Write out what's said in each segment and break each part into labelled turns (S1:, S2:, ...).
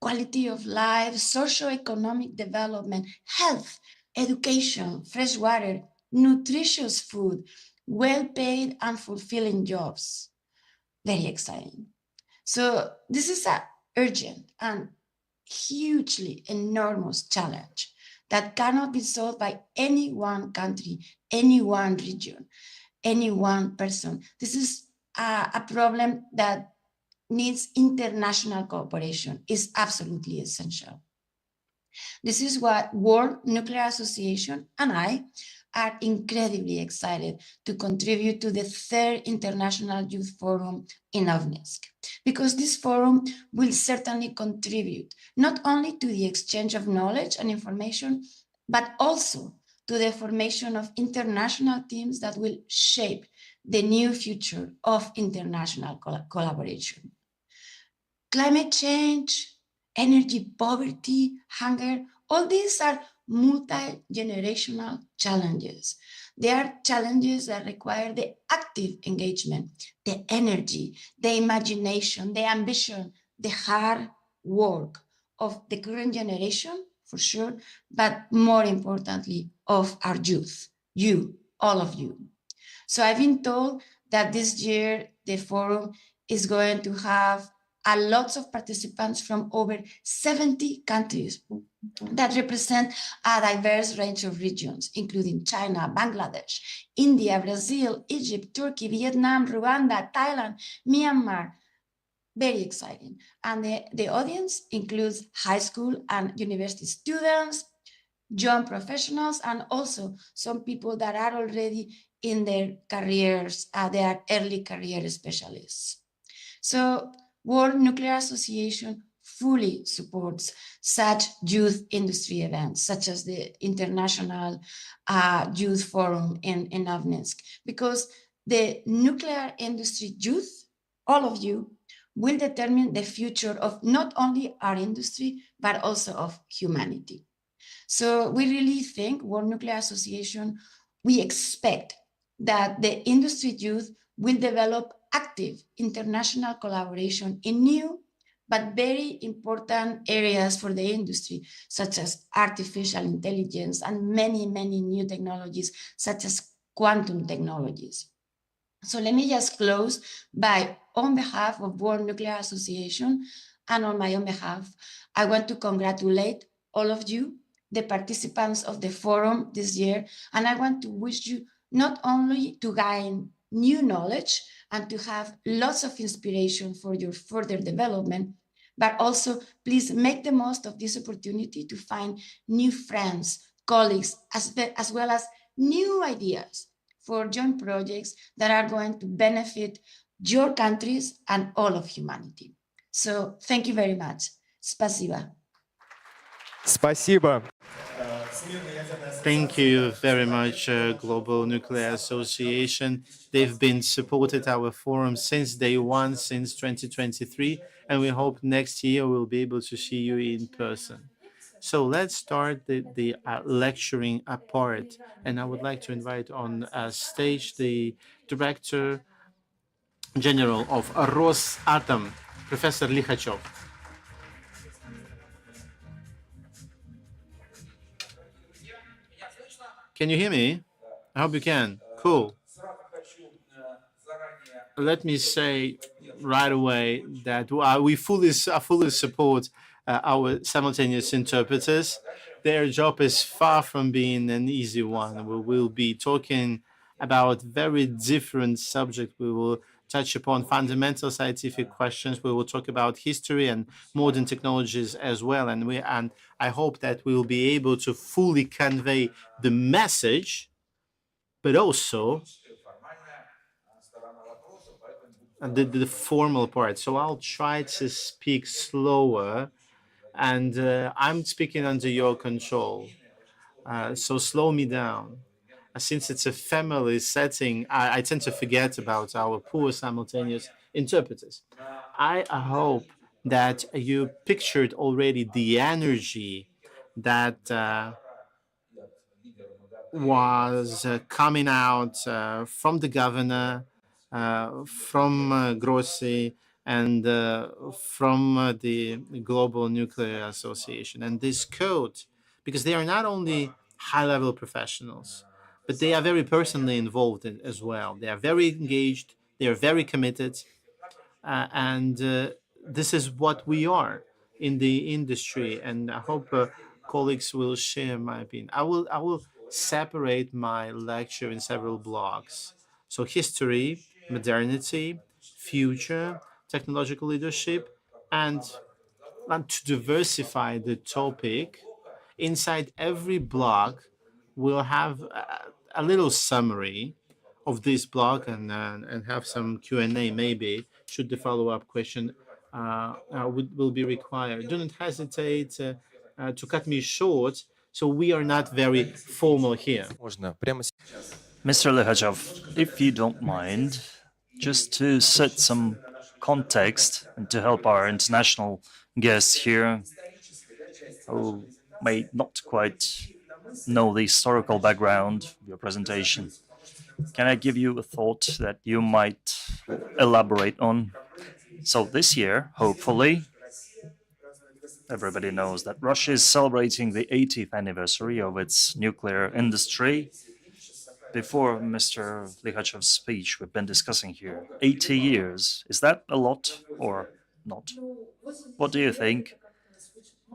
S1: quality of life, socio-economic development, health, education, fresh water, nutritious food, well-paid and fulfilling jobs. Very exciting. So this is a urgent and hugely enormous challenge that cannot be solved by any one country, any one region, any one person. This is a problem that needs international cooperation, is absolutely essential. This is what World Nuclear Association and I are incredibly excited to contribute to the third International Youth Forum in Obninsk, because this forum will certainly contribute not only to the exchange of knowledge and information, but also to the formation of international teams that will shape the new future of international collaboration. Climate change, energy poverty, hunger, all these are multi-generational challenges. They are challenges that require the active engagement, the energy, the imagination, the ambition, the hard work of the current generation, for sure, but more importantly, of our youth, you, all of you. So I've been told that this year the forum is going to have a lots of participants from over 70 countries that represent a diverse range of regions, including China, Bangladesh, India, Brazil, Egypt, Turkey, Vietnam, Rwanda, Thailand, Myanmar. Very exciting. And the audience includes high school and university students, young professionals, and also some people that are already in their careers, they are early career specialists. So World Nuclear Association fully supports such youth industry events, such as the International Youth Forum in Obninsk, because the nuclear industry youth, all of you, will determine the future of not only our industry, but also of humanity. So we really think, World Nuclear Association, we expect that the industry youth will develop active international collaboration in new but very important areas for the industry, such as artificial intelligence and many, many new technologies, such as quantum technologies. So let me just close by, on behalf of World Nuclear Association and on my own behalf, I want to congratulate all of you, the participants of the forum this year, and I want to wish you not only to gain new knowledge and to have lots of inspiration for your further development, but also please make the most of this opportunity to find new friends, colleagues, as well as new ideas for joint projects that are going to benefit your countries and all of humanity. So thank you very much. Спасибо.
S2: Спасибо.
S3: Thank you very much, Global Nuclear Association. They've been supported our forum since day one, since 2023, and we hope next year we'll be able to see you in person. So let's start the lecturing part, and I would like to invite on stage the Director General of Rosatom, Professor Likhachov. Can you hear me? I hope you can. Cool. Let me say right away that we fully support our simultaneous interpreters. Their job is far from being an easy one. We will be talking about very different subjects. We will touch upon fundamental scientific questions. We will talk about history and modern technologies as well. And I hope that we will be able to fully convey the message, but also the formal part. So I'll try to speak slower, and I'm speaking under your control. So slow me down. Since it's a family setting, I tend to forget about our poor simultaneous interpreters. I hope that you pictured already the energy that was coming out from the governor, from Grossi, and from the Global Nuclear Association. And this code, because they are not only high level professionals, but they are very personally involved as well. They are very engaged, they are very committed, and this is what we are in the industry. And I hope colleagues will share my opinion. I will separate my lecture in several blocks. So history, modernity, future, technological leadership, and to diversify the topic, inside every block we'll have a little summary of this block, and have some Q&A maybe, should the follow-up question will be required. Do not hesitate to cut me short, so we are not very formal here.
S2: Mr. Lehachev, if you don't mind, just to set some context and to help our international guests here who may not quite know the historical background of your presentation, can I give you a thought that you might elaborate on? So, this year, hopefully, everybody knows that Russia is celebrating the 80th anniversary of its nuclear industry. Before Mr. Likhachev's speech, we've been discussing here 80 years. Is that a lot or not? What do you think?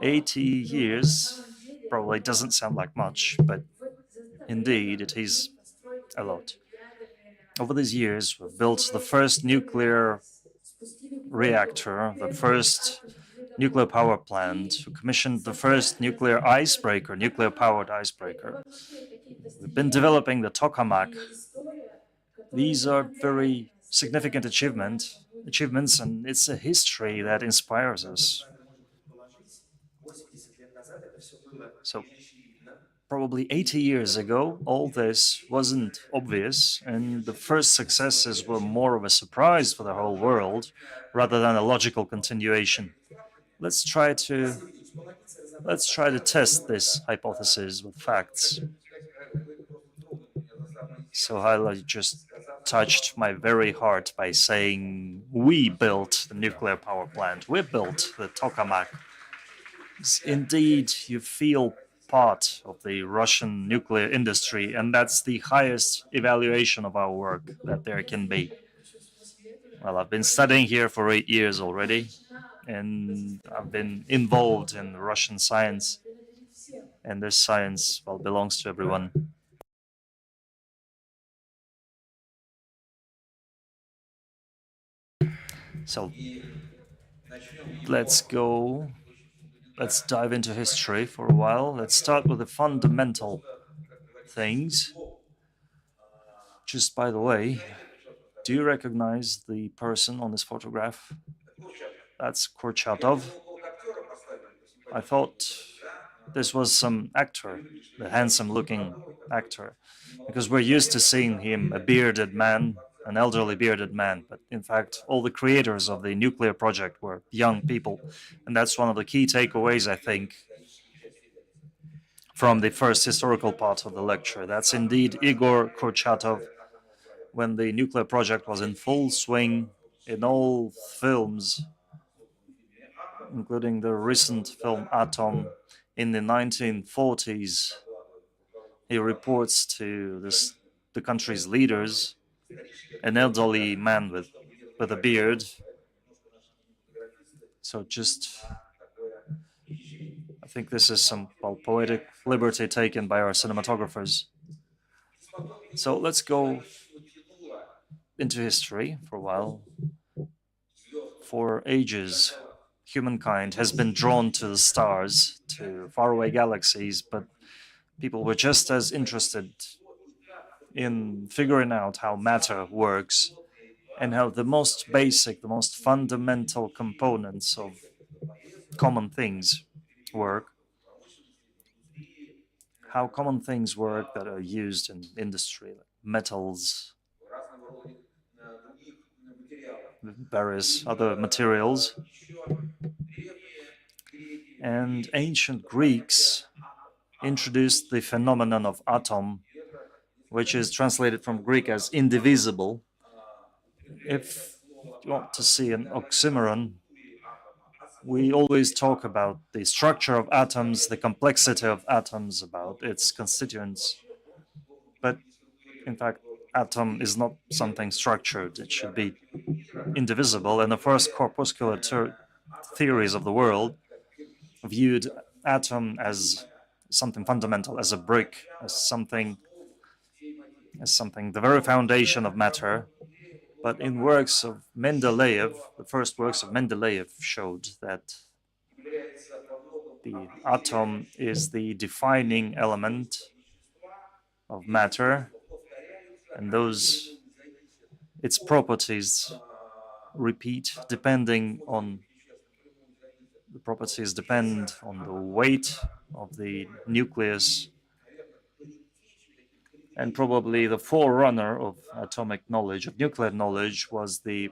S2: 80 years probably doesn't sound like much, but indeed it is a lot. Over these years, we've built the first nuclear reactor, the first nuclear power plant, we commissioned the first nuclear icebreaker, nuclear powered icebreaker. We've been developing the tokamak. These are very significant achievements, and it's a history that inspires us. So, probably 80 years ago, all this wasn't obvious, and the first successes were more of a surprise for the whole world rather than a logical continuation. Let's try to test this hypothesis with facts. So Hala just touched my very heart by saying we built the nuclear power plant, we built the tokamak. Indeed, you feel part of the Russian nuclear industry, and that's the highest evaluation of our work that there can be. Well, I've been studying here for 8 years already, and I've been involved in Russian science, and this science, well, belongs to everyone. So let's dive into history for a while. Let's start with the fundamental things. Just by the way, do you recognize the person on this photograph? That's Kurchatov. I thought this was some actor, the handsome looking actor, because we're used to seeing him a bearded man, an elderly bearded man. But in fact, all the creators of the nuclear project were young people. And that's one of the key takeaways, I think, from the first historical part of the lecture. That's indeed Igor Kurchatov. When the nuclear project was in full swing, in all films, including the recent film Atom in the 1940s, he reports to the country's leaders, an elderly man with a beard. So I think this is some poetic liberty taken by our cinematographers. So let's go into history for a while. For ages, humankind has been drawn to the stars, to faraway galaxies, but people were just as interested in figuring out how matter works and how the most basic, the most fundamental components of common things work. How common things work that are used in industry, like metals, various other materials. And ancient Greeks introduced the phenomenon of atom, which is translated from Greek as indivisible. If you want to see an oxymoron, we always talk about the structure of atoms, the complexity of atoms, about its constituents. But in fact, atom is not something structured. It should be indivisible. And the first corpuscular theories of the world viewed atom as something fundamental, as a brick, as something, the very foundation of matter. But in works of Mendeleev, the first works of Mendeleev showed that the atom is the defining element of matter, and its properties repeat depending on the properties depend on the weight of the nucleus, and probably the forerunner of atomic knowledge, of nuclear knowledge, was the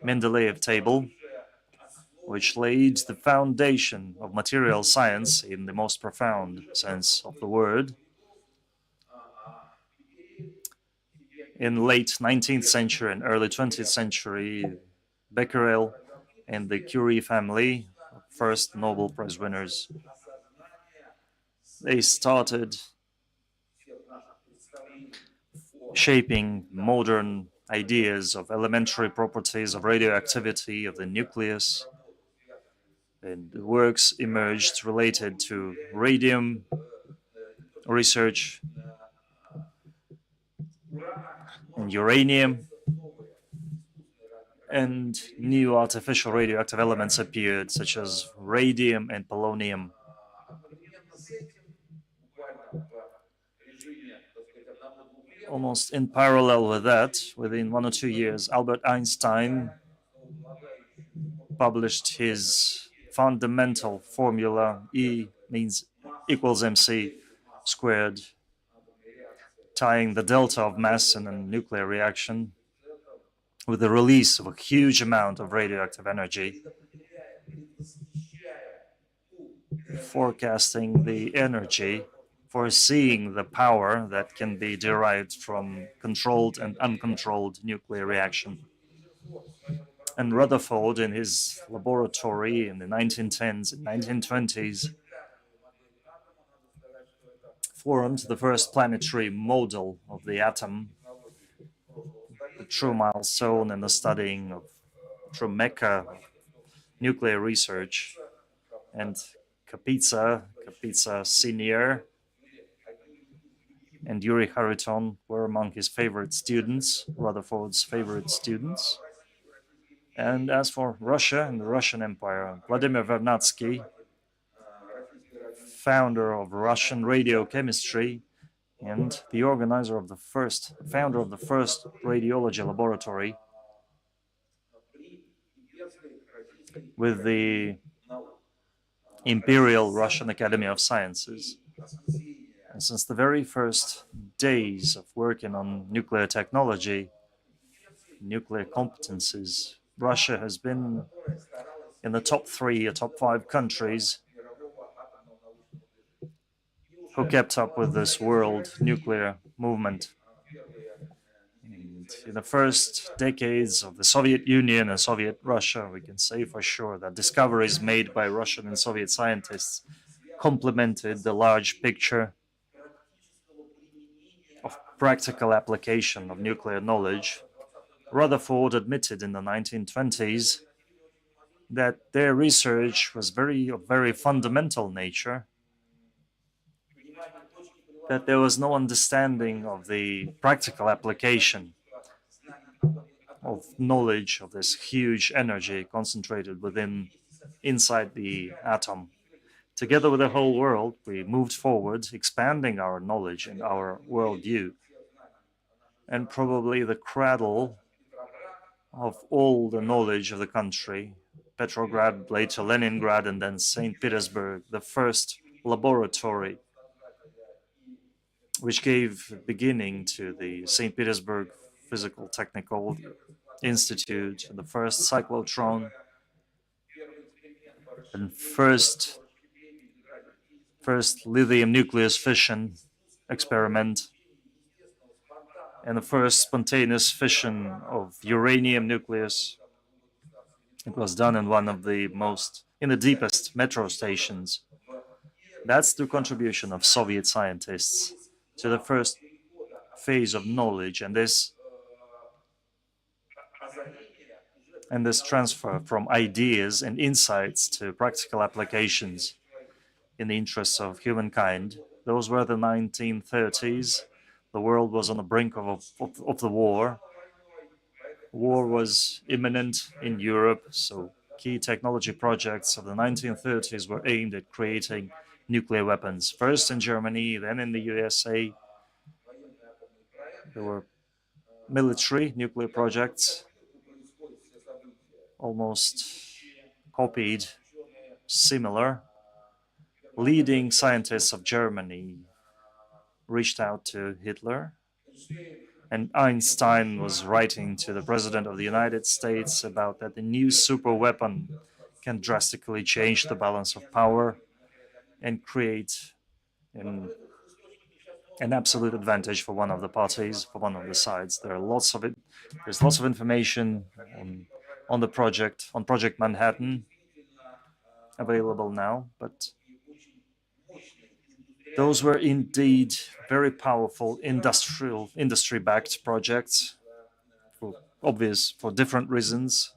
S2: Mendeleev table, which laid the foundation of material science in the most profound sense of the word. In late 19th century and early 20th century, Becquerel and the Curie family, first Nobel Prize winners, they started shaping modern ideas of elementary properties of radioactivity of the nucleus, and works emerged related to radium research and uranium, and new artificial radioactive elements appeared, such as radium and polonium. Almost in parallel with that, within 1 or 2 years, Albert Einstein published his fundamental formula: E means equals mc squared, tying the delta of mass in a nuclear reaction with the release of a huge amount of radioactive energy, forecasting the energy, foreseeing the power that can be derived from controlled and uncontrolled nuclear reaction. And Rutherford, in his laboratory in the 1910s and 1920s, formed the first planetary model of the atom, the true milestone in the studying of true mecca of nuclear research. And Kapitsa Senior, and Yuri Hariton were among his favorite students, Rutherford's favorite students. And as for Russia and the Russian Empire, Vladimir Vernadsky, founder of Russian radiochemistry and the organizer of founder of the first radiology laboratory with the Imperial Russian Academy of Sciences. And since the very first days of working on nuclear technology, nuclear competences, Russia has been in the top 3 or top 5 countries who kept up with this world nuclear movement. And in the first decades of the Soviet Union and Soviet Russia, we can say for sure that discoveries made by Russian and Soviet scientists complemented the large picture of practical application of nuclear knowledge. Rutherford admitted in the 1920s that their research was of very fundamental nature, that there was no understanding of the practical application of knowledge of this huge energy concentrated inside the atom. Together with the whole world, we moved forward, expanding our knowledge and our worldview. And probably the cradle of all the knowledge of the country, Petrograd, later Leningrad, and then St. Petersburg, the first laboratory which gave beginning to the St. Petersburg Physical Technical Institute, the first cyclotron, and first lithium nucleus fission experiment, and the first spontaneous fission of uranium nucleus. It was done in one of the in the deepest metro stations. That's the contribution of Soviet scientists to the first phase of knowledge, and this transfer from ideas and insights to practical applications in the interests of humankind. Those were the 1930s. The world was on the brink of the war. War was imminent in Europe, so key technology projects of the 1930s were aimed at creating nuclear weapons. First in Germany, then in the USA. There were military nuclear projects, almost copied, similar. Leading scientists of Germany reached out to Hitler, and Einstein was writing to the President of the United States about that the new super weapon can drastically change the balance of power and create an absolute advantage for one of the parties, for one of the sides. There's lots of information on the project, on Project Manhattan, available now, but those were indeed very powerful industry-backed projects for different reasons.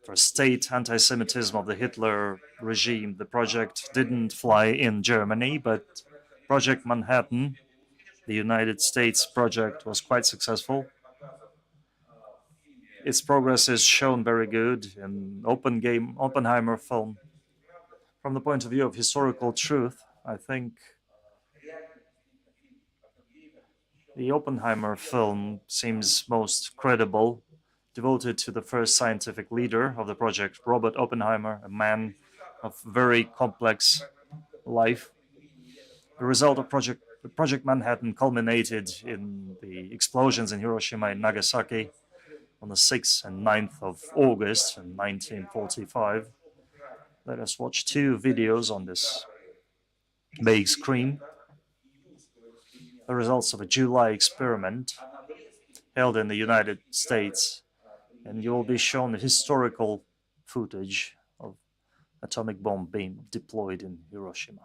S2: For state anti-Semitism of the Hitler regime, the project didn't fly in Germany, but Project Manhattan, the United States project, was quite successful. Its progress is shown very good in Oppenheimer film. From the point of view of historical truth, I think the Oppenheimer film seems most credible, devoted to the first scientific leader of the project, Robert Oppenheimer, a man of very complex life. The result of Project Manhattan culminated in the explosions in Hiroshima and Nagasaki on the 6th and 9th of August in 1945. Let us watch two videos on this big screen. The results of a July experiment held in the United States, and you will be shown the historical footage of atomic bomb being deployed in Hiroshima.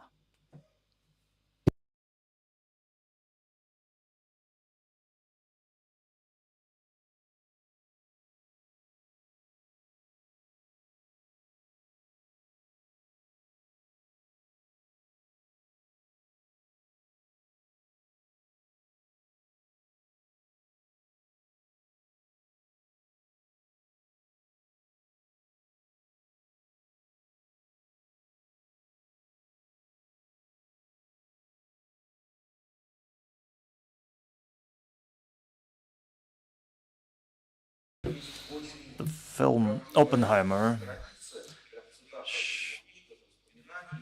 S2: The film Oppenheimer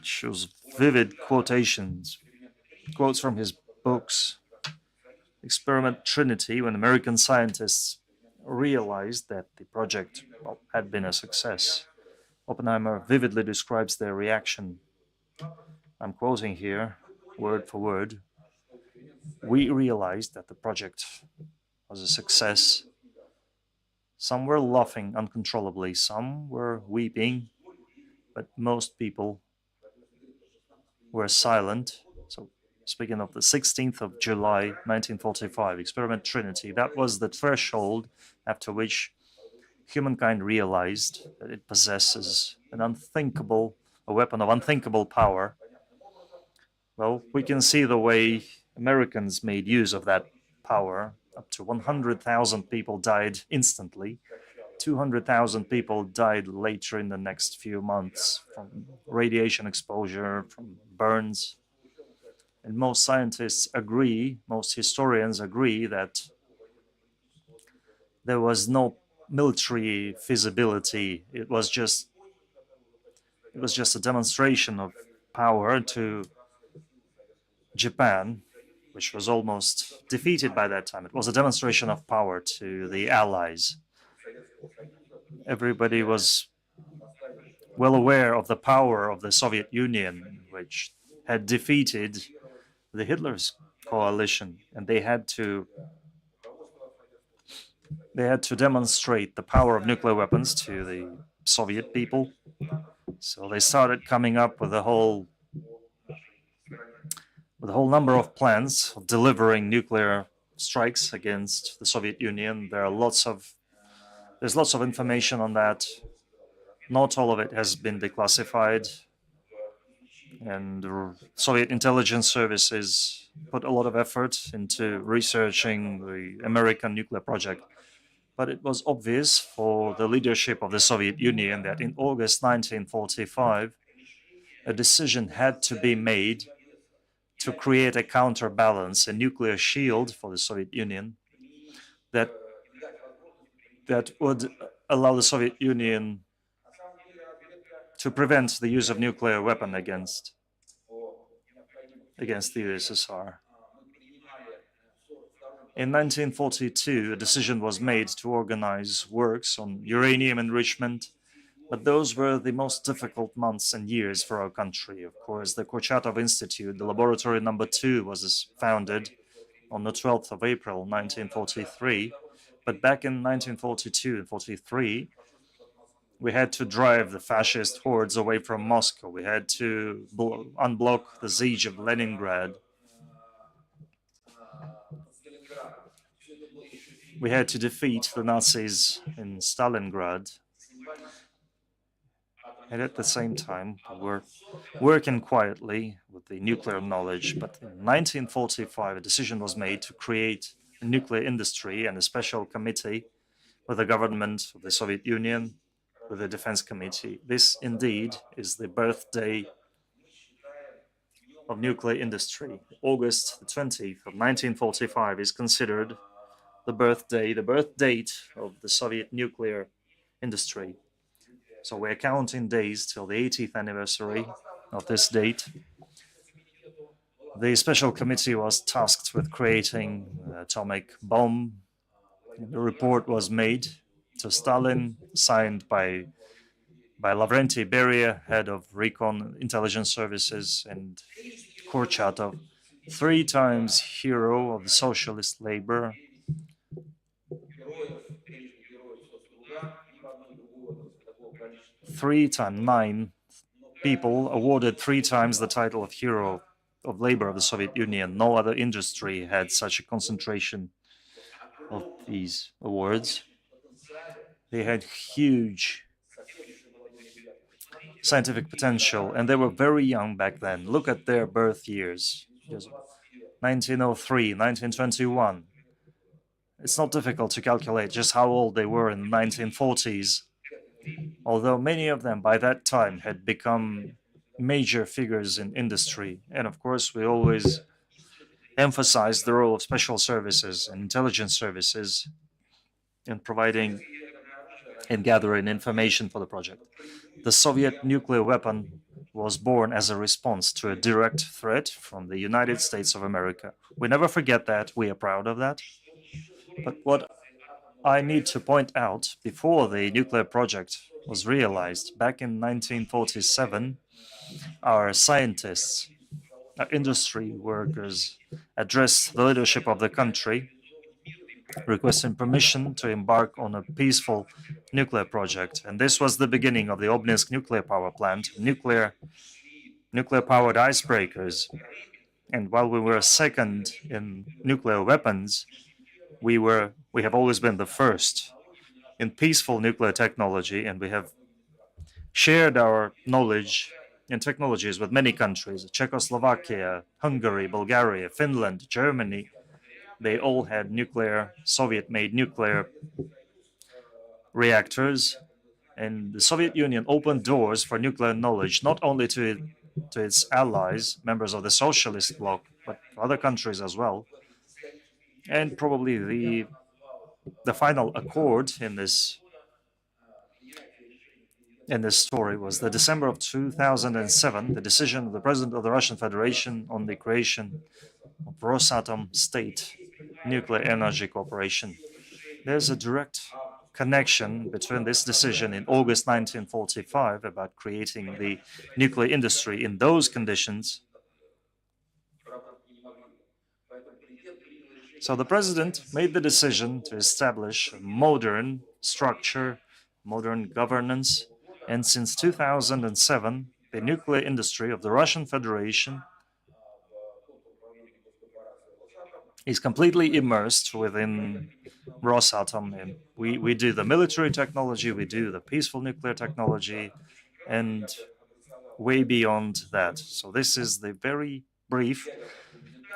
S2: shows vivid quotes from his books. Experiment Trinity, when American scientists realized that the project had been a success. Oppenheimer vividly describes their reaction. I'm quoting here, word for word. We realized that the project was a success. Some were laughing uncontrollably, some were weeping, but most people were silent. So, speaking of the 16th of July, 1945, Experiment Trinity, that was the threshold after which humankind realized that it possesses a weapon of unthinkable power. Well, we can see the way Americans made use of that power. Up to 100,000 people died instantly. 200,000 people died later in the next few months from radiation exposure, from burns. And most scientists agree, most historians agree, that there was no military feasibility. It was just a demonstration of power to Japan, which was almost defeated by that time. It was a demonstration of power to the Allies. Everybody was well aware of the power of the Soviet Union, which had defeated the Hitler's coalition, and they had to They had to demonstrate the power of nuclear weapons to the Soviet people. So they started coming up with a whole number of plans of delivering nuclear strikes against the Soviet Union. There's lots of information on that. Not all of it has been declassified, and the Soviet intelligence services put a lot of effort into researching the American nuclear project. But it was obvious for the leadership of the Soviet Union that in August 1945, a decision had to be made to create a counterbalance, a nuclear shield for the Soviet Union that would allow the Soviet Union to prevent the use of nuclear weapon against the USSR. In 1942, a decision was made to organize works on uranium enrichment, but those were the most difficult months and years for our country. Of course, the Kurchatov Institute, the laboratory number 2, was founded on the 12th of April, 1943. But back in 1942 and 43, we had to drive the fascist hordes away from Moscow. We had to unblock the siege of Leningrad. We had to defeat the Nazis in Stalingrad. And at the same time, we were working quietly with the nuclear knowledge. But in 1945, a decision was made to create a nuclear industry and a special committee with the government of the Soviet Union, with the Defense Committee. This indeed is the birthday of nuclear industry. August the 20th of 1945 is considered the birth date of the Soviet nuclear industry. So we're counting days till the 80th anniversary of this date. The special committee was tasked with creating an atomic bomb. The report was made to Stalin, signed by Lavrenti Beria, head of Recon Intelligence Services, and Kurchatov, 3 times hero of the socialist labor. 3 times 9 people awarded 3 times the title of hero of labor of the Soviet Union. No other industry had such a concentration of these awards. They had huge scientific potential, and they were very young back then. Look at their birth years. 1903, 1921. It's not difficult to calculate just how old they were in the 1940s, although many of them by that time had become major figures in industry. And of course, we always emphasize the role of special services and intelligence services in providing and gathering information for the project. The Soviet nuclear weapon was born as a response to a direct threat from the United States of America. We never forget that. We are proud of that. But what I need to point out, before the nuclear project was realized, back in 1947, our scientists, our industry workers addressed the leadership of the country, requesting permission to embark on a peaceful nuclear project. And this was the beginning of the Obninsk nuclear power plant, nuclear-powered icebreakers. And while we were second in nuclear weapons, we have always been the first in peaceful nuclear technology, and we have shared our knowledge and technologies with many countries: Czechoslovakia, Hungary, Bulgaria, Finland, Germany. They all had Soviet-made nuclear reactors, and the Soviet Union opened doors for nuclear knowledge not only to its allies, members of the socialist bloc, but other countries as well. And probably the final accord in this story was the December of 2007, the decision of the President of the Russian Federation on the creation of Rosatom State Nuclear Energy Corporation. There's a direct connection between this decision in August 1945 about creating the nuclear industry in those conditions. So the president made the decision to establish a modern structure, modern governance, and since 2007, the nuclear industry of the Russian Federation is completely immersed within Rosatom. And we do the military technology, we do the peaceful nuclear technology, and way beyond that. So this is the very brief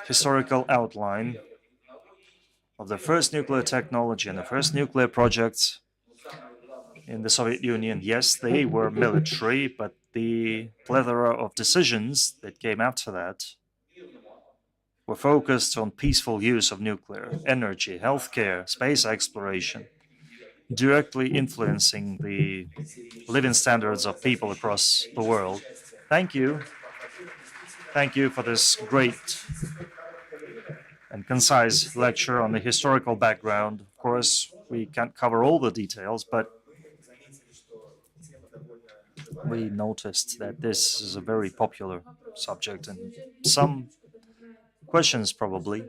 S2: historical outline of the first nuclear technology and the first nuclear projects in the Soviet Union. Yes, they were military, but the plethora of decisions that came after that were focused on peaceful use of nuclear energy, healthcare, space exploration, directly influencing the living standards of people across the world. Thank you. Thank you for this great and concise lecture on the historical background. Of course, we can't cover all the details, but we noticed that this is a very popular subject and some questions probably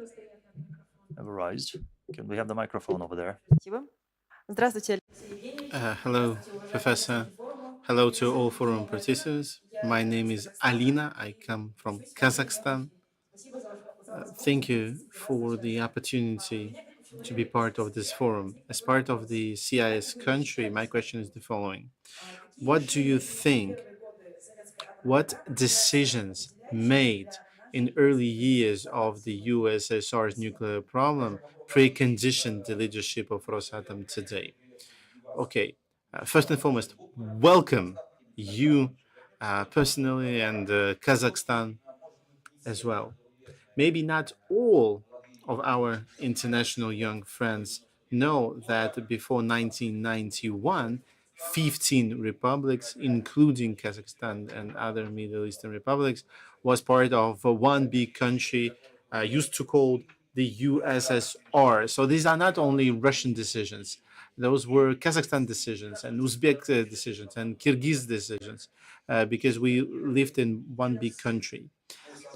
S2: have arisen. Can we have the microphone over there?
S3: Hello, Professor. Hello to all forum participants. My name is Alina. I come from Kazakhstan. Thank you for the opportunity to be part of this forum. As part of the CIS country, my question is the following. What do you think? What decisions made in early years of the USSR's nuclear problem preconditioned the leadership of Rosatom today? Okay, first and foremost, welcome you personally and Kazakhstan as well. Maybe not all of our international young friends know that before 1991, 15 republics, including Kazakhstan and other Middle Eastern republics, was part of one big country used to call the USSR. So these are not only Russian decisions; those were Kazakhstan decisions and Uzbek decisions and Kyrgyz decisions, because we lived in one big country.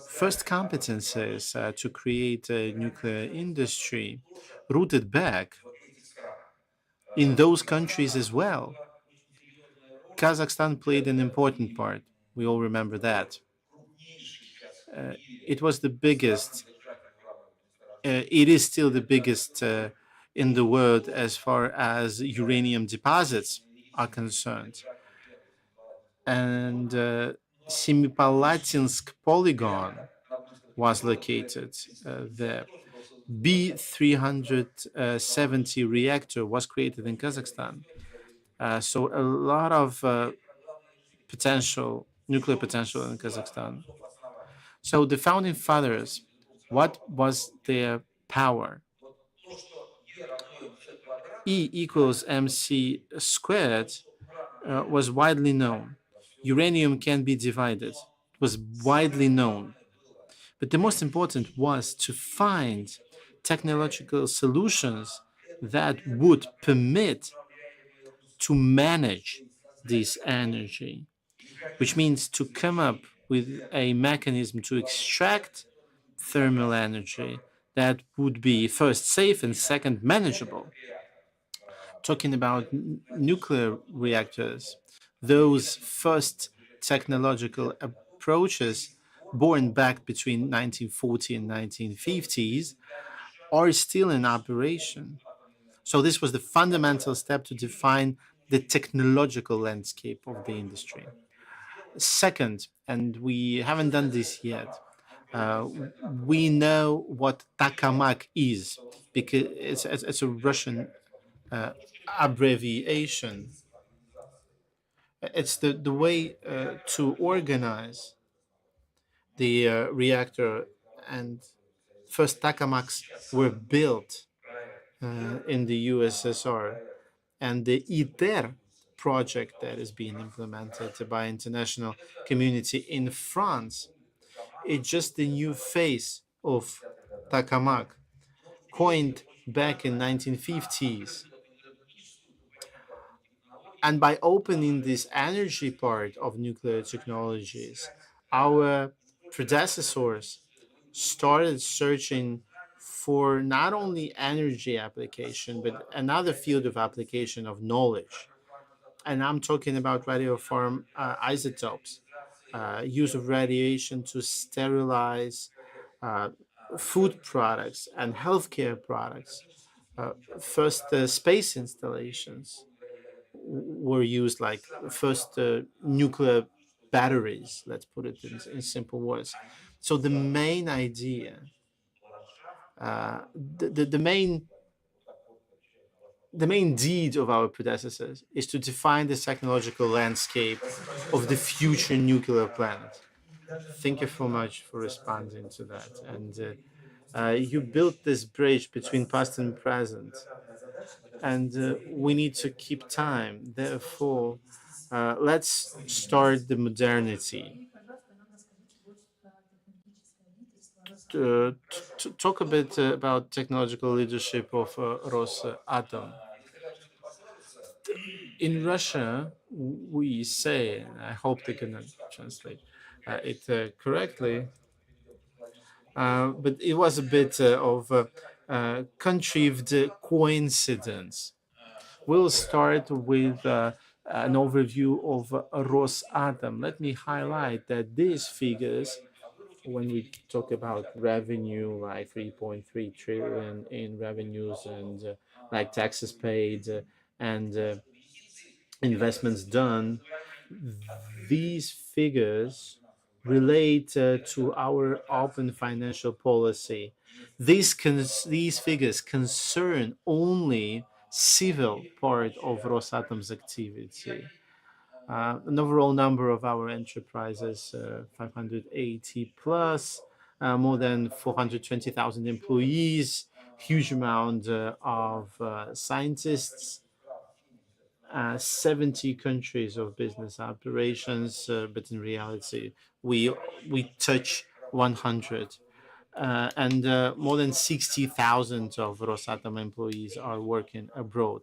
S3: First competences to create a nuclear industry rooted back in those countries as well. Kazakhstan played an important part. We all remember that. It was the biggest, it is still the biggest in the world as far as uranium deposits are concerned. And Semipalatinsk polygon was located there. B370 reactor was created in Kazakhstan. So a lot of potential, nuclear potential in Kazakhstan. So the founding fathers, what was their power? E equals mc squared was widely known. Uranium can be divided. It was widely known. But the most important was to find technological solutions that would permit to manage this energy, which means to come up with a mechanism to extract thermal energy that would be first safe and second manageable. Talking about nuclear reactors, those first technological approaches born back between 1940 and 1950s are still in operation. So this was the fundamental step to define the technological landscape of the industry. Second, and we haven't done this yet, uh, we know what tokamak is because it's a Russian uh, abbreviation. It's the way to organize the reactor, and first tokamaks were built in the USSR, and the ITER project that is being implemented by international community in France. It's just the new face of tokamak, coined back in 1950s. And by opening this energy part of nuclear technologies, our predecessors started searching for not only energy application, but another field of application of knowledge. And I'm talking about radioform isotopes, use of radiation to sterilize uh, food products and healthcare products. First, space installations were used, like first nuclear batteries, let's put it in simple words. So the main idea, the main deed of our predecessors is to define the technological landscape of the future nuclear planet. Thank you so much for responding to that. And you built this bridge between past and present, and we need to keep time. Therefore, let's start the modernity. To talk a bit about technological leadership of Rosatom. In Russia, we say, and I hope they can translate it correctly, but it was a bit of a contrived coincidence. We'll start with an overview of Rosatom. Let me highlight that these figures, when we talk about revenue, like 3.3 trillion in revenues, and like taxes paid, and investments done, these figures relate to our open financial policy. These figures concern only civil part of Rosatom's activity. An overall number of our enterprises, 580 plus, more than 420,000 employees, huge amount of scientists, 70 countries of business operations, but in reality, we we touch 100. And more than 60,000 of Rosatom employees are working abroad.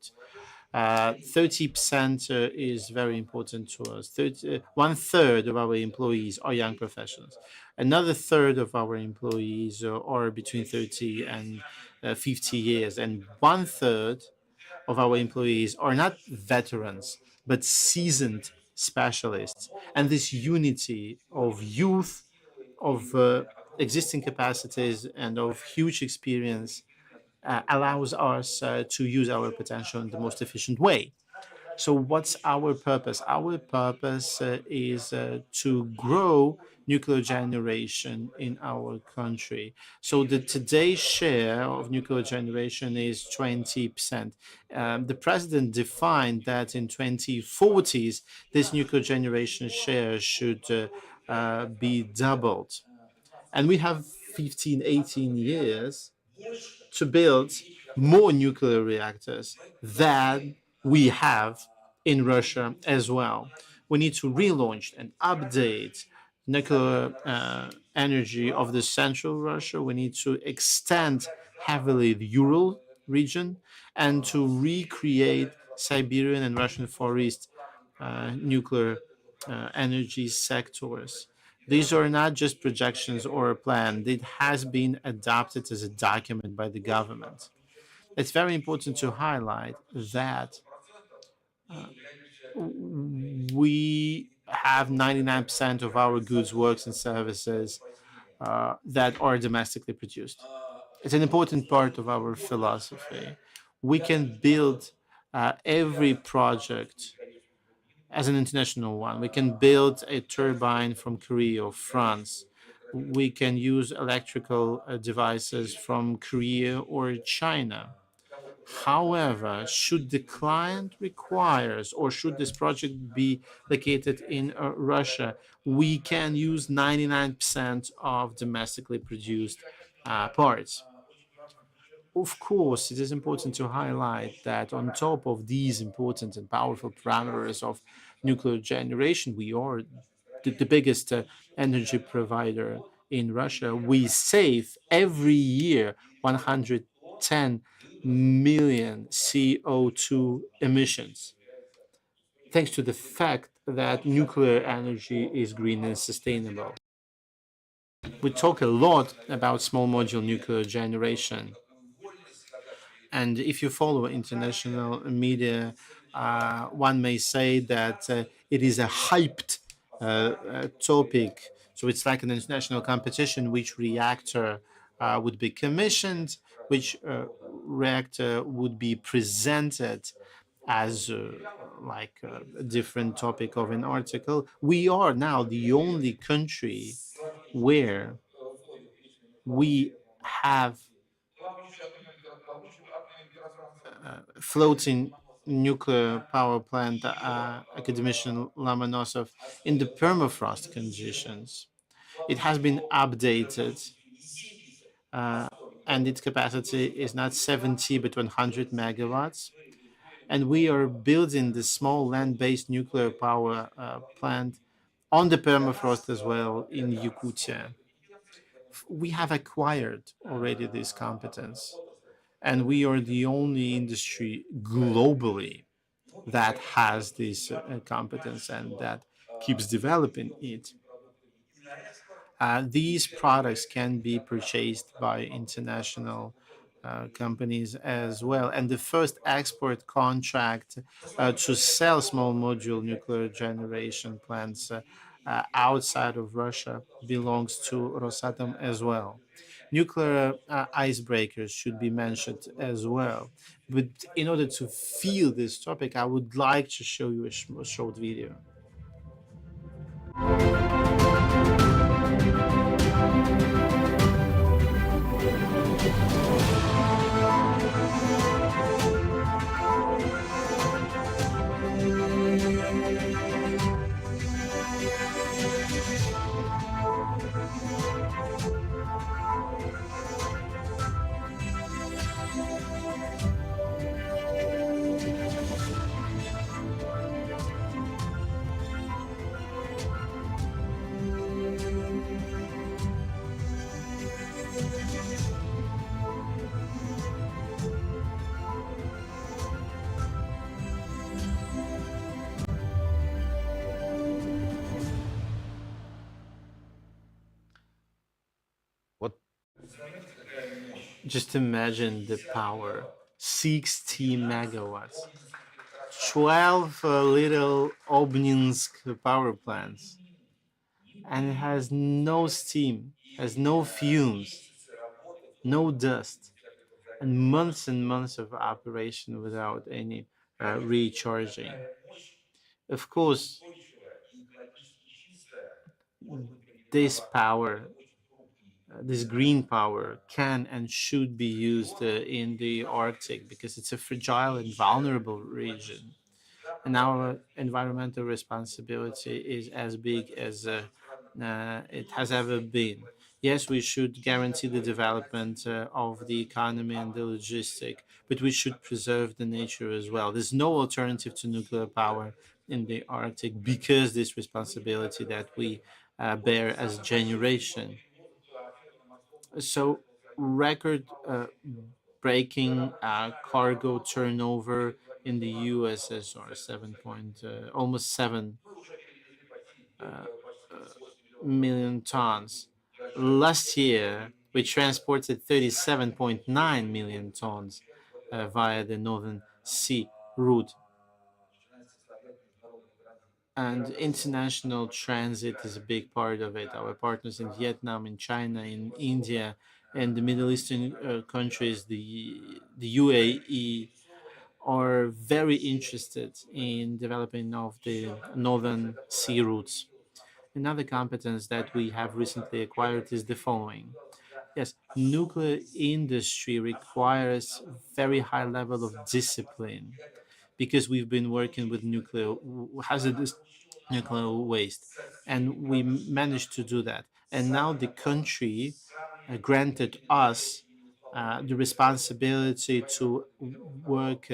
S3: 30% is very important to us. 1 third of our employees are young professionals. Another third of our employees are between 30 and 50 years. And 1 third of our employees are not veterans, but seasoned specialists. And this unity of youth, of existing capacities, and of huge experience allows us to use our potential in the most efficient way. So, what's our purpose? Our purpose is to grow nuclear generation in our country. So, the today's share of nuclear generation is 20%. The president defined that in 2040s, this nuclear generation share should be doubled. And we have 15, 18 years to build more nuclear reactors than we have in Russia as well. We need to relaunch and update nuclear energy of the central Russia. We need to extend heavily the Ural region and to recreate Siberian and Russian Far East nuclear energy sectors. These are not just projections or a plan. It has been adopted as a document by the government. It's very important to highlight that we have 99% of our goods, works, and services that are domestically produced. It's an important part of our philosophy. We can build every project as an international one. We can build a turbine from Korea or France. We can use electrical devices from Korea or China. However, should the client requires, or should this project be located in Russia, we can use 99% of domestically produced parts. Of course, it is important to highlight that on top of these important and powerful parameters of nuclear generation, we are the biggest energy provider in Russia. We save every year 110 million CO2 emissions, thanks to the fact that nuclear energy is green and sustainable. We talk a lot about small modular nuclear generation. And if you follow international media, one may say that it is a hyped topic. So it's like an international competition which reactor would be commissioned, which reactor would be presented as a different topic of an article. We are now the only country where we have floating nuclear power plant, academician Lomonosov, in the permafrost conditions. It has been updated, uh, and its capacity is not 70 but 100 megawatts. And we are building the small land-based nuclear power plant on the permafrost as well in Yakutia. We have acquired already this competence, and we are the only industry globally that has this competence and that keeps developing it. These products can be purchased by international companies as well. And the first export contract to sell small module nuclear generation plants outside of Russia belongs to Rosatom as well. Nuclear icebreakers should be mentioned as well. But in order to feel this topic, I would like to show you a short video.
S4: What?
S3: Just imagine the power, 60 megawatts, 12 little Obninsk power plants, and it has no steam, has no fumes, no dust, and months of operation without any recharging. Of course, this power, this green power, can and should be used in the Arctic because it's a fragile and vulnerable region. And our environmental responsibility is as big as it has ever been. Yes, we should guarantee the development of the economy and the logistic, but we should preserve the nature as well. There's no alternative to nuclear power in the Arctic because this responsibility that we bear as generation. So, record breaking cargo turnover in the USSR, 7 point, almost 7 million tons. Last year, we transported 37.9 million tons via the Northern Sea route. And international transit is a big part of it. Our partners in Vietnam, in China, in India, and the Middle Eastern countries, the UAE, are very interested in developing of the northern sea routes. Another competence that we have recently acquired is the following. Yes, nuclear industry requires very high level of discipline because we've been working with nuclear hazardous nuclear waste, and we managed to do that. And now the country granted us the responsibility to work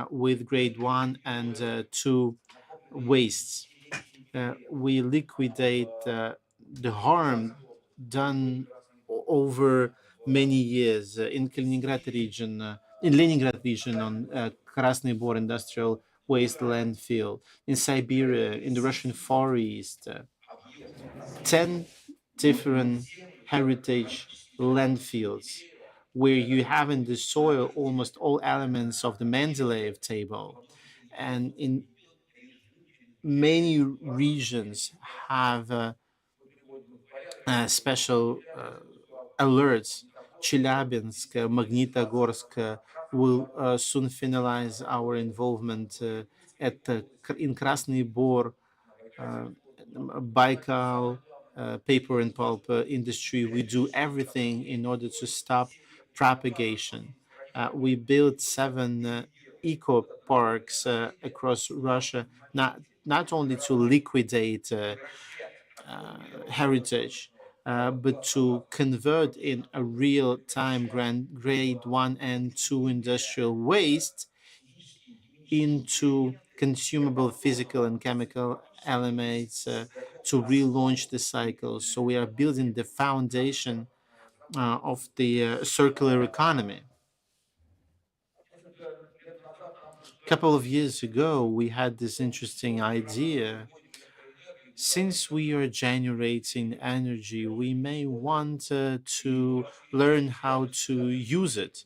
S3: with grade 1 and 2 wastes. We liquidate the harm done over many years in Leningrad region on Krasny Bor industrial waste landfill, in Siberia, in the Russian Far East. 10 different heritage landfills where you have in the soil almost all elements of the Mendeleev table. And in many regions have special alerts. Chelyabinsk, Magnitogorsk will soon finalize our involvement in Krasny Bor, uh, Baikal, paper and pulp industry. We do everything in order to stop propagation. We built seven eco parks across Russia, not only to liquidate heritage, but to convert in a real time grade 1 and 2 industrial waste into consumable physical and chemical elements to relaunch the cycle. So we are building the foundation of the circular economy. A couple of years ago, we had this interesting idea. Since we are generating energy, we may want to learn how to use it.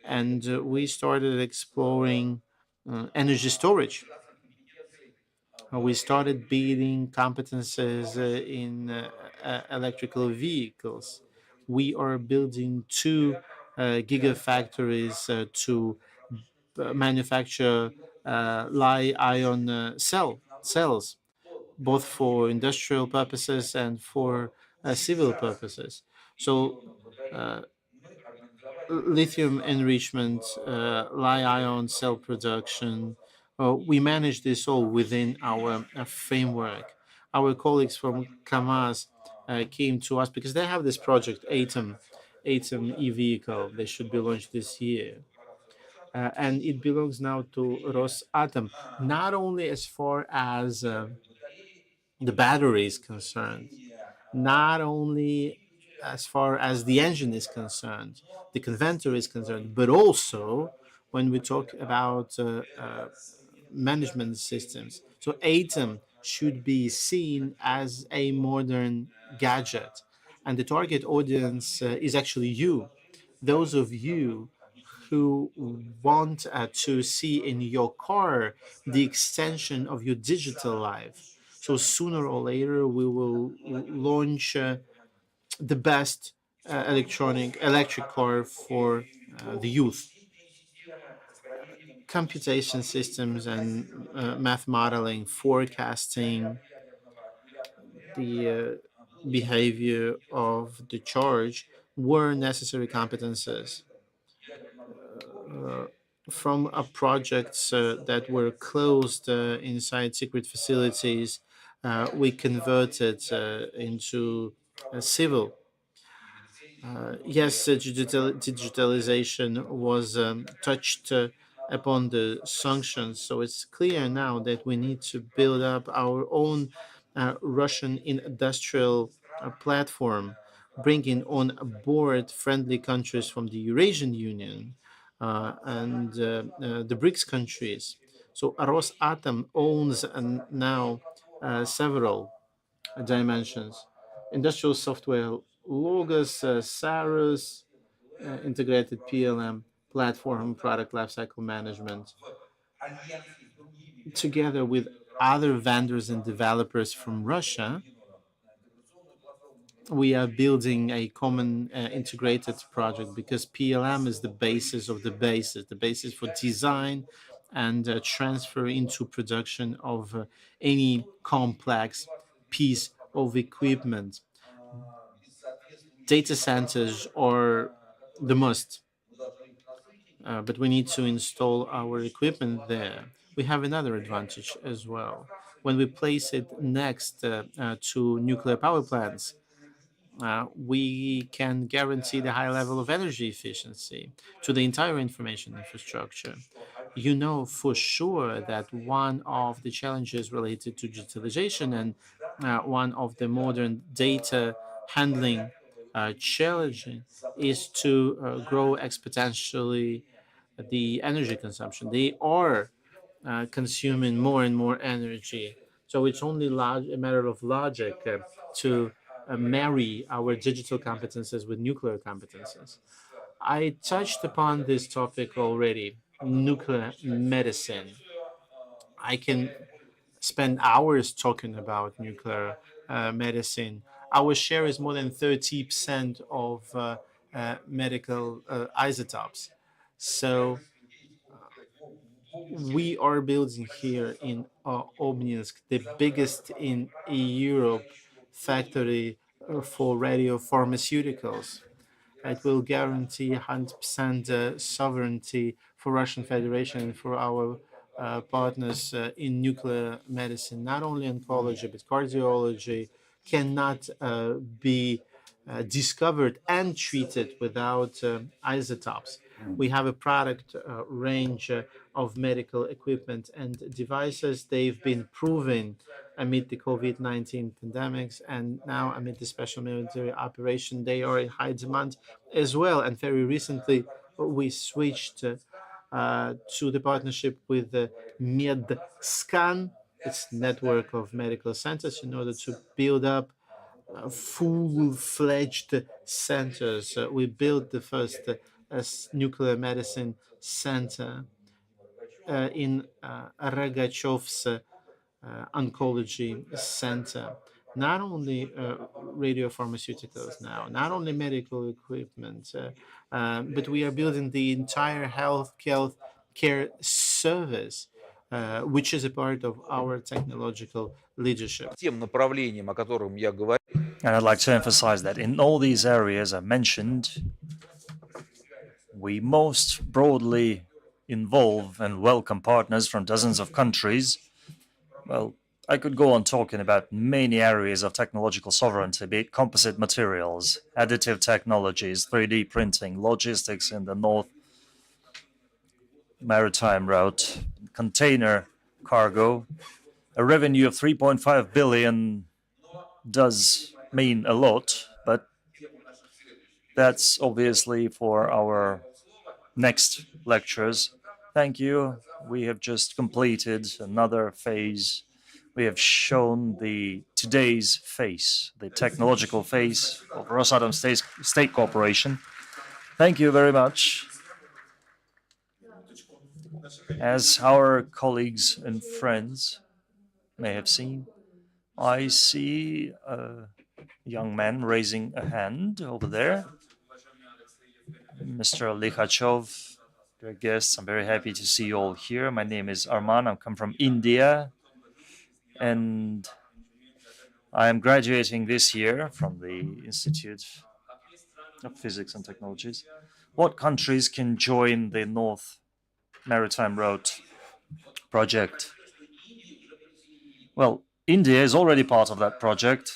S3: And we started exploring energy storage. We started building competences in electrical vehicles. We are building two gigafactories to manufacture li ion cells, both for industrial purposes and for civil purposes. So, uh, lithium enrichment, li-ion cell production. We manage this all within our framework. Our colleagues from Kamaz came to us because they have this project, Atom e-vehicle. They should be launched this year. And it belongs now to Rosatom, not only as far as the battery is concerned, not only as far as the engine is concerned, the conventor is concerned, but also when we talk about management systems. So Atom should be seen as a modern gadget, and the target audience is actually you, those of you who want to see in your car the extension of your digital life. So sooner or later, we will launch the best electric car for the youth. Computation systems and math modeling, forecasting the behavior of the charge were necessary competences uh, from projects that were closed inside secret facilities. We converted into civil. Yes, digitalization was touched upon the sanctions, so it's clear now that we need to build up our own Russian industrial platform, bringing on board friendly countries from the Eurasian Union and the BRICS countries. So Rosatom owns now several dimensions: industrial software, Logos, Sarus, integrated PLM platform, product lifecycle management, together with other vendors and developers from Russia. We are building a common integrated project because PLM is the basis of the basis for design and transfer into production of any complex piece of equipment. Data centers are the must, but we need to install our equipment there. We have another advantage as well. When we place it next to nuclear power plants, we can guarantee the high level of energy efficiency to the entire information infrastructure. You know for sure that one of the challenges related to digitalization and one of the modern data handling challenging is to grow exponentially the energy consumption. They are consuming more and more energy. So it's only a matter of logic to marry our digital competences with nuclear competences. I touched upon this topic already, nuclear medicine. I can spend hours talking about nuclear medicine. Our share is more than 30% of medical isotopes. So we are building here in Obninsk the biggest in Europe factory for radiopharmaceuticals. It will guarantee 100% sovereignty for Russian Federation and for our partners in nuclear medicine. Not only oncology, but cardiology cannot be discovered and treated without isotopes. We have a product range of medical equipment and devices. They've been proven amid the COVID-19 pandemics, and now amid the special military operation, they are in high demand as well. And very recently, we switched to the partnership with MedScan, its network of medical centers, in order to build up full-fledged centers. We built the first nuclear medicine center in Rogachov's oncology center. Not only radiopharmaceuticals now, not only medical equipment, but we are building the entire health care service, which is a part of our technological leadership.
S4: Тем направлениям, о котором я говорил,
S2: And I'd like to emphasize that in all these areas I mentioned, we most broadly involve and welcome partners from dozens of countries. Well, I could go on talking about many areas of technological sovereignty, be it composite materials, additive technologies, 3D printing, logistics in the North Maritime route, container cargo. A revenue of 3.5 billion does mean a lot, but that's obviously for our next lectures. Thank you. We have just completed another phase. We have shown today's face, the technological face of Rosatom State Corporation. Thank you very much. As our colleagues and friends may have seen, I see a young man raising a hand over there. Mr. Likhachov, dear guests, I'm very happy to see you all here. My name is Arman. I come from India, and I am graduating this year from the Institute of Physics and Technologies. What countries can join the North Maritime Road project? Well, India is already part of that project.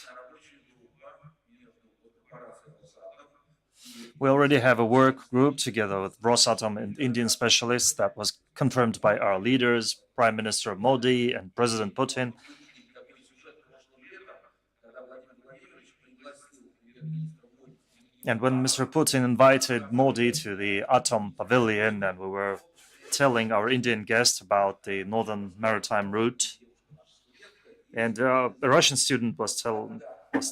S2: We already have a work group together with Rosatom and Indian specialists that was confirmed by our leaders, Prime Minister Modi and President Putin. And when Mr. Putin invited Modi to the Atom Pavilion, and we were telling our Indian guest about the Northern Maritime route, and a Russian student was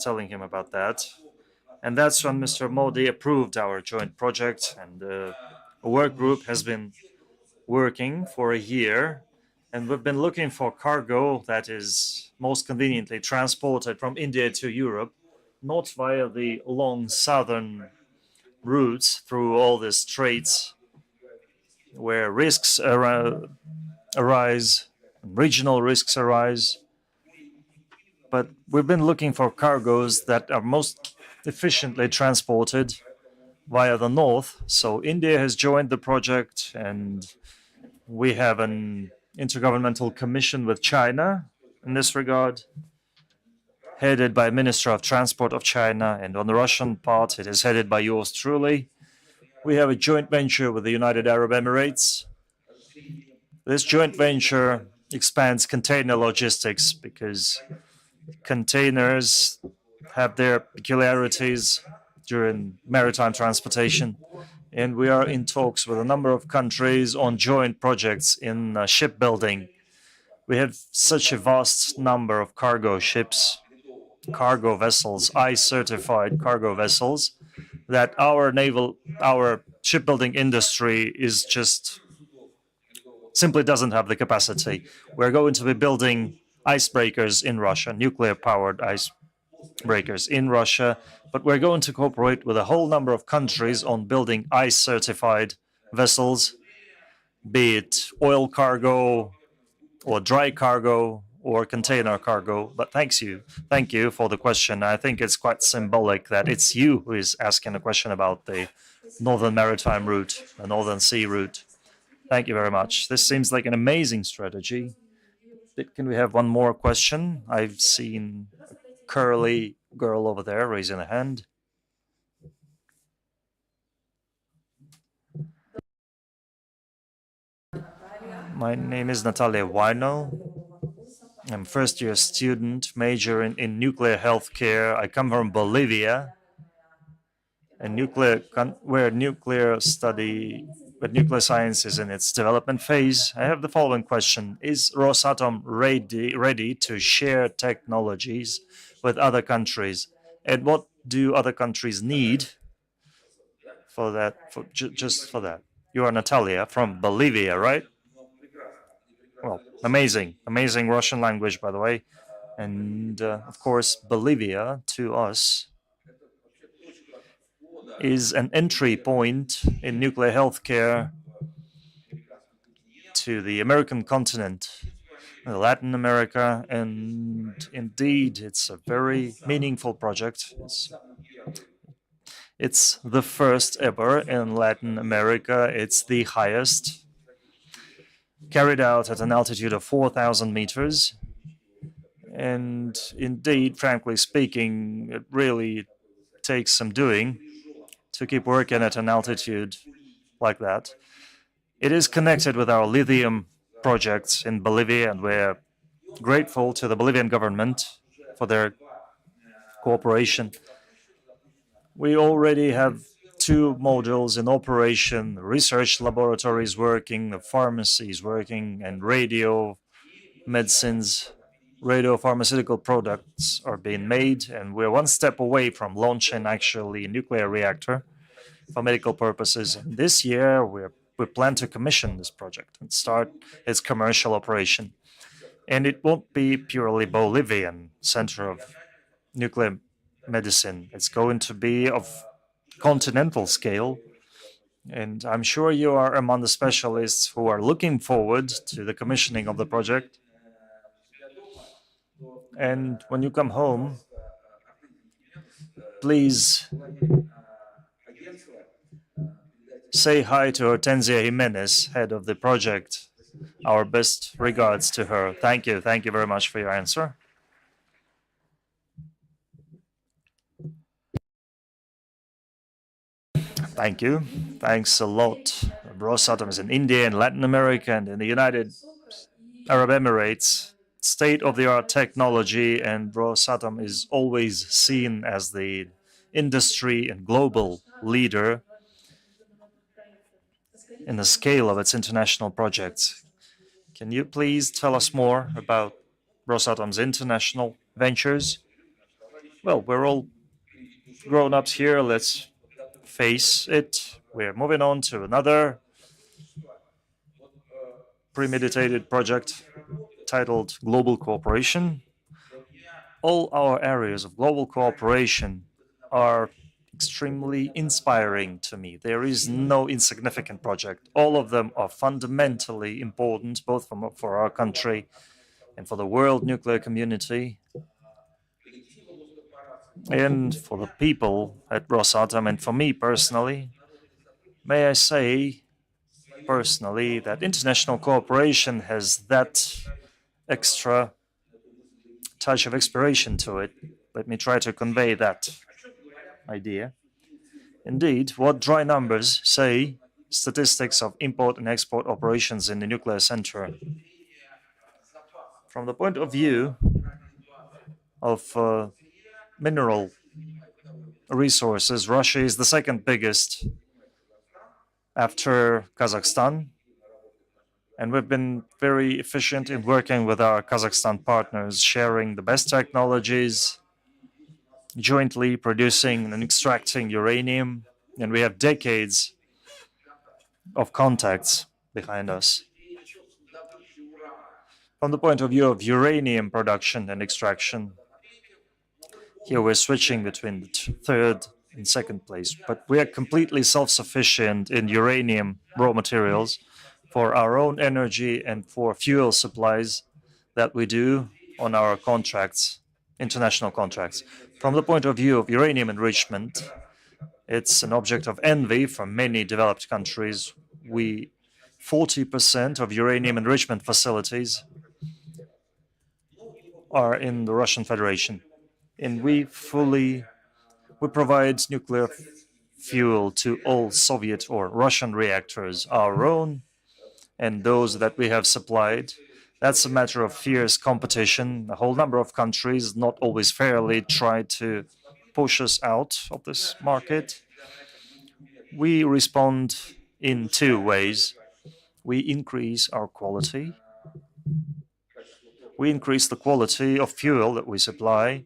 S2: telling him about that. And that's when Mr. Modi approved our joint project, and a work group has been working for a year, and we've been looking for cargo that is most conveniently transported from India to Europe, not via the long southern routes through all the straits where risks arise, regional risks arise. But we've been looking for cargoes that are most efficiently transported via the north. So India has joined the project, and we have an intergovernmental commission with China in this regard, headed by Minister of Transport of China, and on the Russian part, it is headed by yours truly. We have a joint venture with the United Arab Emirates. This joint venture expands container logistics because containers have their peculiarities during maritime transportation, and we are in talks with a number of countries on joint projects in shipbuilding. We have such a vast number of cargo ships cargo vessels, I-certified cargo vessels, that our shipbuilding industry is just simply doesn't have the capacity. We're going to be building icebreakers in Russia, nuclear-powered icebreakers in Russia, but we're going to cooperate with a whole number of countries on building ice-certified vessels, be it oil cargo or dry cargo or container cargo. But thank you for the question. I think it's quite symbolic that it's you who is asking a question about the Northern Maritime route, the Northern Sea route. Thank you very much. This seems like an amazing strategy. Can we have one more question? I've seen a curly girl over there raising a hand. My name is Natalia Wino. I'm first year student, major in nuclear healthcare. I come from Bolivia, and where nuclear science is in its development phase. I have the following question: is Rosatom ready to share technologies with other countries, and what do other countries need for that? Just for that, you are Natalia from Bolivia, right? Well, amazing Russian language, by the way. And of course, Bolivia to us is an entry point in nuclear healthcare to the American continent, Latin America, and indeed, it's a very meaningful project. It's the first ever in Latin America. It's the highest, carried out at an altitude of 4,000 meters. And indeed, frankly speaking, it really takes some doing to keep working at an altitude like that. It is connected with our lithium projects in Bolivia, and we're grateful to the Bolivian government for their cooperation. We already have 2 modules in operation, research laboratories working, the pharmacies working, and radiopharmaceutical products are being made, and we're one step away from launching actually a nuclear reactor for medical purposes. And this year, we plan to commission this project and start its commercial operation. And it won't be purely Bolivian center of nuclear medicine. It's going to be of continental scale. And I'm sure you are among the specialists who are looking forward to the commissioning of the project. And when you come home, please say hi to Hortensia Jimenez, head of the project. Our best regards to her. Thank you. Thank you very much for your answer. Thank you. Thanks a lot. Rosatom is in India and Latin America and in the United Arab Emirates. State-of-the-art technology, and Rosatom is always seen as the industry and global leader in the scale of its international projects. Can you please tell us more about Rosatom's international ventures? Well, we're all grown-ups here. Let's face it. We're moving on to another premeditated project titled Global Cooperation. All our areas of global cooperation are extremely inspiring to me. There is no insignificant project. All of them are fundamentally important, both for our country and for the world nuclear community, and for the people at Rosatom, and for me personally. May I say personally that international cooperation has that extra touch of inspiration to it. Let me try to convey that idea. Indeed, what dry numbers say, statistics of import and export operations in the nuclear center. From the point of view of mineral resources, Russia is the second biggest after Kazakhstan. And we've been very efficient in working with our Kazakhstan partners, sharing the best technologies jointly producing and extracting uranium, and we have decades of contacts behind us. From the point of view of uranium production and extraction, here we're switching between the third and second place, but we are completely self-sufficient in uranium raw materials for our own energy and for fuel supplies that we do on our contracts, international contracts. From the point of view of uranium enrichment, it's an object of envy for many developed countries. 40% of uranium enrichment facilities are in the Russian Federation, and we provide nuclear fuel to all Soviet or Russian reactors, our own and those that we have supplied. That's a matter of fierce competition. A whole number of countries, not always fairly, try to push us out of this market. We respond in two ways. We increase our quality. We increase the quality of fuel that we supply,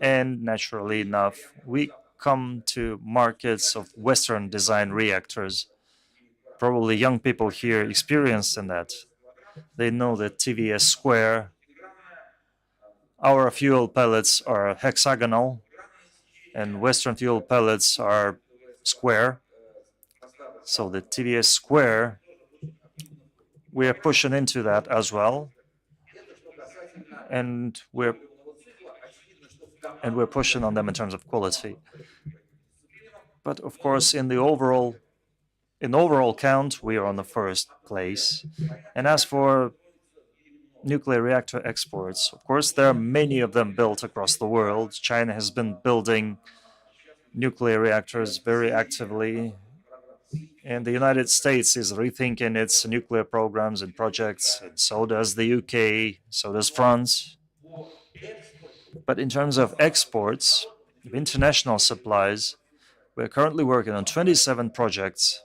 S2: and naturally enough, we come to markets of Western design reactors. Probably young people here experienced in that. They know that TVS square, our fuel pellets are hexagonal, and Western fuel pellets are square. So the TVS square, we are pushing into that as well, and we're pushing on them in terms of quality. But of course, in overall count, we are on the first place. And as for nuclear reactor exports, of course, there are many of them built across the world. China has been building nuclear reactors very actively, and the United States is rethinking its nuclear programs and projects, and so does the UK, so does France. But in terms of exports, of international supplies, we're currently working on 27 projects.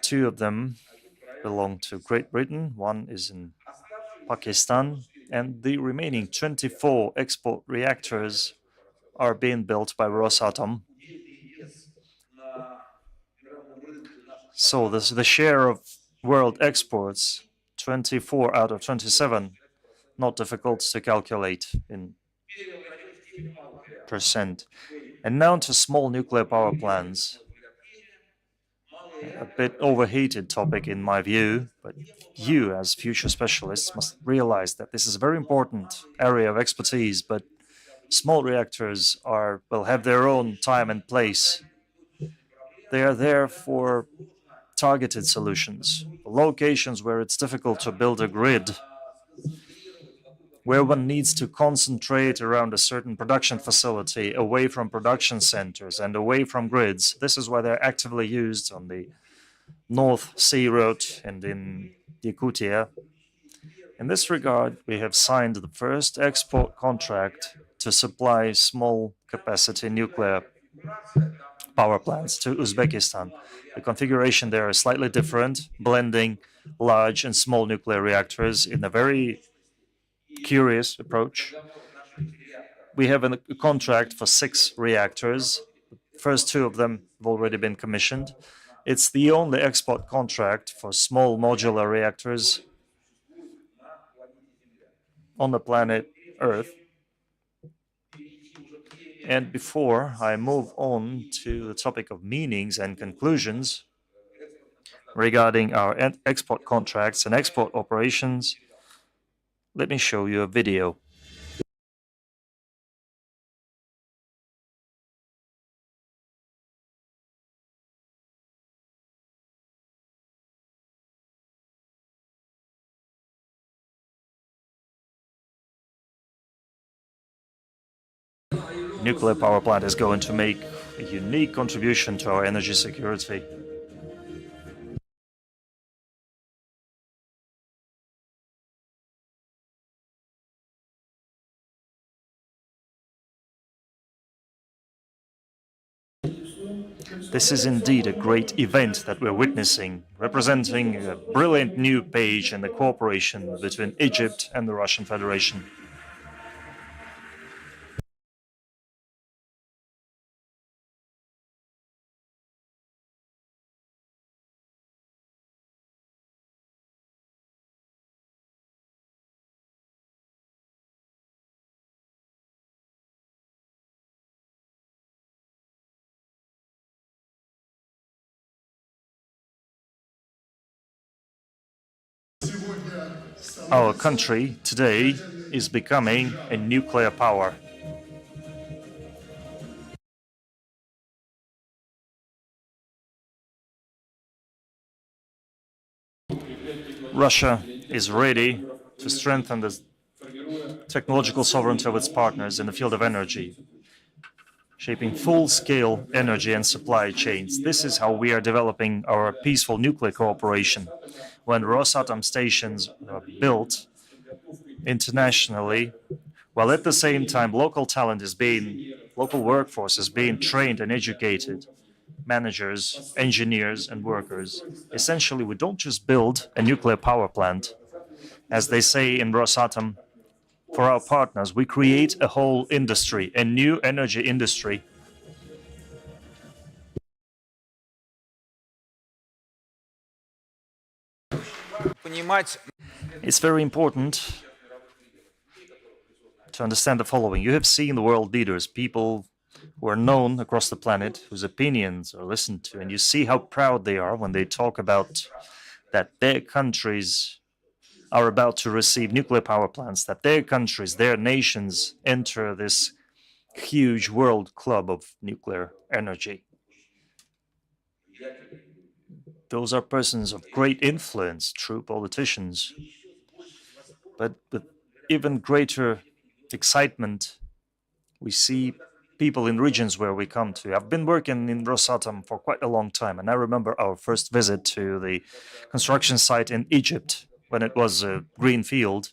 S2: 2 of them belong to Great Britain, 1 is in Pakistan, and the remaining 24 export reactors are being built by Rosatom. So the share of world exports, 24 out of 27, not difficult to calculate in percent. And now to small nuclear power plants. A bit overheated topic in my view, but you as future specialists must realize that this is a very important area of expertise, but small reactors will have their own time and place. They are there for targeted solutions, locations where it's difficult to build a grid, where one needs to concentrate around a certain production facility, away from production centers and away from grids. This is why they're actively used on the North Sea route and in Yakutia. In this regard, we have signed the first export contract to supply small capacity nuclear power plants to Uzbekistan. The configuration there is slightly different, blending large and small nuclear reactors in a very curious approach. We have a contract for 6 reactors. The first 2 of them have already been commissioned. It's the only export contract for small modular reactors on the planet Earth. And before I move on to the topic of meanings and conclusions regarding our export contracts and export operations, let me show you a video. Nuclear power plant is going to make a unique contribution to our energy security. This is indeed a great event that we're witnessing, representing a brilliant new page in the cooperation between Egypt and the Russian Federation. Our country today is becoming a nuclear power. Russia is ready to strengthen the technological sovereignty of its partners in the field of energy, shaping full-scale energy and supply chains. This is how we are developing our peaceful nuclear cooperation. When Rosatom stations are built internationally, while at the same time local workforce is being trained and educated, managers, engineers, and workers. Essentially, we don't just build a nuclear power plant. As they say in Rosatom, for our partners, we create a whole industry, a new energy industry.
S4: Понимать
S2: It's very important to understand the following. You have seen the world leaders, people who are known across the planet, whose opinions are listened to, and you see how proud they are when they talk about that their countries are about to receive nuclear power plants, that their countries, their nations enter this huge world club of nuclear energy. Those are persons of great influence, true politicians, but with even greater excitement, we see people in regions where we come to. I've been working in Rosatom for quite a long time, and I remember our first visit to the construction site in Egypt when it was a green field.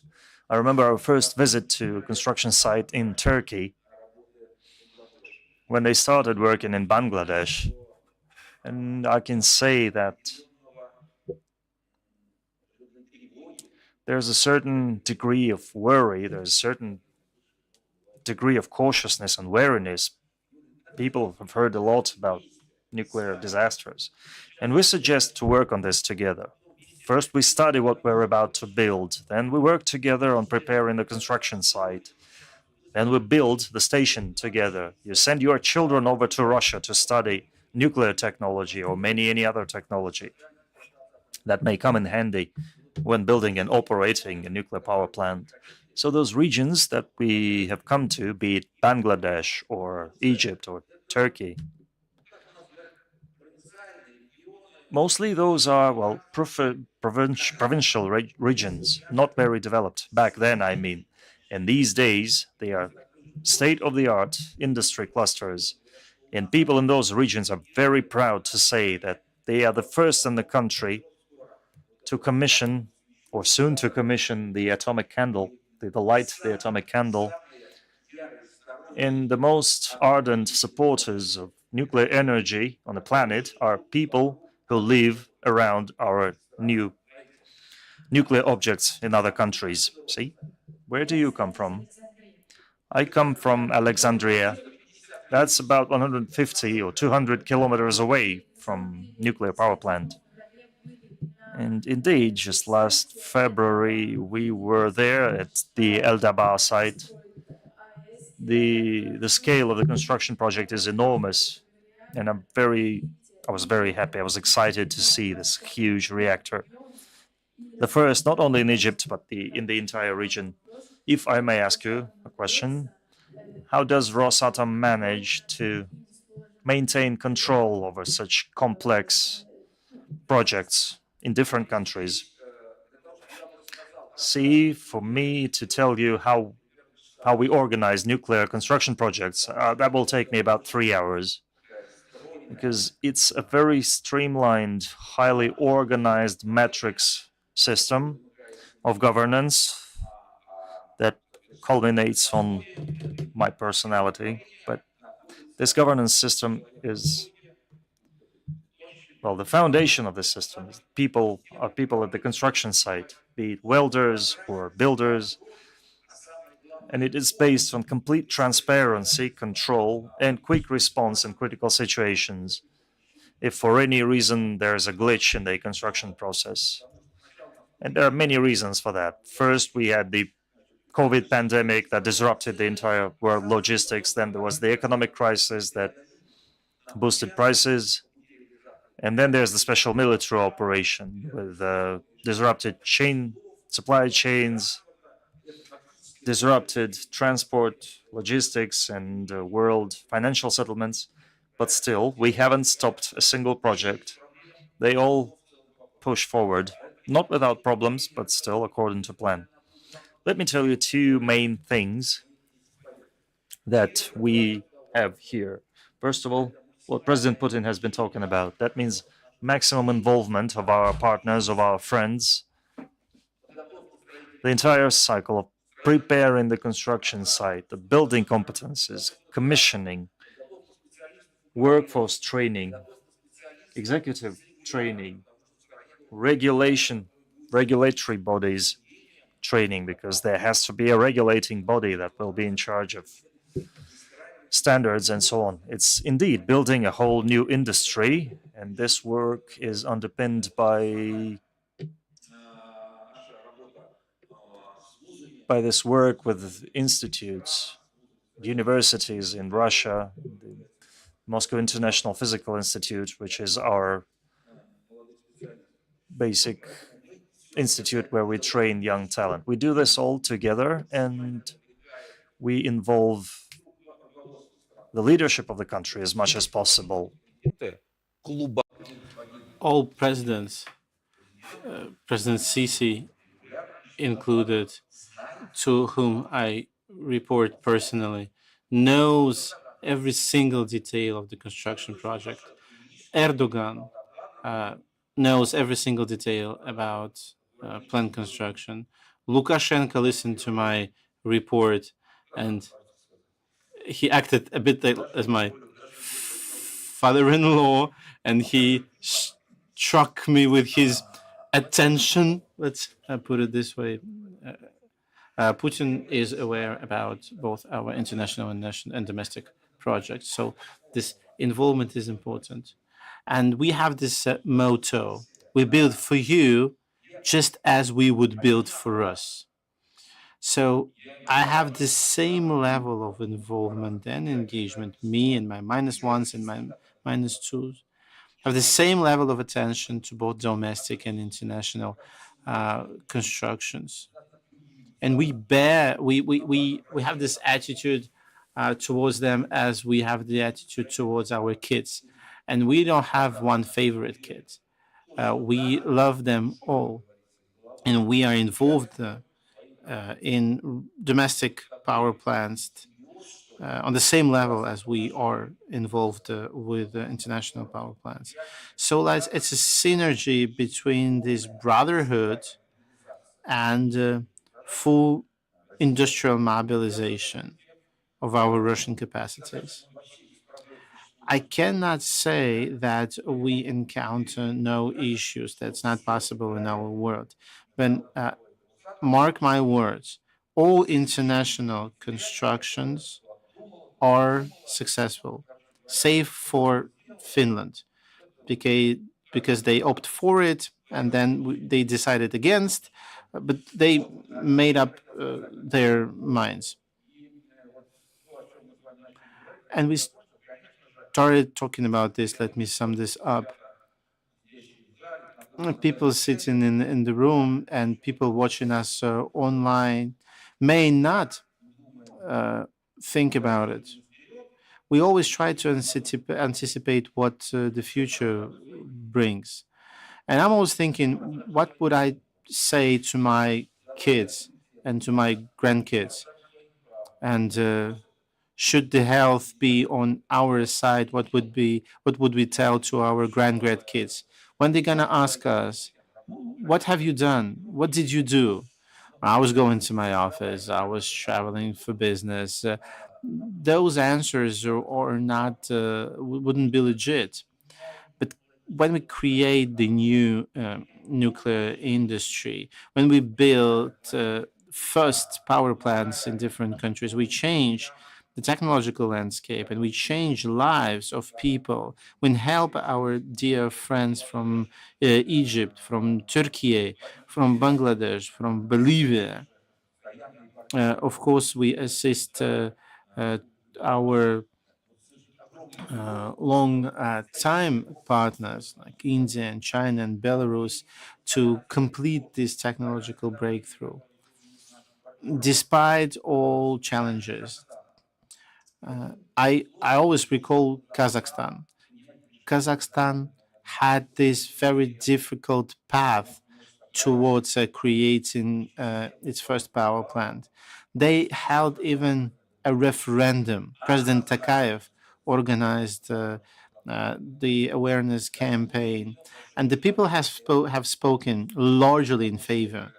S2: I remember our first visit to a construction site in Turkey when they started working in Bangladesh. And I can say that there's a certain degree of worry, there's a certain degree of cautiousness and wariness. People have heard a lot about nuclear disasters, and we suggest to work on this together. First, we study what we're about to build, then we work together on preparing the construction site. Then we build the station together. You send your children over to Russia to study nuclear technology or any other technology that may come in handy when building and operating a nuclear power plant. So those regions that we have come to, be it Bangladesh or Egypt or Turkey, mostly those are, well, provincial regions, not very developed. Back then, I mean. And these days, they are state-of-the-art industry clusters. And people in those regions are very proud to say that they are the first in the country to commission, or soon to commission, the atomic candle, the light, the atomic candle. And the most ardent supporters of nuclear energy on the planet are people who live around our new nuclear objects in other countries. See? Where do you come from? I come from Alexandria. That's about 150 or 200 kilometers away from nuclear power plant. And indeed, just last February, we were there at the Eldaba site. The scale of the construction project is enormous, and I was very happy. I was excited to see this huge reactor, the first not only in Egypt but in the entire region. If I may ask you a question, how does Rosatom manage to maintain control over such complex projects in different countries? See, for me to tell you how we organize nuclear construction projects, that will take me about 3 hours, because it's a very streamlined, highly organized metrics system of governance that culminates on my personality. But this governance system is, well, the foundation of this system is people at the construction site, be it welders or builders, and it is based on complete transparency, control, and quick response in critical situations if for any reason there is a glitch in the construction process. And there are many reasons for that. First, we had the COVID pandemic that disrupted the entire world logistics. Then there was the economic crisis that boosted prices. And then there's the special military operation with disrupted chain supply chains, disrupted transport, logistics, and world financial settlements. But still, we haven't stopped a single project. They all push forward, not without problems, but still according to plan. Let me tell you two main things that we have here. First of all, what President Putin has been talking about. That means maximum involvement of our partners, of our friends, the entire cycle of preparing the construction site, the building competences, commissioning, workforce training, executive training, regulatory bodies training, because there has to be a regulating body that will be in charge of standards and so on. It's indeed building a whole new industry, and this work is underpinned by this work with institutes, universities in Russia, the Moscow International Physical Institute, which is our basic institute where we train young talent. We do this all together, and we involve the leadership of the country as much as possible.
S3: All presidents, President Sisi included, to whom I report personally, knows every single detail of the construction project. Erdogan knows every single detail about plant construction. Lukashenko listened to my report, and he acted a bit as my father-in-law, and he struck me with his attention. Let's put it this way. Putin is aware about both our international and domestic projects, so this involvement is important. And we have this motto: we build for you just as we would build for us. So I have the same level of involvement and engagement, me and my minus ones and my minus twos, have the same level of attention to both domestic and international constructions. And we have this attitude towards them as we have the attitude towards our kids. And we don't have one favorite kid. We love them all. And we are involved in domestic power plants on the same level as we are involved with international power plants. So it's a synergy between this brotherhood and full industrial mobilization of our Russian capacities. I cannot say that we encounter no issues. That's not possible in our world. But mark my words, all international constructions are successful, save for Finland, because they opt for it and then they decided against, but they made up their minds. And we started talking about this. Let me sum this up. People sitting in the room and people watching us online may not think about it. We always try to anticipate what the future brings. And I'm always thinking, what would I say to my kids and to my grandkids? And should the health be on our side, what would we tell to our grandkids when they're gonna ask us, "What have you done? What did you do?" I was going to my office. I was traveling for business. Those answers are not wouldn't be legit. But when we create the new nuclear industry, when we build first power plants in different countries, we change the technological landscape and we change lives of people. We help our dear friends from Egypt, from Turkey, from Bangladesh, from Bolivia. Of course, we assist our long time partners like India and China and Belarus to complete this technological breakthrough. Despite all challenges, I always recall Kazakhstan. Kazakhstan had this very difficult path towards creating its first power plant. They held even a referendum. President Takayev organized the awareness campaign, and the people have spoken largely in favor.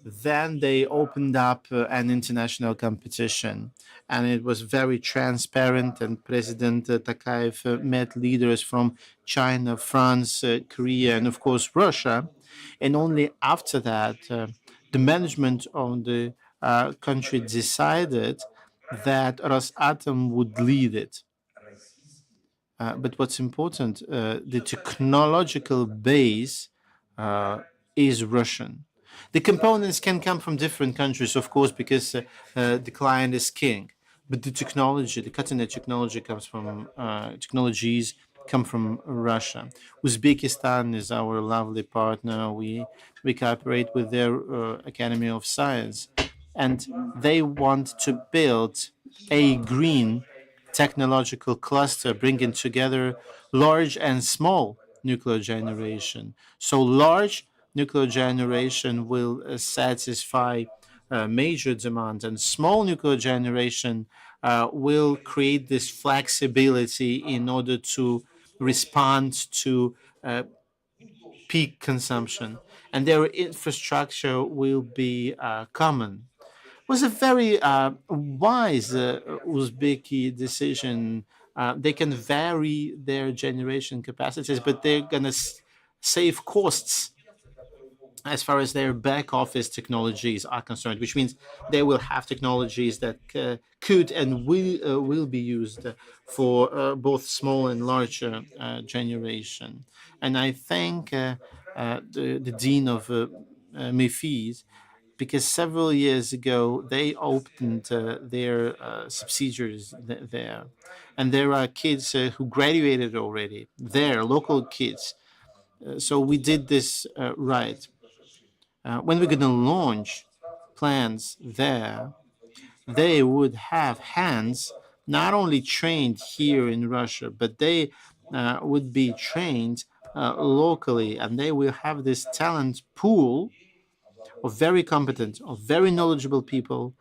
S3: Then they opened up an international competition, and it was very transparent. And President Takayev met leaders from China, France, Korea, and of course Russia. And only after that, the management of the country decided that Rosatom would lead it. But what's important, the technological base uh, is Russian. The components can come from different countries, of course, because the client is king. But the technology, the cutting edge technology, comes from technologies come from Russia. Uzbekistan is our lovely partner. We cooperate with their Academy of Science, and they want to build a green technological cluster bringing together large and small nuclear generation. So, large nuclear generation will satisfy major demand, and small nuclear generation will create this flexibility in order to respond to peak consumption, and their infrastructure will be common. Was a very wise Uzbeki decision. They can vary their generation capacities, but they're going to save costs as far as their back office technologies are concerned, which means they will have technologies that could and will be used for both small and large generation. And I thank the dean of MIFID, because several years ago they opened their subsidiaries there, and there are kids who graduated already. There, local kids. So we did this right. When we're going to launch plants there, they would have hands not only trained here in Russia, but they would be trained locally, and they will have this talent pool of very competent, of very knowledgeable people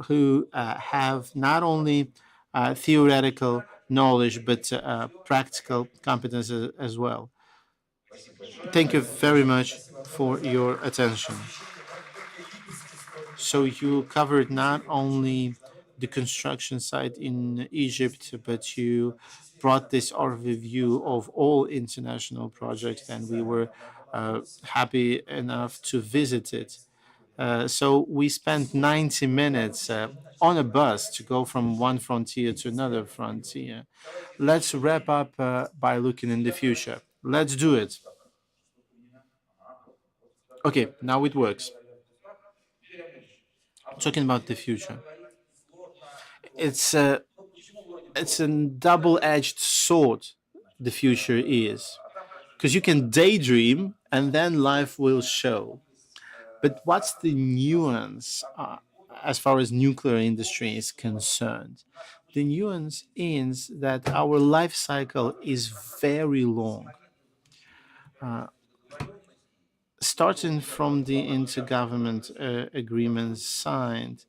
S3: who have not only theoretical knowledge but practical competence as well. Thank you very much for your attention. So you covered not only the construction site in Egypt, but you brought this overview of all international projects, and we were happy enough to visit it. So we spent 90 minutes on a bus to go from one frontier to another frontier. Let's wrap up by looking in the future. Let's do it. Okay, now it works. Talking about the future, it's a it's a double-edged sword. The future is, because you can daydream and then life will show. But what's the nuance as far as nuclear industry is concerned? The nuance is that our life cycle is very long. Starting from the intergovernment agreement signed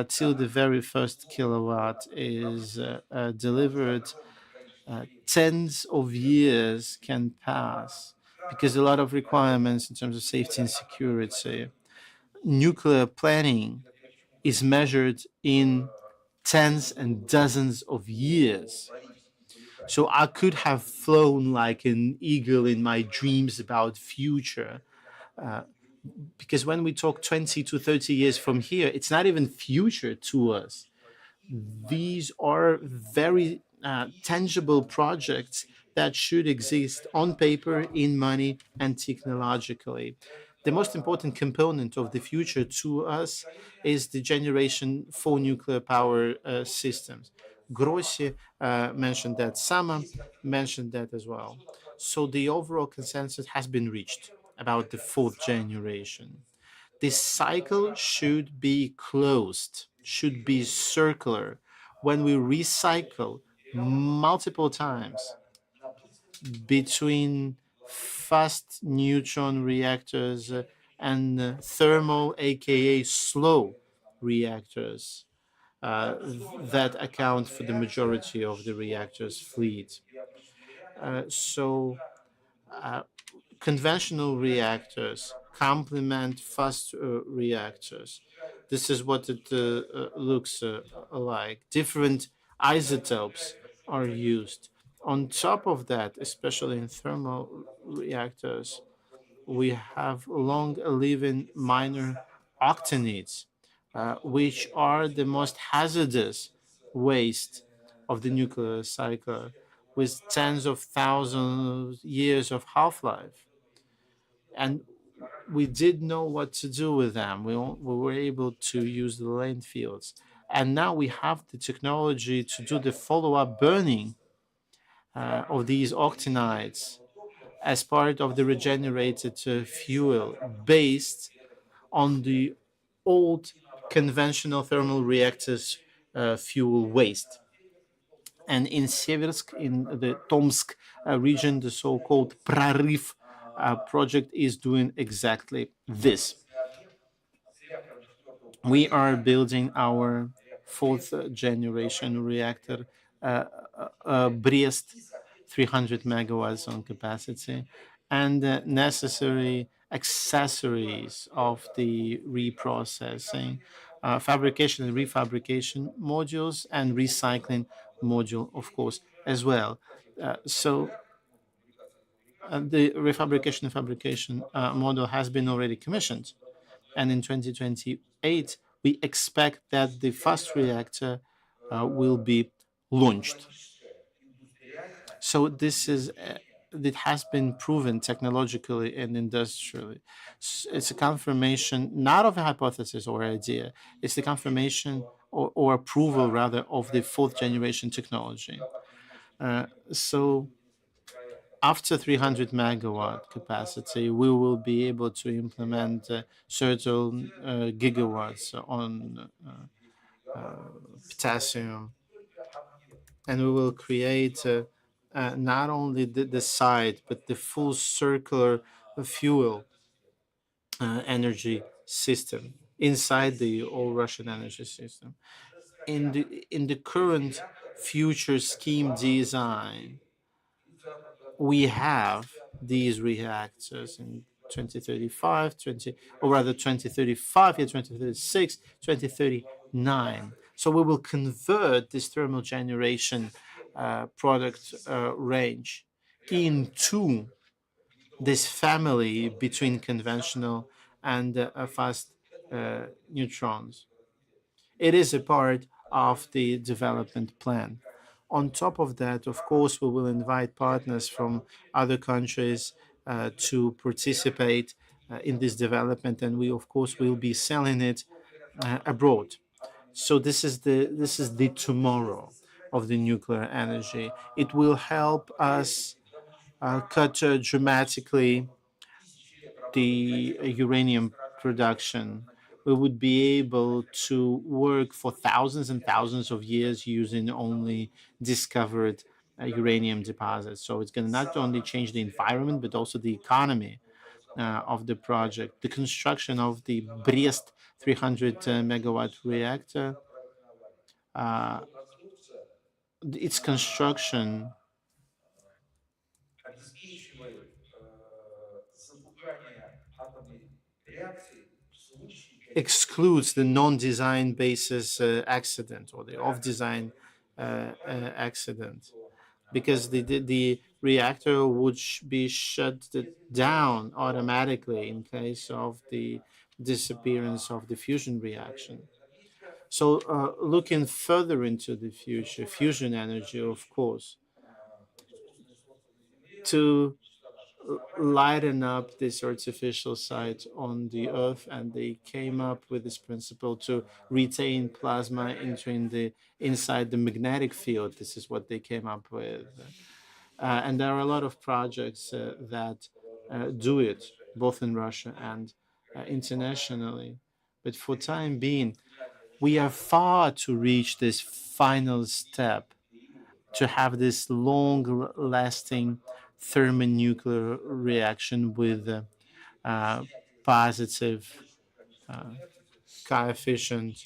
S3: till the very first kilowatt is delivered, tens of years can pass because a lot of requirements in terms of safety and security. Nuclear planning is measured in tens and dozens of years. So I could have flown like an eagle in my dreams about future, because when we talk 20 to 30 years from here, it's not even future to us. These are very tangible projects that should exist on paper, in money, and technologically. The most important component of the future to us is the generation for nuclear power systems. Grossi mentioned that. Sama mentioned that as well. So the overall consensus has been reached about the fourth generation. This cycle should be closed, should be circular. When we recycle multiple times between fast neutron reactors and thermal, aka slow reactors, that account for the majority of the reactors fleet. So uh, conventional reactors complement fast reactors. This is what it looks like. Different isotopes are used. On top of that, especially in thermal reactors, we have long living minor octanids, which are the most hazardous waste of the nuclear cycle, with tens of thousands of years of half life. And we did know what to do with them. We were able to use the landfills. And now we have the technology to do the follow up burning of these octanides as part of the regenerated fuel based on the old conventional thermal reactors fuel waste. And in Seversk, in the Tomsk region, the so-called Prarif project is doing exactly this. We are building our fourth generation reactor, Brest, 300 megawatts on capacity, and necessary accessories of the reprocessing, fabrication and refabrication modules, and recycling module, of course, as well. The refabrication and fabrication model has been already commissioned, and in 2028 we expect that the fast reactor will be launched. So this is it has been proven technologically and industrially. It's a confirmation not of a hypothesis or idea. It's the confirmation or approval rather of the fourth generation technology. So after 300 megawatt capacity, we will be able to implement certain gigawatts on potassium, and we will create not only the site but the full circular fuel energy system inside the all Russian energy system. In the current future scheme design, we have these reactors in 2035, 20, or rather 2035, yeah, 2036, 2039. So we will convert this thermal generation product range into this family between conventional and fast neutrons. It is a part of the development plan. On top of that, of course, we will invite partners from other countries to participate in this development, and we, of course, will be selling it abroad. So this is the tomorrow of the nuclear energy. It will help us cut dramatically the uranium production. We would be able to work for thousands and thousands of years using only discovered uranium deposits. So it's going to not only change the environment, but also the economy of the project. The construction of the Brest 300 megawatt reactor, uh, its construction excludes the non-design basis accident or the off-design accident, because the reactor would be shut down automatically in case of the disappearance of the fusion reaction. So looking further into the future, fusion energy, of course, to lighten up this artificial site on the Earth, and they came up with this principle to retain plasma into the inside the magnetic field. This is what they came up with, and there are a lot of projects that do it, both in Russia and internationally. But for time being, we are far to reach this final step to have this long lasting thermonuclear reaction with uh, positive uh, coefficient,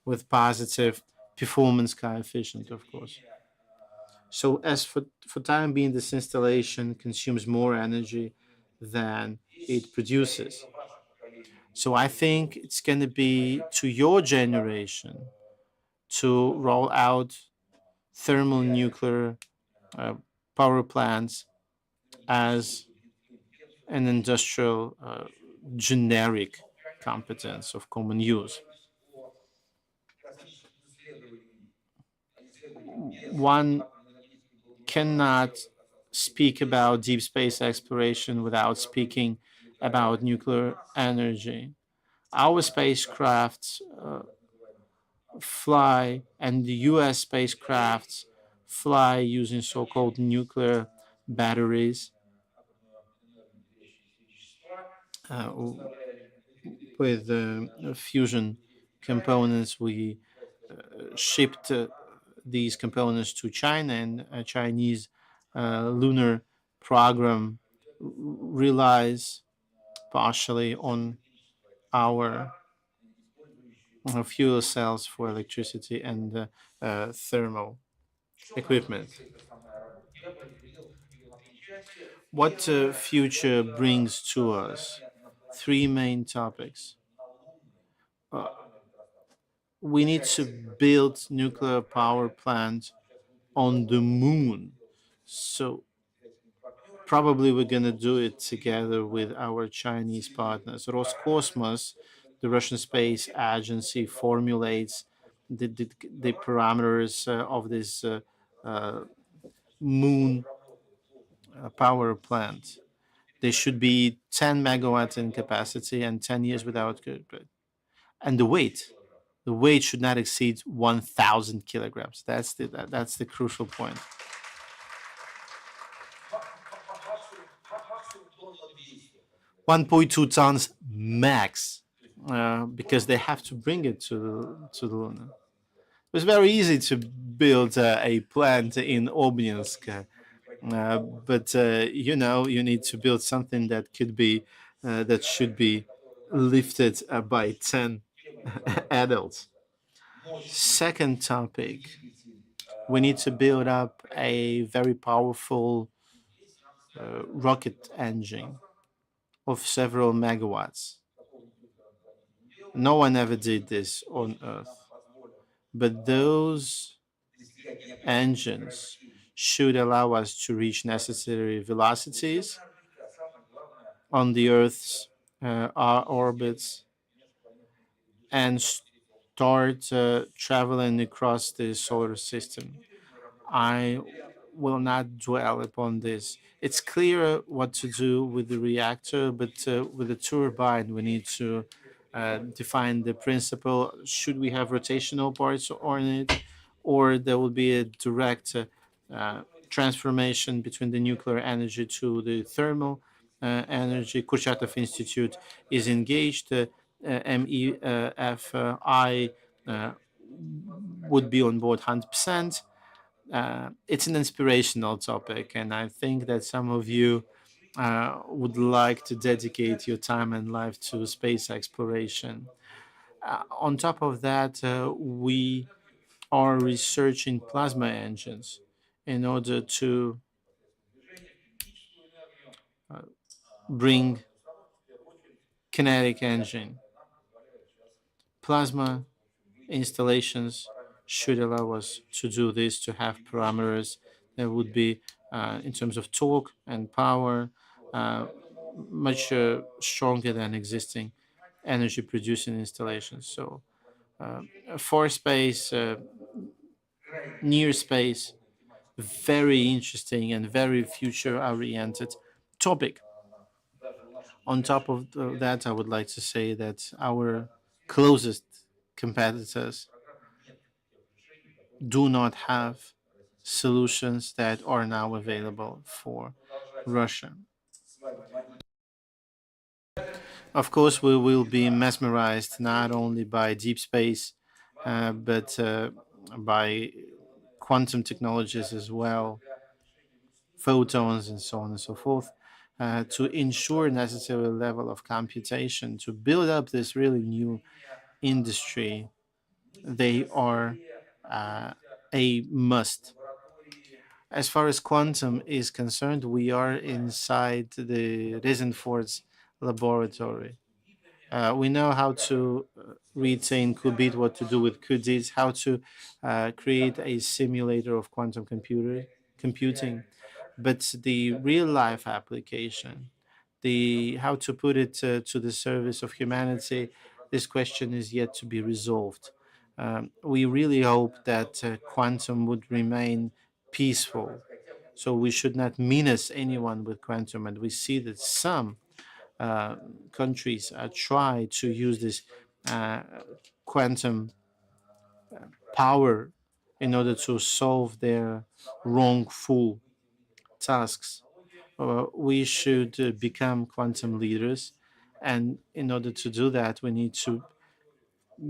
S3: with positive performance coefficient, of course. So as for time being, this installation consumes more energy than it produces. So I think it's going to be to your generation to roll out thermal nuclear uh, power plants as an industrial generic competence of common use. One cannot speak about deep space exploration without speaking about nuclear energy. Our spacecrafts fly, and the US spacecrafts fly using so called nuclear batteries uh, with fusion components. We shipped these components to China, and a Chinese lunar program relies partially on our fuel cells for electricity and thermal equipment. What future brings to us? Three main topics. Uh, we need to build nuclear power plants on the moon. So probably we're going to do it together with our Chinese partners. Roscosmos, the Russian space agency, formulates the parameters of this uh, moon power plant. They should be 10 megawatts in capacity and 10 years without good. And the weight should not exceed 1,000 kilograms. That's the crucial point. 1.2 tons max, because they have to bring it to the Luna. It was very easy to build a plant in Obninsk, but you need to build something that could be that should be lifted by 10 adults. Second topic, we need to build up a very powerful rocket engine of several megawatts. No one ever did this on Earth, but those engines should allow us to reach necessary velocities on the Earth's our orbits and start traveling across the solar system. I will not dwell upon this. It's clear what to do with the reactor, but with the turbine, we need to define the principle. Should we have rotational parts on it, or there will be a direct uh, transformation between the nuclear energy to the thermal energy? Kurchatov Institute is engaged. MEFI would be on board 100%. It's an inspirational topic, and I think that some of you would like to dedicate your time and life to space exploration. On top of that, we are researching plasma engines in order to bring kinetic engine. Plasma installations should allow us to do this, to have parameters that would be, in terms of torque and power, uh, much stronger than existing energy producing installations. So, for space, near space, very interesting and very future oriented topic. On top of that, I would like to say that our closest competitors do not have solutions that are now available for Russia. Of course, we will be mesmerized not only by deep space, but by quantum technologies as well, photons, and so on and so forth, to ensure necessary level of computation to build up this really new industry. They are a must. As far as quantum is concerned, we are inside the Resenford's laboratory. We know how to retain qubit, what to do with qubits, how to create a simulator of quantum computing. But the real life application, the how to put it to the service of humanity, this question is yet to be resolved. We really hope that quantum would remain peaceful. So we should not menace anyone with quantum. And we see that some uh, countries try to use this uh, quantum power in order to solve their wrongful tasks. We should become quantum leaders. And in order to do that, we need to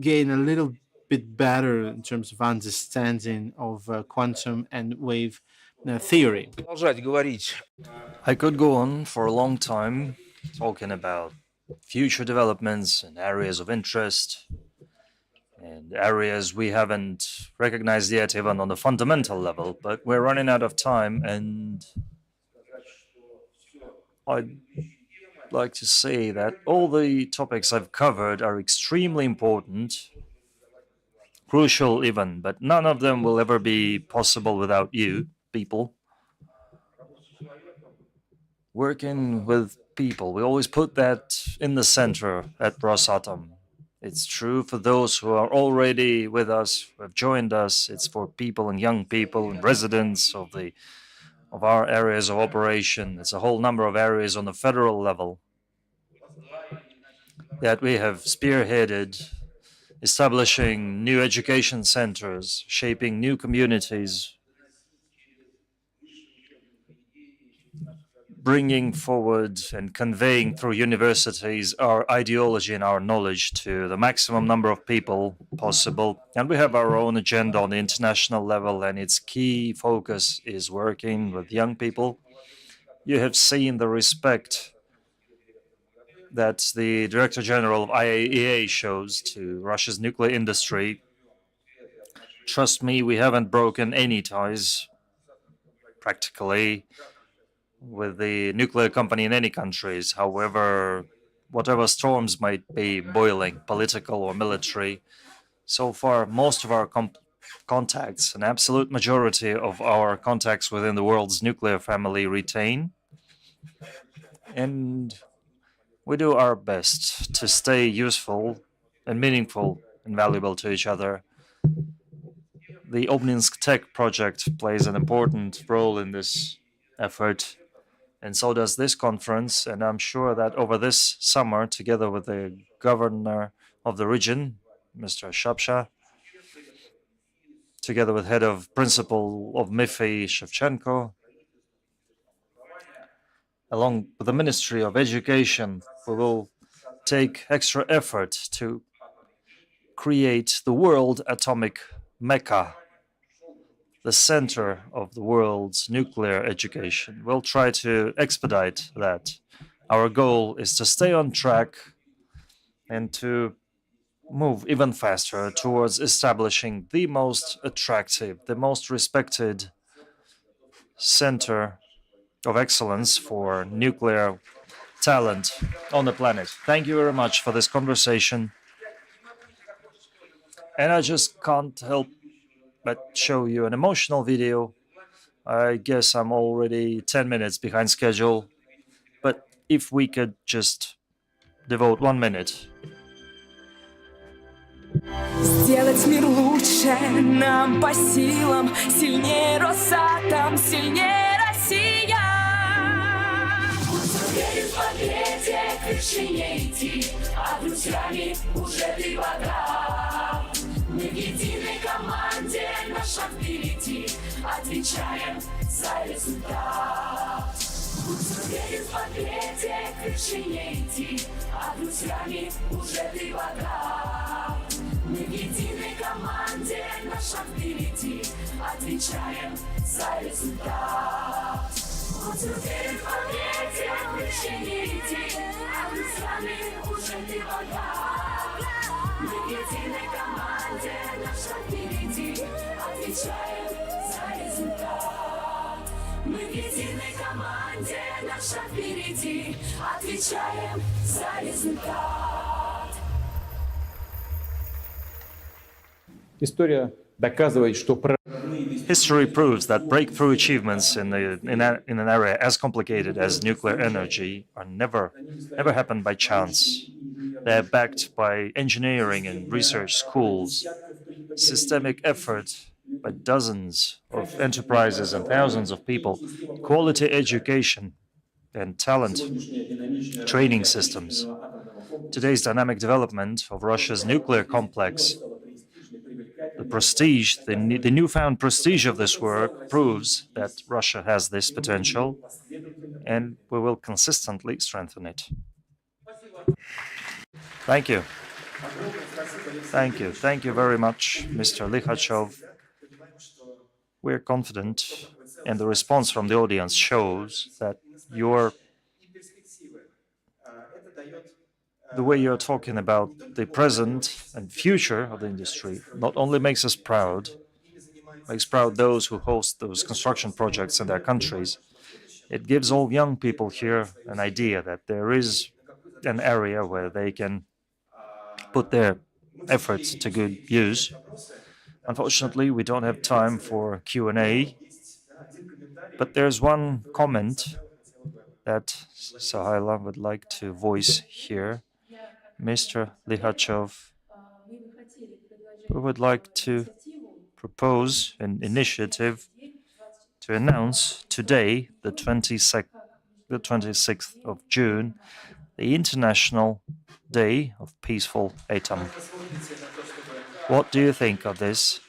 S3: gain a little bit better in terms of understanding of quantum and wave theory.
S4: продолжать говорить
S2: I could go on for a long time talking about future developments and areas of interest and areas we haven't recognized yet, even on the fundamental level, but we're running out of time, and I'd like to say that all the topics I've covered are extremely important, crucial even, but none of them will ever be possible without you, people. Working with people, we always put that in the center at Rosatom. It's true for those who are already with us, who have joined us. It's for people and young people and residents of our areas of operation. It's a whole number of areas on the federal level that we have spearheaded, establishing new education centers, shaping new communities, bringing forward and conveying through universities our ideology and our knowledge to the maximum number of people possible. And we have our own agenda on the international level, and its key focus is working with young people. You have seen the respect that the Director General of IAEA shows to Russia's nuclear industry. Trust me, we haven't broken any ties, practically, with the nuclear company in any countries. However, whatever storms might be boiling, political or military, so far most of our contacts, an absolute majority of our contacts within the world's nuclear family retain. And we do our best to stay useful and meaningful and valuable to each other. The Obninsk Tech project plays an important role in this effort, and so does this conference. And I'm sure that over this summer, together with the governor of the region, Mr. Shapsha, together with head of principal of MIFI, Shevchenko, along with the Ministry of Education, we will take extra effort to create the world atomic mecca, the center of the world's nuclear education. We'll try to expedite that. Our goal is to stay on track and to move even faster towards establishing the most attractive, the most respected center of excellence for nuclear talent on the planet. Thank you very much for this conversation. And I just can't help but show you an emotional video. I guess I'm already 10 minutes behind schedule, but if we could just devote 1 minute.
S5: Сделать мир лучше нам по силам, сильнее Росатом, сильнее Россия. вершине идти, а друзьями уже ты вода. Мы в единой команде, наш шаг впереди, отвечаем за результат. Будь уверен в победе, к вершине идти, а друзьями уже ты вода. Мы в единой команде, наш шаг впереди, отвечаем за результат. Будь уверен в победе, к вершине идти, а друзьями уже ты вода. Мы в единой команде, наш шаг впереди, отвечаем за результат. Мы в единой команде, наш шаг впереди, отвечаем за результат.
S6: История доказывает, что
S2: History proves that breakthrough achievements in an area as complicated as nuclear energy are never happen by chance. They are backed by engineering and research schools, systemic effort by dozens of enterprises and thousands of people, quality education and talent training systems. Today's dynamic development of Russia's nuclear complex, the prestige, the newfound prestige of this work proves that Russia has this potential, and we will consistently strengthen it. Thank you. Thank you. Thank you very much, Mr. Likhachov. We're confident, and the response from the audience shows that the way you're talking about the present and future of the industry not only makes us proud, makes proud those who host those construction projects in their countries, it gives all young people here an idea that there is an area where they can put their efforts to good use. Unfortunately, we don't have time for Q&A, but there's one comment that Sahaila would like to voice here. Mr. Likhachov, we would like to propose an initiative to announce today, the 26th of June, the International Day of Peaceful Atom. What do you think of this?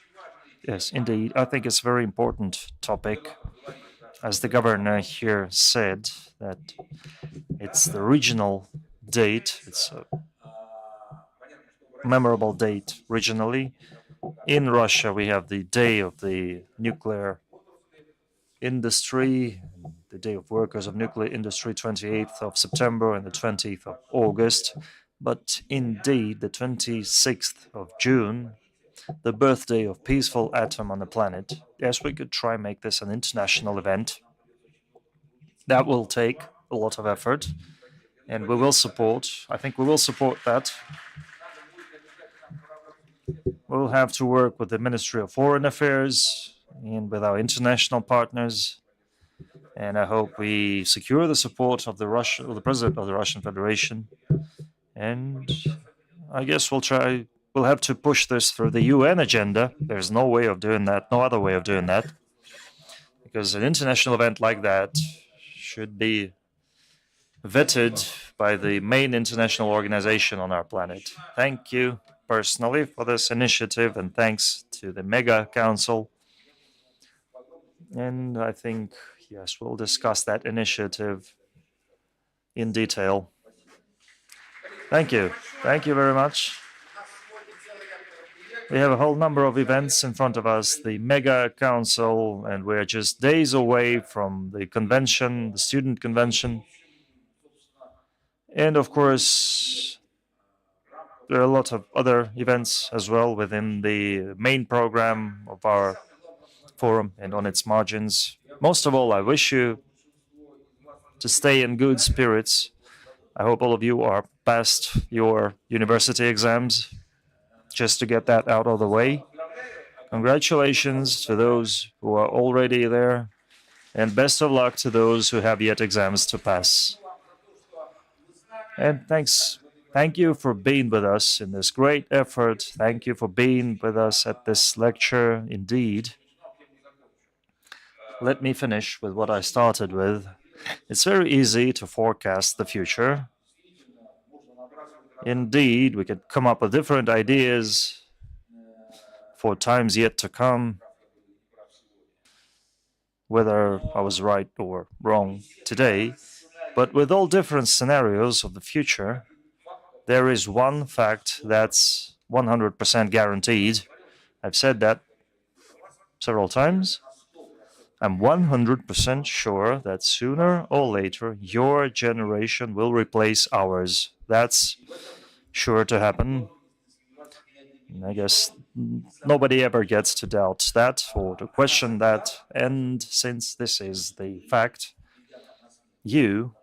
S2: Yes, indeed. I think it's a very important topic. As the governor here said, that it's the regional date, it's a memorable date regionally. In Russia, we have the Day of the Nuclear Industry, the Day of Workers of Nuclear Industry, 28th of September and the 20th of August. But indeed, the 26th of June, the birthday of peaceful atom on the planet. Yes, we could try and make this an international event. That will take a lot of effort, and we will support, I think we will support that. We'll have to work with the Ministry of Foreign Affairs and with our international partners. And I hope we secure the support of the President of the Russian Federation. And I guess we'll have to push this through the UN agenda. There's no way of doing that, no other way of doing that. Because an international event like that should be vetted by the main international organization on our planet. Thank you personally for this initiative, and thanks to the Mega Council. And I think, yes, we'll discuss that initiative in detail. Thank you. Thank you very much. We have a whole number of events in front of us, the Mega Council, and we're just days away from the convention, the student convention. And of course, there are a lot of other events as well within the main program of our forum and on its margins. Most of all, I wish you to stay in good spirits. I hope all of you are past your university exams, just to get that out of the way. Congratulations to those who are already there, and best of luck to those who have yet exams to pass. And thank you for being with us in this great effort. Thank you for being with us at this lecture, indeed. Let me finish with what I started with. It's very easy to forecast the future. Indeed, we could come up with different ideas for times yet to come, whether I was right or wrong today. But with all different scenarios of the future, there is one fact that's 100% guaranteed. I've said that several times. I'm 100% sure that sooner or later your generation will replace ours. That's sure to happen. I guess nobody ever gets to doubt that or to question that. And since this is the fact, you,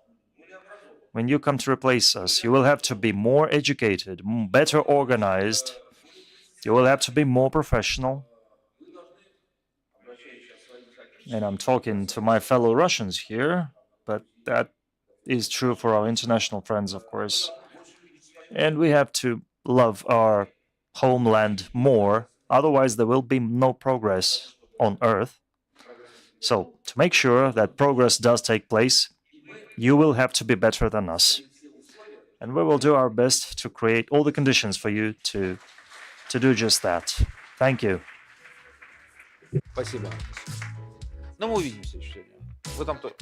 S2: when you come to replace us, you will have to be more educated, better organized. You will have to be more professional. And I'm talking to my fellow Russians here, but that is true for our international friends, of course. And we have to love our homeland more, otherwise, there will be no progress on Earth. So, to make sure that progress does take place, you will have to be better than us. And we will do our best to create all the conditions for you to do just that. Thank you.
S4: Спасибо. Ну, мы увидимся еще сегодня. Вы там тоже.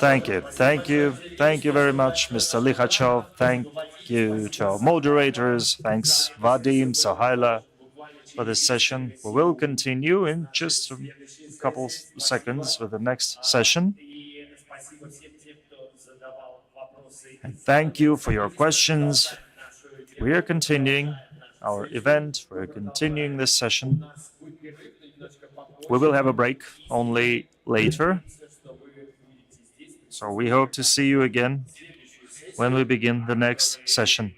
S2: Thank you. Thank you. Thank you very much, Mr. Likhachov. Thank you to our moderators. Thanks, Vadim, Sohaila, for this session. We will continue in just a couple seconds with the next session. And thank you for your questions. We are continuing our event. We're continuing this session. We will have a break only later. So we hope to see you again when we begin the next session.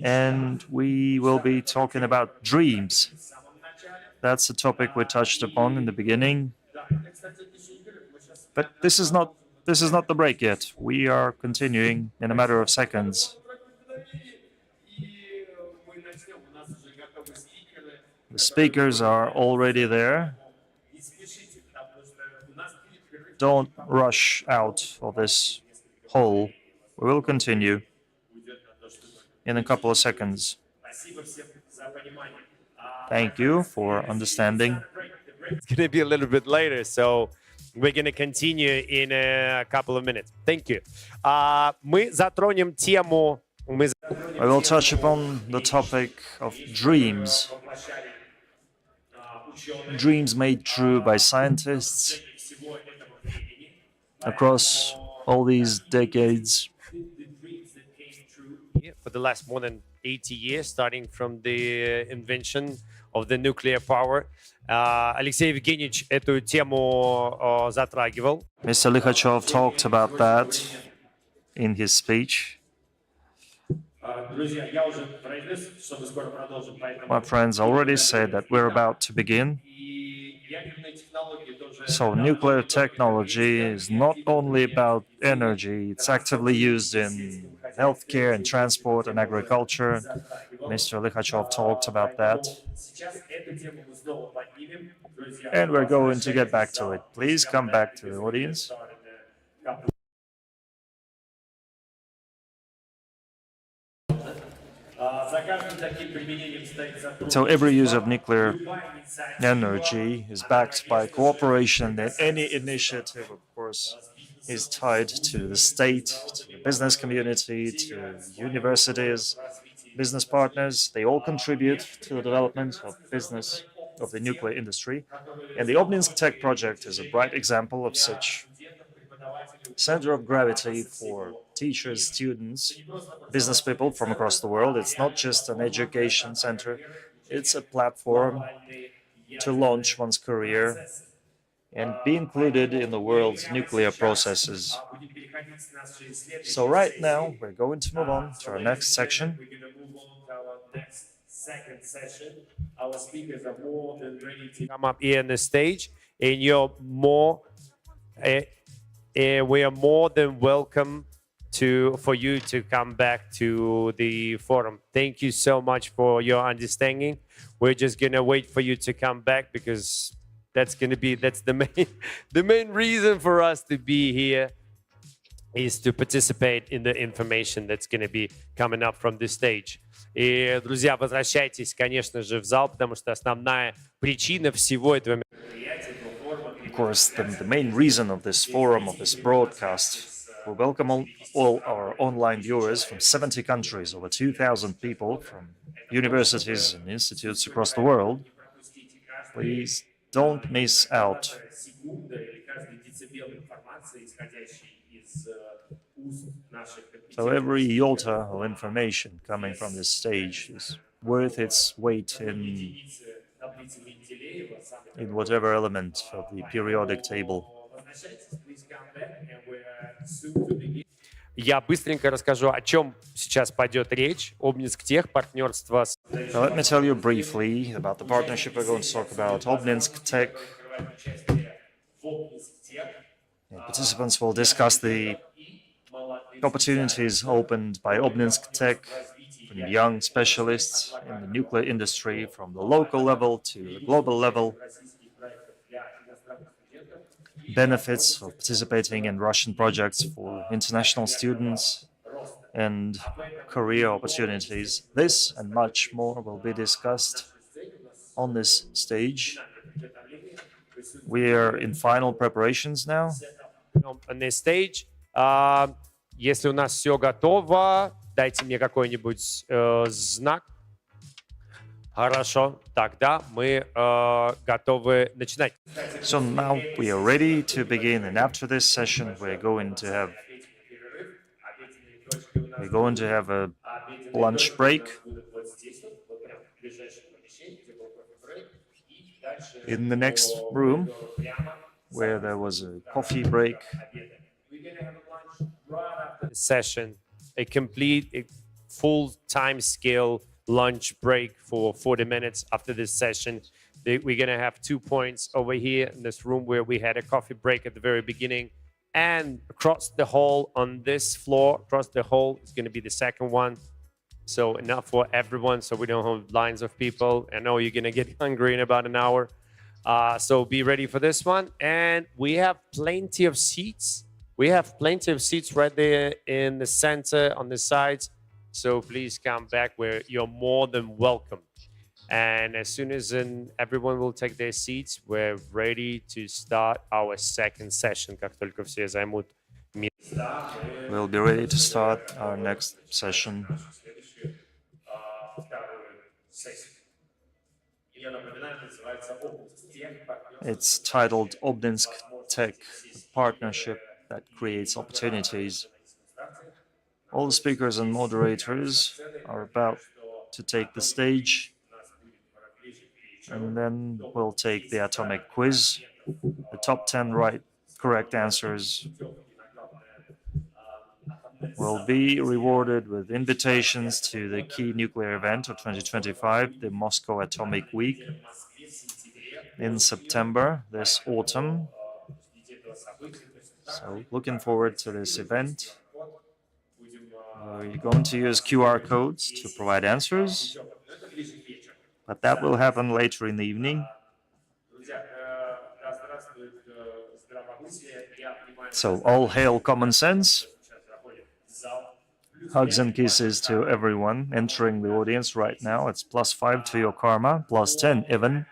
S2: And we will be talking about dreams. That's a topic we touched upon in the beginning. But this is not the break yet. We are continuing in a matter of seconds. The speakers are already there. Don't rush out of this hall. We will continue in a couple of seconds. Thank you for understanding.
S7: It's going to be a little bit later, so we're going to continue in a couple of minutes. Thank you. Мы затронем тему.
S2: I will touch upon the topic of dreams. Dreams made true by scientists across all these decades.
S7: For the last more than 80 years, starting from the invention of the nuclear power. Алексей Евгеньевич эту тему затрагивал.
S2: Mr. Likhachov talked about that in his speech. My friends already said that we're about to begin. So nuclear technology is not only about energy, it's actively used in healthcare and transport and agriculture. Mr. Likhachov talked about that. And we're going to get back to it. Please come back to the audience. So every use of nuclear energy is backed by cooperation, and any initiative, of course, is tied to the state, to the business community, to universities, business partners. They all contribute to the development of business of the nuclear industry. And the Obninsk Tech project is a bright example of such center of gravity for teachers, students, business people from across the world. It's not just an education center, it's a platform to launch one's career and be included in the world's nuclear processes. So right now, we're going to move on to our next section.
S7: Our speakers are more than ready to come up here on the stage, and you're more. We are more than welcome for you to come back to the forum. Thank you so much for your understanding. We're just gonna wait for you to come back because that's the main reason for us to be here. is to participate in the information that's going to be coming up from this stage. И, друзья, возвращайтесь, конечно же, в зал, потому что основная причина всего этого мероприятия.
S2: Of course, the main reason of this forum, of this broadcast, we welcome all our online viewers from 70 countries, over 2,000 people from universities and institutes across the world. Please don't miss out. So every iota of information coming from this stage is worth its weight in whatever element of the periodic table.
S7: Я быстренько расскажу, о чем сейчас пойдет речь. Обнинск Тех, партнерство с...
S2: Now let me tell you briefly about the partnership we're going to talk about. Obninsk Tech. Participants will discuss the opportunities opened by Obninsk Tech for young specialists in the nuclear industry from the local level to the global level. Benefits of participating in Russian projects for international students and career opportunities. This and much more will be discussed on this stage. We are in final preparations now.
S7: On this stage. Если у нас все готово, дайте мне какой-нибудь знак. Хорошо, тогда мы готовы начинать.
S2: So now we are ready to begin, and after this session, we're going to have a lunch break. In the next room, where there was a coffee break.
S7: Session, a full time scale lunch break for 40 minutes after this session. We're going to have 2 points over here in this room where we had a coffee break at the very beginning, and across the hall on this floor, across the hall is going to be the second one. So enough for everyone, so we don't have lines of people. I know you're going to get hungry in about an hour. So be ready for this one. And we have plenty of seats. We have plenty of seats right there in the center, on the sides. So please come back where you're more than welcome. And as soon as everyone will take their seats, we're ready to start our second session. Как только все займут места.
S2: We'll be ready to start our next session. It's titled Obninsk Tech, a partnership that creates opportunities. All the speakers and moderators are about to take the stage, and then we'll take the atomic quiz. The top 10 correct answers will be rewarded with invitations to the key nuclear event of 2025, the Moscow Atomic Week, in September this autumn. So looking forward to this event. You're going to use QR codes to provide answers, but that will happen later in the evening. So all hail common sense. Hugs and kisses to everyone entering the audience right now. It's +5 to your karma, +10 even.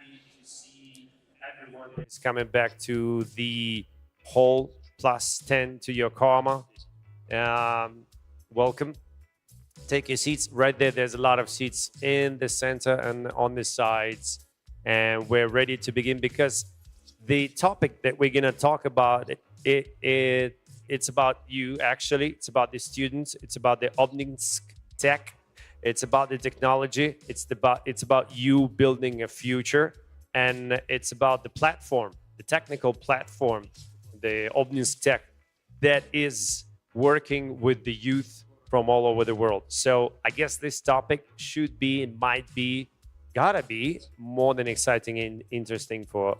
S7: It's coming back to the hall, +10 to your karma. Welcome. Take your seats right there. There's a lot of seats in the center and on the sides. And we're ready to begin because the topic that we're going to talk about, it's about you, actually. It's about the students. It's about the Obninsk Tech. It's about the technology. It's about you building a future. And it's about the platform, the technical platform, the Obninsk Tech, that is working with the youth from all over the world. So I guess this topic should be and might be, gotta be, more than exciting and interesting for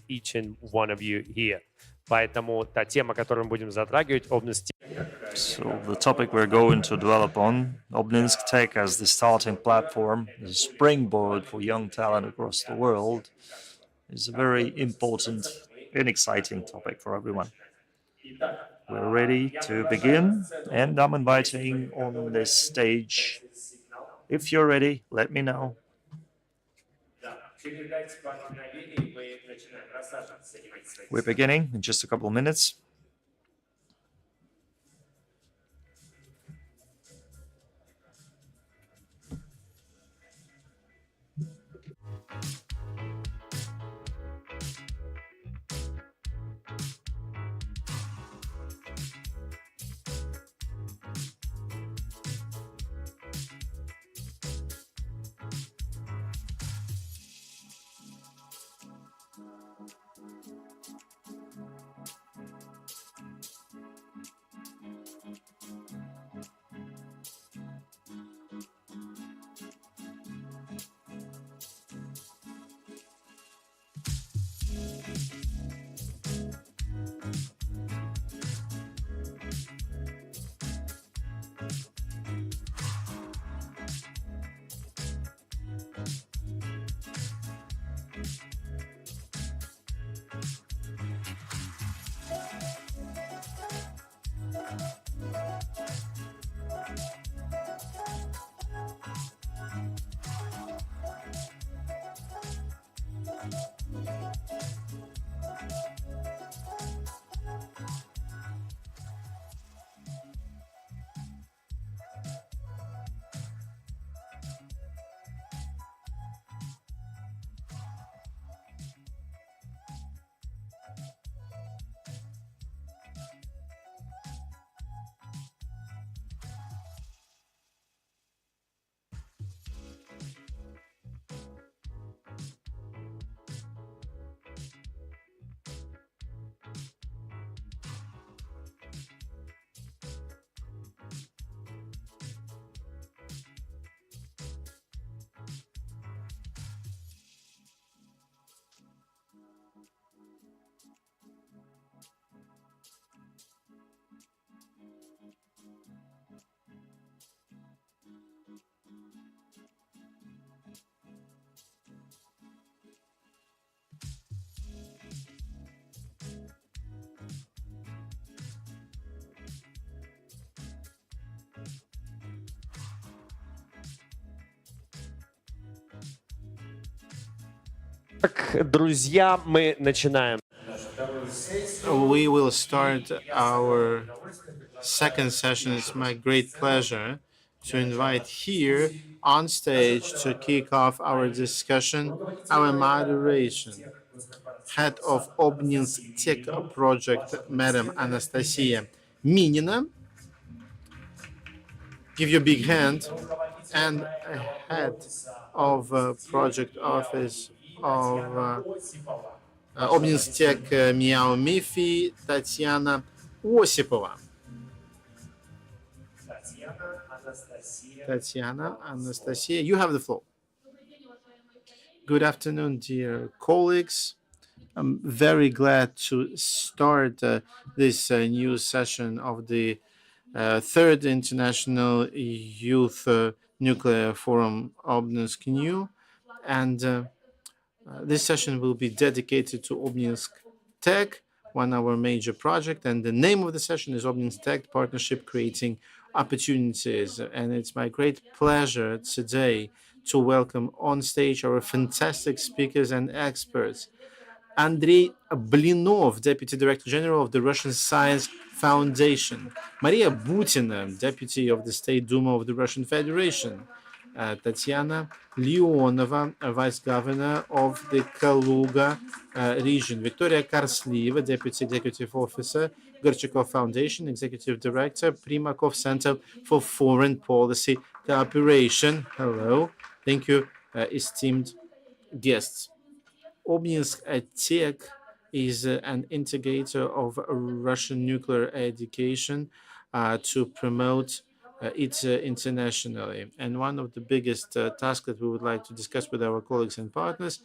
S7: each and one of you here. Поэтому та тема, которую мы будем затрагивать, Obninsk Tech.
S2: So the topic we're going to develop on, Obninsk Tech as the starting platform, the springboard for young talent across the world, is a very important and exciting topic for everyone. We're ready to begin, and I'm inviting on this stage. If you're ready, let me know. We're beginning in just a couple of minutes.
S7: Так, друзья, мы начинаем.
S3: We will start our second session. It's my great pleasure to invite here on stage to kick off our discussion, our moderation, head of Obninsk Tech project, Madam Anastasia Minina. Give you a big hand. And head of project office of Obninsk Tech Meow Mifi, Tatiana Osipova. Tatiana, Anastasia, you have the floor. Good afternoon, dear colleagues. I'm very glad to start this new session of the Third International Youth Nuclear Forum Obninsk New. And this session will be dedicated to Obninsk Tech, our major project. And the name of the session is Obninsk Tech Partnership Creating Opportunities. And it's my great pleasure today to welcome on stage our fantastic speakers and experts. Andrei Blinov, Deputy Director General of the Russian Science Foundation. Maria Butina, Deputy of the State Duma of the Russian Federation. Tatiana Leonova, Vice Governor of the Kaluga region. Victoria Karslieva, Deputy Executive Officer, Gorchakov Foundation, Executive Director, Primakov Center for Foreign Policy Cooperation. Hello. Thank you, esteemed guests. Obninsk Tech is an integrator of Russian nuclear education to promote it internationally. And one of the biggest tasks that we would like to discuss with our colleagues and partners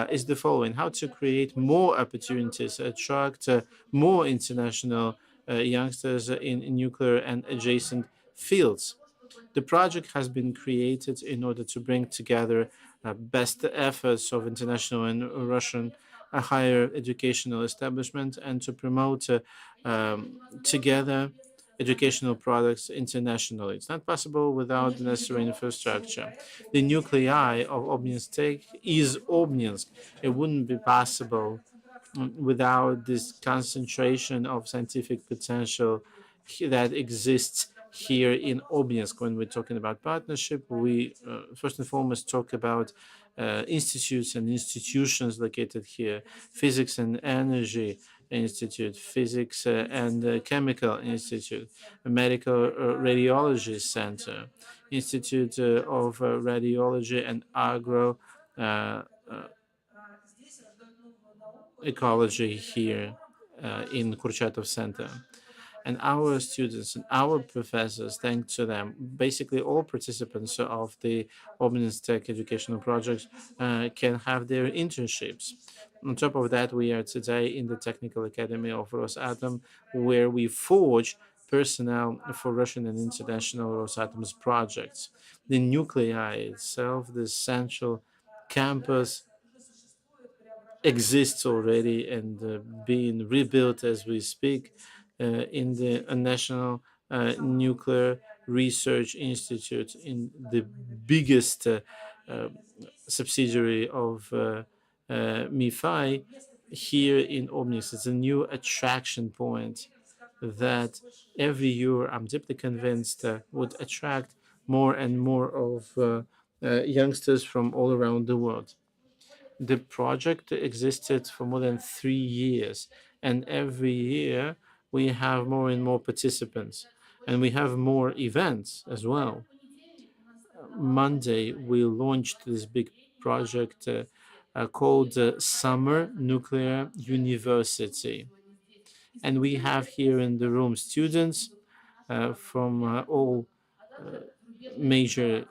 S3: is the following: how to create more opportunities, attract more international youngsters in nuclear and adjacent fields. The project has been created in order to bring together best efforts of international and Russian higher educational establishment, and to promote together educational products internationally. It's not possible without the necessary infrastructure. The nuclei of Obninsk is Obninsk. It wouldn't be possible without this concentration of scientific potential that exists here in Obninsk. When we're talking about partnership, we first and foremost talk about institutes and institutions located here: Physics and Energy Institute, Physics and Chemical Institute, a Medical Radiology Center, Institute of Radiology and Agro uh, Ecology here in Kurchatov Center. And our students and our professors, thanks to them, basically all participants of the Obninsk Tech educational project can have their internships. On top of that, we are today in the Technical Academy of Rosatom, where we forge personnel for Russian and international Rosatom's projects. The nuclei itself, the central campus, exists already and being rebuilt as we speak in the National Nuclear Research Institute, in the biggest uh, subsidiary of MIFI here in Obninsk. It's a new attraction point that every year, I'm deeply convinced, would attract more and more of youngsters from all around the world. The project existed for more than 3 years, and every year we have more and more participants, and we have more events as well. Monday, we launched this big project called Summer Nuclear University. And we have here in the room students from all major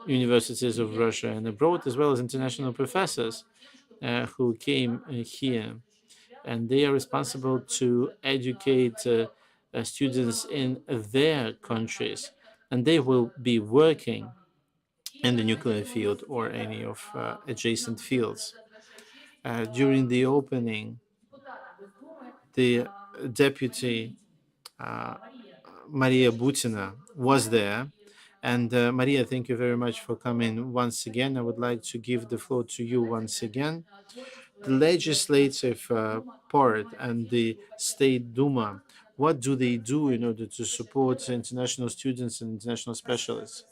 S3: universities of Russia and abroad, as well as international professors who came here, and they are responsible to educate students in their countries, and they will be working in the nuclear field or any of adjacent fields. During the opening, the deputy Maria Butina was there. And Maria, thank you very much for coming once again. I would like to give the floor to you once again. The legislative part and the State Duma, what do they do in order to support international students and international specialists?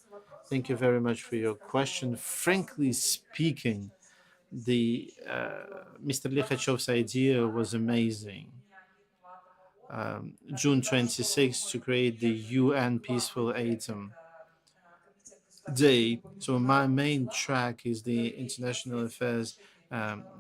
S3: Thank you very much for your question. Frankly speaking, the Mr. Likhachev's idea was amazing. June 26th to create the UN Peaceful Atom Day. So my main track is the International Affairs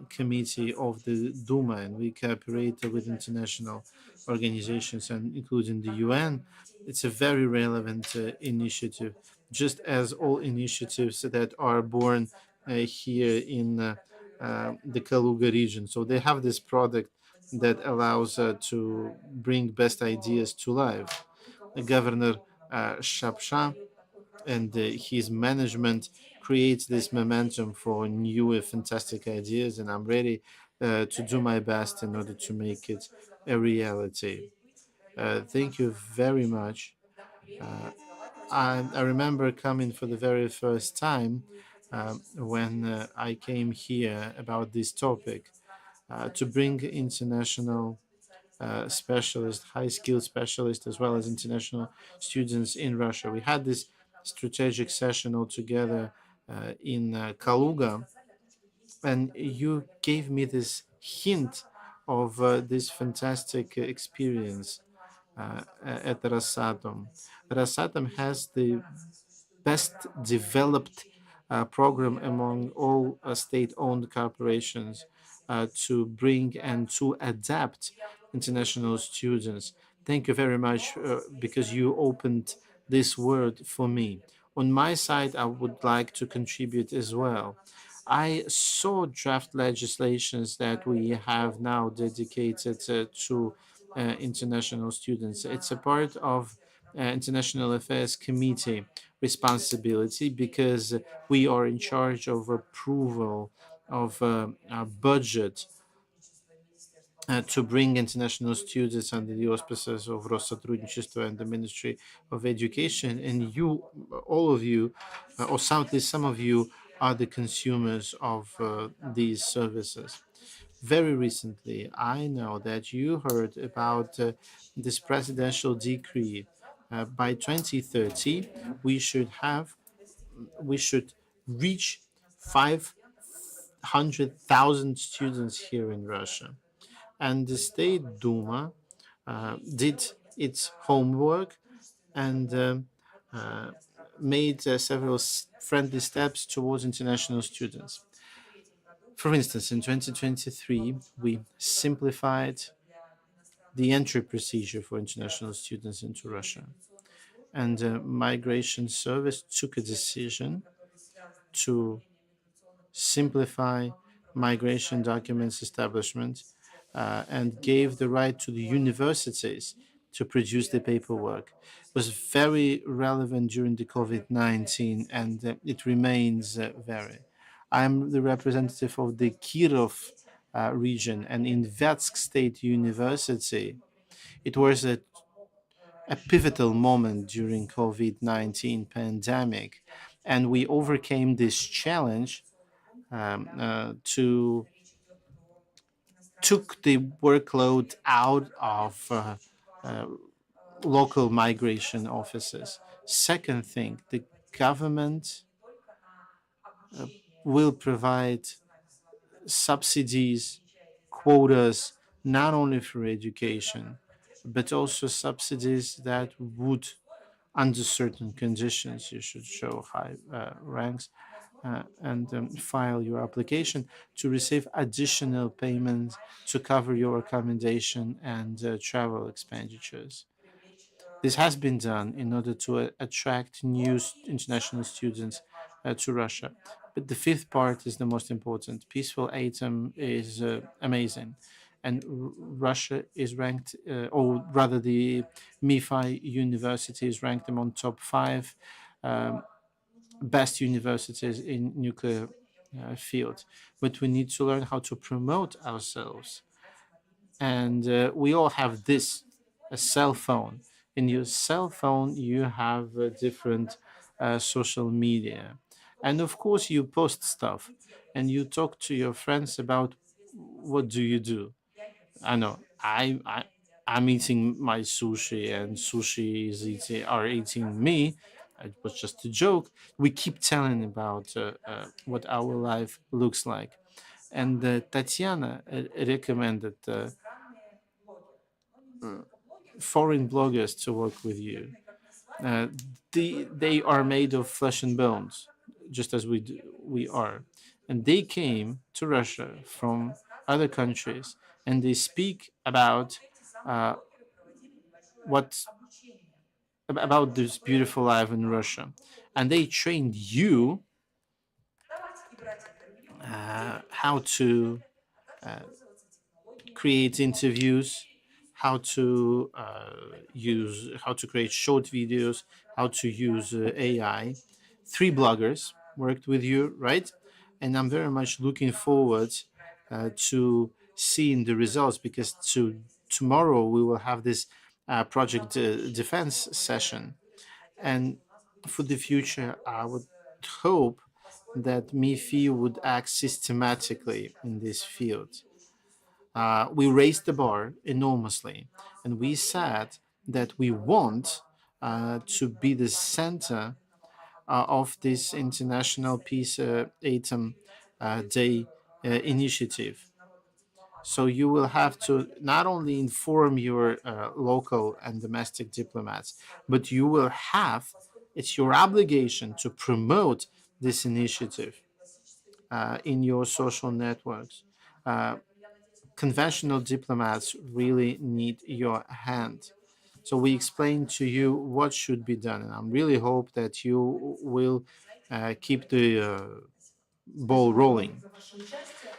S3: Committee of the Duma, and we cooperate with international organizations and including the UN. It's a very relevant initiative, just as all initiatives that are born here in the Kaluga region. So they have this product that allows to bring best ideas to life. Governor Shapsha and his management creates this momentum for new fantastic ideas, and I'm ready to do my best in order to make it a reality. Thank you very much. uh, I remember coming for the very first time when I came here about this topic to bring international specialists, high skilled specialists, as well as international students in Russia. We had this strategic session all together in Kaluga, and you gave me this hint of this fantastic experience at Rosatom. Rosatom has the best developed program among all state-owned corporations to bring and to adapt international students. Thank you very much because you opened this word for me. On my side, I would like to contribute as well. I saw draft legislations that we have now dedicated to international students. It's a part of International Affairs Committee responsibility because we are in charge of approval of our budget to bring international students under the auspices of Rosatom and the Ministry of Education. And you, all of you, or some of you, are the consumers of these services. Very recently, I know that you heard about this presidential decree. By 2030, we should reach 500,000 students here in Russia. And the State Duma did its homework and made several friendly steps towards international students. For instance, in 2023, we simplified the entry procedure for international students into Russia. And the Migration Service took a decision to simplify migration documents establishment and gave the right to the universities to produce the paperwork. It was very relevant during the COVID-19 and it remains very. I'm the representative of the Kirov region, and in Vetsk State University, it was a pivotal moment during COVID-19 pandemic, and we overcame this challenge to took the workload out of local migration offices. Second thing, the government will provide subsidies, quotas, not only for education, but also subsidies that would, under certain conditions, you should show high ranks and file your application to receive additional payments to cover your accommodation and travel expenditures. This has been done in order to attract new international students to Russia. But the fifth part is the most important. Peaceful Atom is amazing. And Russia is ranked, or rather, the MIFI university is ranked among top 5 best universities in nuclear field. But we need to learn how to promote ourselves. And we all have this, a cell phone. In your cell phone, you have different social media. And of course, you post stuff and you talk to your friends about what do you do. I know I'm eating my sushi and sushi is eating me. It was just a joke. We keep telling about what our life looks like. And Tatiana recommended foreign bloggers to work with you. Uh, they are made of flesh and bones, just as we are. And they came to Russia from other countries and they speak about uh, what about this beautiful life in Russia. And they trained you how to create interviews, how to create short videos, how to use AI. 3 bloggers worked with you, right? And I'm very much looking forward to seeing the results because tomorrow we will have this project defense session. And for the future, I would hope that MIFI would act systematically in this field. We raised the bar enormously, and we said that we want to be the center of this International Peace Atom Day initiative. So you will have to not only inform your local and domestic diplomats, but you will have, it's your obligation to promote this initiative in your social networks. Uh, Conventional diplomats really need your hand. So we explained to you what should be done, and I really hope that you will keep the ball rolling.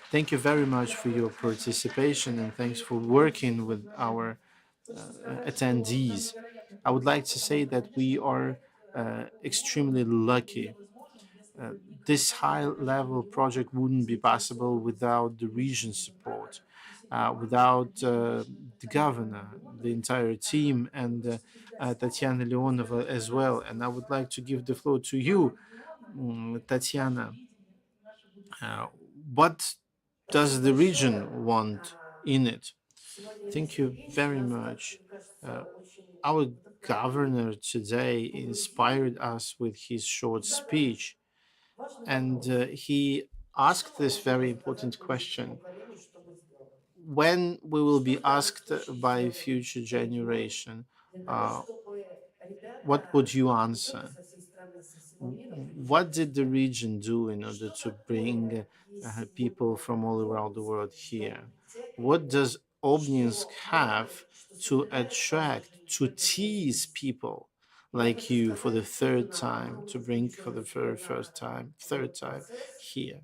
S3: Thank you very much for your participation, and thanks for working with our attendees. I would like to say that we are extremely lucky. Uh, this high level project wouldn't be possible without the region's support, without the governor, the entire team, and Tatiana Leonova as well. And I would like to give the floor to you, Tatiana. Uh, what does the region want in it? Thank you very much. Uh, our governor today inspired us with his short speech, and he asked this very important question: when we will be asked by future generation, uh, what would you answer? What did the region do in order to bring people from all around the world here? What does Obninsk have to attract, to tease people like you for the third time, to bring for the very first time, third time here?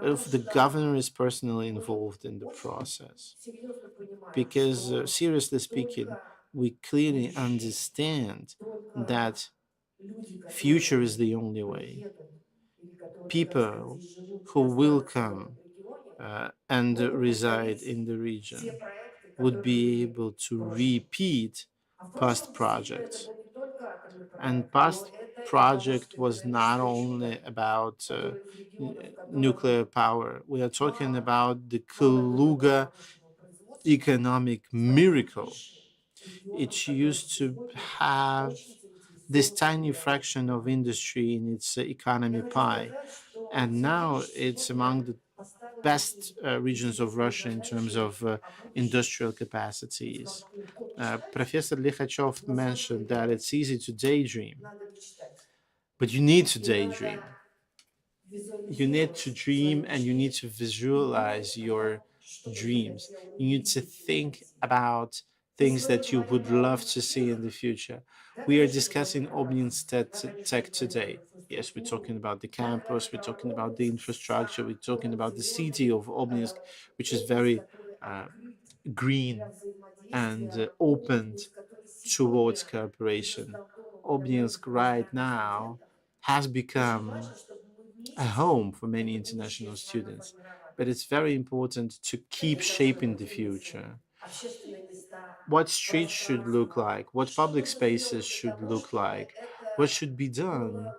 S3: If the governor is personally involved in the process. Because, seriously speaking, we clearly understand that future is the only way. People who will come and reside in the region would be able to repeat past projects. And past project was not only about nuclear power. We are talking about the Kaluga economic miracle. It used to have this tiny fraction of industry in its economy pie. And now it's among the best regions of Russia in terms of industrial capacities. Professor Likhachov mentioned that it's easy to daydream, but you need to daydream. You need to dream and you need to visualize your dreams. You need to think about things that you would love to see in the future. We are discussing Obninsk Tech today. Yes, we're talking about the campus, we're talking about the infrastructure, we're talking about the city of Obninsk, which is very uh, green and opened towards cooperation. Obninsk right now has become a home for many international students, but it's very important to keep shaping the future. What streets should look like, what public spaces should look like, what should be done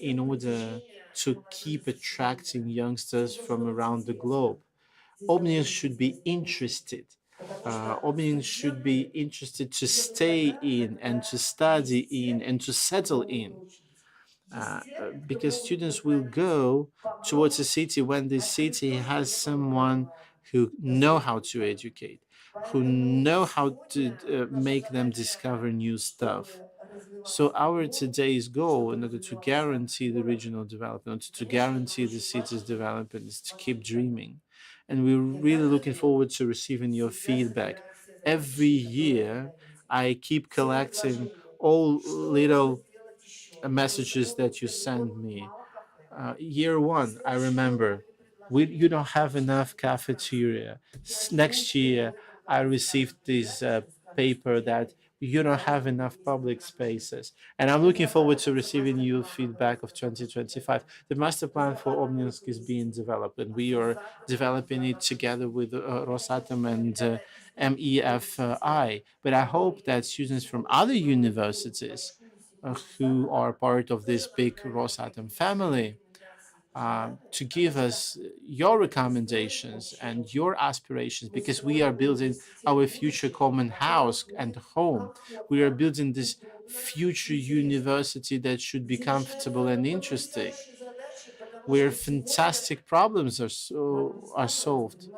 S3: in order to keep attracting youngsters from around the globe. Omnians should be interested. Omnians should be interested to stay in and to study in and to settle in. Because students will go towards a city when the city has someone who know how to educate, who know how to make them discover new stuff. So our today's goal, in order to guarantee the regional development, to guarantee the city's development, is to keep dreaming. And we're really looking forward to receiving your feedback. Every year, I keep collecting all little messages that you send me. Year one, I remember, you don't have enough cafeteria. Next year, I received this paper that you don't have enough public spaces. And I'm looking forward to receiving your feedback of 2025. The master plan for Obninsk is being developed, and we are developing it together with Rosatom and MEFI. But I hope that students from other universities who are part of this big Rosatom family to give us your recommendations and your aspirations, because we are building our future common house and home. We are building this future university that should be comfortable and interesting, where fantastic problems are solved.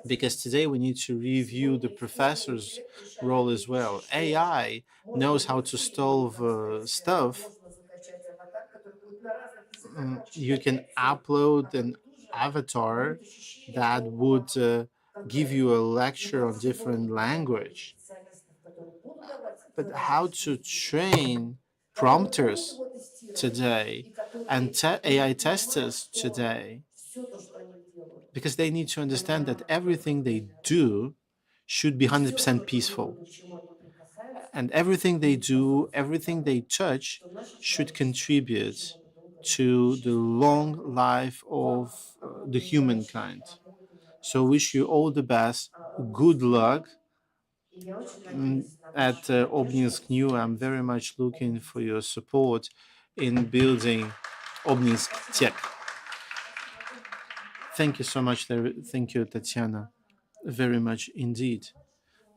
S3: Because today we need to review the professor's role as well. AI knows how to solve stuff. You can upload an avatar that would give you a lecture on different language. But how to train prompters today and AI testers today? Because they need to understand that everything they do should be 100% peaceful. And everything they do, everything they touch, should contribute to the long life of the humankind. So, wish you all the best. Good luck at Obninsk New. I'm very much looking for your support in building Obninsk Tech. Thank you so much. Thank you, Tatiana, very much indeed.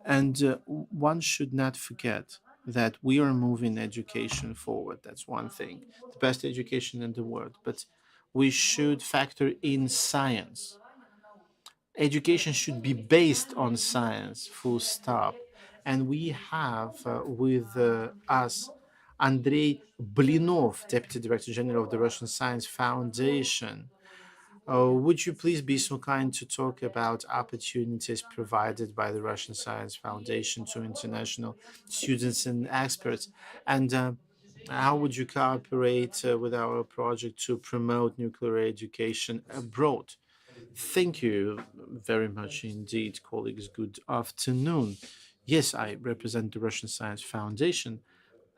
S3: And one should not forget that we are moving education forward. That's one thing, the best education in the world. But we should factor in science. Education should be based on science, full stop. And we have with us Andrei Blinov, Deputy Director General of the Russian Science Foundation. Would you please be so kind to talk about opportunities provided by the Russian Science Foundation to international students and experts? And how would you cooperate with our project to promote nuclear education abroad? Thank you very much indeed, colleagues. Good afternoon. Yes, I represent the Russian Science Foundation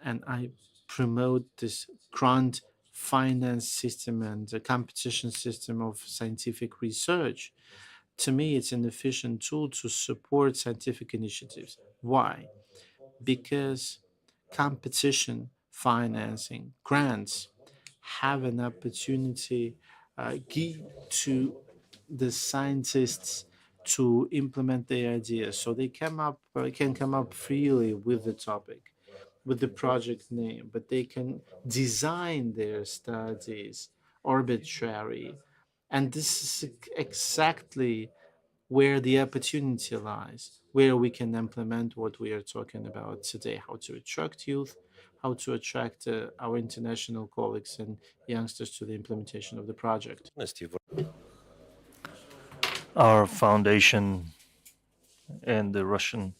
S3: and I promote this grant finance system and the competition system of scientific research. To me, it's an efficient tool to support scientific initiatives. Why? Because competition, financing, grants have an opportunity to the scientists to implement their ideas so they can come up freely with the topic, with the project name, but they can design their studies arbitrary. And this is exactly where the opportunity lies, where we can implement what we are talking about today, how to attract youth, how to attract our international colleagues and youngsters to the implementation of the project.
S2: Our foundation and the Russian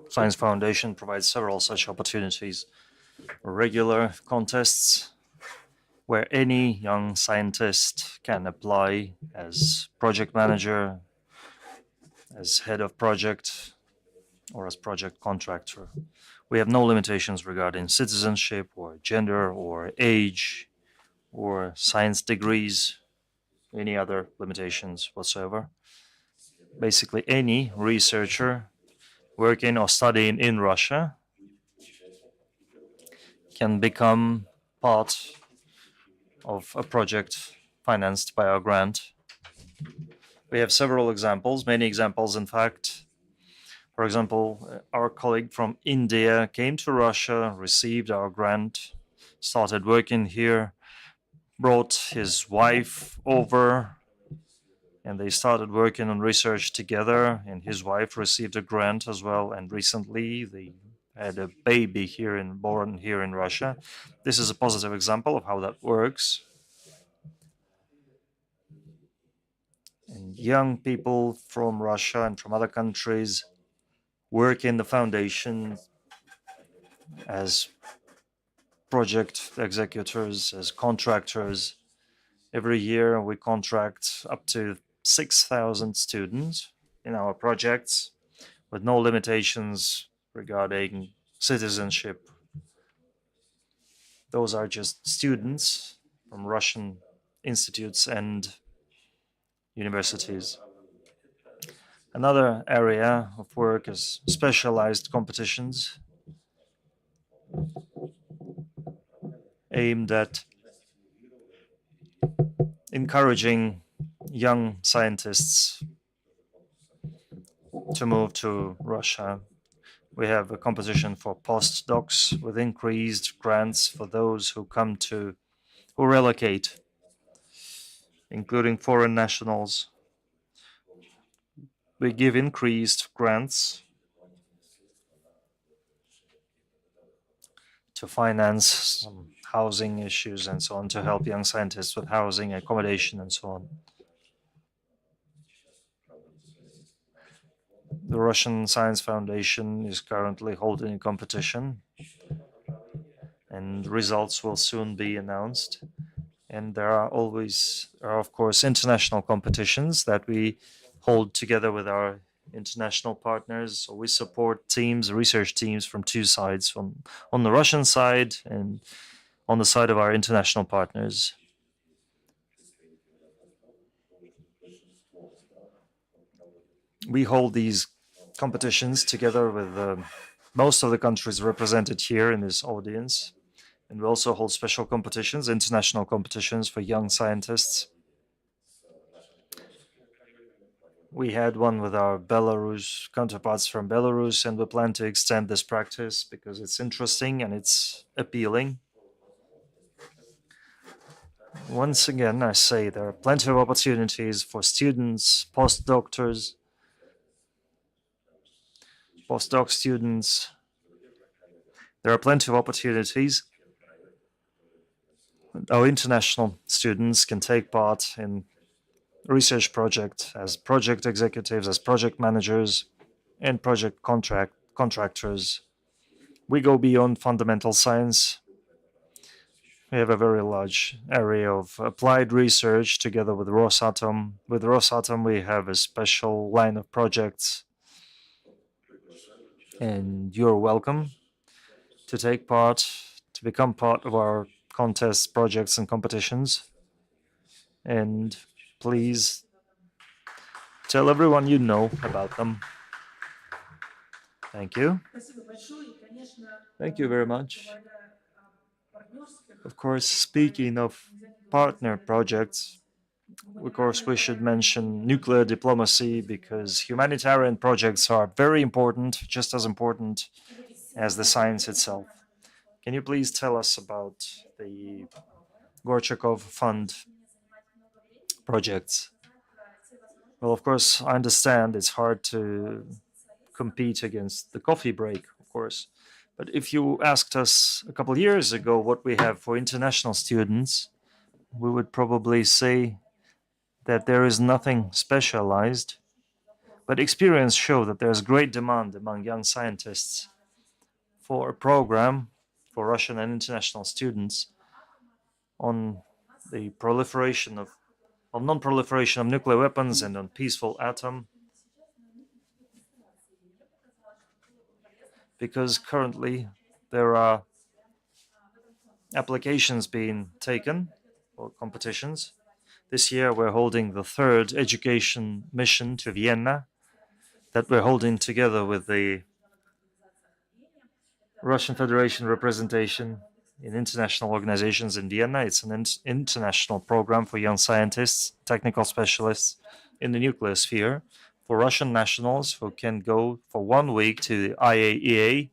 S2: Science Foundation provides several such opportunities. Regular contests where any young scientist can apply as project manager, as head of project, or as project contractor. We have no limitations regarding citizenship or gender or age or science degrees, any other limitations whatsoever. Basically, any researcher working or studying in Russia can become part of a project financed by our grant. We have several examples, many examples, in fact. For example, our colleague from India came to Russia, received our grant, started working here, brought his wife over, and they started working on research together. And his wife received a grant as well. And recently, they had a baby born here in Russia. This is a positive example of how that works. And young people from Russia and from other countries work in the foundation as project executors, as contractors. Every year we contract up to 6,000 students in our projects with no limitations regarding citizenship. Those are just students from Russian institutes and universities. Another area of work is specialized competitions aimed at encouraging young scientists to move to Russia. We have a competition for postdocs with increased grants for those who relocate, including foreign nationals. We give increased grants to finance some housing issues and so on, to help young scientists with housing, accommodation, and so on. The Russian Science Foundation is currently holding a competition, and results will soon be announced. And there are of course, international competitions that we hold together with our international partners. So we support teams, research teams from two sides, on the Russian side and on the side of our international partners. We hold these competitions together with most of the countries represented here in this audience. And we also hold special competitions, international competitions for young scientists. We had one with our Belarus counterparts from Belarus, and we plan to extend this practice because it's interesting and it's appealing. Once again, I say there are plenty of opportunities for students, postdoc students. There are plenty of opportunities. Our international students can take part in research projects as project executives, as project managers, and project contractors. We go beyond fundamental science. We have a very large area of applied research together with Rosatom. With Rosatom, we have a special line of projects, and you're welcome to take part, to become part of our contests, projects, and competitions. And please tell everyone you know about them. Thank you. Thank you very much. Of course, speaking of partner projects, of course, we should mention nuclear diplomacy because humanitarian projects are very important, just as important as the science itself. Can you please tell us about the Gorchakov Fund projects? Well, of course, I understand it's hard to compete against the coffee break, of course. But if you asked us a couple of years ago what we have for international students, we would probably say that there is nothing specialized. But experience shows that there's great demand among young scientists for a program for Russian and international students on the proliferation of non-proliferation of nuclear weapons and on peaceful atom. Because currently there are applications being taken for competitions. This year we're holding the third education mission to Vienna that we're holding together with the Russian Federation representation in international organizations in Vienna. It's an international program for young scientists, technical specialists in the nuclear sphere, for Russian nationals who can go for 1 week to the IAEA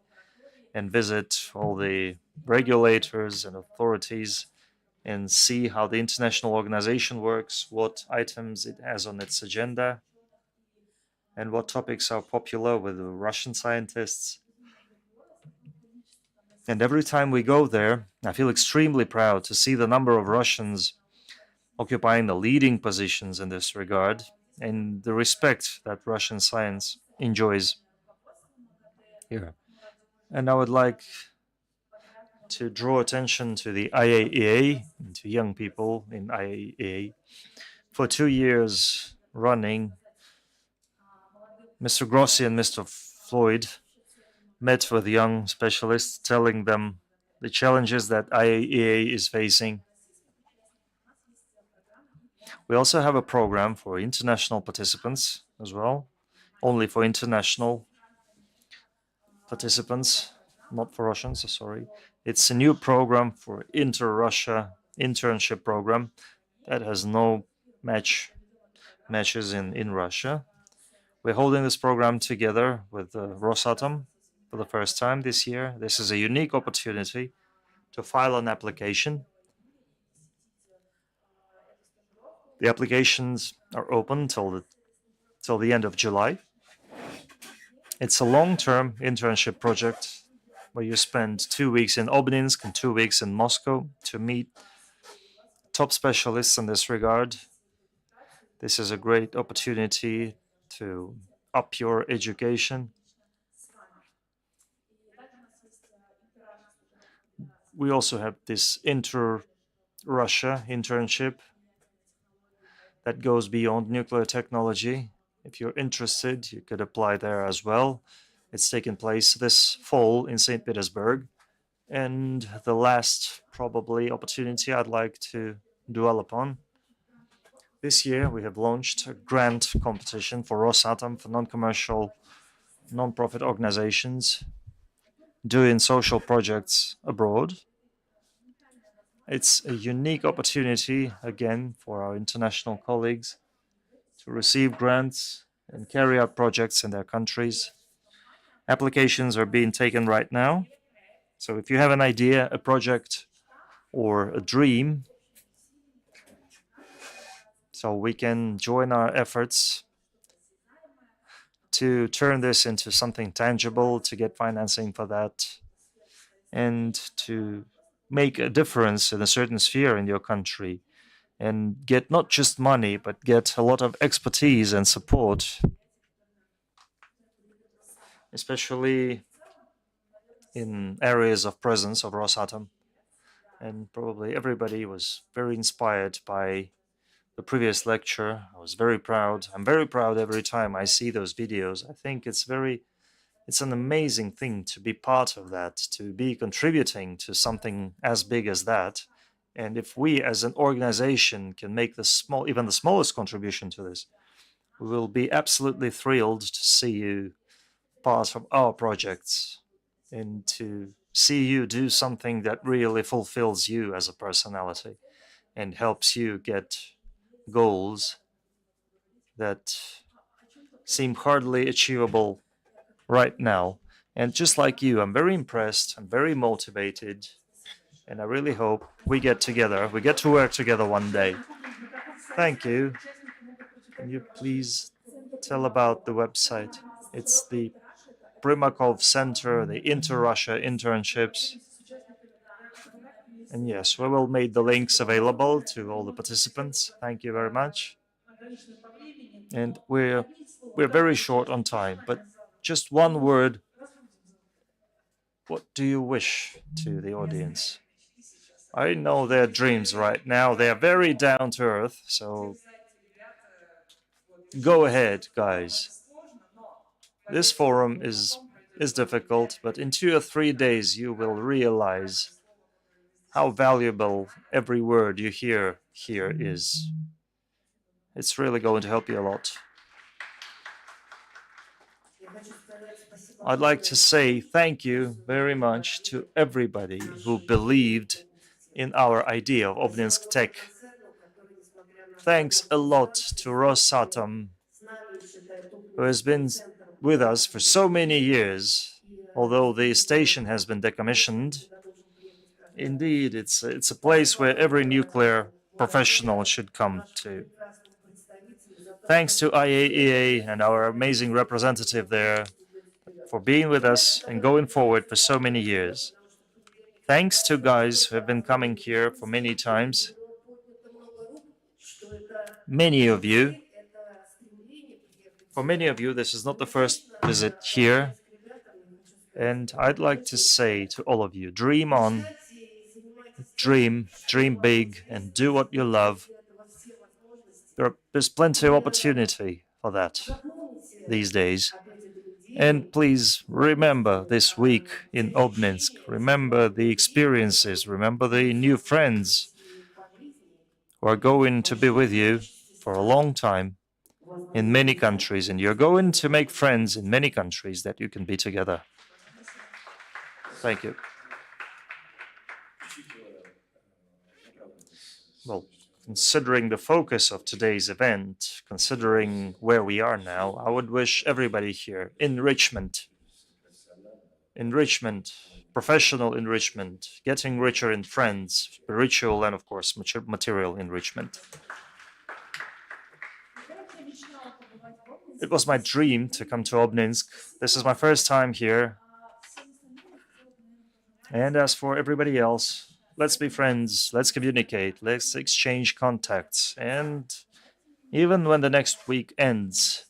S2: and visit all the regulators and authorities and see how the international organization works, what items it has on its agenda, and what topics are popular with the Russian scientists. And every time we go there, I feel extremely proud to see the number of Russians occupying the leading positions in this regard and the respect that Russian science enjoys here. And I would like to draw attention to the IAEA and to young people in IAEA. For 2 years running, Mr. Grossi and Mr. Floyd met with young specialists, telling them the challenges that IAEA is facing. We also have a program for international participants as well, only for international participants, not for Russians, sorry. It's a new program for inter-Russia internship program that has no matches in Russia. We're holding this program together with Rosatom for the first time this year. This is a unique opportunity to file an application. The applications are open till the end of July. It's a long-term internship project where you spend 2 weeks in Obninsk and 2 weeks in Moscow to meet top specialists in this regard. This is a great opportunity to up your education. We also have this inter-Russia internship that goes beyond nuclear technology. If you're interested, you could apply there as well. It's taking place this fall in St. Petersburg. And the last, probably, opportunity I'd like to dwell upon. This year, we have launched a grant competition for Rosatom, for non-commercial, non-profit organizations doing social projects abroad. It's a unique opportunity, again, for our international colleagues to receive grants and carry out projects in their countries. Applications are being taken right now. So if you have an idea, a project, or a dream, so we can join our efforts to turn this into something tangible, to get financing for that, and to make a difference in a certain sphere in your country, and get not just money, but get a lot of expertise and support, especially in areas of presence of Rosatom. And probably everybody was very inspired by the previous lecture. I was very proud. I'm very proud every time I see those videos. I think it's an amazing thing to be part of that, to be contributing to something as big as that. And if we as an organization can make even the smallest contribution to this, we will be absolutely thrilled to see you part of our projects and to see you do something that really fulfills you as a personality and helps you get goals that seem hardly achievable right now. And just like you, I'm very impressed, I'm very motivated, and I really hope we get to work together one day. Thank you. Can you please tell about the website? It's the Primakov Center, the Inter-Russia internships. And yes, we will make the links available to all the participants. Thank you very much. And we're very short on time, but just one word. What do you wish to the audience? I know their dreams right now. They are very down to earth, so go ahead, guys. This forum is difficult, but in 2 or 3 days you will realize how valuable every word you hear here is. It's really going to help you a lot. I'd like to say thank you very much to everybody who believed in our idea of Obninsk Tech. Thanks a lot to Rosatom, who has been with us for so many years, although the station has been decommissioned. Indeed, it's a place where every nuclear professional should come to. Thanks to IAEA and our amazing representative there for being with us and going forward for so many years. Thanks to guys who have been coming here for many times. For many of you, this is not the first visit here. And I'd like to say to all of you, dream on, dream big, and do what you love. There's plenty of opportunity for that these days. And please remember this week in Obninsk, remember the experiences, remember the new friends who are going to be with you for a long time in many countries, and you're going to make friends in many countries that you can be together. Thank you. Well, considering the focus of today's event, considering where we are now, I would wish everybody here enrichment, professional enrichment, getting richer in friends, spiritual and, of course, material enrichment. It was my dream to come to Obninsk. This is my first time here. And as for everybody else, let's be friends, let's communicate, let's exchange contacts. And even when the next week ends,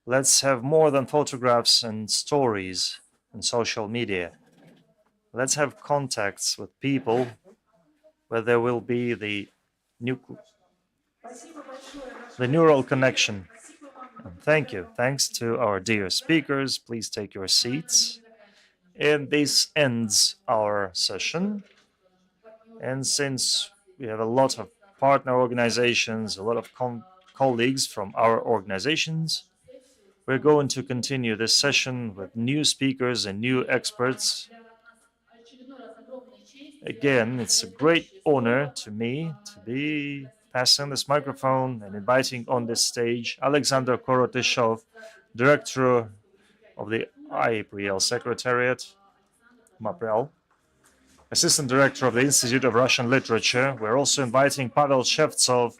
S2: let's have more than photographs and stories and social media. Let's have contacts with people where there will be the neural connection. Thank you. Thanks to our dear speakers. Please take your seats. And this ends our session. And since we have a lot of partner organizations, a lot of colleagues from our organizations, we're going to continue this session with new speakers and new experts. Again, it's a great honor to me to be passing this microphone and inviting on this stage Alexander Korotyshev, Director of the IAPL Secretariat, MAPREL, Assistant Director of the Institute of Russian Literature. We're also inviting Pavel Shevtsov,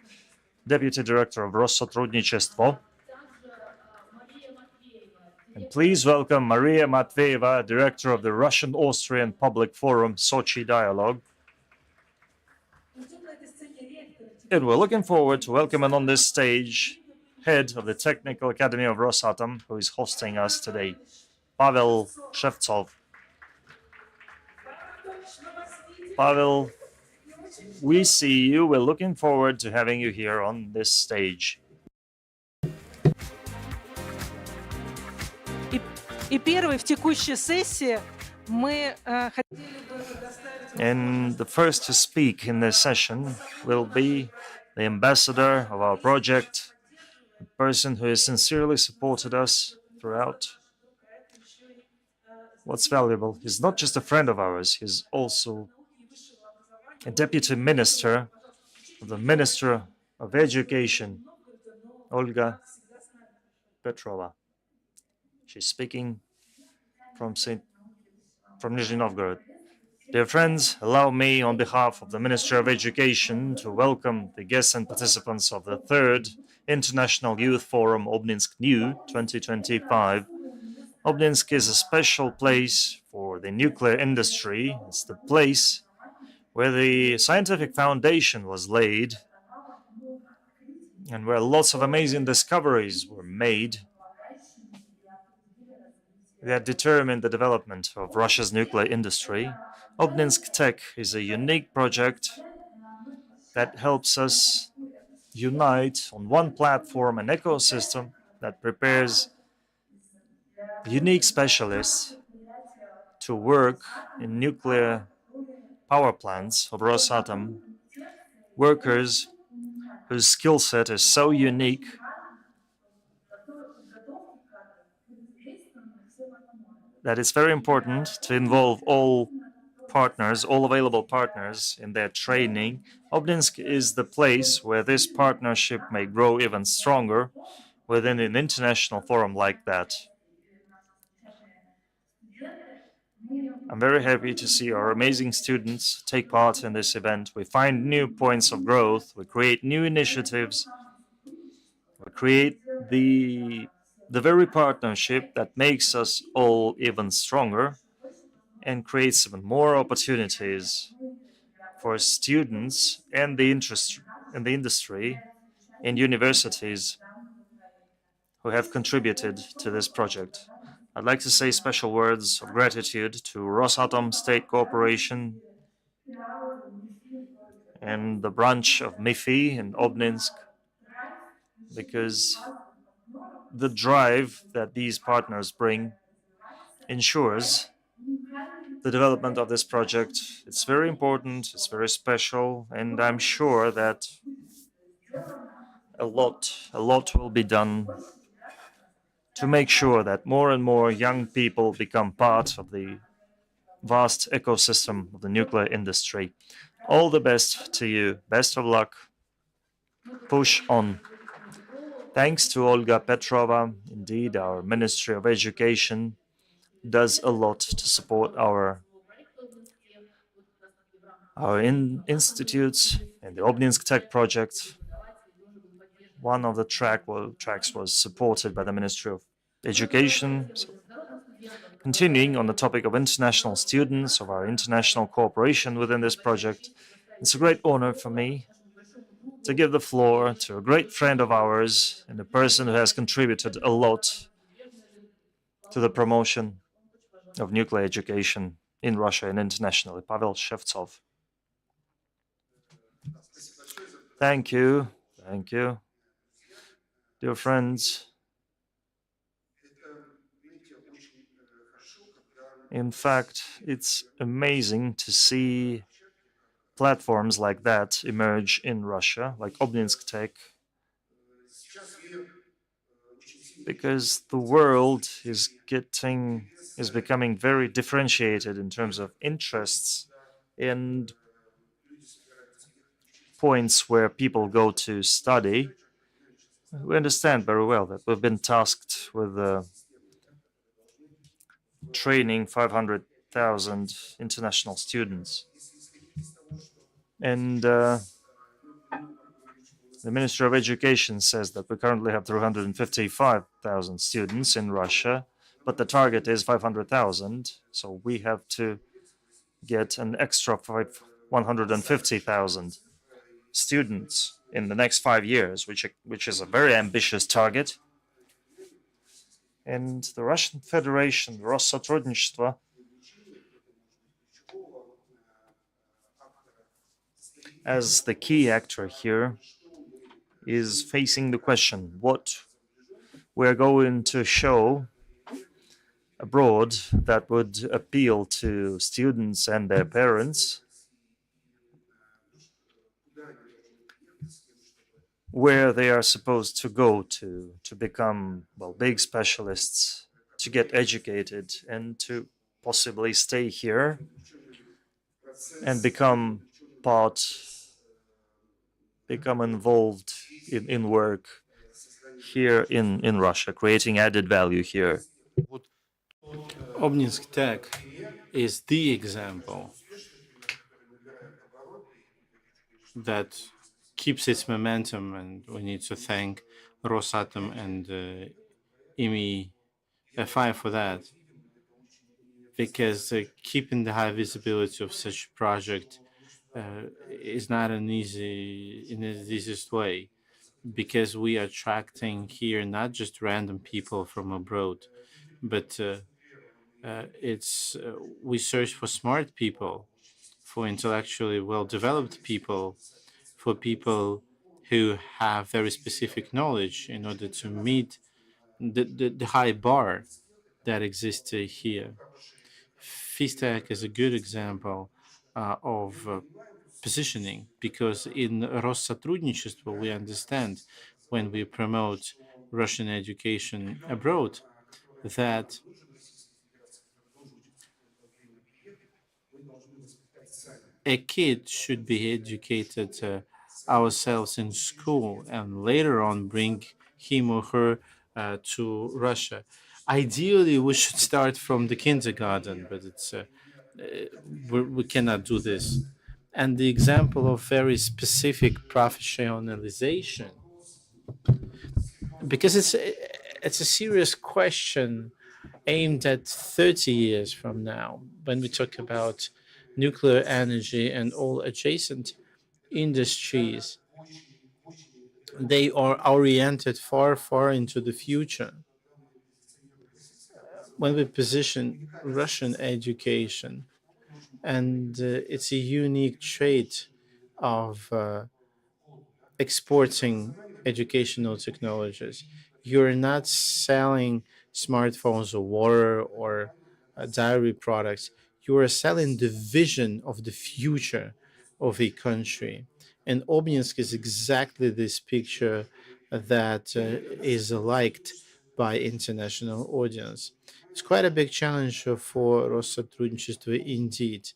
S2: Deputy Director of Rosatom. And please welcome Maria Matveyeva, Director of the Russian-Austrian Public Forum, Sochi Dialogue. And we're looking forward to welcoming on this stage head of the Technical Academy of Rosatom, who is hosting us today, Pavel Shevtsov. Pavel, we see you. We're looking forward to having you here on this stage.
S8: И первый в текущей сессии мы
S2: And the first to speak in this session will be the ambassador of our project, the person who has sincerely supported us throughout. What's valuable, he's not just a friend of ours, he's also a deputy minister of the Minister of Education, Olga Petrova. She's speaking from Nizhny Novgorod. Dear friends, allow me on behalf of the Ministry of Education to welcome the guests and participants of the third International Youth Forum Obninsk New 2025. Obninsk is a special place for the nuclear industry. It's the place where the scientific foundation was laid and where lots of amazing discoveries were made that determined the development of Russia's nuclear industry. Obninsk Tech is a unique project that helps us unite on one platform an ecosystem that prepares unique specialists to work in nuclear power plants of Rosatom, workers whose skill set is so unique that it's very important to involve all partners, all available partners in their training. Obninsk is the place where this partnership may grow even stronger within an international forum like that. I'm very happy to see our amazing students take part in this event. We find new points of growth, we create new initiatives, we create the very partnership that makes us all even stronger and creates even more opportunities for students and the interest in the industry and universities who have contributed to this project. I'd like to say special words of gratitude to Rosatom State Corporation and the branch of MIFI in Obninsk, because the drive that these partners bring ensures the development of this project. It's very important, it's very special, and I'm sure that a lot will be done to make sure that more and more young people become part of the vast ecosystem of the nuclear industry. All the best to you. Best of luck. Push on. Thanks to Olga Petrova, indeed, our Ministry of Education does a lot to support our institutes and the Obninsk Tech project. One of the tracks was supported by the Ministry of Education. So, continuing on the topic of international students, of our international cooperation within this project, it's a great honor for me to give the floor to a great friend of ours and a person who has contributed a lot to the promotion of nuclear education in Russia and internationally, Pavel Shevtsov. Thank you. Thank you. Dear friends, In fact, it's amazing to see platforms like that emerge in Russia, like Obninsk Tech, because the world is becoming very differentiated in terms of interests and points where people go to study. We understand very well that we've been tasked with training 500,000 international students. And the Ministry of Education says that we currently have 355,000 students in Russia, but the target is 500,000. So we have to get an extra 150,000 students in the next 5 years, which is a very ambitious target. And the Russian Federation, Rosatom, as the key actor here, is facing the question what we're going to show abroad that would appeal to students and their parents, where they are supposed to go to become, well, big specialists, to get educated and to possibly stay here and become involved in work here in Russia, creating added value here.
S3: Obninsk Tech is the example that keeps its momentum, and we need to thank Rosatom and IMI FI for that, because keeping the high visibility of such a project is not in the easiest way, because we are attracting here not just random people from abroad, but we search for smart people, for intellectually well developed people, for people who have very specific knowledge in order to meet the high bar that exists here. FISTEC is a good example of positioning, because in Россотрудничество we understand, when we promote Russian education abroad, that a kid should be educated ourselves in school and later on bring him or her to Russia. Ideally, we should start from the kindergarten, but we cannot do this. And the example of very specific professionalization, because it's a serious question aimed at 30 years from now, when we talk about nuclear energy and all adjacent industries. They are oriented far, far into the future. When we position Russian education, and it's a unique trait of exporting educational technologies. You're not selling smartphones or water or dairy products. You are selling the vision of the future of a country. And Obninsk is exactly this picture that is liked by international audience. It's quite a big challenge for Россотрудничество indeed,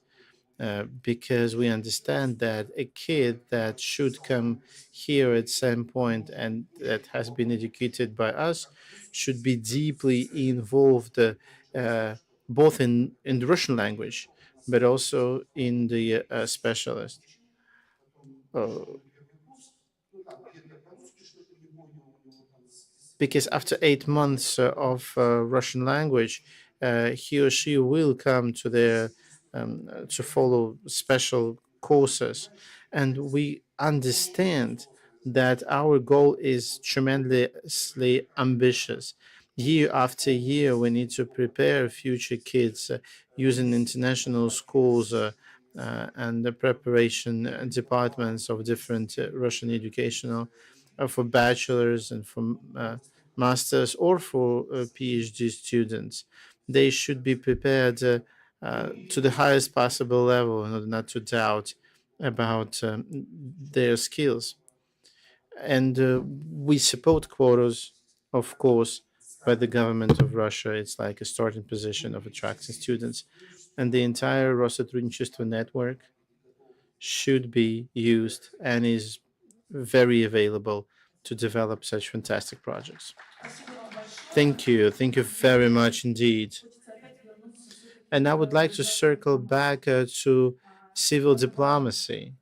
S3: because we understand that a kid that should come here at some point and that has been educated by us should be deeply involved, both in the Russian language, but also in the specialist. Uh, because after 8 months of Russian language, he or she will come to their to follow special courses, and we understand that our goal is tremendously ambitious. Year after year, we need to prepare future kids using international schools and the preparation departments of different Russian educational for bachelors and for masters or for PhD students. They should be prepared to the highest possible level in order not to doubt about their skills. And we support quotas, of course, by the government of Russia. It's like a starting position of attracting students. And the entire Rosatom network should be used and is very available to develop such fantastic projects. Thank you. Thank you very much indeed. And I would like to circle back to civil diplomacy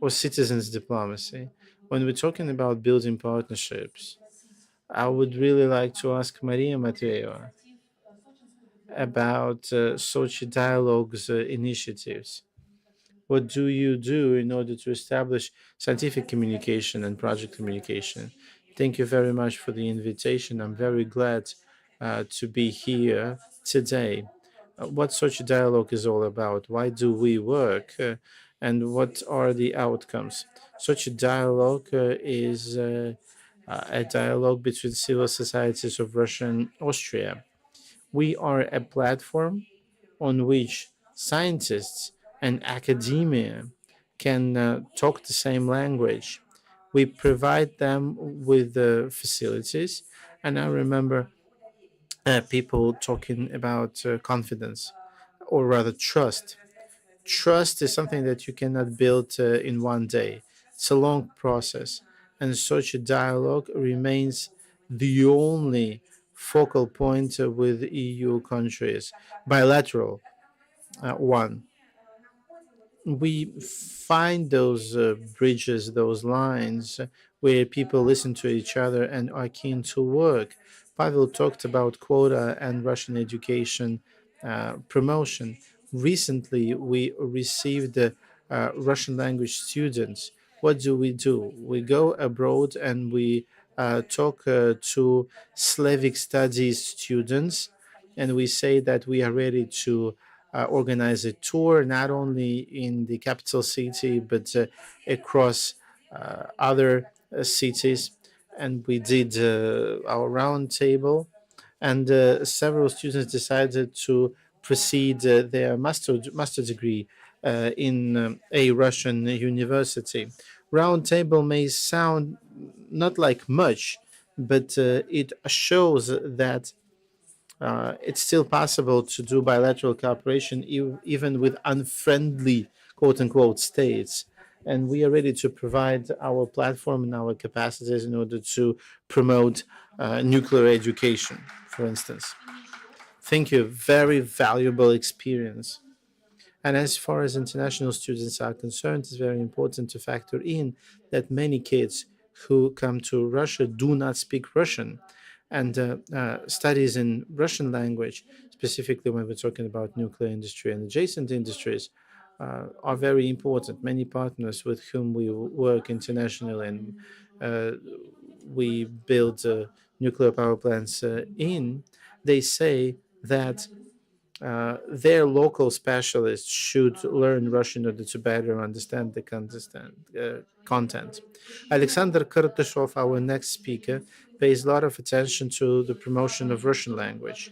S3: or citizens diplomacy. When we're talking about building partnerships, I would really like to ask Maria Matveeva about Sochi Dialogues initiatives. What do you do in order to establish scientific communication and project communication? Thank you very much for the invitation. I'm very glad to be here today. What Sochi Dialogue is all about? Why do we work? And what are the outcomes? Sochi Dialogue is a dialogue between civil societies of Russia and Austria. We are a platform on which scientists and academia can talk the same language. We provide them with the facilities, and I remember people talking about confidence, or rather trust. Trust is something that you cannot build in one day. It's a long process, and such a dialogue remains the only focal point with EU countries, bilateral one. We find those bridges, those lines where people listen to each other and are keen to work. Pavel talked about quota and Russian education promotion. Recently, we received Russian language students. What do? We go abroad and we talk to Slavic studies students, and we say that we are ready to organize a tour not only in the capital city but across other cities. And we did our round table, and several students decided to proceed their master degree in a Russian university. Round table may sound not like much, but it shows that it's still possible to do bilateral cooperation even with unfriendly quote unquote states. And we are ready to provide our platform and our capacities in order to promote nuclear education, for instance. Thank you. Very valuable experience. And as far as international students are concerned, it's very important to factor in that many kids who come to Russia do not speak Russian. And studies in Russian language, specifically when we're talking about nuclear industry and adjacent industries, are very important. Many partners with whom we work internationally and uh, we build nuclear power plants in, they say that their local specialists should learn Russian in order to better understand the content. Alexander Kartashov, our next speaker, pays a lot of attention to the promotion of Russian language.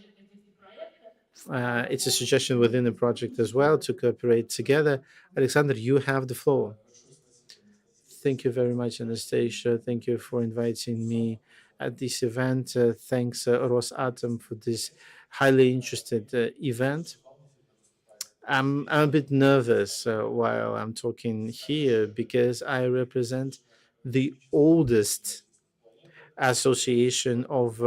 S3: It's a suggestion within the project as well to cooperate together. Alexander, you have the floor. Thank you very much, Anastasia. Thank you for inviting me at this event. Thanks, Rosatom, for this highly interested event. I'm a bit nervous while I'm talking here because I represent the oldest association of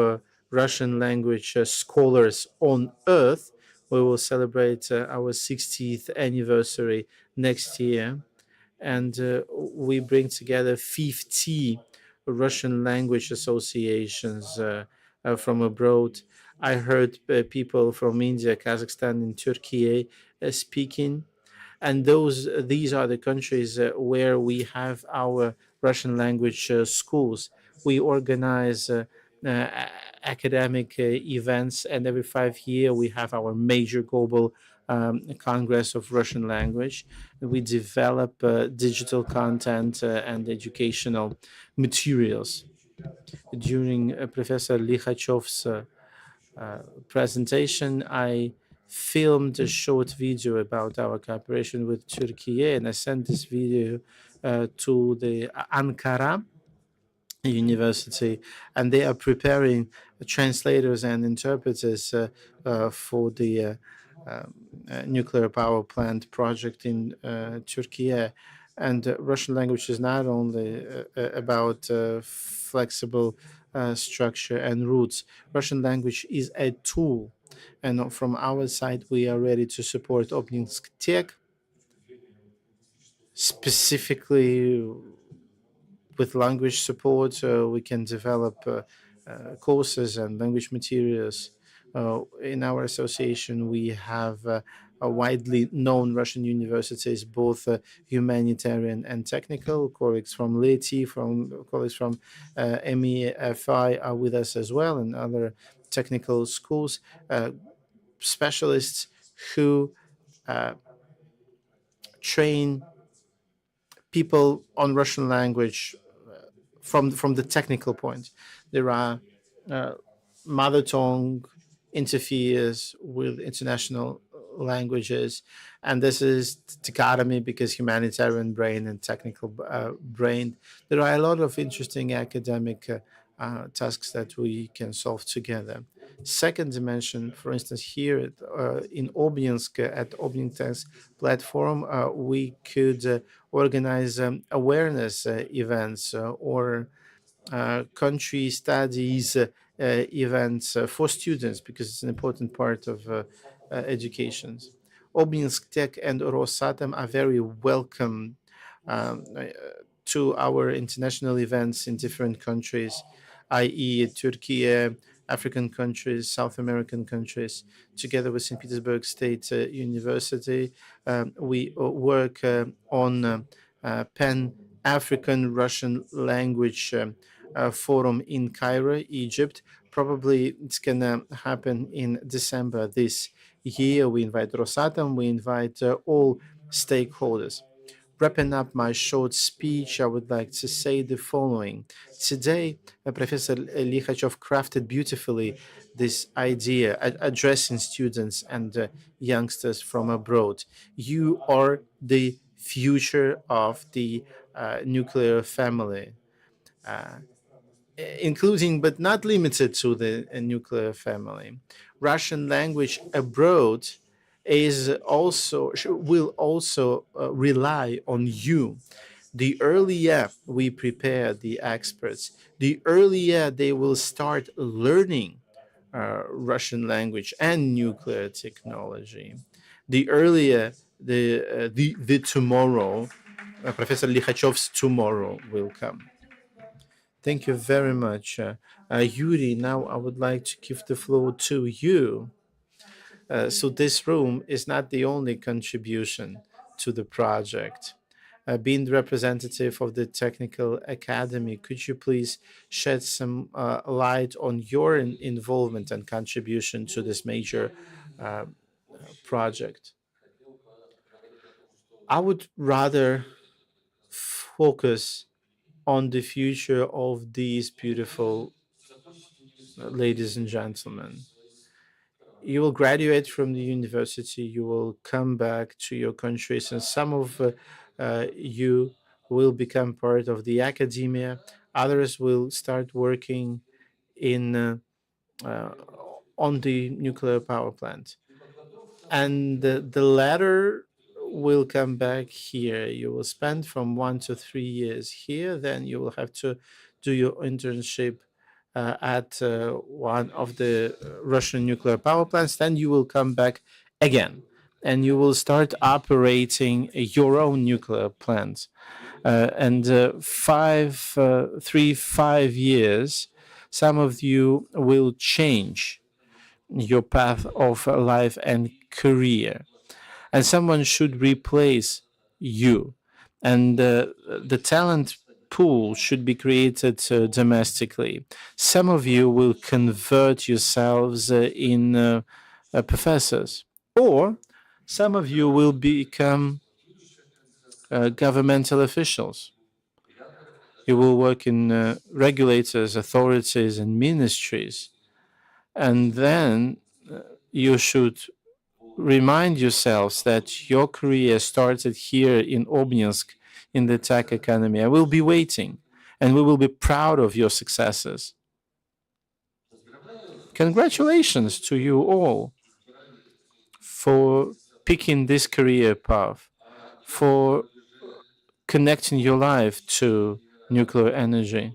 S3: Russian language scholars on earth. We will celebrate our 60th anniversary next year, and we bring together 50 Russian language associations from abroad. I heard people from India, Kazakhstan, and Turkey speaking, and these are the countries where we have our Russian language schools. We organize academic events, and every 5 years we have our major global Congress of Russian language. We develop digital content and educational materials. During Professor Likhachev's presentation, I filmed a short video about our cooperation with Turkey, and I sent this video to the Ankara University, and they are preparing translators and interpreters for the nuclear power plant project in Turkey. And Russian language is not only about flexible structure and roots. Russian language is a tool, and from our side, we are ready to support Obninsk Tech, specifically with language support. We can develop courses and language materials. In our association, we have a widely known Russian universities, both humanitarian and technical. Colleagues from LETI, from colleagues from MEFI are with us as well, and other technical schools, specialists who train people on Russian language from the technical point. There are uh, mother tongue interferes with international languages, and this is dichotomy because humanitarian brain and technical brain. There are a lot of interesting academic tasks that we can solve together. Second dimension, for instance, here in Obninsk at Obninsk platform, we could organize awareness events or country studies events for students because it's an important part of education. Obninsk Tech and Rosatom are very welcome to our international events in different countries, i.e., Turkey, African countries, South American countries. Together with St. Petersburg State University, we work on Pan African Russian language forum in Cairo, Egypt. Probably it's going to happen in December this year. We invite Rosatom, we invite all stakeholders. Wrapping up my short speech, I would like to say the following. Today, Professor Likhachev crafted beautifully this idea, addressing students and youngsters from abroad. You are the future of the nuclear family. Including but not limited to the nuclear family. Russian language abroad is also will also rely on you. The earlier we prepare the experts, the earlier they will start learning Russian language and nuclear technology. The earlier the tomorrow, Professor Likhachev's tomorrow will come. Thank you very much. Yuri, now I would like to give the floor to you. So this room is not the only contribution to the project. Being the representative of the Technical Academy, could you please shed some light on your involvement and contribution to this major project? I would rather focus on the future of these beautiful ladies and gentlemen. You will graduate from the university, you will come back to your countries, and some of you will become part of the academia. Others will start working in uh, on the nuclear power plant, and the latter will come back here. You will spend from 1 to 3 years here. Then you will have to do your internship at one of the Russian nuclear power plants. Then you will come back again, and you will start operating your own nuclear plants. And 5 years, some of you will change your path of life and career, and someone should replace you, and the talent pool should be created domestically. Some of you will convert yourselves in professors, or some of you will become governmental officials. You will work in regulators, authorities, and ministries. And then you should remind yourselves that your career started here in Obninsk in the tech academy. I will be waiting and we will be proud of your successes. Congratulations to you all for picking this career path, for connecting your life to nuclear energy.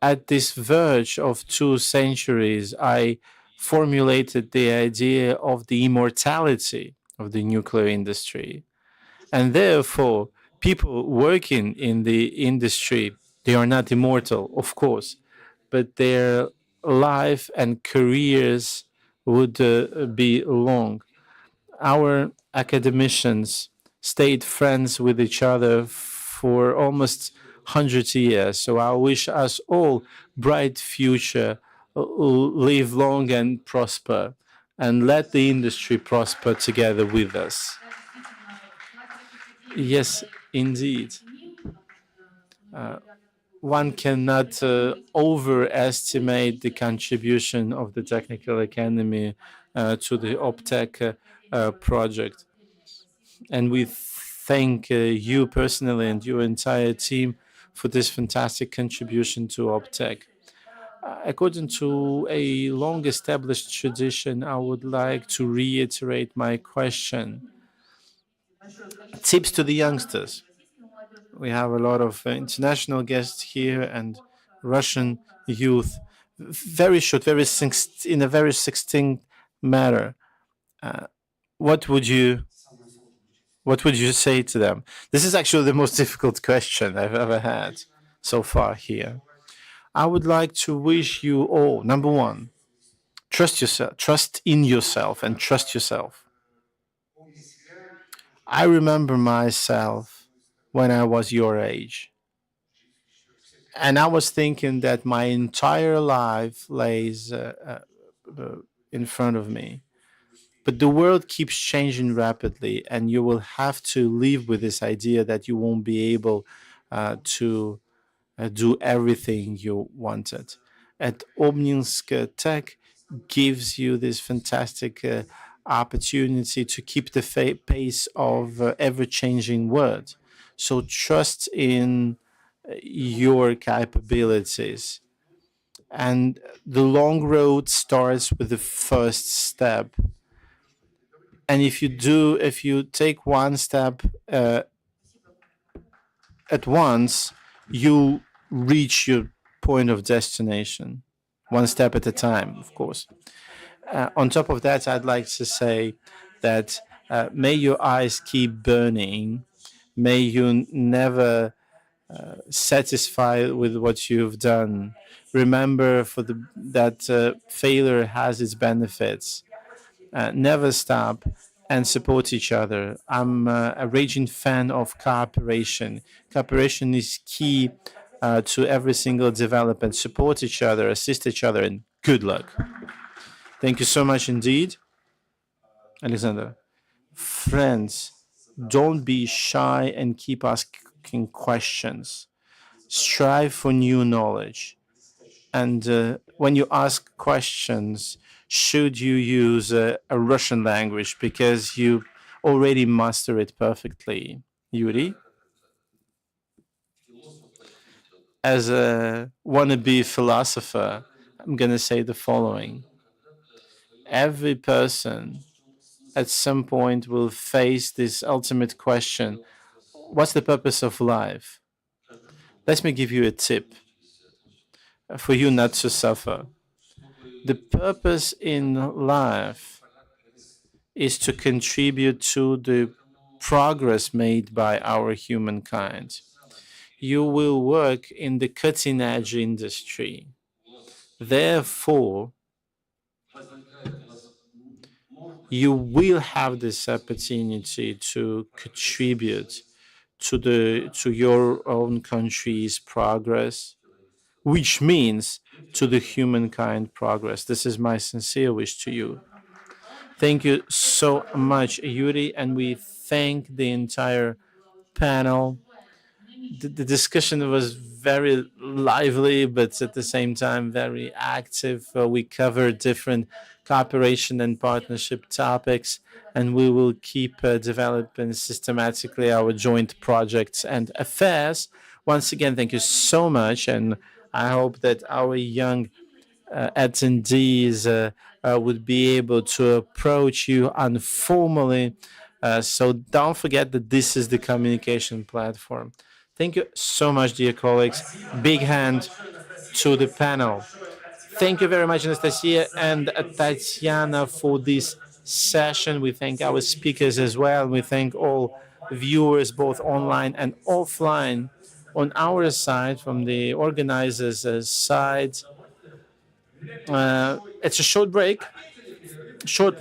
S3: At this verge of 2 centuries, I formulated the idea of the immortality of the nuclear industry. And therefore, people working in the industry, they are not immortal, of course, but their life and careers would be long. Our academicians stayed friends with each other for almost 100 years. So I wish us all bright future, live long and prosper, and let the industry prosper together with us. Yes, indeed. One cannot overestimate the contribution of the Technical Academy to the OPTEC project. And we thank you personally and your entire team for this fantastic contribution to OPTEC. According to a long established tradition, I would like to reiterate my question. Tips to the youngsters. We have a lot of international guests here and Russian youth. Very short, in a very succinct manner. Uh, what would you say to them? This is actually the most difficult question I've ever had so far here. I would like to wish you all, number one, trust yourself, trust in yourself, and trust yourself. I remember myself when I was your age. And I was thinking that my entire life lays in front of me. But the world keeps changing rapidly, and you will have to live with this idea that you won't be able to do everything you wanted. At Obninsk Tech gives you this fantastic opportunity to keep the pace of ever-changing world. So trust in your capabilities. And the long road starts with the first step. And if you take one step at once, you reach your point of destination, one step at a time, of course. On top of that, I'd like to say that may your eyes keep burning, may you never satisfied with what you've done. Remember that failure has its benefits. Never stop and support each other. I'm a raging fan of cooperation. Cooperation is key to every single development. Support each other, assist each other, and good luck. Thank you so much indeed, Alexander. Friends, don't be shy and keep asking questions. Strive for new knowledge. And when you ask questions, should you use a Russian language because you already master it perfectly? Yuri, as a wannabe philosopher, I'm going to say the following. Every person at some point will face this ultimate question: what's the purpose of life? Let me give you a tip for you not to suffer. The purpose in life is to contribute to the progress made by our humankind. You will work in the cutting edge industry. Therefore, you will have this opportunity to contribute to your own country's progress, which means to the humankind progress. This is my sincere wish to you. Thank you so much, Yuri, and we thank the entire panel. The discussion was very lively, but at the same time very active. We cover different cooperation and partnership topics, and we will keep developing systematically our joint projects and affairs. Once again, thank you so much, and I hope that our young attendees would be able to approach you informally. So don't forget that this is the communication platform. Thank you so much, dear colleagues. Big hand to the panel. Thank you very much, Anastasia and Tatiana, for this session. We thank our speakers as well. We thank all viewers, both online and offline. On our side, from the organizers' side, it's a short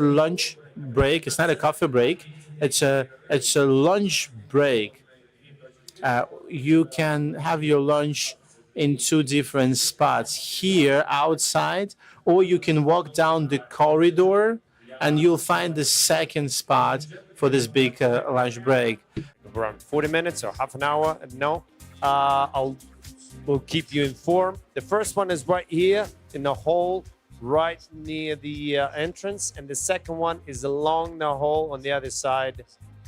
S3: lunch break. It's not a coffee break. It's a lunch break. You can have your lunch in two different spots here outside, or you can walk down the corridor and you'll find the second spot for this big lunch break.
S7: Around 40 minutes or half an hour. No, we'll keep you informed. The first one is right here in the hall, right near the entrance, and the second one is along the hall on the other side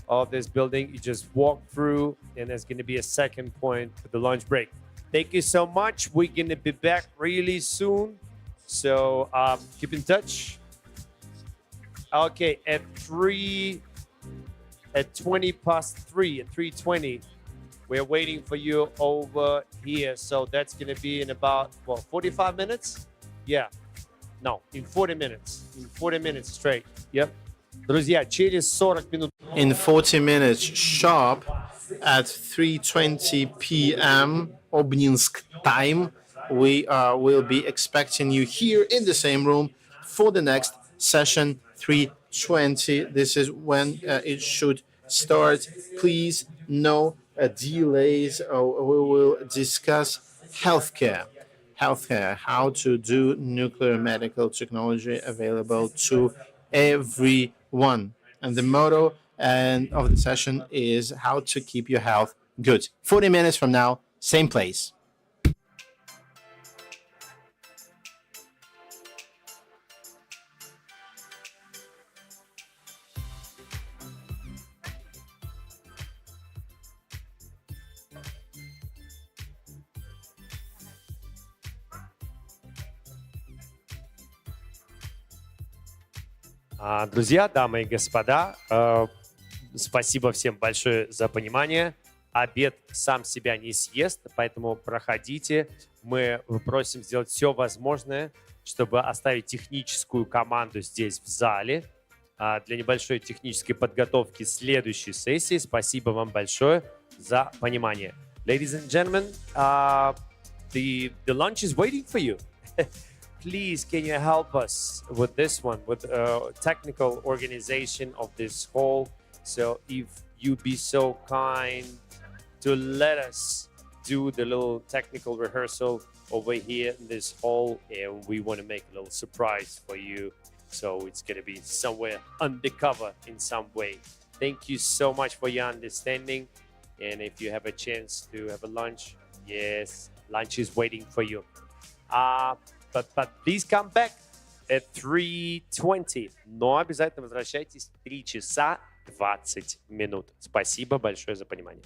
S7: of this building. You just walk through, and there's going to be a second point for the lunch break. Thank you so much. We're going to be back really soon, so keep in touch. Okay, at 20 past 3, at 3:20, we're waiting for you over here. So that's going to be in about, 45 minutes? Yeah. No, in 40 minutes. In 40 minutes straight. Yep. Друзья, через 40 минут.
S3: In 40 minutes sharp at 3:20 p.m. Obninsk time, we will be expecting you here in the same room for the next session, 3:20. This is when it should start. Please, no delays. We will discuss healthcare. How to do nuclear medical technology available to everyone. And the motto of the session is how to keep your health good. 40 minutes from now, same place.
S7: Друзья, дамы и господа, спасибо всем большое за понимание. Обед сам себя не съест, поэтому проходите. Мы просим сделать все возможное, чтобы оставить техническую команду здесь в зале для небольшой технической подготовки следующей сессии. Спасибо вам большое за понимание. Ladies and gentlemen, the lunch is waiting for you. Please, can you help us with this one, with technical organization of this hall? So if you be so kind to let us do the little technical rehearsal over here in this hall, and we want to make a little surprise for you. So it's going to be somewhere undercover in some way. Thank you so much for your understanding. And if you have a chance to have a lunch, yes, lunch is waiting for you. But please come back at 3:20. Но обязательно возвращайтесь в 3 часа 20 минут. Спасибо большое за понимание.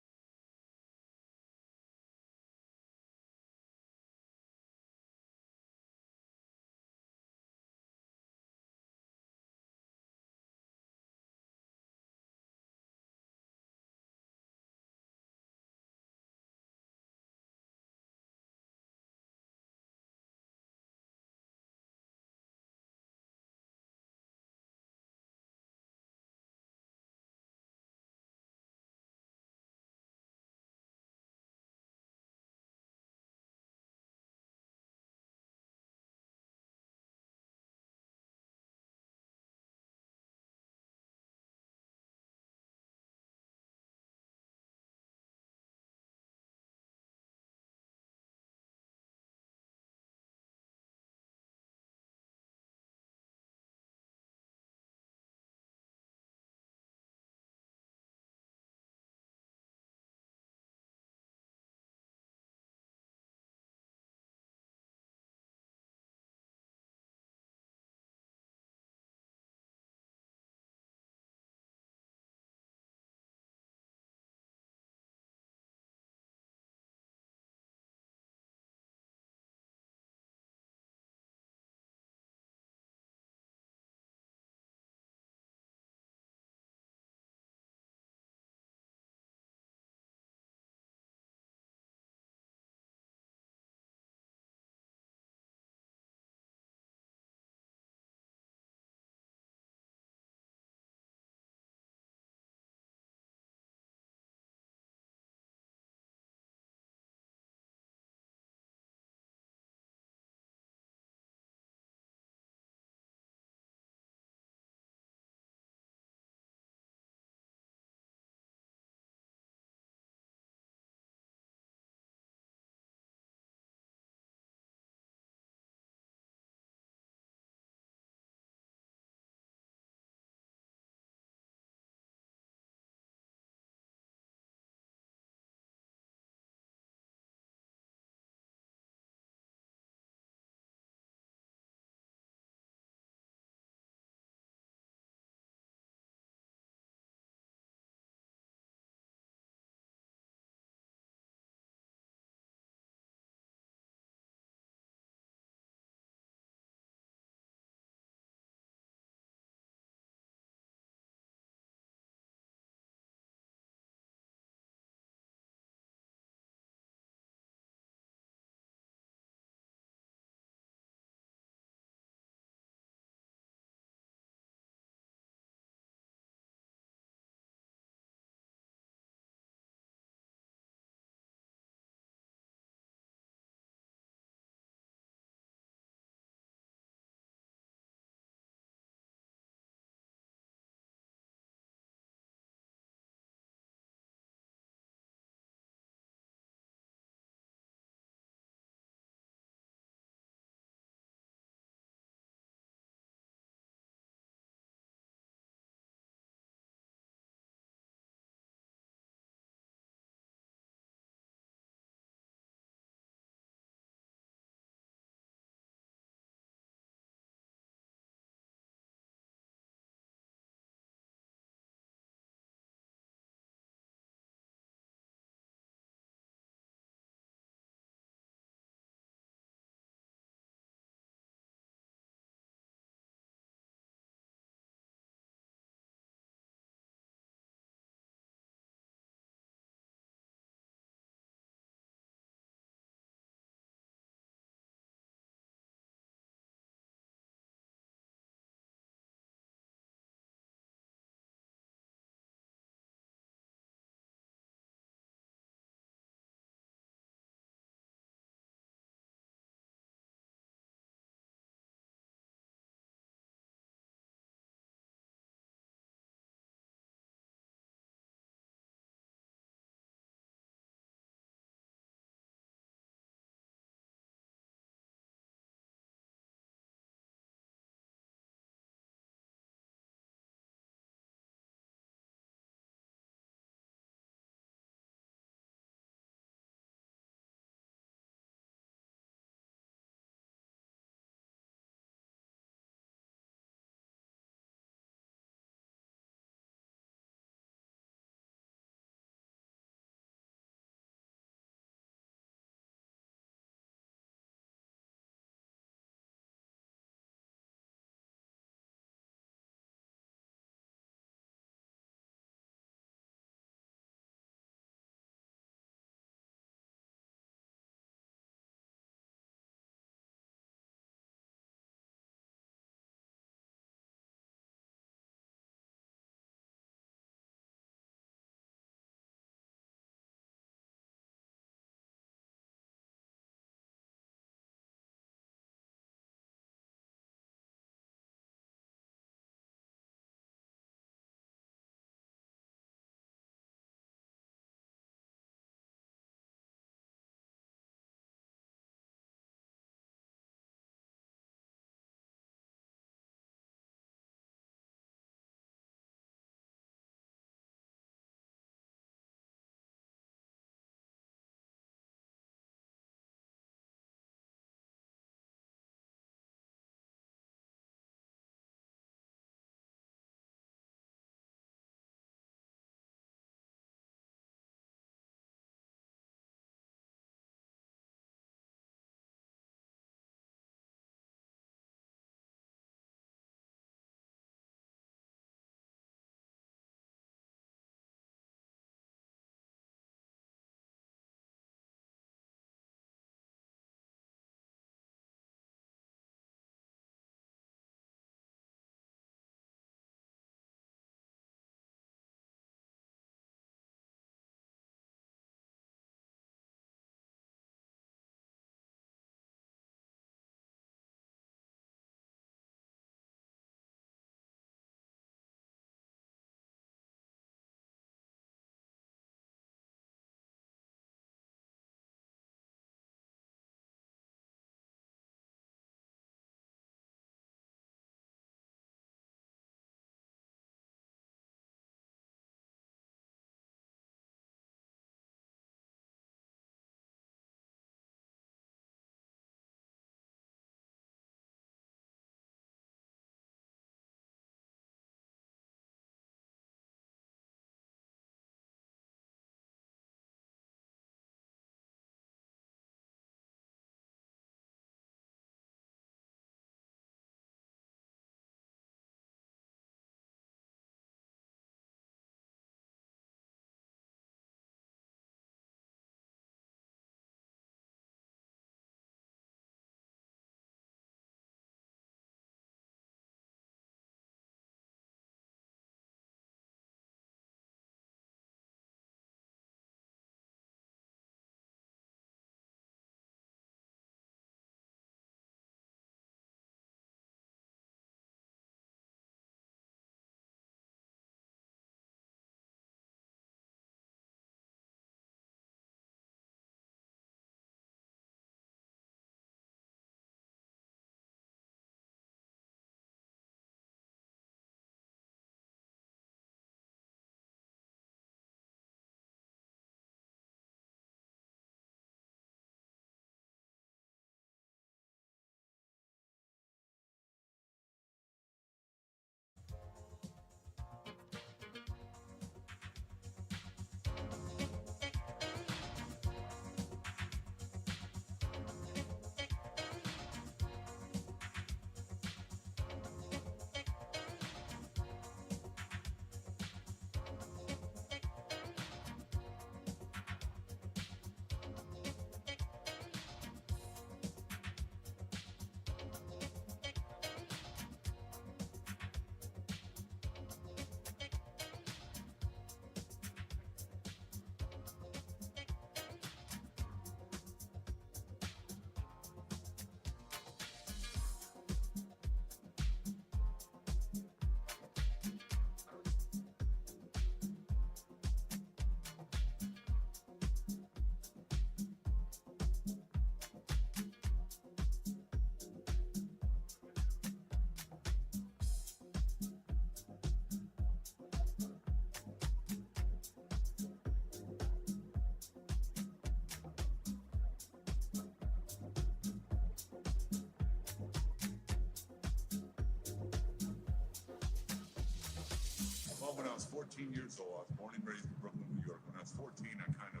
S9: was 14 years old, I was born and raised in Brooklyn, New York. When I was 14, I kind of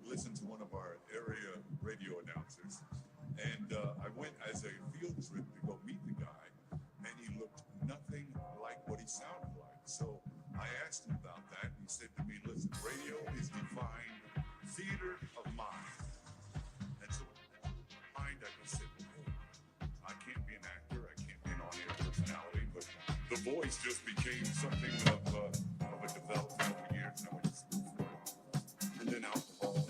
S9: listened to one of our area radio announcers. And I went as a field trip to go meet the guy, and he looked nothing like what he sounded like. So I asked him about that, and he said to me, listen, radio is defined theater of mind. And so mind, I just said, I can't be an actor, I can't be an on-air personality, but the voice just became something of a development over years, and I would just move forward. And then alcohol.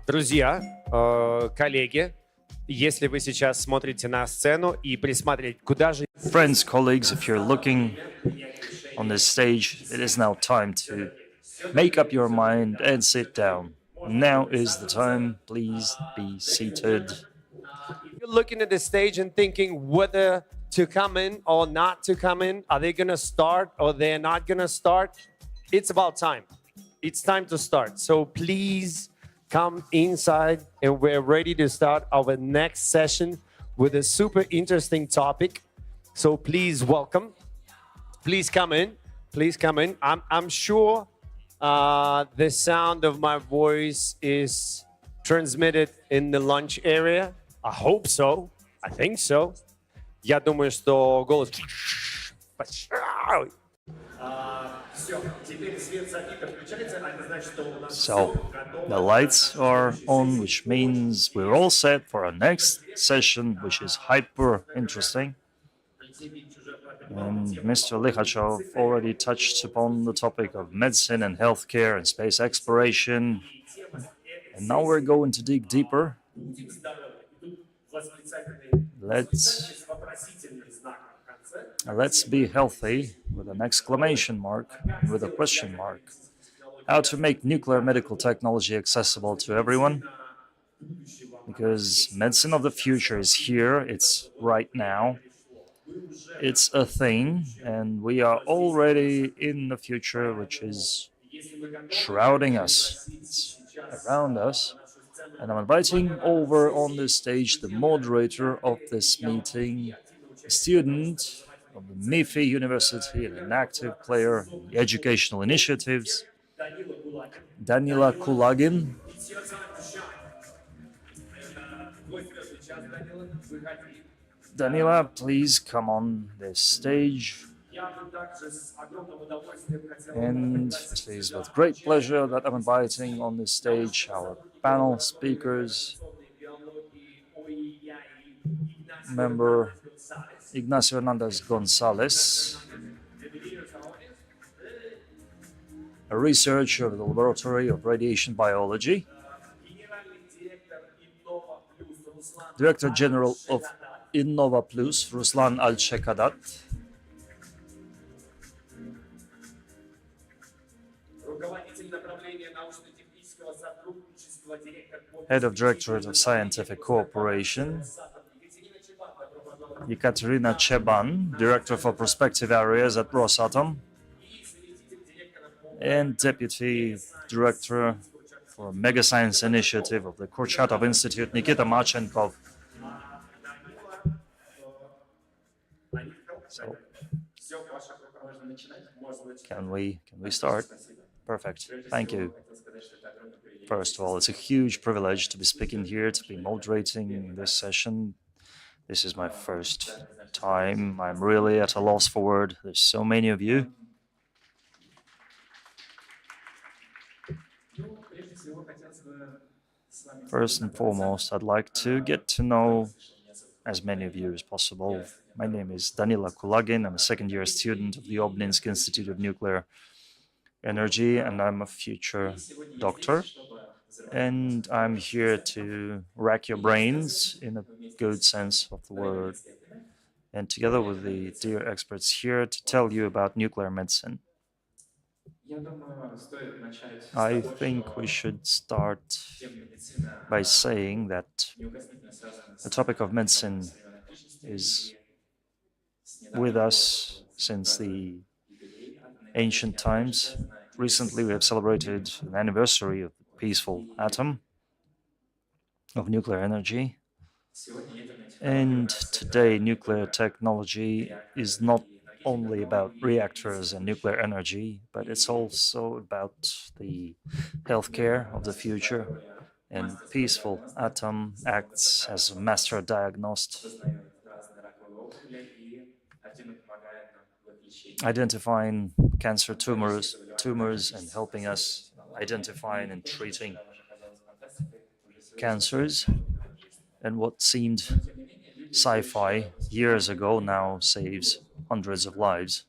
S7: Друзья, коллеги, если вы сейчас смотрите на сцену и присматриваете, куда же...
S2: Friends, colleagues, if you're looking on this stage, it is now time to make up your mind and sit down. Now is the time. Please be seated.
S7: You're looking at the stage and thinking whether to come in or not to come in. Are they going to start or they're not going to start? It's about time. It's time to start. So please come inside, and we're ready to start our next session with a super interesting topic. So please welcome. Please come in. Please come in. I'm sure the sound of my voice is transmitted in the lunch area. I hope so. I think so. Я думаю, что голос...
S2: So, the lights are on, which means we're all set for our next session, which is hyper interesting. And Mr. Likhachov already touched upon the topic of medicine and healthcare and space exploration. And now we're going to dig deeper. Let's be healthy with an exclamation mark, with a question mark. How to make nuclear medical technology accessible to everyone? Because medicine of the future is here, it's right now. It's a thing, and we are already in the future, which is shrouding us. It's around us. And I'm inviting over on this stage the moderator of this meeting, a student of the MIFI University and an active player in educational initiatives, Danila Kulagin. Danila, please come on this stage. And it is with great pleasure that I'm inviting on this stage our panel speakers, member Ignacio Hernandez Gonzalez, a researcher of the Laboratory of Radiation Biology, Director General of Innova Plus, Ruslan Al-Shekadat, Head of Directorate of Scientific Cooperation, Ekaterina Cheban, Director for Prospective Areas at Rosatom, and Deputy Director for Mega Science Initiative of the Kurchatov Institute, Nikita Marchenkov. So, can we start? Perfect. Thank you. First of all, it's a huge privilege to be speaking here, to be moderating this session. This is my first time. I'm really at a loss for words. There's so many of you. First and foremost, I'd like to get to know as many of you as possible. My name is Danila Kulagin. I'm a second-year student of the Obninsk Institute of Nuclear Energy, and I'm a future doctor. And I'm here to rack your brains in a good sense of the word, and together with the dear experts here to tell you about nuclear medicine. I think we should start by saying that the topic of medicine is with us since the ancient times. Recently, we have celebrated an anniversary of the peaceful atom of nuclear energy. And today, nuclear technology is not only about reactors and nuclear energy, but it's also about the healthcare of the future. And peaceful atom acts as a master diagnost, identifying cancer tumors and helping us identifying and treating cancers. And what seemed sci-fi years ago now saves hundreds of lives.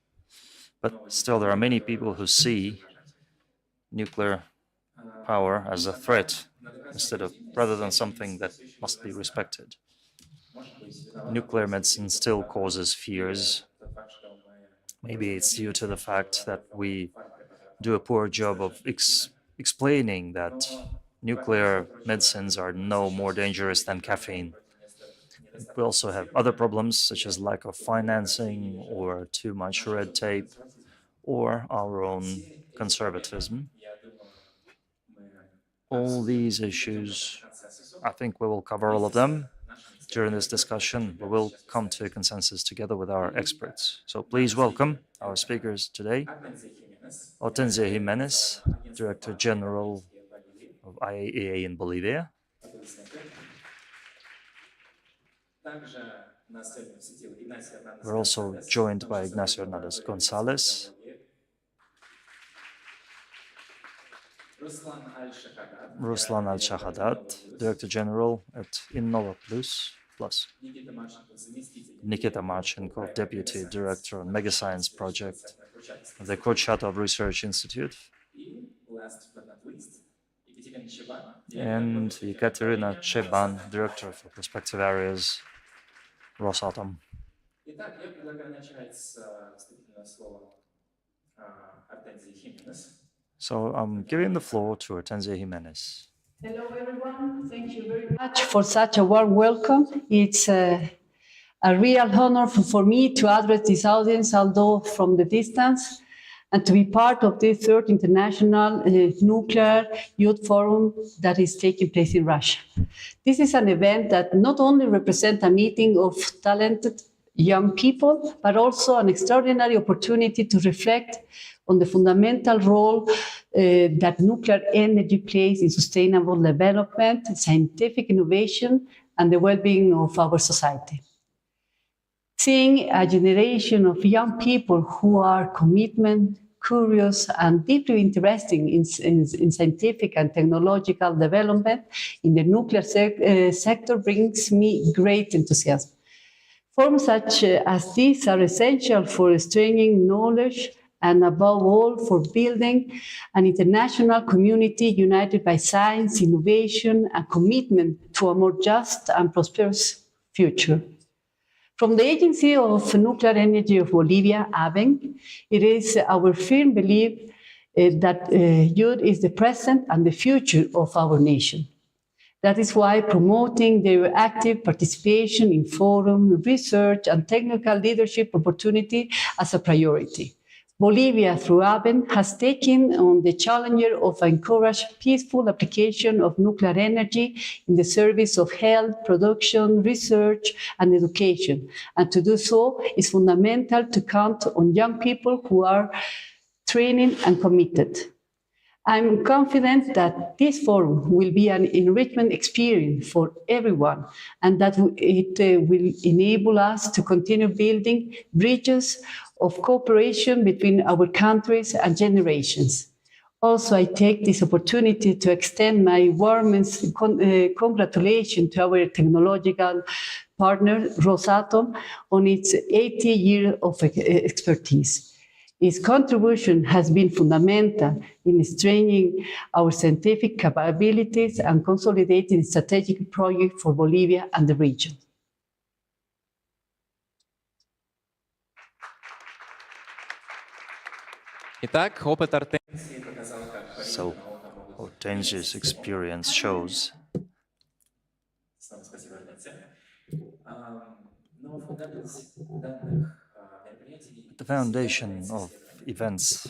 S2: But still, there are many people who see nuclear power as a threat rather than something that must be respected. Nuclear medicine still causes fears. Maybe it's due to the fact that we do a poor job of explaining that nuclear medicines are no more dangerous than caffeine. We also have other problems such as lack of financing or too much red tape or our own conservatism. All these issues, I think we will cover all of them during this discussion. We will come to a consensus together with our experts. So please welcome our speakers today. Hortensia Jimenez, Director General of IAEA in Bolivia. We're also joined by Ignacio Hernandez Gonzalez, Ruslan Al-Shahadat, Director General at Innova Plus, Nikita Marchenkov, Deputy Director on Mega Science Project of the Kurchatov Research Institute, and Ekaterina Cheban, Director for Prospective Areas, Rosatom. So I'm giving the floor to Hortensia Jimenez.
S10: Hello, everyone. Thank you very much for such a warm welcome. It's a real honor for me to address this audience, although from the distance, and to be part of the third International Nuclear Youth Forum that is taking place in Russia. This is an event that not only represents a meeting of talented young people, but also an extraordinary opportunity to reflect on the fundamental role that nuclear energy plays in sustainable development, scientific innovation, and the well-being of our society. Seeing a generation of young people who are committed, curious, and deeply interested in scientific and technological development in the nuclear sector brings me great enthusiasm. Forums such as these are essential for strengthening knowledge and, above all, for building an international community united by science, innovation, and commitment to a more just and prosperous future. From the Agency of Nuclear Energy of Bolivia, ABEN, it is our firm belief that youth is the present and the future of our nation. That is why promoting their active participation in forum, research, and technical leadership opportunity as a priority. Bolivia, through ABEN, has taken on the challenge of encourage peaceful application of nuclear energy in the service of health, production, research, and education. And to do so is fundamental to count on young people who are training and committed. I'm confident that this forum will be an enrichment experience for everyone and that it will enable us to continue building bridges of cooperation between our countries and generations. Also, I take this opportunity to extend my warmest congratulations to our technological partner, Rosatom, on its 80 years of expertise. Its contribution has been fundamental in strengthening our scientific capabilities and consolidating strategic projects for Bolivia and the region.
S2: So, Hortensia's experience shows the foundation of events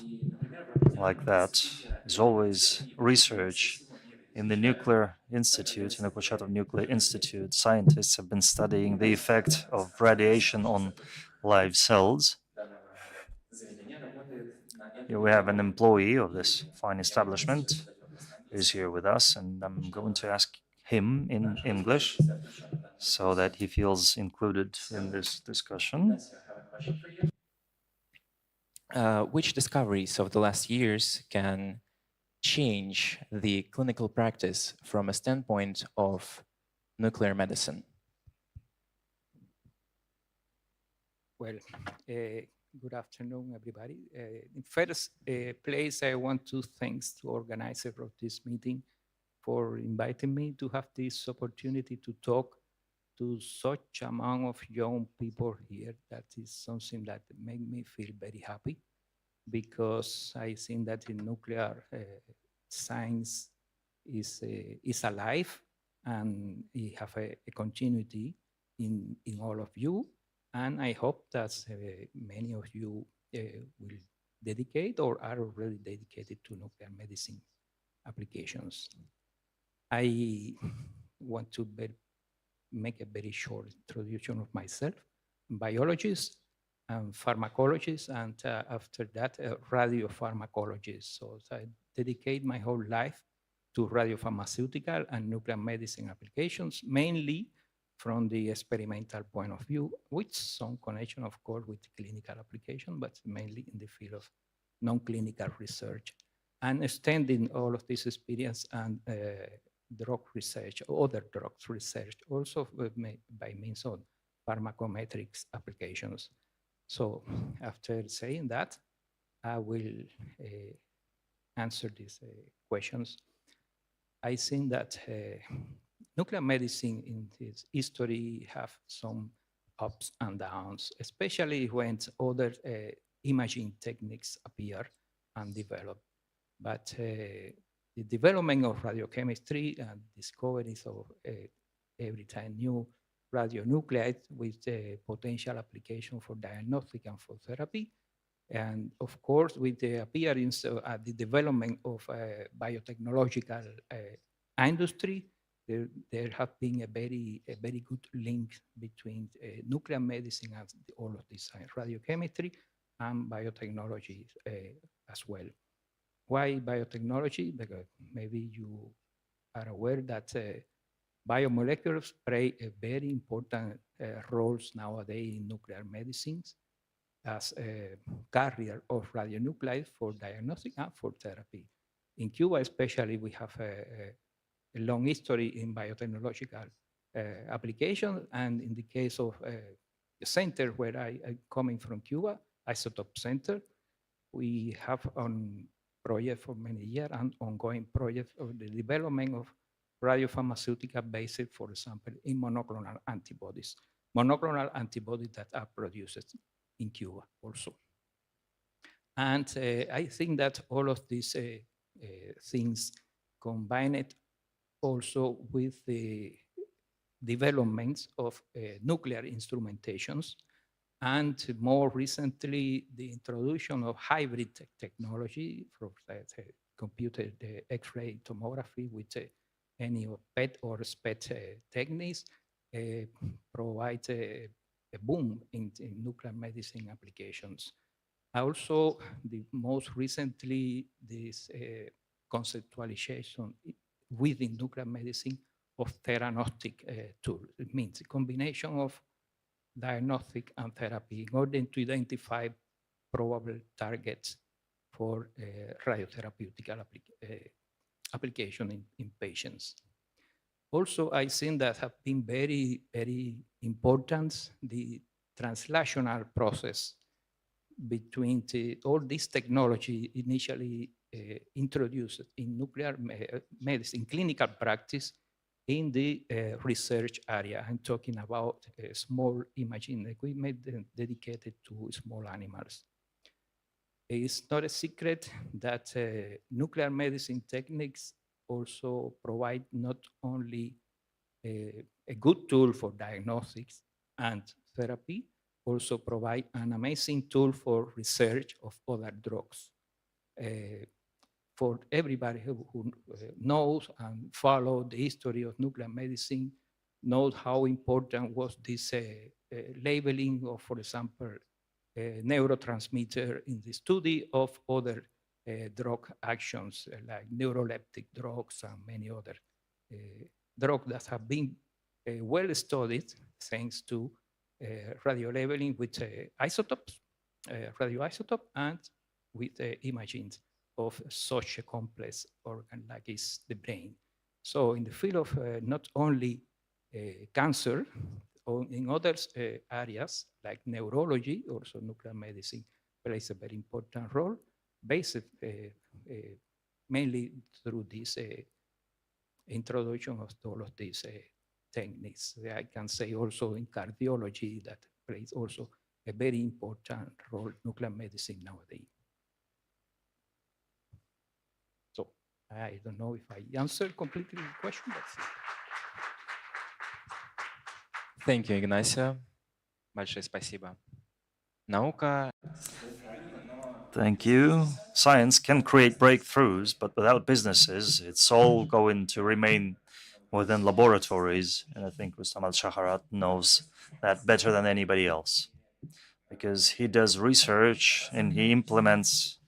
S2: like that is always research. In the Nuclear Institute, in the Rosatom Nuclear Institute, scientists have been studying the effect of radiation on live cells. Here we have an employee of this fine establishment who is here with us, and I'm going to ask him in English so that he feels included in this discussion.
S11: Which discoveries of the last years can change the clinical practice from a standpoint of nuclear medicine?
S12: Well, good afternoon, everybody. In first place, I want to thank the organizer of this meeting for inviting me to have this opportunity to talk to such amount of young people here. That is something that made me feel very happy, because I think that in nuclear science is alive, and it have a continuity in all of you. And I hope that many of you will dedicate or are already dedicated to nuclear medicine applications. I want to make a very short introduction of myself. I'm biologist and pharmacologist, and after that, radiopharmacologist. So I dedicate my whole life to radiopharmaceutical and nuclear medicine applications, mainly from the experimental point of view, with some connection, of course, with clinical application, but mainly in the field of non-clinical research, and extending all of this experience and drug research, other drugs research, also by means of pharmacometrics applications. So after saying that, I will answer these questions. I think that nuclear medicine in its history have some ups and downs, especially when other imaging techniques appear and develop. But the development of radiochemistry and discoveries of every time new radionuclides with potential application for diagnostic and for therapy. And of course, with the appearance of the development of biotechnological industry, there have been a very good link between nuclear medicine and all of this radiochemistry and biotechnology as well. Why biotechnology? Because maybe you are aware that Biomolecules play a very important roles nowadays in nuclear medicines as a carrier of radionuclides for diagnostic and for therapy. In Cuba, especially, we have a long history in biotechnological application, and in the case of the center where I'm coming from, Cuba, Isotope Center, we have on project for many years and ongoing project of the development of radiopharmaceutical based, for example, in monoclonal antibodies. Monoclonal antibodies that are produced in Cuba also. And I think that all of these things combined also with the developments of nuclear instrumentations, and more recently, the introduction of hybrid technology for computed X-ray tomography with any PET or SPET techniques provide a boom in nuclear medicine applications. Also, the most recently, this conceptualization within nuclear medicine of theranostic tool. It means a combination of diagnostic and therapy in order to identify probable targets for radiotherapeutic application in patients. Also, I think that have been very, very important, the translational process between all this technology initially introduced in nuclear medicine, clinical practice, in the research area. I'm talking about small imaging equipment dedicated to small animals. It's not a secret that nuclear medicine techniques also provide not only a good tool for diagnostics and therapy, also provide an amazing tool for research of other drugs. For everybody who knows and follow the history of nuclear medicine, knows how important was this labeling of, for example, neurotransmitter in the study of other drug actions like neuroleptic drugs and many other drugs that have been well studied thanks to radio labeling with isotopes, radioisotope, and with imaging of such a complex organ like is the brain. So in the field of not only cancer, or in other areas like neurology, also nuclear medicine plays a very important role, based mainly through this introduction of all of these techniques. I can say also in cardiology that plays also a very important role, nuclear medicine nowadays. So I don't know if I answered completely the question.
S11: Thank you, Ignacio. Большое спасибо. Наука.
S2: Thank you. Science can create breakthroughs, but without businesses, it's all going to remain within laboratories. And I think Rustam Al-Shaharat knows that better than anybody else, because he does research and he implements,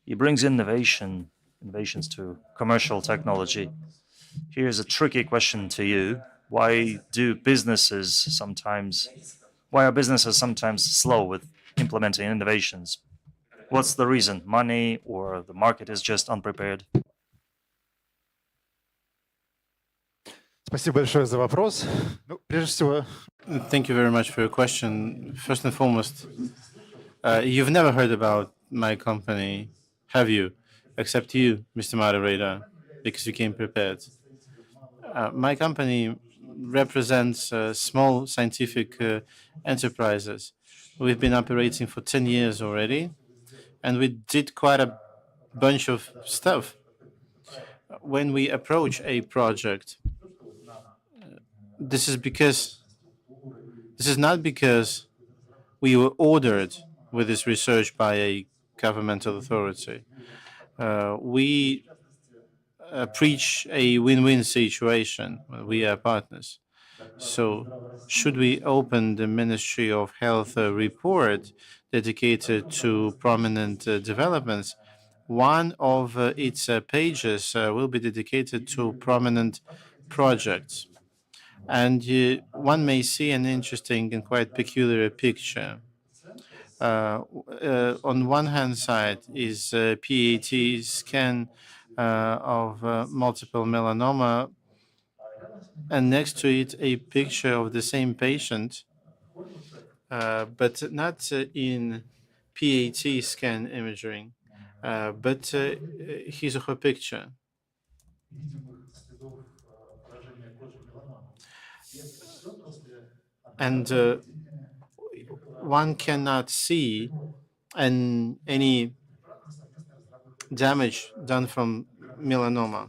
S2: he brings innovations to commercial technology. Here's a tricky question to you. Why are businesses sometimes slow with implementing innovations? What's the reason? Money, or the market is just unprepared?
S3: Спасибо большое за вопрос. Ну, прежде всего, thank you very much for your question. First and foremost, you've never heard about my company, have you? Except you, Mr. Moderator, because you came prepared. My company represents small scientific enterprises. We've been operating for 10 years already, and we did quite a bunch of stuff. When we approach a project, this is not because we were ordered with this research by a governmental authority. We preach a win-win situation. We are partners. So should we open the Ministry of Health report dedicated to prominent developments, one of its pages will be dedicated to prominent projects. And one may see an interesting and quite peculiar picture. On one hand side is a PET scan of multiple melanoma, and next to it a picture of the same patient, but not in PET scan imaging, but his or her picture. And one cannot see any damage done from melanoma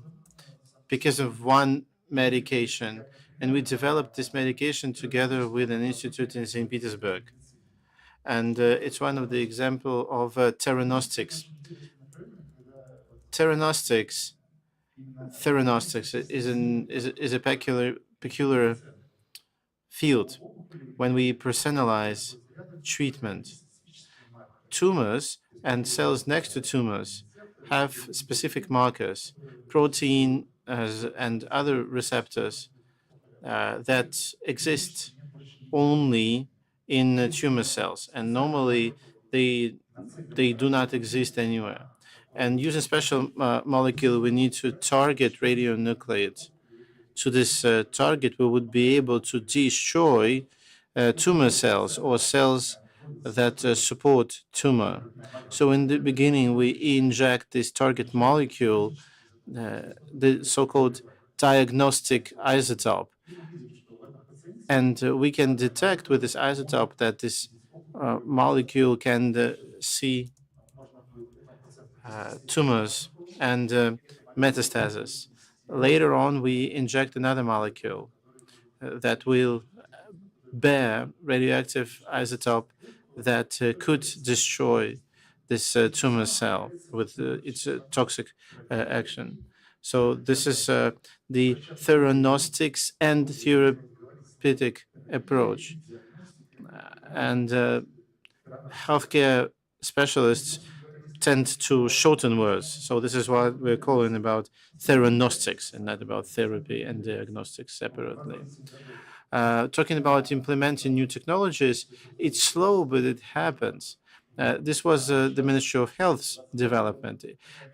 S3: because of one medication. And we developed this medication together with an institute in St. Petersburg. And it's one of the example of theranostics. Theranostics is a peculiar field when we personalize treatment. Tumors and cells next to tumors have specific markers, protein and other receptors that exist only in tumor cells, and normally they do not exist anywhere. And using special molecule, we need to target radionuclides. To this target, we would be able to destroy tumor cells or cells that support tumor. So in the beginning, we inject this target molecule, the so-called diagnostic isotope, and we can detect with this isotope that this molecule can see tumors and metastasis. Later on, we inject another molecule that will bear radioactive isotope that could destroy this tumor cell with its toxic action. So this is the theranostics and therapeutic approach. And healthcare specialists tend to shorten words. So this is what we're calling about theranostics and not about therapy and diagnostics separately. Talking about implementing new technologies, it's slow, but it happens. This was the Ministry of Health's development.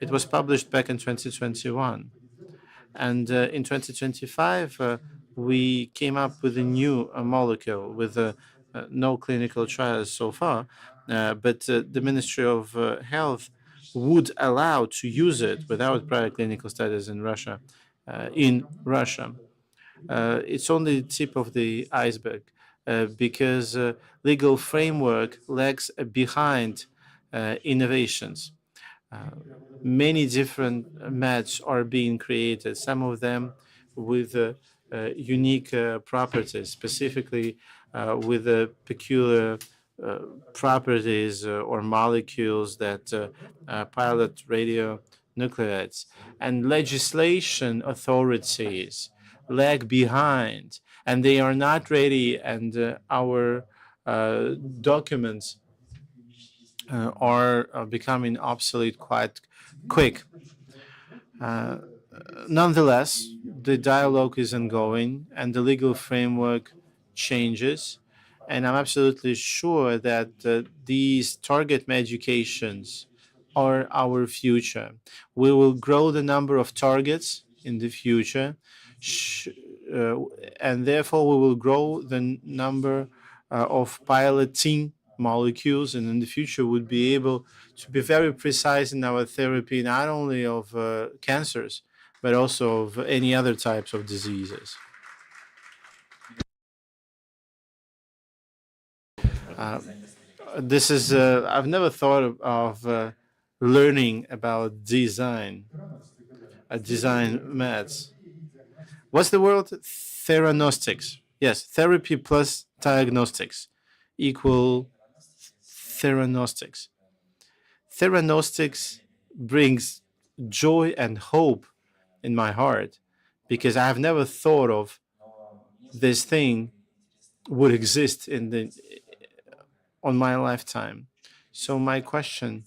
S3: It was published back in 2021. And in 2025, we came up with a new molecule with no clinical trials so far, but the Ministry of Health would allow to use it without prior clinical studies in Russia. It's only the tip of the iceberg because legal framework lags behind innovations. Many different meds are being created, some of them with unique properties, specifically with peculiar properties or molecules that pilot radionuclides. And legislation authorities lag behind, and they are not ready, and our documents are becoming obsolete quite quick. Nonetheless, the dialogue is ongoing and the legal framework changes. And I'm absolutely sure that these target medications are our future. We will grow the number of targets in the future, and therefore we will grow the number of piloting molecules, and in the future would be able to be very precise in our therapy, not only of cancers, but also of any other types of diseases. This is, I've never thought of learning about design maths. What's the word? Theranostics. Yes, therapy plus diagnostics equal theranostics. Theranostics brings joy and hope in my heart because I have never thought of this thing would exist on my lifetime. So my question,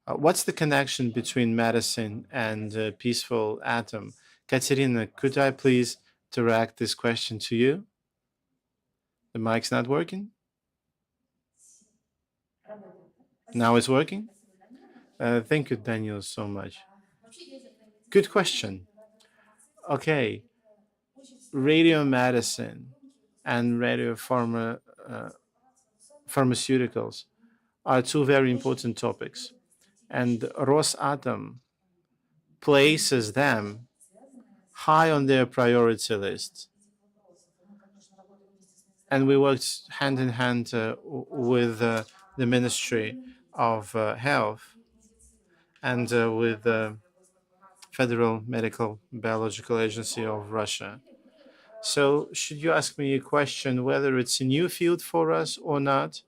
S3: what's the connection between medicine and peaceful atom? Katerina, could I please direct this question to you. The mic's not working? Now it's working? Thank you, Daniel, so much. Good question. Okay, radiomedicine and pharmaceuticals are two very important topics, and Rosatom places them high on their priority list. And we worked hand in hand with the Ministry of Health and with the Federal Medical Biological Agency of Russia. So, should you ask me a question whether it's a new field for us or not?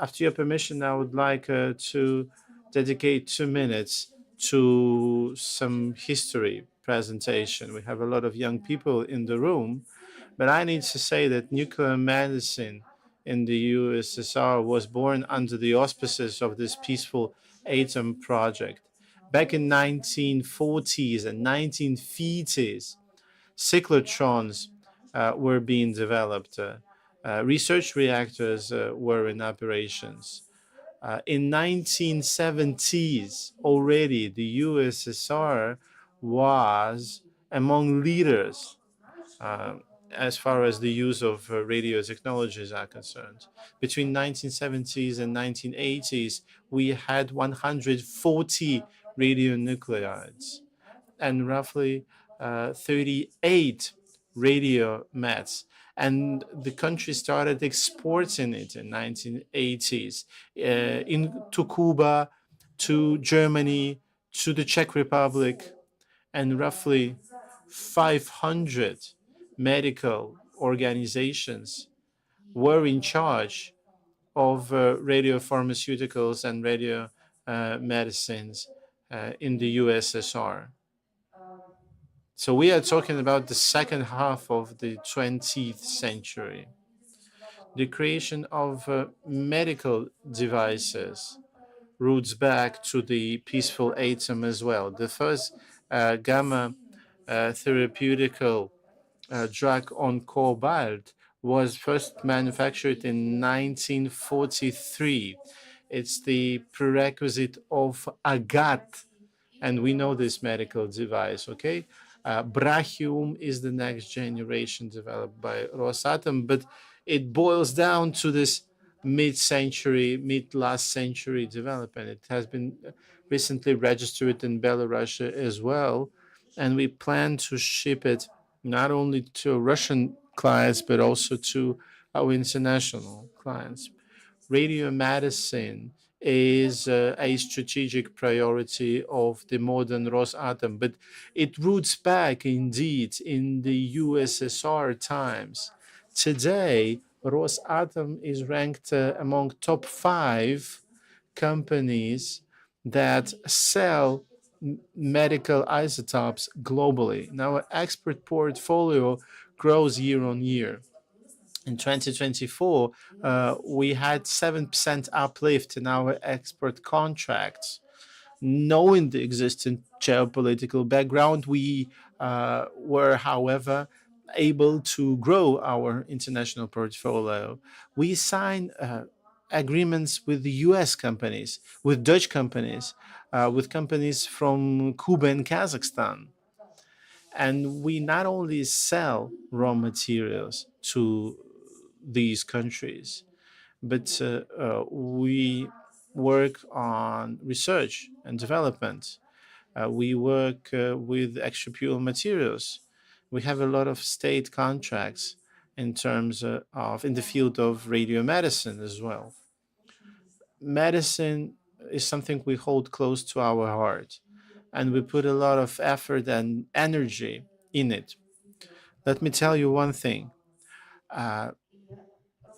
S3: After your permission, I would like to dedicate 2 minutes to some history presentation. We have a lot of young people in the room, but I need to say that nuclear medicine in the USSR was born under the auspices of this peaceful atom project. Back in 1940s and 1950s, cyclotrons were being developed. Research reactors were in operations. In 1970s, already the USSR was among leaders as far as the use of radio technologies are concerned. Between 1970s and 1980s, we had 140 radionuclides and roughly 38 radio mets. And the country started exporting it in 1980s to Cuba, to Germany, to the Czech Republic, and roughly 500 medical organizations were in charge of radiopharmaceuticals and radio medicines in the USSR. So we are talking about the second half of the 20th century. The creation of medical devices roots back to the peaceful atom as well. The first gamma therapeutical drug on cobalt was first manufactured in 1943. It's the prerequisite of agat, and we know this medical device, okay? Brachium is the next generation developed by Rosatom, but it boils down to this mid-last century development. It has been recently registered in Belarus as well, and we plan to ship it not only to Russian clients, but also to our international clients. Radiomedicine is a strategic priority of the modern Rosatom, but it roots back indeed in the USSR times. Today, Rosatom is ranked among top 5 companies that sell medical isotopes globally. Now, our export portfolio grows year on year. In 2024, we had 7% uplift in our export contracts. Knowing the existing geopolitical background, we were, however, able to grow our international portfolio. We signed agreements with the US companies, with Dutch companies, with companies from Cuba and Kazakhstan. And we not only sell raw materials to these countries, but we work on research and development. We work with extra pure materials. We have a lot of state contracts in terms in the field of radiomedicine as well. Medicine is something we hold close to our heart, and we put a lot of effort and energy in it. Let me tell you one thing.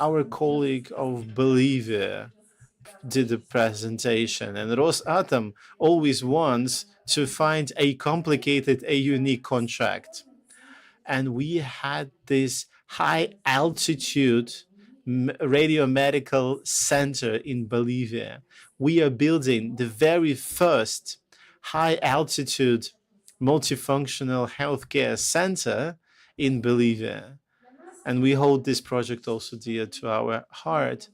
S3: Our colleague of Bolivia did a presentation, and Rosatom always wants to find a complicated, a unique contract. And we had this high altitude radiomedical center in Bolivia. We are building the very first high altitude multifunctional healthcare center in Bolivia. And we hold this project also dear to our heart.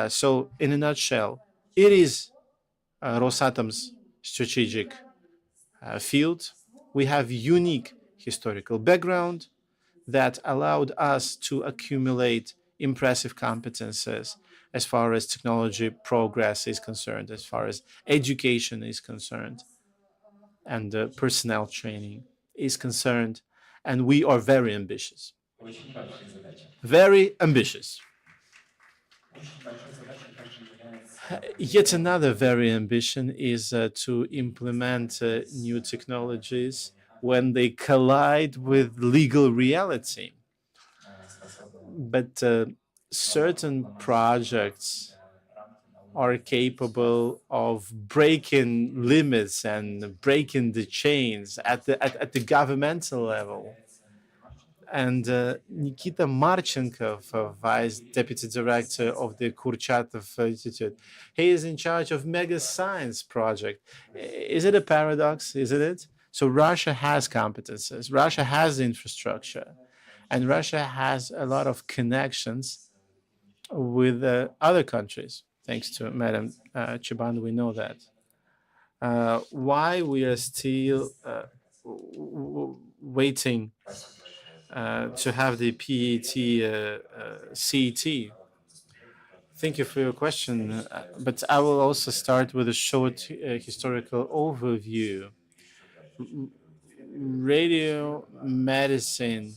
S3: So, in a nutshell, it is Rosatom's strategic field. We have unique historical background that allowed us to accumulate impressive competences as far as technology progress is concerned, as far as education is concerned, and personnel training is concerned. And we are very ambitious. Very ambitious. Yet another very ambition is to implement new technologies when they collide with legal reality. But certain projects are capable of breaking limits and breaking the chains at the governmental level. And Nikita Marchenkov, Vice Deputy Director of the Kurchatov Institute, he is in charge of Mega Science Project. Is it a paradox? Isn't it? So Russia has competences, Russia has infrastructure, and Russia has a lot of connections with other countries. Thanks to Madam Chiban, we know that. Why we are still waiting to have the PET CET? Thank you for your question, but I will also start with a short historical overview. Radio medicine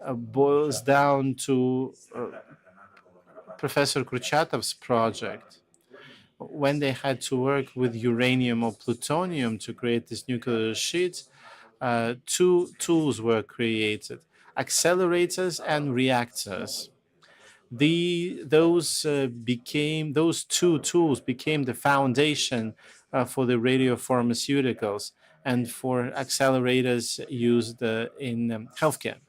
S3: boils down to Professor Kurchatov's project when they had to work with uranium or plutonium to create this nuclear sheet. Two tools were created: accelerators and reactors. Those two tools became the foundation for the radiopharmaceuticals and for accelerators used in healthcare.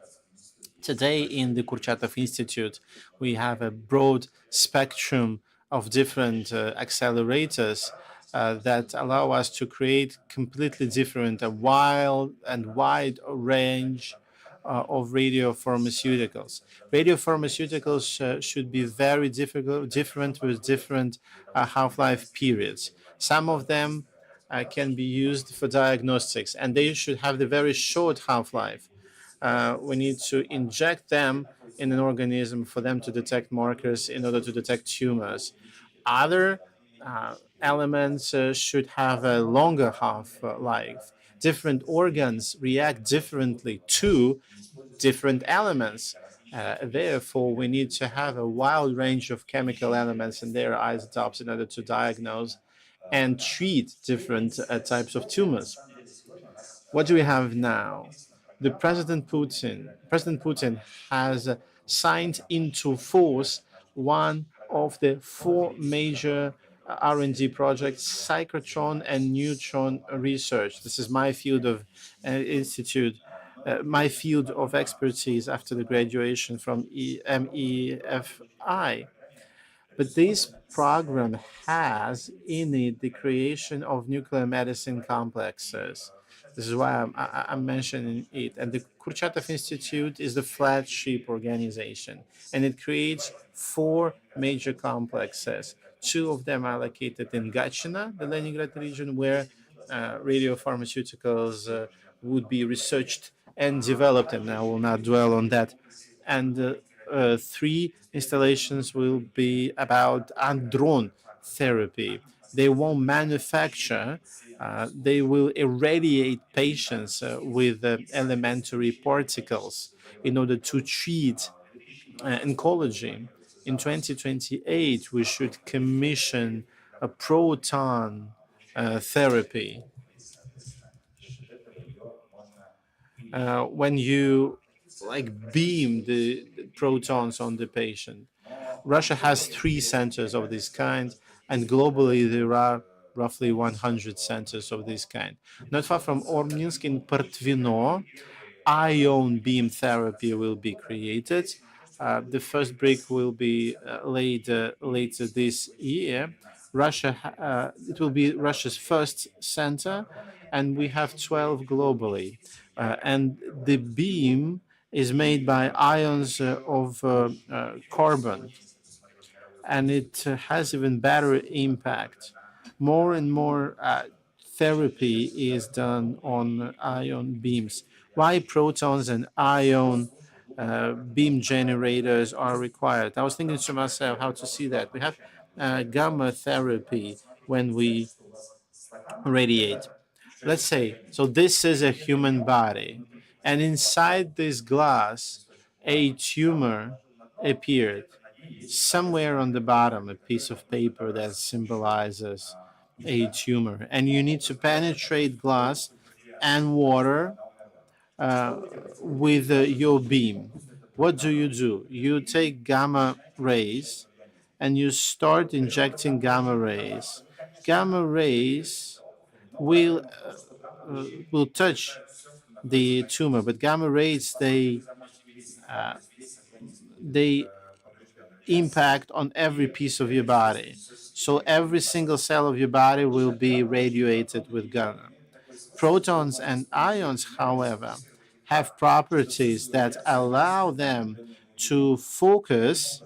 S3: Today, in the Kurchatov Institute, we have a broad spectrum of different accelerators that allow us to create completely different, a wild and wide range of radiopharmaceuticals. Radiopharmaceuticals should be very different with different half-life periods. Some of them can be used for diagnostics, and they should have the very short half-life. We need to inject them in an organism for them to detect markers in order to detect tumors. Other elements should have a longer half-life. Different organs react differently to different elements. Therefore, we need to have a wide range of chemical elements and their isotopes in order to diagnose and treat different types of tumors. What do we have now? President Putin has signed into force one of the four major R&D projects, cyclotron and neutron research. This is my field of my field of expertise after the graduation from MEFI. But this program has in it the creation of nuclear medicine complexes. This is why I'm mentioning it. And the Kurchatov Institute is the flagship organization, and it creates four major complexes. Two of them are located in Gachina, the Leningrad region, where radiopharmaceuticals would be researched and developed, and I will not dwell on that. And three installations will be about drone therapy. They won't manufacture, they will irradiate patients with elementary particles in order to treat oncology. In 2028, we should commission a proton therapy. When you beam the protons on the patient. Russia has 3 centers of this kind, and globally there are roughly 100 centers of this kind. Not far from Obninsk in Portvino, ion beam therapy will be created. The first brick will be laid later this year. It will be Russia's first center, and we have 12 globally. And the beam is made by ions of carbon, and it has even better impact. More and more therapy is done on ion beams. Why protons and ion beam generators are required? I was thinking to myself how to see that. We have gamma therapy when we radiate. Let's say, so this is a human body, and inside this glass, a tumor appeared. Somewhere on the bottom, a piece of paper that symbolizes a tumor, and you need to penetrate glass and water uh, with your beam. What do? You take gamma rays and you start injecting gamma rays. Gamma rays will will touch the tumor, but gamma rays they impact on every piece of your body. So every single cell of your body will be radiated with gamma. Protons and ions, however, have properties that allow them to focus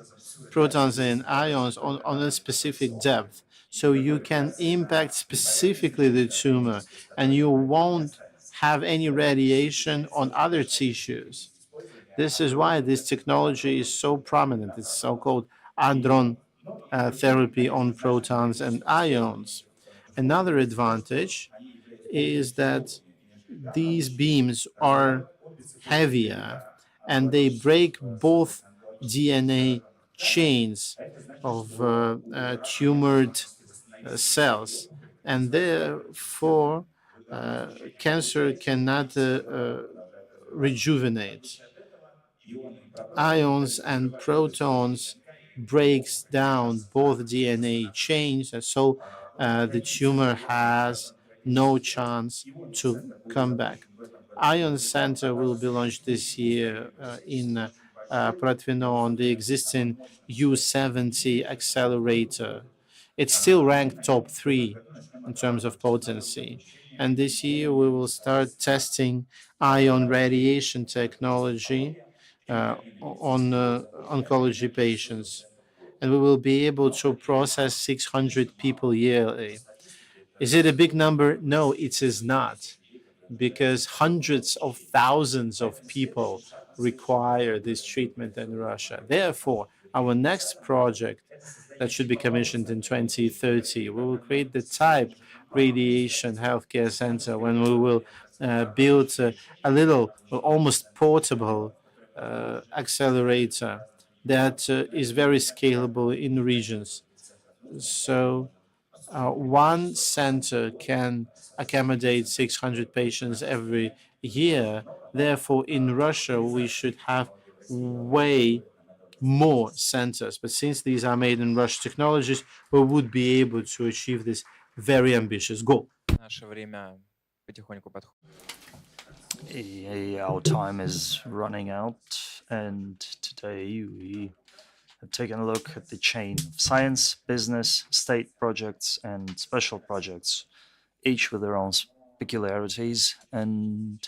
S3: protons and ions on a specific depth. So you can impact specifically the tumor and you won't have any radiation on other tissues. This is why this technology is so prominent. It's so-called hadron therapy on protons and ions. Another advantage is that these beams are heavier and they break both DNA chains of tumored cells, and therefore cancer cannot rejuvenate. Ions and protons breaks down both DNA chains, and so the tumor has no chance to come back. Ion Center will be launched this year in Pratvino on the existing U70 accelerator. It's still ranked top 3 in terms of potency. And this year we will start testing ion radiation technology on oncology patients. And we will be able to process 600 people yearly. Is it a big number? No, it is not, because hundreds of thousands of people require this treatment in Russia. Therefore, our next project that should be commissioned in 2030, we will create the type radiation healthcare center when we will build a little, almost portable accelerator that is very scalable in regions. So one center can accommodate 600 patients every year. Therefore, in Russia, we should have way more centers. But since these are made in Russian technologies, we would be able to achieve this very ambitious goal.
S11: Наше время потихоньку подходит.
S2: Our time is running out, and today we have taken a look at the chain of science, business, state projects, and special projects, each with their own peculiarities. And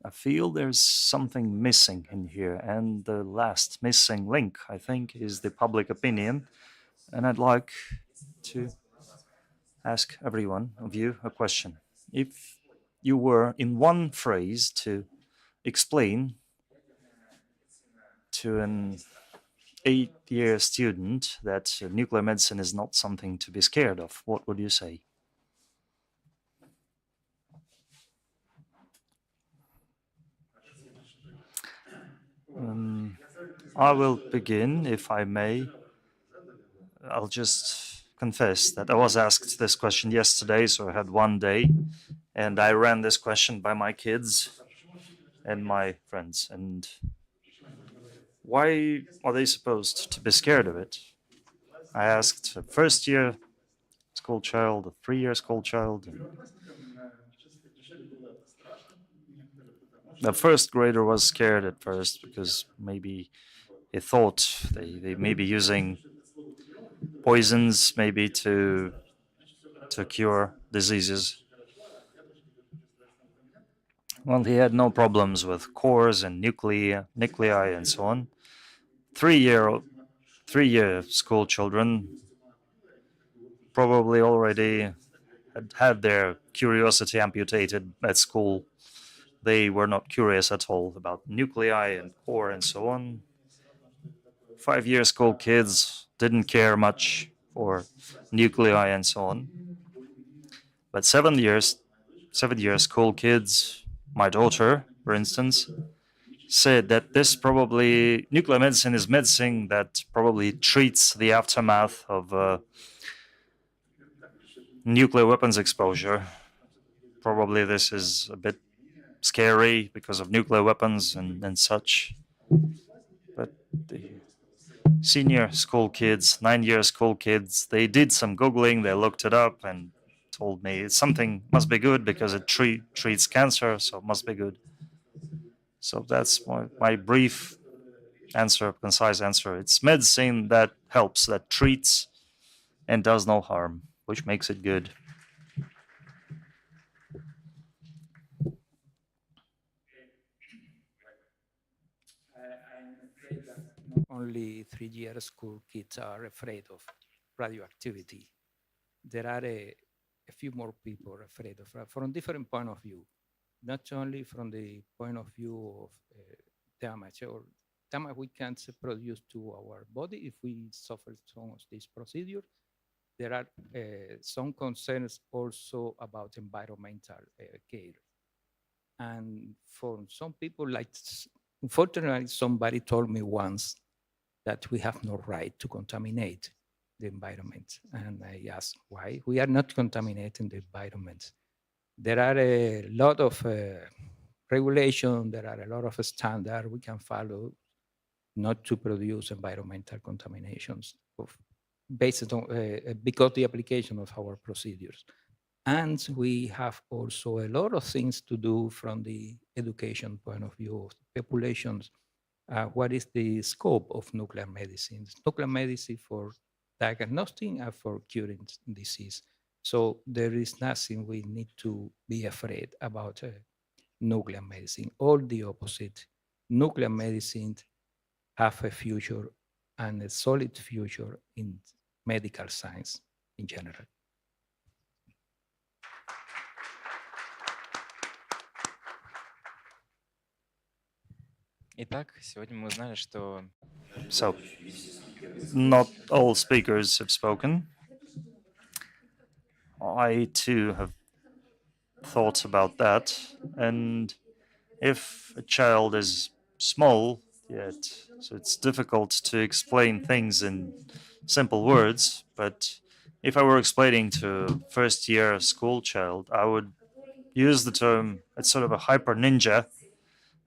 S2: I feel there's something missing in here. And the last missing link, I think, is the public opinion. And I'd like to ask every one of you a question. If you were, in one phrase, to explain to an 8-year student that nuclear medicine is not something to be scared of, what would you say? I will begin, if I may. I'll just confess that I was asked this question yesterday, so I had one day, and I ran this question by my kids and my friends. And why are they supposed to be scared of it? I asked a first-year school child, a 3-year school child, and the first grader was scared at first because maybe he thought they may be using poisons maybe to cure diseases. Well, he had no problems with cores and nuclei and so on. 3-year school children probably already had their curiosity amputated at school. They were not curious at all about nuclei and core and so on. 5-year school kids didn't care much for nuclei and so on. But 7-year school kids, my daughter, for instance, said that this probably nuclear medicine is medicine that probably treats the aftermath of nuclear weapons exposure. Probably this is a bit scary because of nuclear weapons and such. But the senior school kids, 9-year school kids, they did some Googling, they looked it up and told me something must be good because it treats cancer, so it must be good. So that's my brief answer, concise answer. It's medicine that helps, that treats and does no harm, which makes it good.
S12: Only 3-year school kids are afraid of radioactivity. There are a few more people afraid of from different point of view, not only from the point of view of damage or damage we can produce to our body if we suffer some of these procedures. There are some concerns also about environmental care. And for some people, like unfortunately, somebody told me once that we have no right to contaminate the environment. And I asked why. We are not contaminating the environment. There are a lot of regulation, there are a lot of standards we can follow not to produce environmental contaminations based on because the application of our procedures. And we have also a lot of things to do from the education point of view of populations. What is the scope of nuclear medicine? Nuclear medicine for diagnosing and for curing disease. So there is nothing we need to be afraid about nuclear medicine. All the opposite. Nuclear medicine have a future and a solid future in medical science in general.
S11: Итак, сегодня мы узнали, что
S2: So, not all speakers have spoken. I too have thought about that. And if a child is small yet, so it's difficult to explain things in simple words. But if I were explaining to a first-year school child, I would use the term, it's sort of a hyper ninja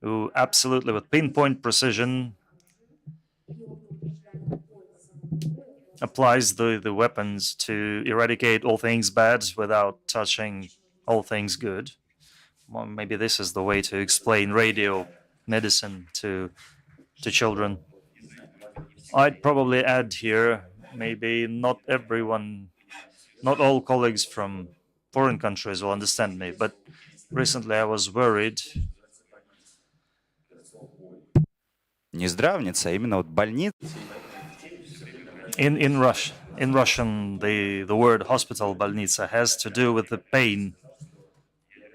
S2: who absolutely with pinpoint precision applies the weapons to eradicate all things bad without touching all things good. Well, maybe this is the way to explain radio medicine to children. I'd probably add here, maybe not everyone, not all colleagues from foreign countries will understand me, but recently I was worried.
S13: Не здравница, а именно вот больница.
S2: In Russian, the word hospital, больница, has to do with the pain,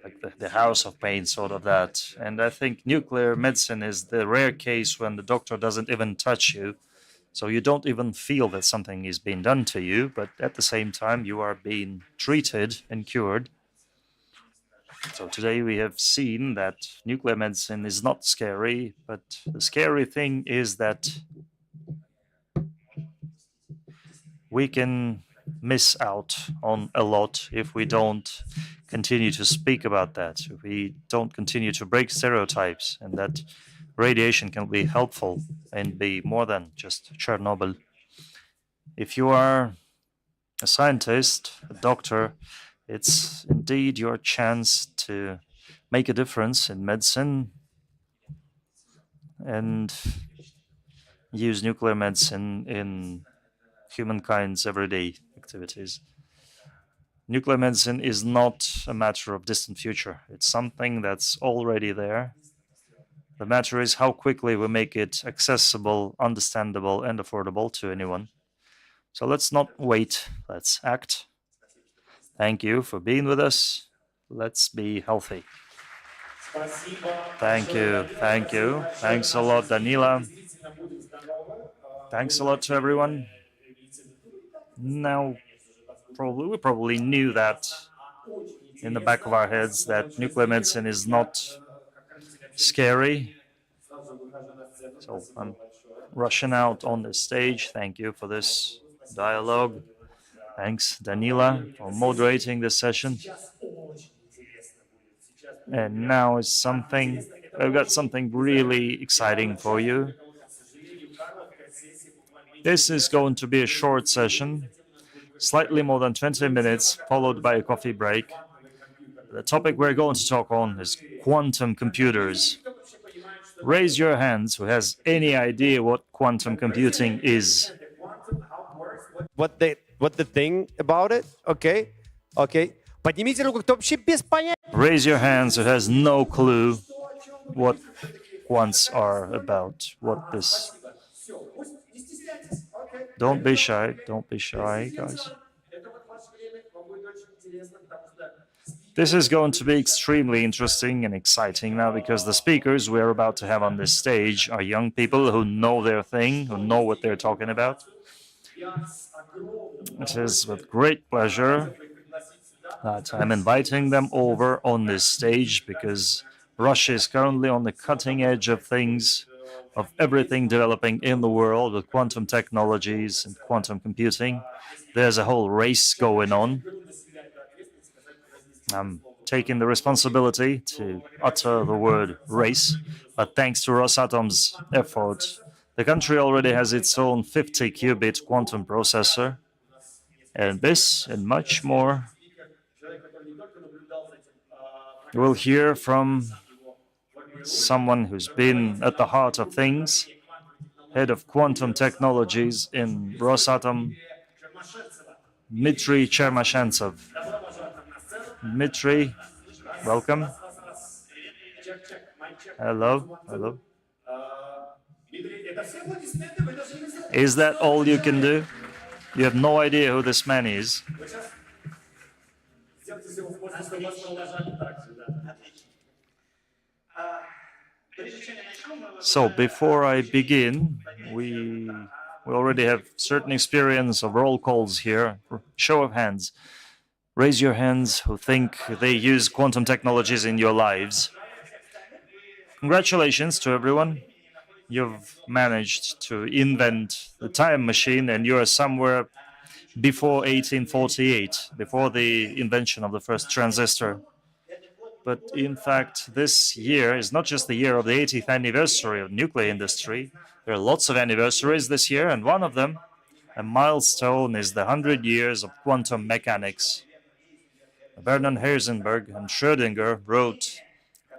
S2: like the house of pain, sort of that. And I think nuclear medicine is the rare case when the doctor doesn't even touch you. So you don't even feel that something is being done to you, but at the same time, you are being treated and cured. So today we have seen that nuclear medicine is not scary, but the scary thing is that we can miss out on a lot if we don't continue to speak about that, if we don't continue to break stereotypes, and that radiation can be helpful and be more than just Chernobyl. If you are a scientist, a doctor, it's indeed your chance to make a difference in medicine and use nuclear medicine in humankind's everyday activities. Nuclear medicine is not a matter of distant future. It's something that's already there. The matter is how quickly we make it accessible, understandable, and affordable to anyone. So let's not wait, let's act. Thank you for being with us. Let's be healthy. Thank you, thank you. Thanks a lot, Danila. Thanks a lot to everyone. Now, we probably knew that in the back of our heads that nuclear medicine is not scary. So I'm rushing out on the stage. Thank you for this dialogue. Thanks, Danila, for moderating this session. And now is something, I've got something really exciting for you. This is going to be a short session, slightly more than 20 minutes, followed by a coffee break. The topic we're going to talk on is quantum computers. Raise your hands who has any idea what quantum computing is.
S7: What the thing about it? Okay. Поднимите руку, кто вообще без понятия.
S2: Raise your hands who has no clue what quants are about, what this. Don't be shy, guys. This is going to be extremely interesting and exciting now because the speakers we're about to have on this stage are young people who know their thing, who know what they're talking about. It is with great pleasure that I'm inviting them over on this stage because Russia is currently on the cutting edge of things, of everything developing in the world with quantum technologies and quantum computing. There's a whole race going on. I'm taking the responsibility to utter the word race, but thanks to Rosatom's effort, the country already has its own 50-qubit quantum processor, and this and much more. We'll hear from someone who's been at the heart of things, head of quantum technologies in Rosatom, Dmitry Chermashantsev. Dmitry, welcome. Hello. Is that all you can do? You have no idea who this man is. So before I begin, we already have certain experience of roll calls here. Show of hands. Raise your hands who think they use quantum technologies in your lives. Congratulations to everyone. You've managed to invent the time machine and you're somewhere before 1848, before the invention of the first transistor. But in fact, this year is not just the year of the 80th anniversary of the nuclear industry. There are lots of anniversaries this year, and one of them, a milestone, is the 100 years of quantum mechanics. Bernard Heisenberg and Schrödinger wrote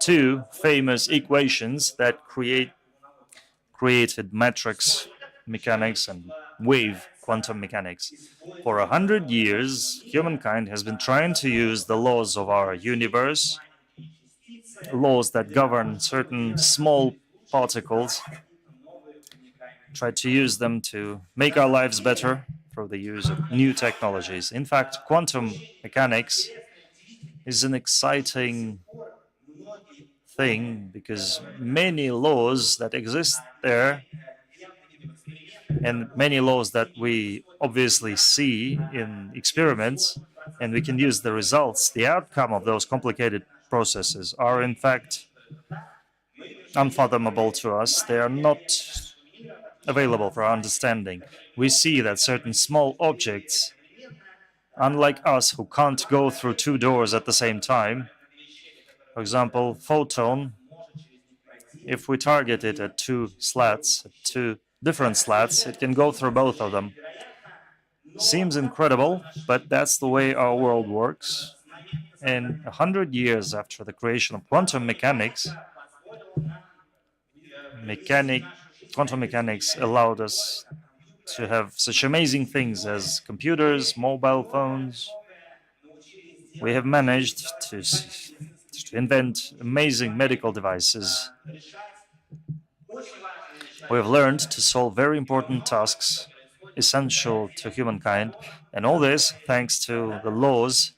S2: two famous equations that created matrix mechanics and wave quantum mechanics. For 100 years, humankind has been trying to use the laws of our universe, laws that govern certain small particles, try to use them to make our lives better through the use of new technologies. In fact, quantum mechanics is an exciting thing because many laws that exist there and many laws that we obviously see in experiments, and we can use the results, the outcome of those complicated processes are in fact unfathomable to us. They are not available for our understanding. We see that certain small objects, unlike us who can't go through two doors at the same time, for example, photon, if we target it at two slats, two different slats, it can go through both of them. Seems incredible, but that's the way our world works. And 100 years after the creation of quantum mechanics, quantum mechanics allowed us to have such amazing things as computers, mobile phones, we have managed to invent amazing medical devices. We have learned to solve very important tasks essential to humankind, and all this thanks to the laws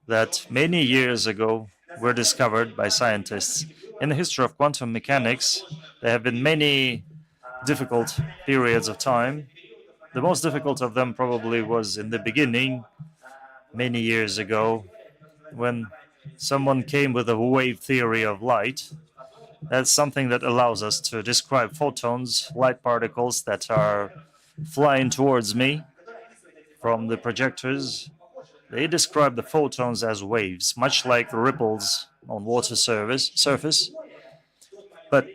S2: that many years ago were discovered by scientists. In the history of quantum mechanics, there have been many difficult periods of time. The most difficult of them probably was in the beginning, many years ago, when someone came with a wave theory of light. That's something that allows us to describe photons, light particles that are flying towards me from the projectors. They describe the photons as waves, much like the ripples on water surface. But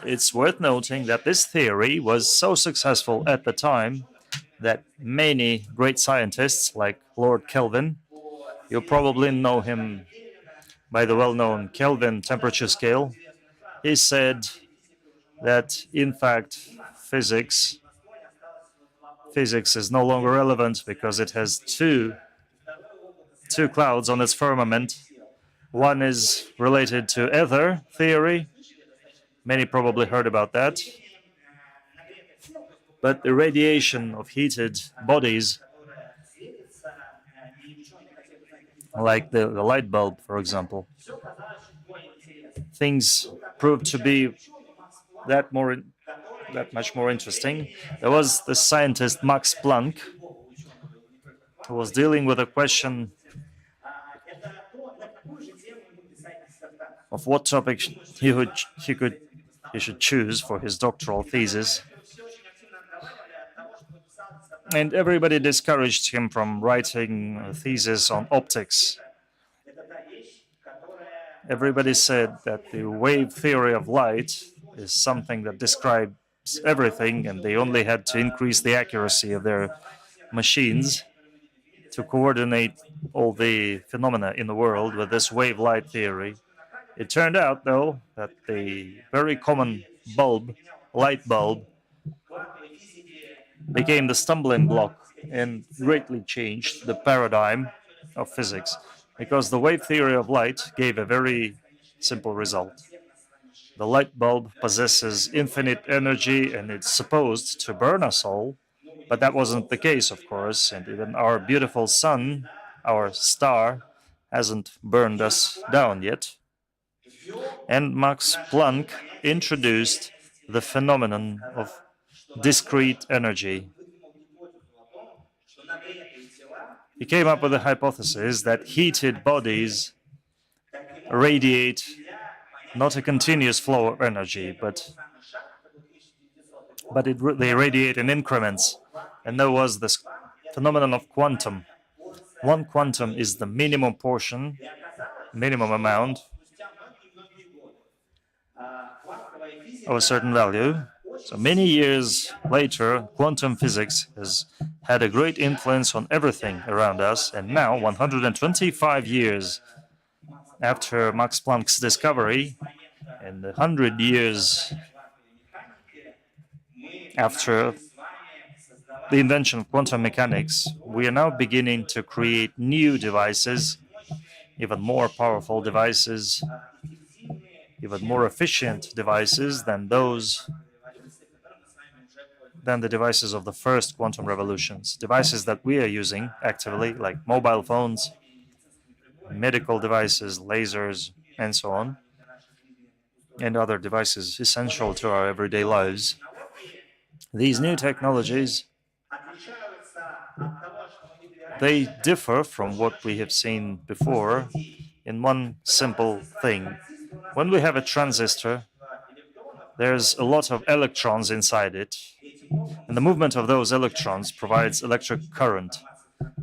S2: it's worth noting that this theory was so successful at the time that many great scientists, like Lord Kelvin, you probably know him by the well-known Kelvin temperature scale, he said that in fact physics is no longer relevant because it has two clouds on its firmament. One is related to ether theory. Many probably heard about that. But the radiation of heated bodies, like the light bulb, for example, things proved to be that much more interesting. There was the scientist Max Planck, who was dealing with a question of what topic he should choose for his doctoral thesis. And everybody discouraged him from writing a thesis on optics. Everybody said that the wave theory of light is something that describes everything, and they only had to increase the accuracy of their machines to coordinate all the phenomena in the world with this wave light theory. It turned out, though, that the very common bulb, light bulb, became the stumbling block and greatly changed the paradigm of physics, because the wave theory of light gave a very simple result. The light bulb possesses infinite energy and it's supposed to burn us all, but that wasn't the case, of course, and even our beautiful sun, our star, hasn't burned us down yet. And Max Planck introduced the phenomenon of discrete energy. He came up with a hypothesis that heated bodies radiate not a continuous flow of energy, but they radiate in increments. And there was this phenomenon of quantum. One quantum is the minimum portion, minimum amount of a certain value. So many years later, quantum physics has had a great influence on everything around us. And now, 125 years after Max Planck's discovery, and 100 years after the invention of quantum mechanics, we are now beginning to create new devices, even more powerful devices, even more efficient devices than the devices of the first quantum revolutions. Devices that we are using actively, like mobile phones, medical devices, lasers, and so on, and other devices essential to our everyday lives. These new technologies, they differ from what we have seen before in one simple thing. When we have a transistor, there's a lot of electrons inside it, and the movement of those electrons provides electric current.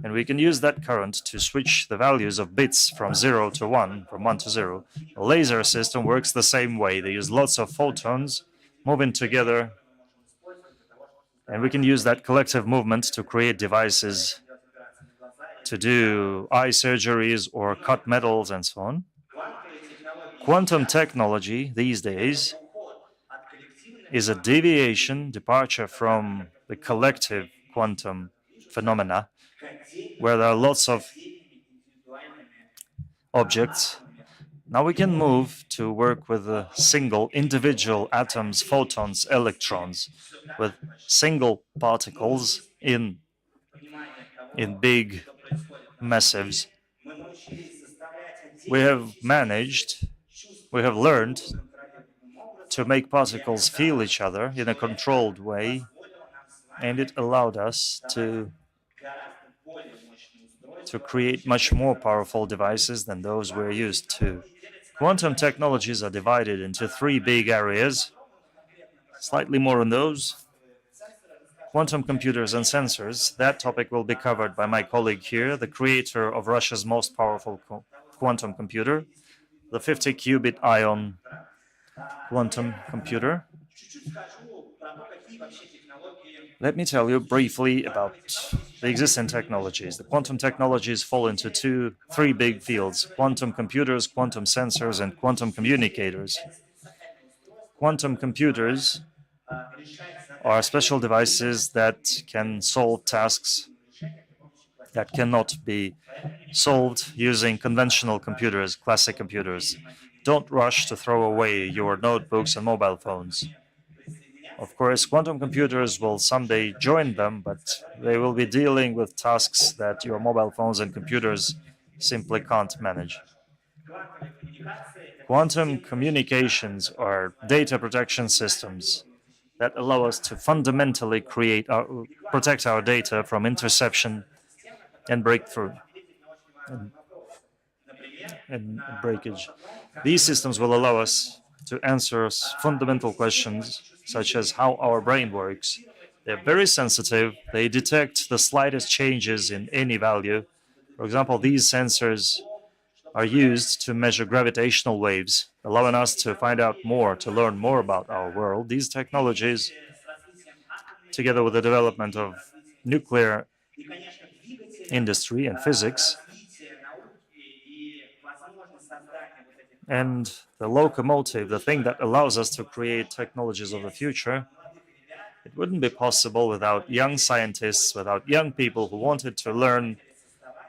S2: And we can use that current to switch the values of bits from 0 to 1, from 1 to 0. A laser system works the same way. They use lots of photons moving together, and we can use that collective movement to create devices to do eye surgeries or cut metals and so on. Quantum technology these days is a departure from the collective quantum phenomena, where there are lots of objects. Now we can move to work with the single individual atoms, photons, electrons, with single particles in big massives. We have learned to make particles feel each other in a controlled way, and it allowed us to create much more powerful devices than those we're used to. Quantum technologies are divided into three big areas. Slightly more on those. Quantum computers and sensors. That topic will be covered by my colleague here, the creator of Russia's most powerful quantum computer, the 50-qubit ion quantum computer. Let me tell you briefly about the existing technologies. The quantum technologies fall into three big fields: quantum computers, quantum sensors, and quantum communicators. Quantum computers are special devices that can solve tasks that cannot be solved using conventional computers, classic computers. Don't rush to throw away your notebooks and mobile phones. Of course, quantum computers will someday join them, but they will be dealing with tasks that your mobile phones and computers simply can't manage. Quantum communications are data protection systems that allow us to fundamentally protect our data from interception and breakthrough and breakage. These systems will allow us to answer fundamental questions such as how our brain works. They're very sensitive. They detect the slightest changes in any value. For example, these sensors are used to measure gravitational waves, allowing us to find out more, to learn more about our world. These technologies, together with the development of nuclear industry and physics, and the locomotive, the thing that allows us to create technologies of the future, it wouldn't be possible without young scientists, without young people who wanted to learn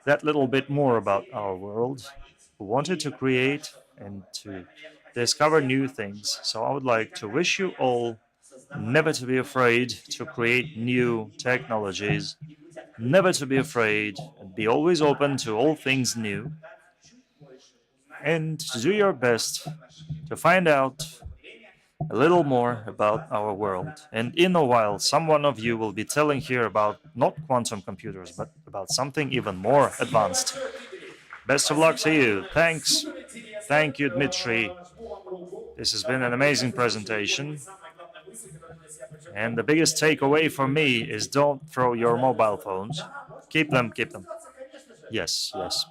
S2: that little bit more about our world, who wanted to create and to discover new things. So I would like to wish you all never to be afraid to create new technologies, never to be afraid, and be always open to all things new, and to do your best to find out a little more about our world. And in a while, someone of you will be telling here about not quantum computers, but about something even more advanced. Best of luck to you. Thanks. Thank you, Dmitry. This has been an amazing presentation. And the biggest takeaway for me is don't throw your mobile phones. Keep them, keep them. Yes, yes.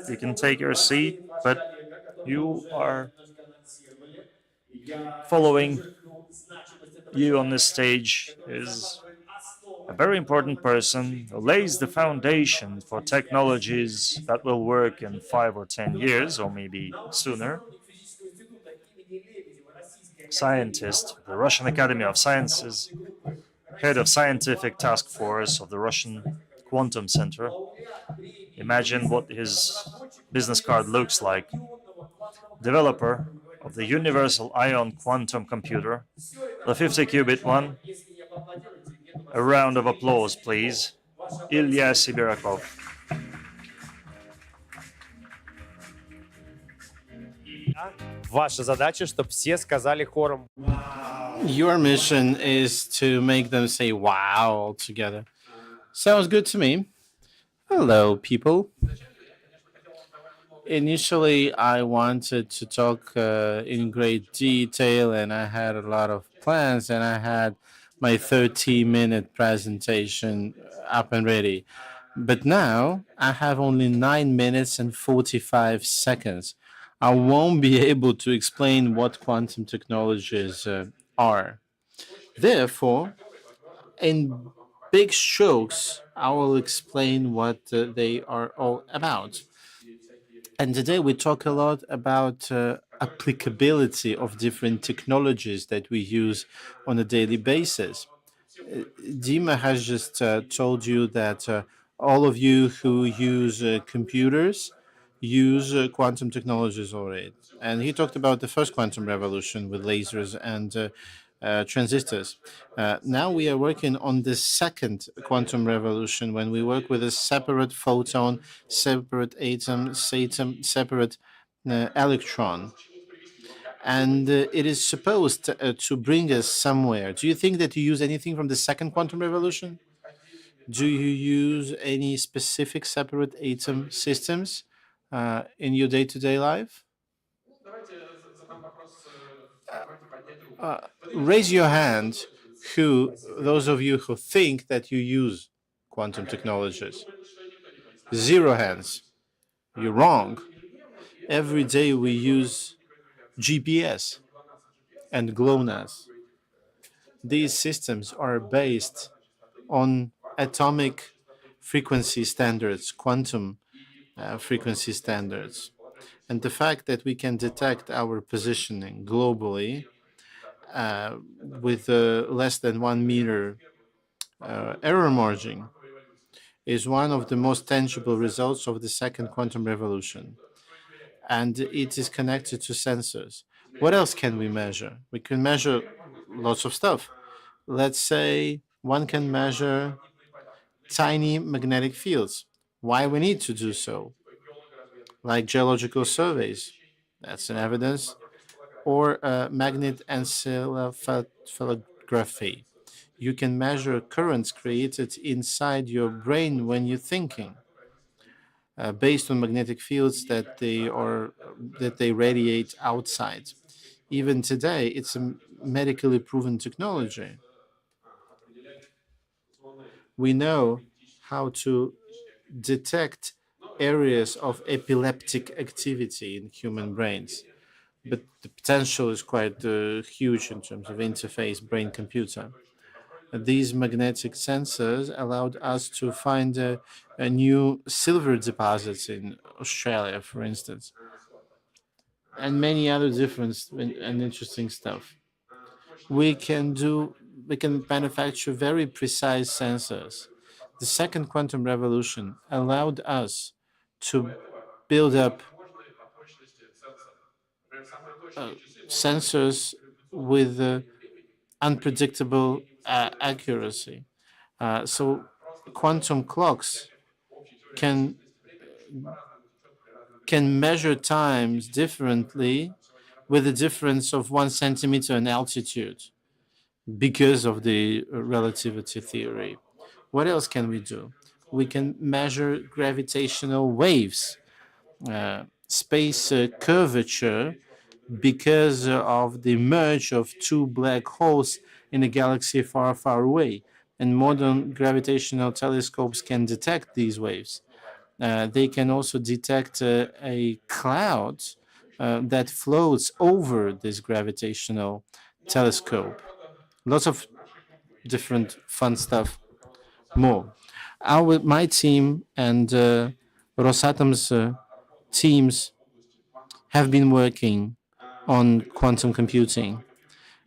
S2: You can take your seat, but you are following you on this stage is a very important person who lays the foundation for technologies that will work in 5 or 10 years, or maybe sooner. Scientist, the Russian Academy of Sciences, head of scientific task force of the Russian Quantum Center. Imagine what his business card looks like. Developer of the universal ion quantum computer, the 50-qubit one. A round of applause, please. Ilya Sibirakov.
S7: Ваша задача, чтобы все сказали хором.
S3: Your mission is to make them say wow all together. Sounds good to me. Hello, people. Initially, I wanted to talk in great detail, and I had a lot of plans, and I had my 30-minute presentation up and ready. But now I have only 9 minutes and 45 seconds. I won't be able to explain what quantum technologies are. Therefore, in big strokes, I will explain what they are all about. And today we talk a lot about applicability of different technologies that we use on a daily basis. Dima has just told you that all of you who use computers, use quantum technologies already. And he talked about the first quantum revolution with lasers and transistors. Now we are working on the second quantum revolution when we work with a separate photon, separate atom, separate electron. And it is supposed to bring us somewhere. Do you think that you use anything from the second quantum revolution? Do you use any specific separate atom systems in your day-to-day life? Raise your hand, those of you who think that you use quantum technologies. 0 hands. You're wrong. Every day we use GPS and GLONASS. These systems are based on atomic frequency standards, quantum frequency standards. And the fact that we can detect our positioning globally with less than 1 meter error margin is one of the most tangible results of the second quantum revolution. And it is connected to sensors. What else can we measure? We can measure lots of stuff. Let's say one can measure tiny magnetic fields. Why we need to do so? Like geological surveys, that's an evidence, or magnet encephalography. You can measure currents created inside your brain when you're thinking, based on magnetic fields that they radiate outside. Even today, it's a medically proven technology. We know how to detect areas of epileptic activity in human brains, but the potential is quite huge in terms of interface brain-computer. These magnetic sensors allowed us to find a new silver deposits in Australia, for instance, and many other different and interesting stuff. We can manufacture very precise sensors. The second quantum revolution allowed us to build up sensors with unpredictable accuracy. So quantum clocks can measure times differently with a difference of 1 centimeter in altitude because of the relativity theory. What else can we do? We can measure gravitational waves, space curvature, because of the merge of 2 black holes in a galaxy far, far away. And modern gravitational telescopes can detect these waves. They can also detect a cloud that floats over this gravitational telescope. Lots of different fun stuff more. My team and Rosatom's teams have been working on quantum computing,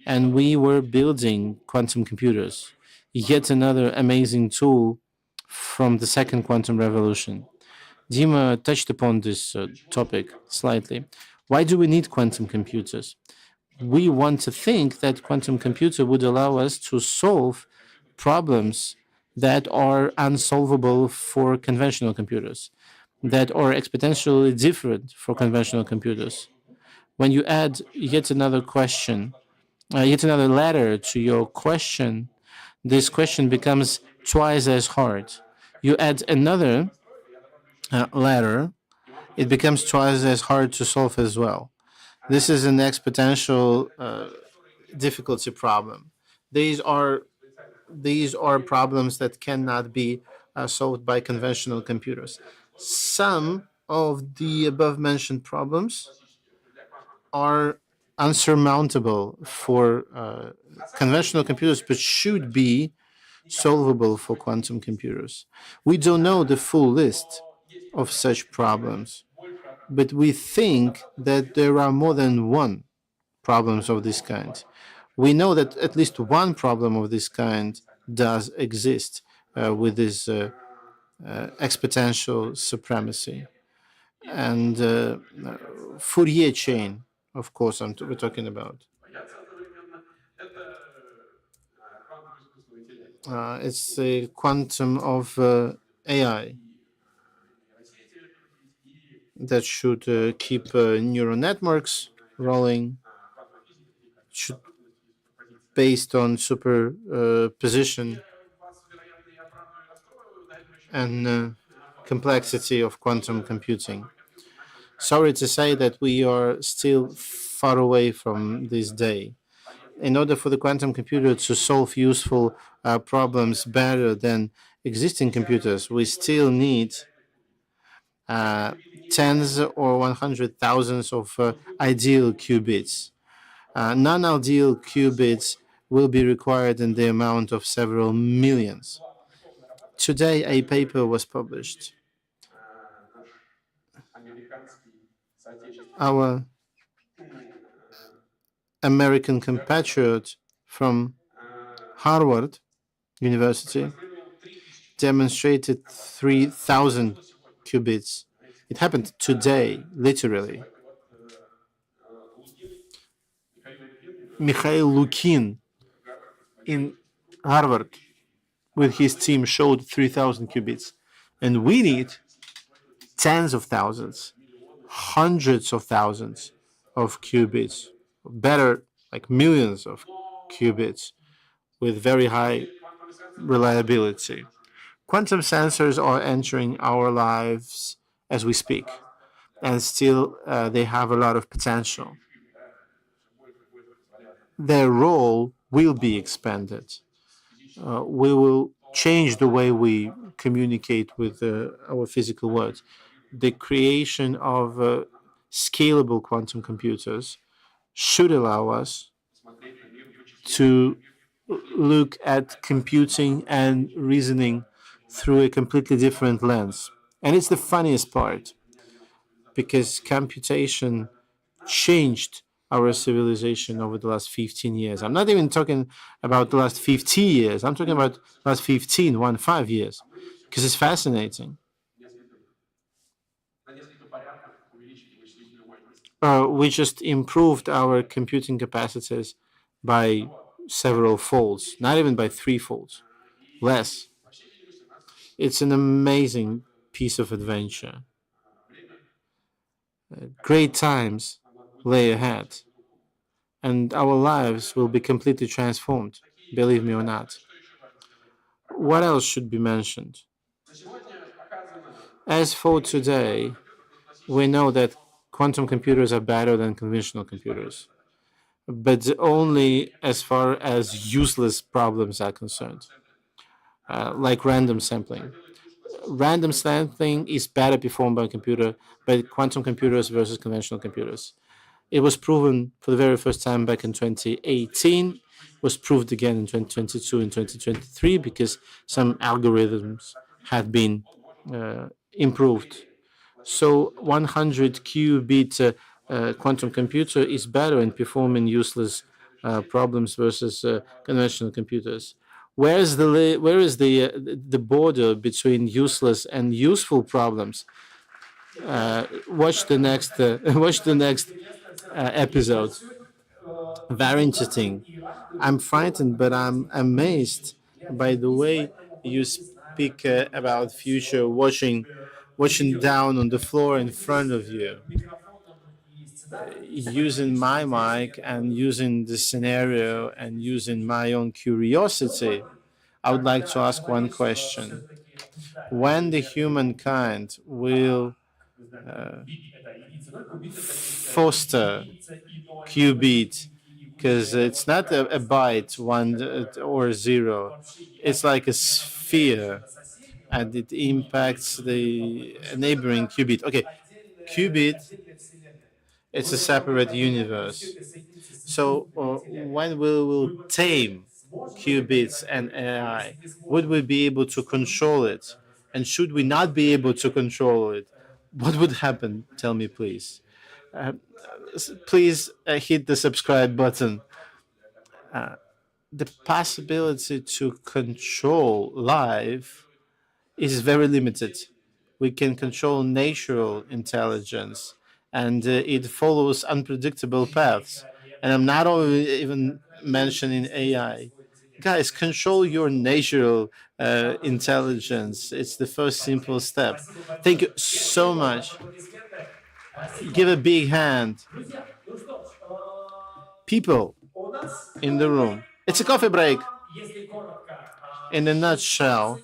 S3: and we were building quantum computers, yet another amazing tool from the second quantum revolution. Dima touched upon this topic slightly. Why do we need quantum computers? We want to think that quantum computer would allow us to solve problems that are unsolvable for conventional computers, that are exponentially different for conventional computers. When you add yet another question, yet another letter to your question, this question becomes twice as hard. You add another letter, it becomes twice as hard to solve as well. This is an exponential difficulty problem. These are problems that cannot be solved by conventional computers. Some of the above mentioned problems are unsurmountable for conventional computers, but should be solvable for quantum computers. We don't know the full list of such problems, but we think that there are more than one problems of this kind. We know that at least one problem of this kind does exist with this exponential supremacy. and Fourier chain, of course, we're talking about. It's the quantum of AI that should keep neural networks rolling, should, based on superposition and complexity of quantum computing. Sorry to say that we are still far away from this day. In order for the quantum computer to solve useful problems better than existing computers, we still need tens or 100,000s of ideal qubits. Non-ideal qubits will be required in the amount of several millions. Today, a paper was published. Our American compatriot from Harvard University demonstrated 3,000 qubits. It happened today, literally. Mikhail Lukin in Harvard with his team showed 3,000 qubits. And we need tens of thousands, hundreds of thousands of qubits, better, like millions of qubits with very high reliability. Quantum sensors are entering our lives as we speak, and still they have a lot of potential. Their role will be expanded. We will change the way we communicate with our physical world. The creation of scalable quantum computers should allow us to look at computing and reasoning through a completely different lens. And it's the funniest part because computation changed our civilization over the last 15 years. I'm not even talking about the last 50 years. I'm talking about the last 5 years because it's fascinating. We just improved our computing capacities by several folds, not even by three folds, less. It's an amazing piece of adventure. Great times lay ahead, and our lives will be completely transformed, believe me or not. What else should be mentioned? As for today, we know that quantum computers are better than conventional computers, but only as far as useless problems are concerned, like random sampling. Random sampling is better performed by a computer, but quantum computers versus conventional computers. It was proven for the very first time back in 2018, was proved again in 2022 and 2023 because some algorithms had been improved. So 100 qubit quantum computer is better in performing useless problems versus conventional computers. Where is the border between useless and useful problems? Watch the next episode. Very interesting. I'm frightened, but I'm amazed by the way you speak about future, watching down on the floor in front of you, using my mic and using the scenario and using my own curiosity. I would like to ask one question. When the humankind will foster qubit, because it's not a byte, one or zero, it's like a sphere and it impacts the neighboring qubit. Okay, qubit, it's a separate universe. So when we will tame qubits and AI, would we be able to control it? And should we not be able to control it? What would happen? Tell me, please. Please hit the subscribe button. The possibility to control life is very limited. we can control natural intelligence, and it follows unpredictable paths. And I'm not even mentioning AI. Guys, control your natural intelligence. It's the first simple step. Thank you so much. Give a big hand. People in the room. It's a coffee break. In a nutshell,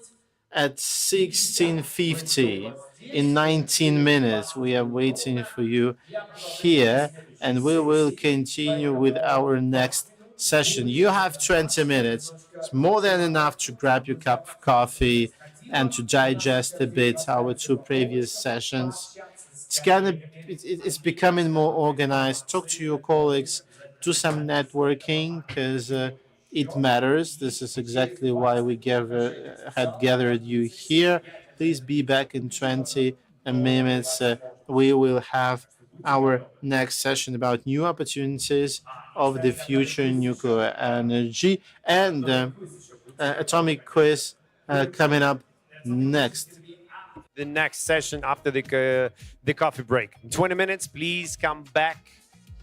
S3: at 16:50, in 19 minutes, we are waiting for you here, and we will continue with our next session. You have 20 minutes. It's more than enough to grab your cup of coffee and to digest a bit our two previous sessions. It's becoming more organized. Talk to your colleagues, do some networking, because it matters. This is exactly why we had gathered you here. Please be back in 20 minutes. We will have our next session about new opportunities of the future nuclear energy and atomic quiz coming up next.
S7: The next session after the coffee break. In 20 minutes, please come back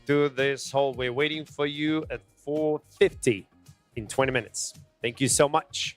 S7: to this hall. We're waiting for you at 4:50 in 20 minutes. Thank you so much.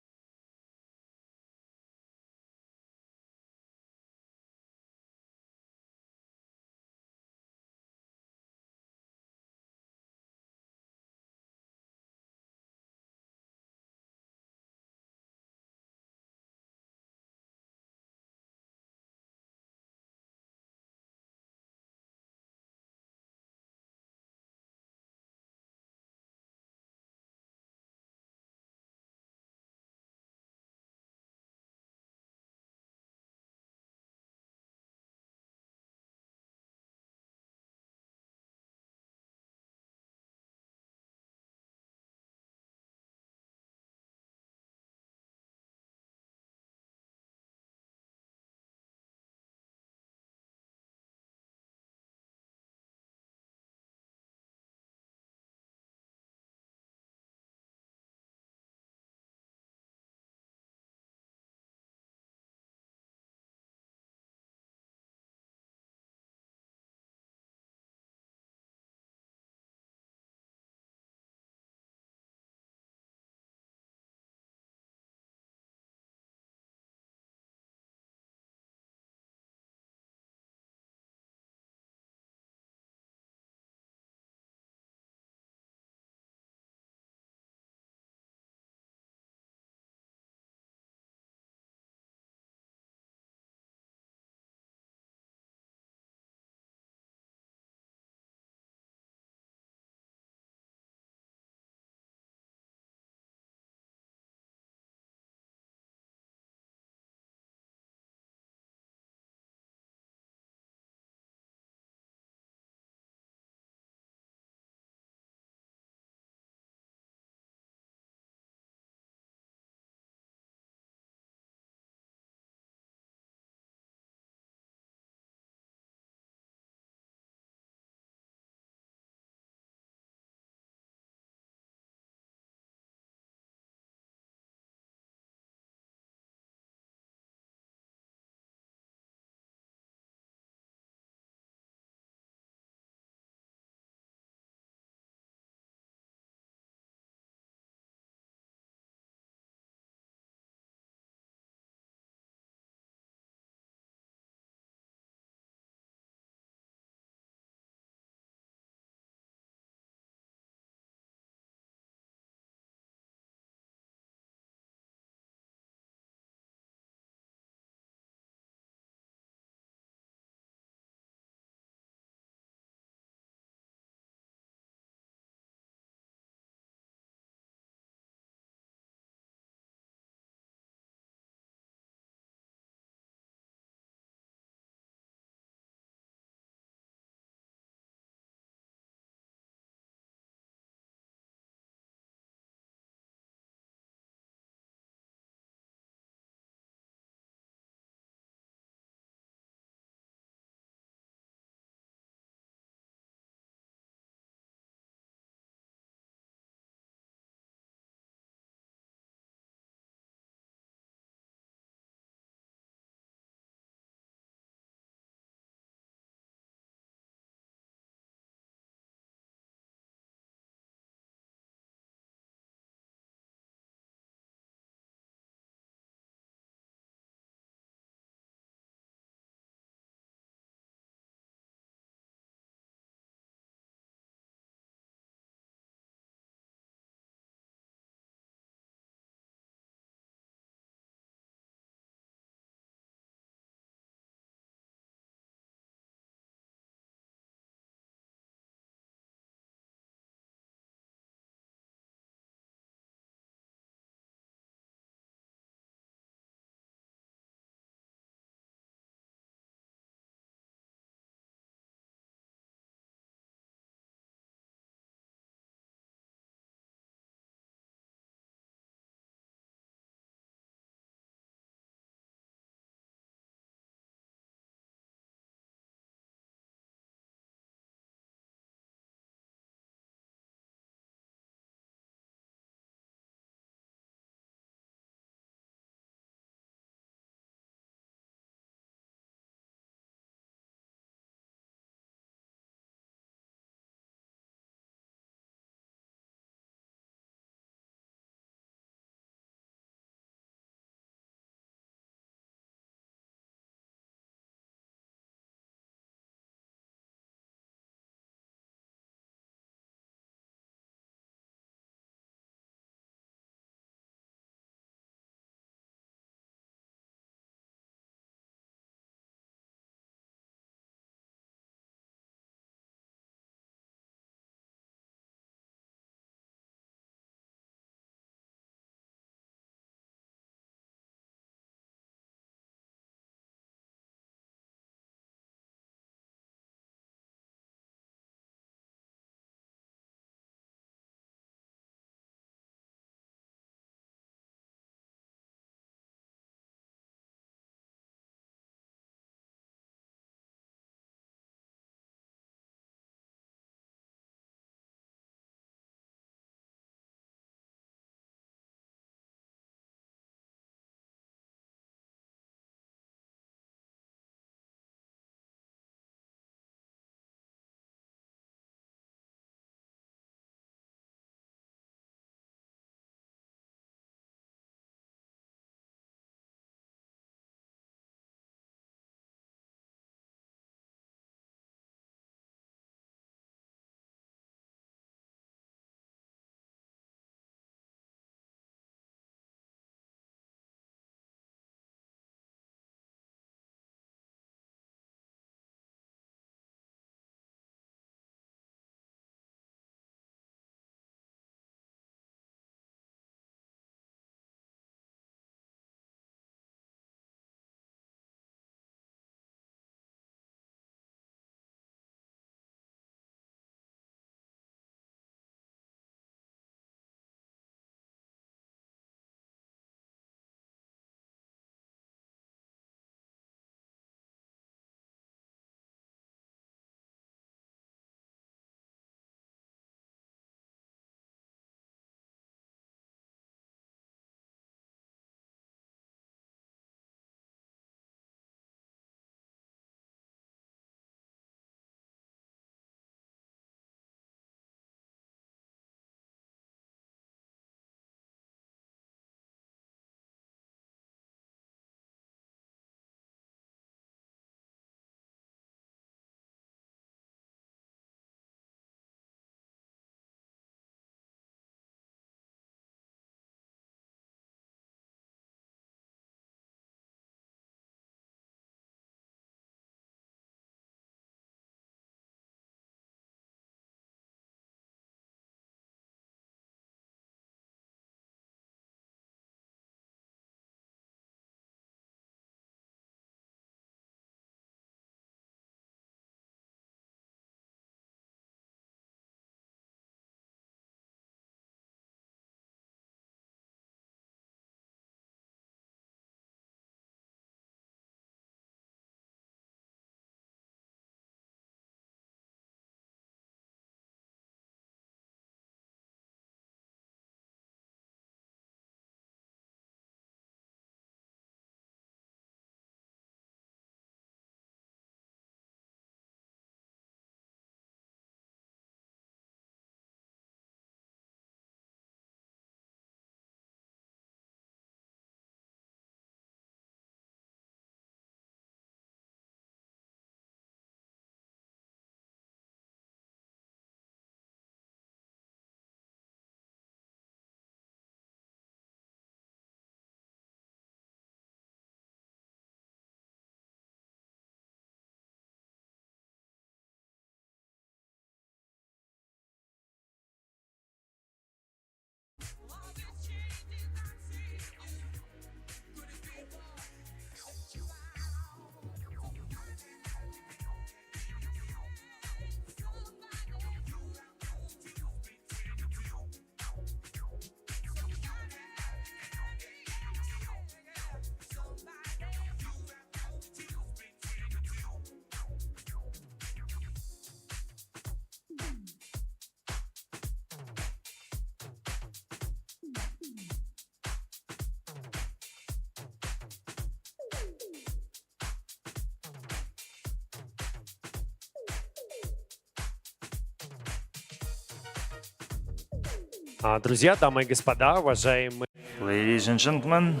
S7: Друзья, дамы и господа, уважаемые
S2: Ladies and gentlemen,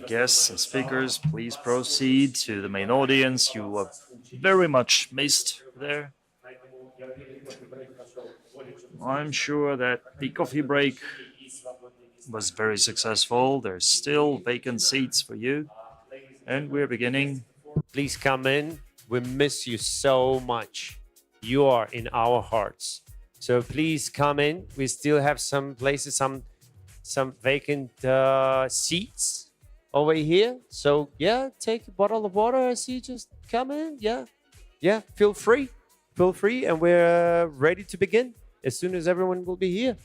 S2: guests and speakers, please proceed to the main audience. You were very much missed there. I'm sure that the coffee break was very successful. There's still vacant seats for you. And we're beginning.
S7: please come in. We miss you so much. You are in our hearts. So please come in. We still have some places, some vacant seats over here. So yeah, take a bottle of water. I see. Just come in. Yeah. Feel free, and we're ready to begin as soon as everyone will be here.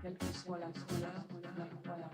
S10: Quelle que soit la couleur, la couleur.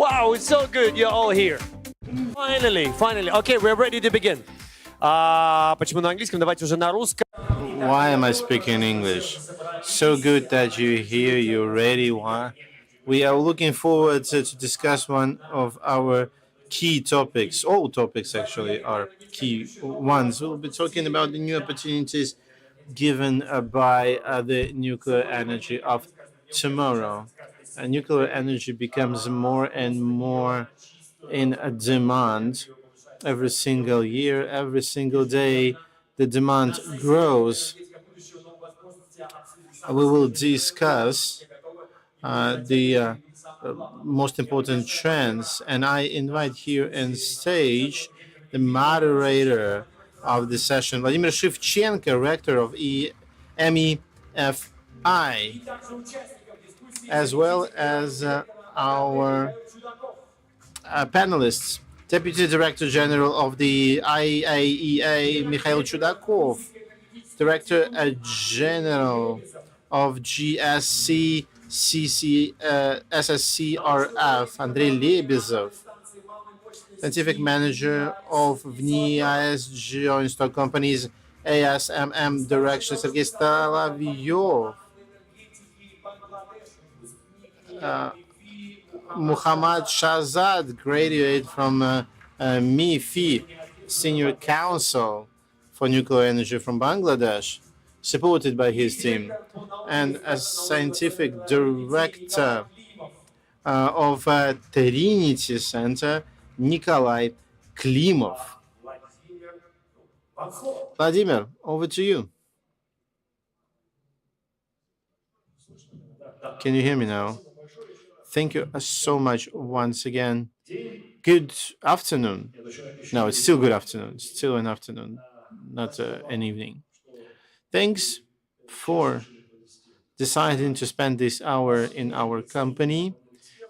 S14: Wow, it's so good you're all here. Finally. Okay, we're ready to begin. Почему на английском? Давайте уже на русском.
S3: Why am I speaking English? So good that you're here, you're ready. Why? We are looking forward to discuss one of our key topics. All topics actually are key ones. We'll be talking about the new opportunities given by the nuclear energy of tomorrow. Nuclear energy becomes more and more in demand every single year, every single day. The demand grows. We will discuss the most important trends, and I invite here on stage the moderator of the session, Vladimir Shevchenko, rector of MEFI, as well as our panelists, Deputy Director General of the IAEA, Mikhail Chudakov, Director General of GSC SSCRF, Andrei Lebezov, Scientific Manager of VNIAS Joint Stock Companies ASMM Director Sergei Stalavyov, Muhammad Shahzad, graduate from MIFI, Senior Counsel for Nuclear Energy from Bangladesh, supported by his team, and as Scientific Director of Trinity Center, Nikolai Klimov. Vladimir, over to you. Can you hear me now? Thank you so much once again. Good afternoon. No, it's still good afternoon. It's still an afternoon, not an evening. Thanks for deciding to spend this hour in our company.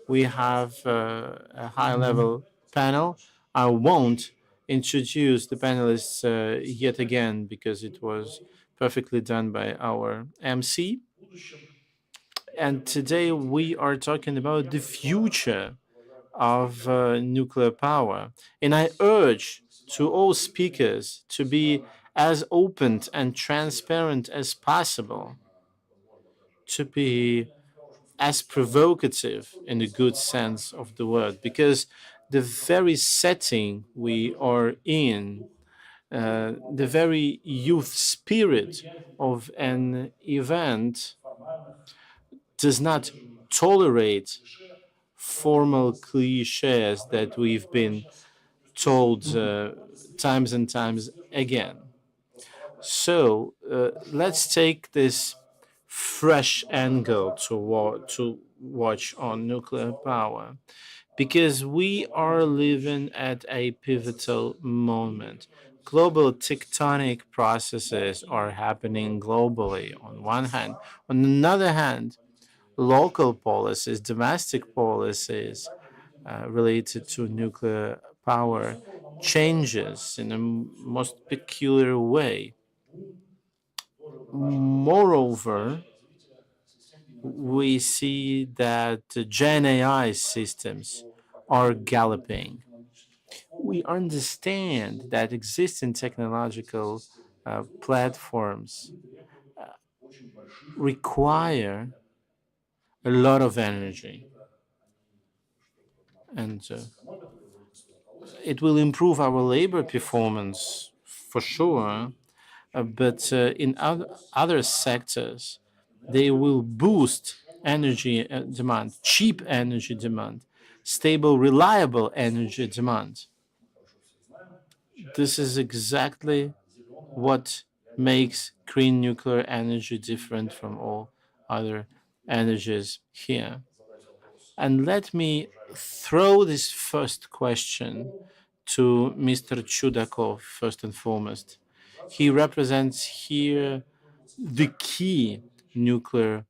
S3: We have a high level panel. I won't introduce the panelists yet again because it was perfectly done by our MC. And today we are talking about the future of nuclear power. And I urge to all speakers to be as open and transparent as possible, to be as provocative in the good sense of the word, because the very setting we are in, the very youth spirit of an event does not tolerate formal cliches that we've been told times and times again. So let's take this fresh angle to watch on nuclear power, because we are living at a pivotal moment. Global tectonic processes are happening globally on one hand. On another hand, local policies, domestic policies related to nuclear power changes in a most peculiar way. Moreover, we see that Gen AI systems are galloping. We understand that existing technological platforms require a lot of energy, and it will improve our labor performance for sure. But in other sectors, they will boost energy demand, cheap energy demand, stable, reliable energy demand. This is exactly what makes green nuclear energy different from all other energies here. And let me throw this first question to Mr. Chudakov first and foremost. He represents here the key nuclear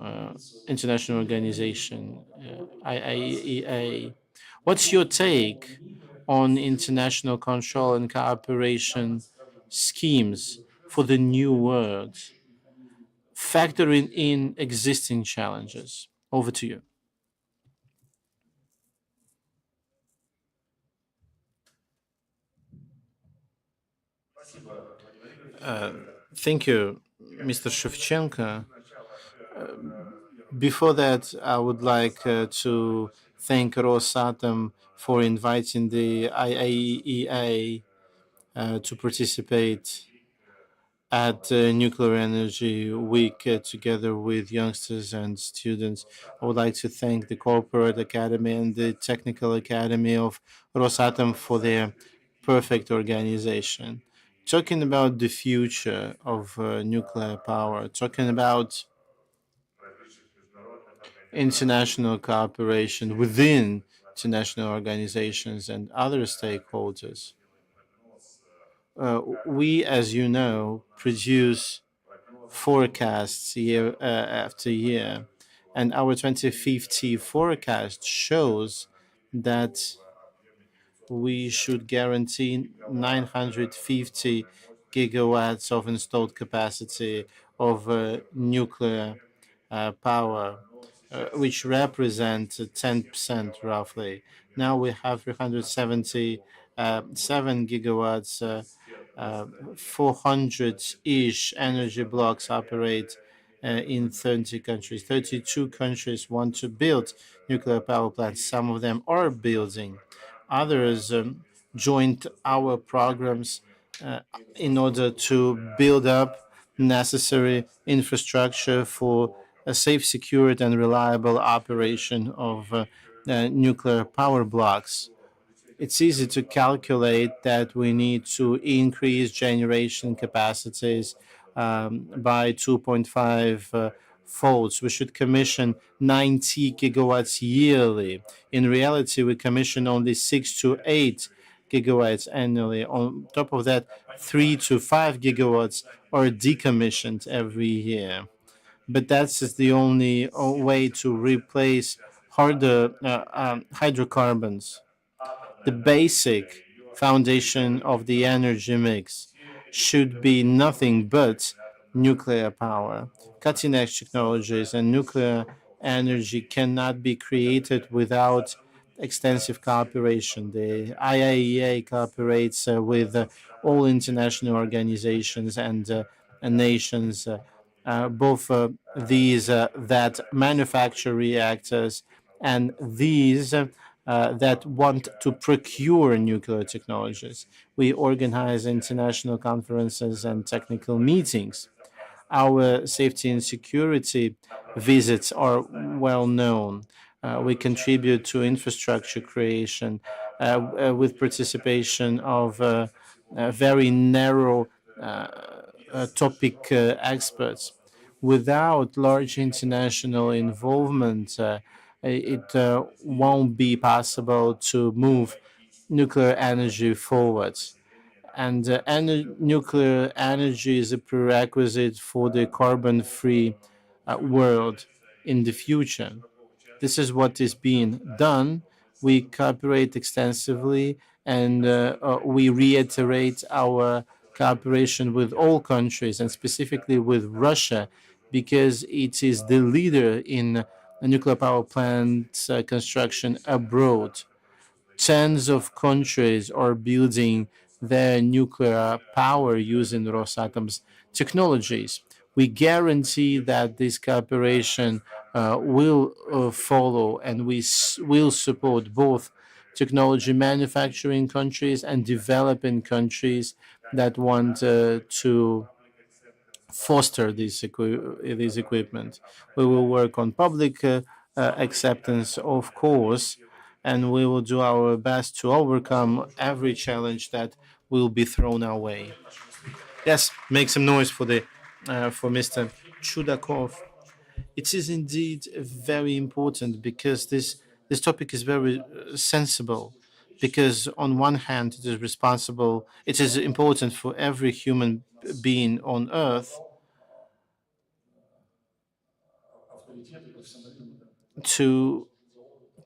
S3: uh, international organization, IAEA. What's your take on international control and cooperation schemes for the new world, factoring in existing challenges? Over to you. Thank you, Mr. Shevchenko. Before that, I would like to thank Rosatom for inviting the IAEA to participate at Nuclear Energy Week together with youngsters and students. I would like to thank the Corporate Academy and the Technical Academy of Rosatom for their perfect organization. Talking about the future of nuclear power, talking about international cooperation within international organizations and other stakeholders. We, as you know, produce forecasts year after year, and our 2050 forecast shows that we should guarantee 950 gigawatts of installed capacity of nuclear power, which represent 10% roughly. Now we have 377 gigawatts, 400-ish energy blocks operate in 30 countries. 32 countries want to build nuclear power plants. Some of them are building. Others joined our programs in order to build up necessary infrastructure for a safe, secured, and reliable operation of nuclear power blocks. It's easy to calculate that we need to increase generation capacities by 2.5 faults. We should commission 90 gigawatts yearly. In reality, we commission only 6 to 8 gigawatts annually. On top of that, 3 to 5 gigawatts are decommissioned every year. But that's just the only way to replace harder hydrocarbons. The basic foundation of the energy mix should be nothing but nuclear power. Cutting edge technologies and nuclear energy cannot be created without extensive cooperation. The IAEA cooperates with all international organizations and nations, both these that manufacture reactors and these that want to procure nuclear technologies. We organize international conferences and technical meetings. Our safety and security visits are well known. We contribute to infrastructure creation with participation of very narrow topic experts. Without large international involvement, it won't be possible to move nuclear energy forward. And nuclear energy is a prerequisite for the carbon free world in the future. This is what is being done. We cooperate extensively and we reiterate our cooperation with all countries and specifically with Russia because it is the leader in nuclear power plant construction abroad. Tens of countries are building their nuclear power using Rosatom's technologies. We guarantee that this cooperation will follow, and we will support both technology manufacturing countries and developing countries that want to foster this equipment. We will work on public acceptance, of course, and we will do our best to overcome every challenge that will be thrown our way. Yes, make some noise for Mr. Chudakov. It is indeed very important because this topic is very sensible. Because on one hand, it is responsible. It is important for every human being on Earth to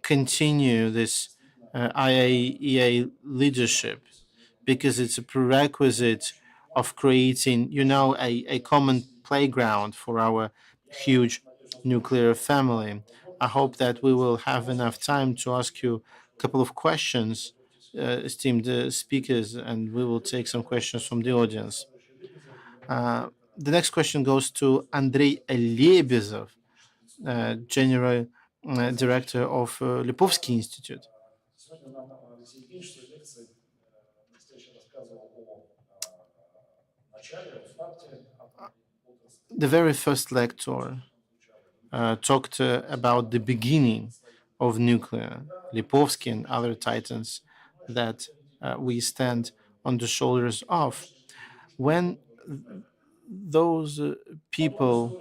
S3: continue this IAEA leadership because it's a prerequisite of creating, a common playground for our huge nuclear family. I hope that we will have enough time to ask you a couple of questions, esteemed speakers, and we will take some questions from the audience. The next question goes to Andrei Lebezov, General Director of Lipovsky Institute. The very first lecture talked about the beginning of nuclear, Lipovsky and other titans that we stand on the shoulders of. When those people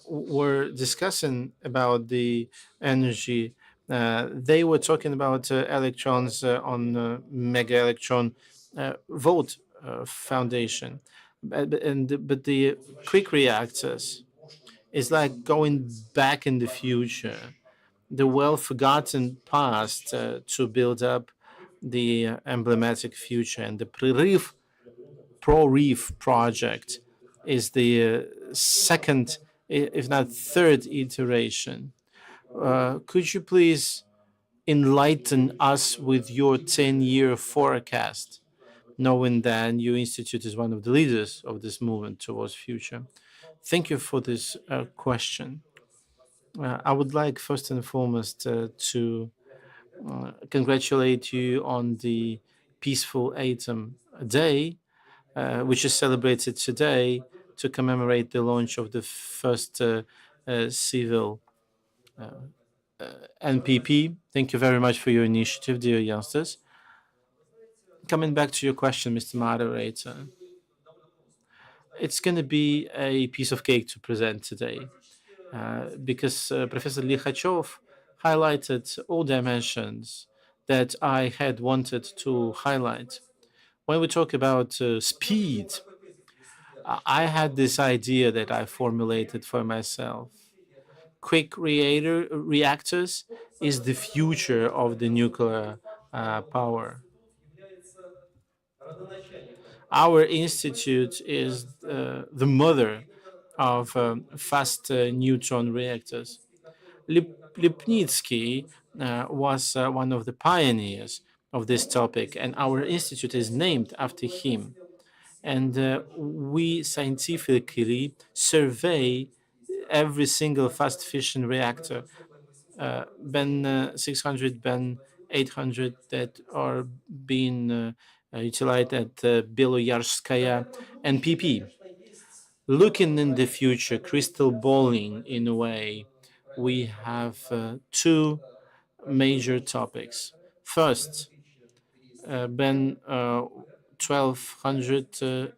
S3: were discussing about the energy, they were talking about electrons on mega electron volt foundation. But the quick reactors is like going back in the future, the well forgotten past to build up the emblematic future. And the Pro-Reef project is the second, if not third iteration. Could you please enlighten us with your 10-year forecast, knowing that your institute is one of the leaders of this movement towards future? Thank you for this question. I would like first and foremost to congratulate you on the Peaceful Atom Day, which is celebrated today to commemorate the launch of the first civil NPP. Thank you very much for your initiative, dear youngsters. Coming back to your question, Mr. Moderator, it's going to be a piece of cake to present today, because Professor Likhachov highlighted all dimensions that I had wanted to highlight. When we talk about speed, I had this idea that I formulated for myself. Quick reactors is the future of the nuclear power. Our institute is the mother of fast neutron reactors. Lipnitsky was one of the pioneers of this topic, and our institute is named after him. And we scientifically survey every single fast fission reactor, Ben 600, Ben 800, that are being utilized at Beloyarskaya and PP. Looking in the future, crystal balling in a way, we have two major topics. First, Ben 1200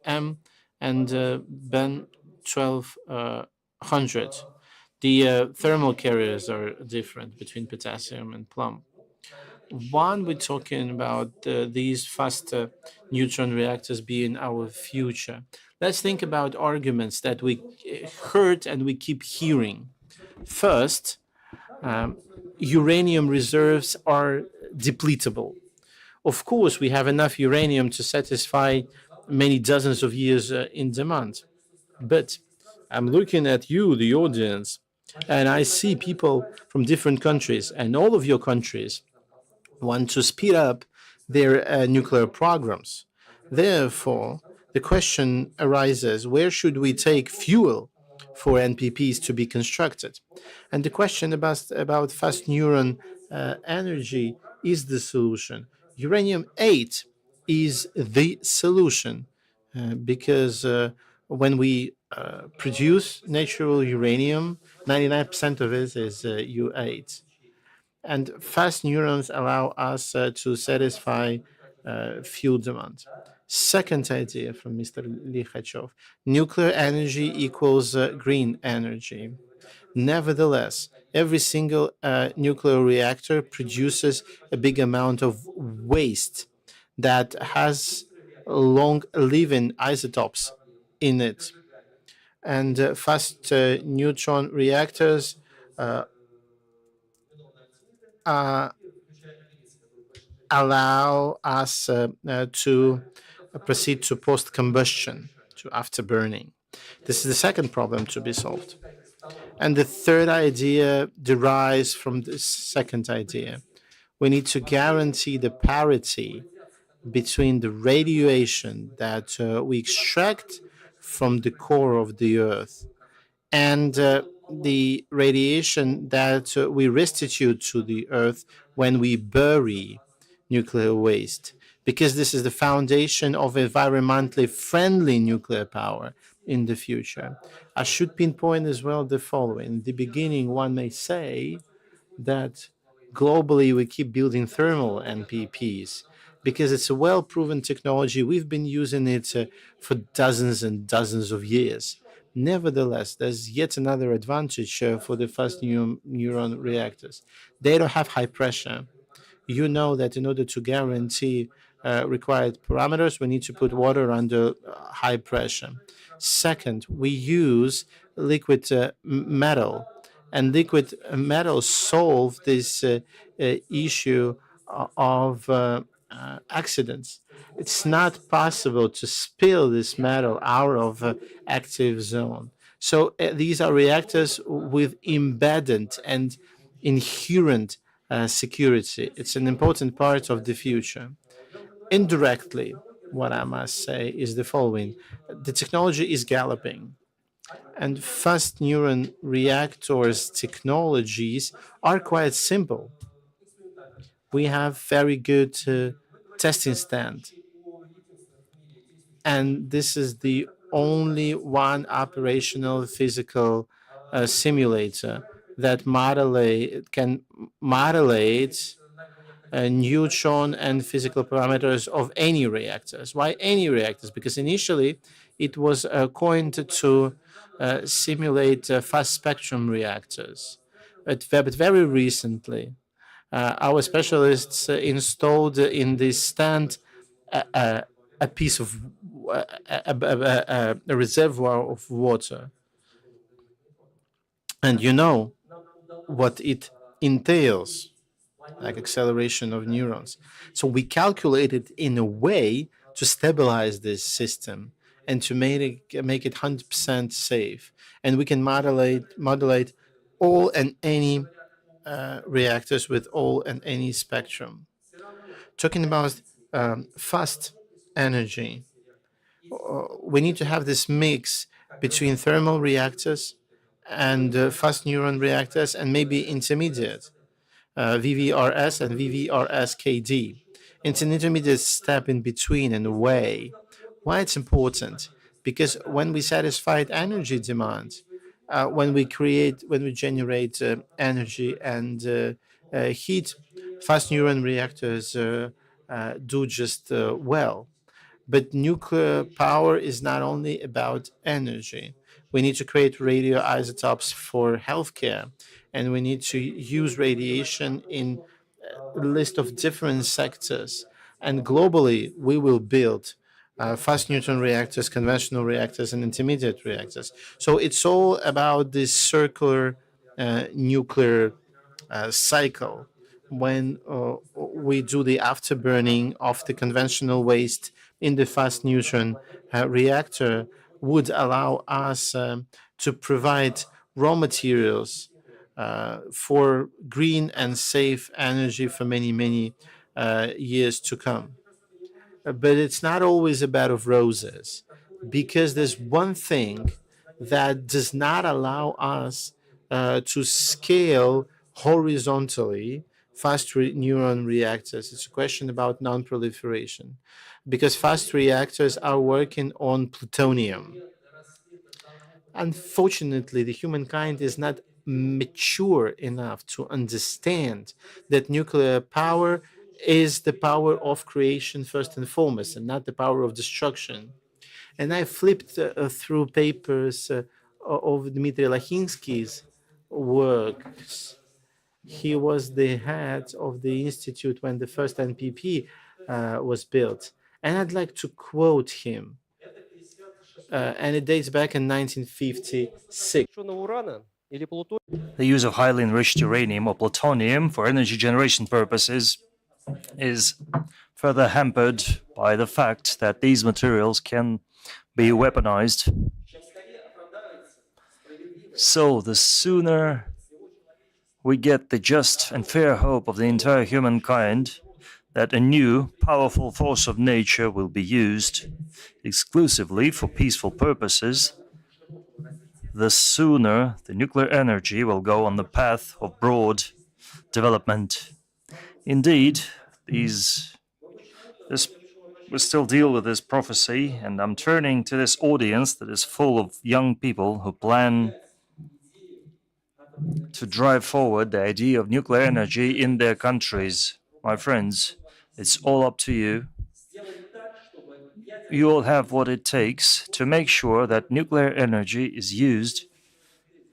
S3: M and Ben 1200. The thermal carriers are different between potassium and plum. One, we're talking about these fast neutron reactors being our future. Let's think about arguments that we heard and we keep hearing. First, uranium reserves are depletable. Of course, we have enough uranium to satisfy many dozens of years in demand. But I'm looking at you, the audience, and I see people from different countries, and all of your countries want to speed up their nuclear programs. Therefore, the question arises, where should we take fuel for NPPs to be constructed? And the question about fast neuron energy is the solution. Uranium 8 is the solution because when we produce natural uranium, 99% of it is U8. And fast neurons allow us to satisfy fuel demand. Second idea from Mr. Likhachov, nuclear energy equals green energy. Nevertheless, every single nuclear reactor produces a big amount of waste that has long-living isotopes in it. And fast neutron reactors allow us to proceed to post-combustion, to after burning. This is the second problem to be solved. And the third idea derives from the second idea. We need to guarantee the parity between the radiation that we extract from the core of the Earth and the radiation that we restitute to the Earth when we bury nuclear waste, because this is the foundation of environmentally friendly nuclear power in the future. I should pinpoint as well the following. In the beginning, one may say that globally we keep building thermal NPPs because it's a well-proven technology. We've been using it for dozens and dozens of years. Nevertheless, there's yet another advantage for the fast neuron reactors. They don't have high pressure. You know that in order to guarantee required parameters, we need to put water under high pressure. Second, we use liquid metal, and liquid metal solve this issue of accidents. It's not possible to spill this metal out of active zone. So these are reactors with embedded and inherent security. It's an important part of the future. Indirectly, what I must say is the following. The technology is galloping, and fast neuron reactors technologies are quite simple. We have very good testing stand, and this is the only one operational physical simulator that can modulate neutron and physical parameters of any reactors. Why any reactors? Because initially it was coined to simulate fast spectrum reactors. But very recently, our specialists installed in this stand a piece of a reservoir of water. And you know what it entails, like acceleration of neurons. So we calculated in a way to stabilize this system and to make it 100% safe. And we can modulate all and any reactors with all and any spectrum. Talking about fast energy, we need to have this mix between thermal reactors and fast neuron reactors and maybe intermediate VVRS and VVRS-KD. It's an intermediate step in between in a way. Why it's important? Because when we satisfy energy demand, when we generate energy and heat, fast neuron reactors do just well. But nuclear power is not only about energy. We need to create radioisotopes for healthcare, and we need to use radiation in a list of different sectors. And globally, we will build fast neutron reactors, conventional reactors, and intermediate reactors. So it's all about this circular nuclear cycle. When we do the afterburning of the conventional waste in the fast neutron reactor, would allow us to provide raw materials for green and safe energy for many years to come. But it's not always a bed of roses, because there's one thing that does not allow us to scale horizontally fast neuron reactors. It's a question about non-proliferation, because fast reactors are working on plutonium. Unfortunately, the humankind is not mature enough to understand that nuclear power is the power of creation first and foremost, and not the power of destruction. And I flipped through papers of Dmitry Lachinsky's works. He was the head of the institute when the first NPP was built. And I'd like to quote him. And it dates back in 1956.
S2: The use of highly enriched uranium or plutonium for energy generation purposes is further hampered by the fact that these materials can be weaponized. So the sooner we get the just and fair hope of the entire humankind that a new, powerful force of nature will be used exclusively for peaceful purposes, the sooner the nuclear energy will go on the path of broad development. Indeed, we still deal with this prophecy, and I'm turning to this audience that is full of young people who plan to drive forward the idea of nuclear energy in their countries. My friends, it's all up to you. You all have what it takes to make sure that nuclear energy is used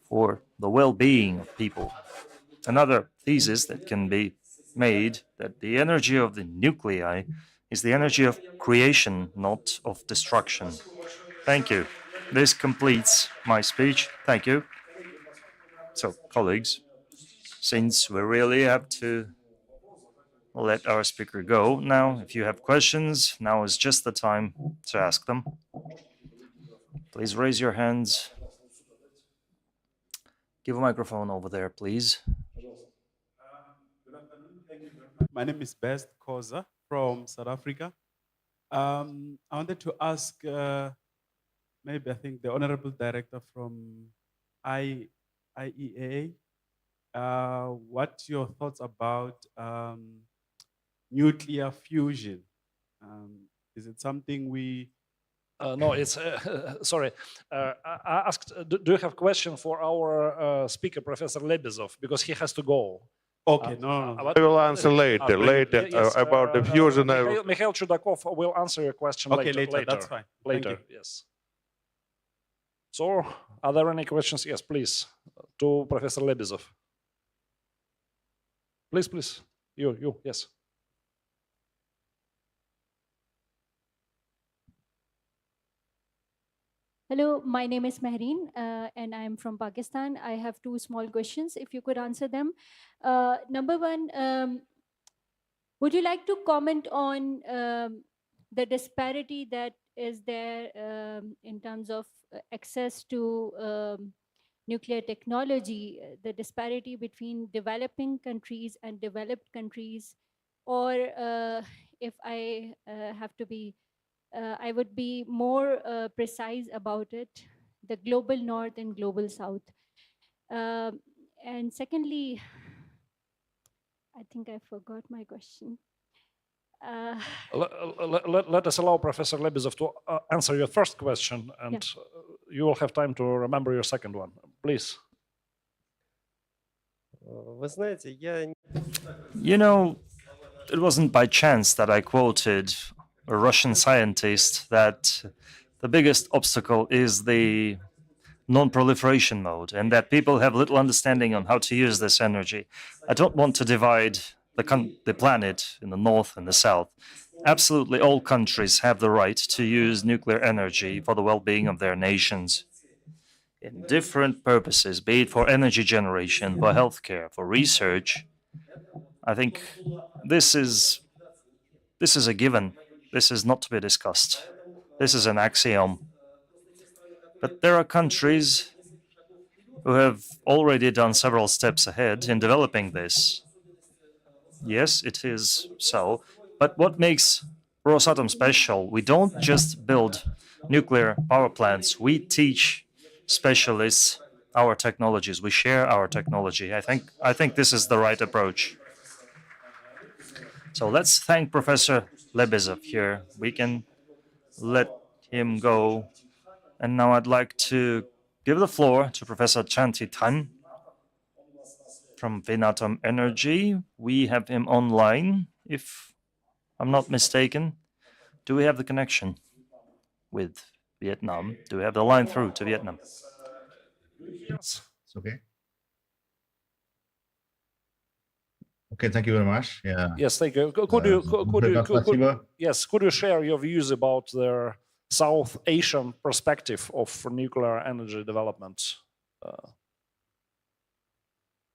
S2: for the well-being of people. Another thesis that can be made that the energy of the nuclei is the energy of creation, not of destruction. Thank you. This completes my speech. Thank you. So, colleagues, since we really have to let our speaker go now, if you have questions, now is just the time to ask them. Please raise your hands. Give a microphone over there, please.
S15: My name is Best Koza from South Africa. I wanted to ask, maybe I think the Honorable Director from IEA, what your thoughts about nuclear fusion? Is it something we...
S16: No, it's sorry. I asked, do you have question for our speaker, Professor Lebezov, because he has to go.
S15: Okay, no, no.
S16: I will answer later. Later
S2: yes,
S16: about the fusion.
S2: Mikhail Chudakov will answer your question
S15: Okay,
S2: later.
S15: later, that's fine. Thank
S2: Later,
S15: you.
S2: yes. So, are there any questions? Yes, please, to Professor Lebizov. Please, please, you, yes.
S17: Hello, my name is Mehreen and I'm from Pakistan. I have two small questions, if you could answer them. Number one, would you like to comment on the disparity that is there in terms of access to nuclear technology, the disparity between developing countries and developed countries, or if I have to be I would be more precise about it, the global north and global south. And secondly, I think I forgot my question.
S2: Let us allow Professor Lebizov to answer your first question, and you will have time to remember your second one. Please. You know, it wasn't by chance that I quoted a Russian scientist that the biggest obstacle is the non-proliferation mode, and that people have little understanding on how to use this energy. I don't want to divide the planet in the north and the south. Absolutely all countries have the right to use nuclear energy for the well-being of their nations in different purposes, be it for energy generation, for healthcare, for research. I think this is a given. This is not to be discussed. This is an axiom. But there are countries who have already done several steps ahead in developing this. Yes, it is so. But what makes Rosatom special? We don't just build nuclear power plants. We teach specialists our technologies. We share our technology. I think this is the right approach. So let's thank Professor Lebizov here. We can let him go. And now I'd like to give the floor to Professor Chanti Tan from Venatom Energy. We have him online, if I'm not mistaken. Do we have the connection with Vietnam? Do we have the line through to Vietnam?
S18: Yes. It's okay. Okay, thank you very much. Yeah.
S2: Yes, thank you. Could you share your views about the South Asian perspective of nuclear energy development?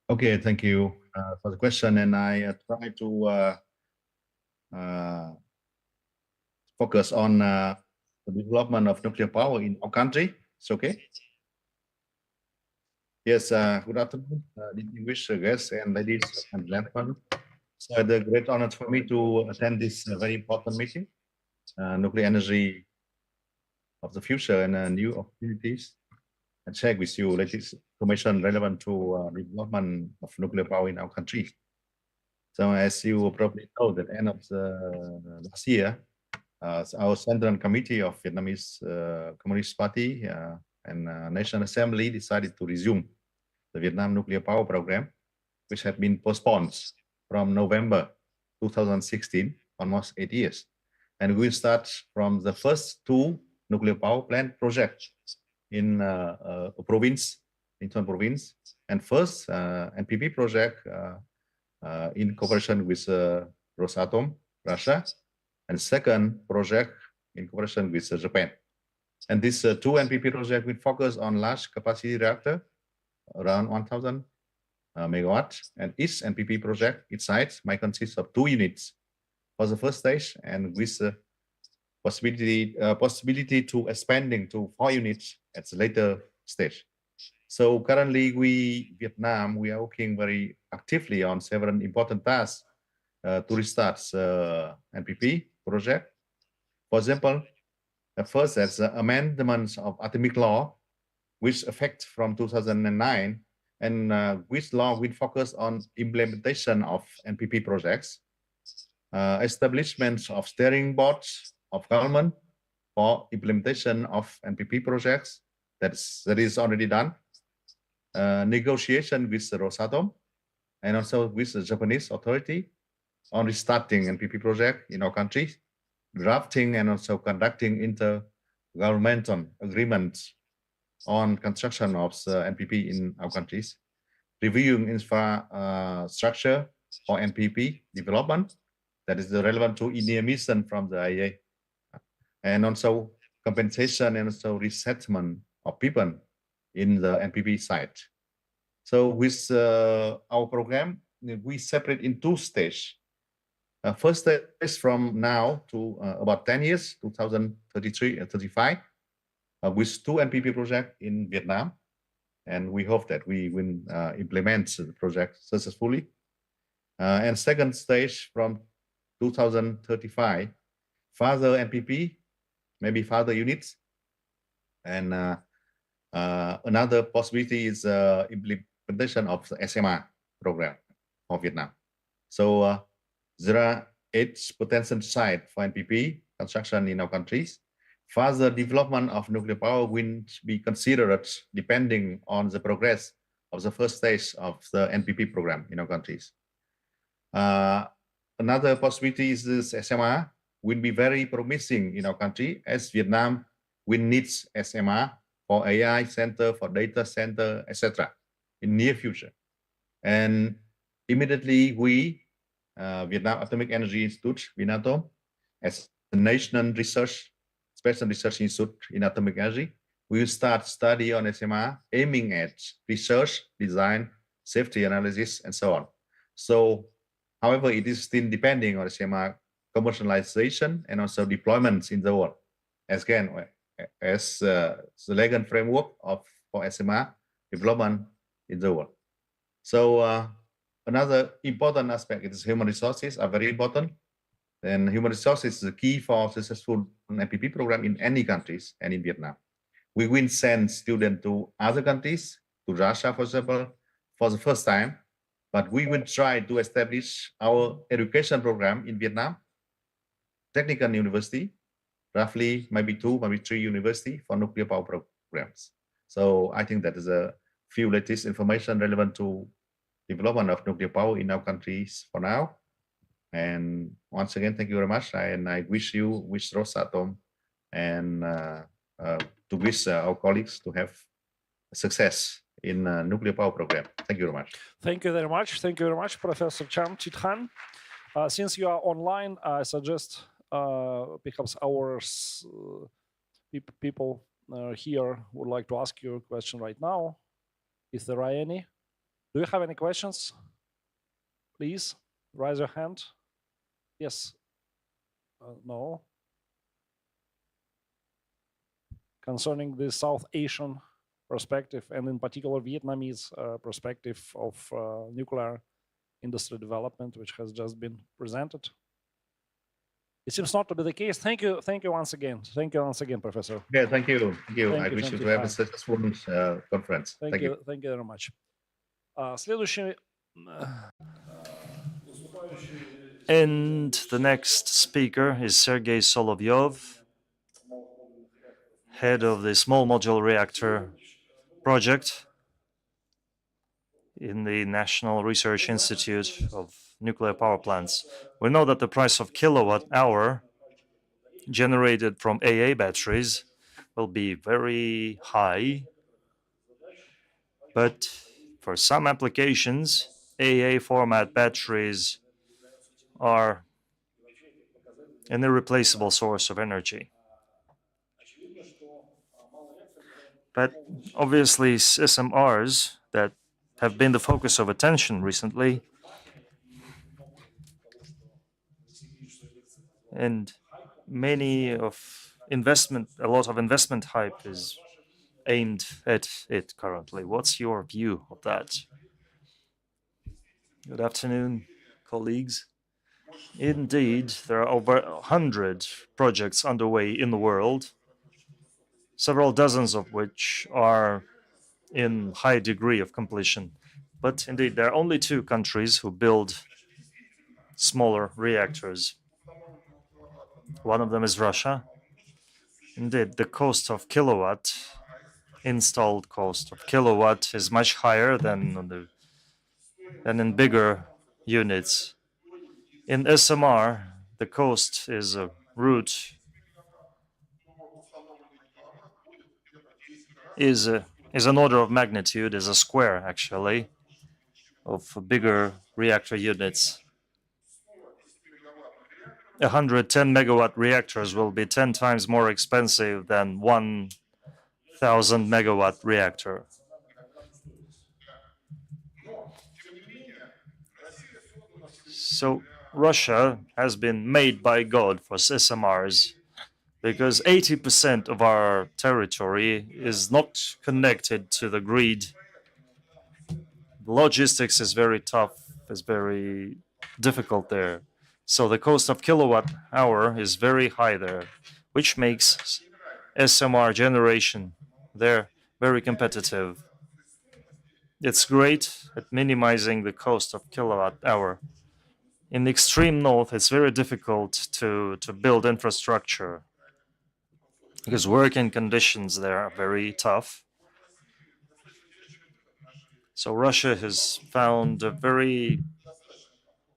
S18: Okay, thank you for the question, and I try to focus on the development of nuclear power in our country. It's okay. Yes, good afternoon, distinguished guests and ladies and gentlemen. It's a great honor for me to attend this very important meeting, nuclear energy of the future and new opportunities, and share with you latest information relevant to the development of nuclear power in our country. So as you probably know, at the end of the last year, our Central Committee of Vietnamese Communist Party and National Assembly decided to resume the Vietnam nuclear power program, which had been postponed from November 2016, almost 8 years. And we will start from the first two nuclear power plant projects in a province, Incheon province, and first NPP project in cooperation with Rosatom, Russia, and second project in cooperation with Japan. And this two NPP project will focus on large capacity reactor, around 1,000 megawatts, and each NPP project, its size might consist of 2 units for the first stage, and with possibility to expanding to 4 units at the later stage. So currently, Vietnam, we are working very actively on several important tasks to restart NPP project. For example, first, there's amendments of atomic law, which affect from 2009, and which law will focus on implementation of NPP projects, establishment of steering boards of government for implementation of NPP projects, that is already done, negotiation with Rosatom, and also with the Japanese authority on restarting NPP project in our country, drafting and also conducting intergovernmental agreements on construction of the NPP in our countries, reviewing infrastructure for NPP development that is relevant to India mission from the IA, and also compensation and also resettlement of people in the NPP site. So with our program, we separate in two stages. First stage from now to about 10 years, 2033 and 35, with two NPP projects in Vietnam. And we hope that we will implement the project successfully. And second stage from 2035, further NPP, maybe further units. And another possibility is implementation of the SMR program for Vietnam. So there are 8 potential sites for NPP construction in our countries. Further development of nuclear power will be considered depending on the progress of the first stage of the NPP program in our countries. Another possibility is this SMR will be very promising in our country, as Vietnam will need SMR for AI center, for data center, etc. in near future. And immediately we, Vietnam Atomic Energy Institute, Vinatom, as a national research, special research institute in atomic energy, we will start study on SMR aiming at research, design, safety analysis, and so on. So, however, it is still depending on SMR commercialization and also deployments in the world. As again, as the legal framework for SMR development in the world. So another important aspect is human resources are very important. And human resources is the key for successful NPP program in any countries and in Vietnam. We will send students to other countries, to Russia, for example, for the first time, but we will try to establish our education program in Vietnam, technical university, roughly maybe 2, maybe 3 university for nuclear power programs. So I think that is a few latest information relevant to development of nuclear power in our countries for now. And once again, thank you very much. And I wish Rosatom and to wish our colleagues to have success in nuclear power program. Thank you very much.
S2: Thank you very much. Thank you very much, Professor Cham Chithan. Since you are online, I suggest perhaps our people here would like to ask you a question right now. If there are any. Do you have any questions? Please raise your hand. Yes. No. Concerning the South Asian perspective, and in particular Vietnamese perspective of nuclear industry development, which has just been presented. It seems not to be the case. Thank you once again. Thank you once again, Professor.
S18: Yeah, thank you. Thank you. I
S2: you,
S18: wish you to have a successful conference.
S2: Thank you. Thank you very much. Следующий. And the next speaker is Sergei Solovyov, head of the small modular reactor project in the National Research Institute of Nuclear Power Plants. We know that the price of kilowatt hour generated from AA batteries will be very high, but for some applications, AA format batteries are an irreplaceable source of energy. But obviously, SMRs that have been the focus of attention recently, and a lot of investment hype is aimed at it currently. What's your view of that? Good afternoon, colleagues. Indeed, there are over 100 projects underway in the world, several dozens of which are in high degree of completion. But indeed, there are only 2 countries who build smaller reactors. One of them is Russia. Indeed, the cost of kilowatt, installed cost of kilowatt, is much higher than on the than in bigger units. In SMR, the cost is a root is an order of magnitude, is a square actually, of bigger reactor units. 110 megawatt reactors will be 10 times more expensive than 1,000 megawatt reactor. So Russia has been made by God for SMRs because 80% of our territory is not connected to the grid. Logistics is very tough, is very difficult there. So the cost of kilowatt hour is very high there, which makes SMR generation there very competitive. It's great at minimizing the cost of kilowatt hour. In the extreme north, it's very difficult to build infrastructure because working conditions there are very tough. So Russia has found a very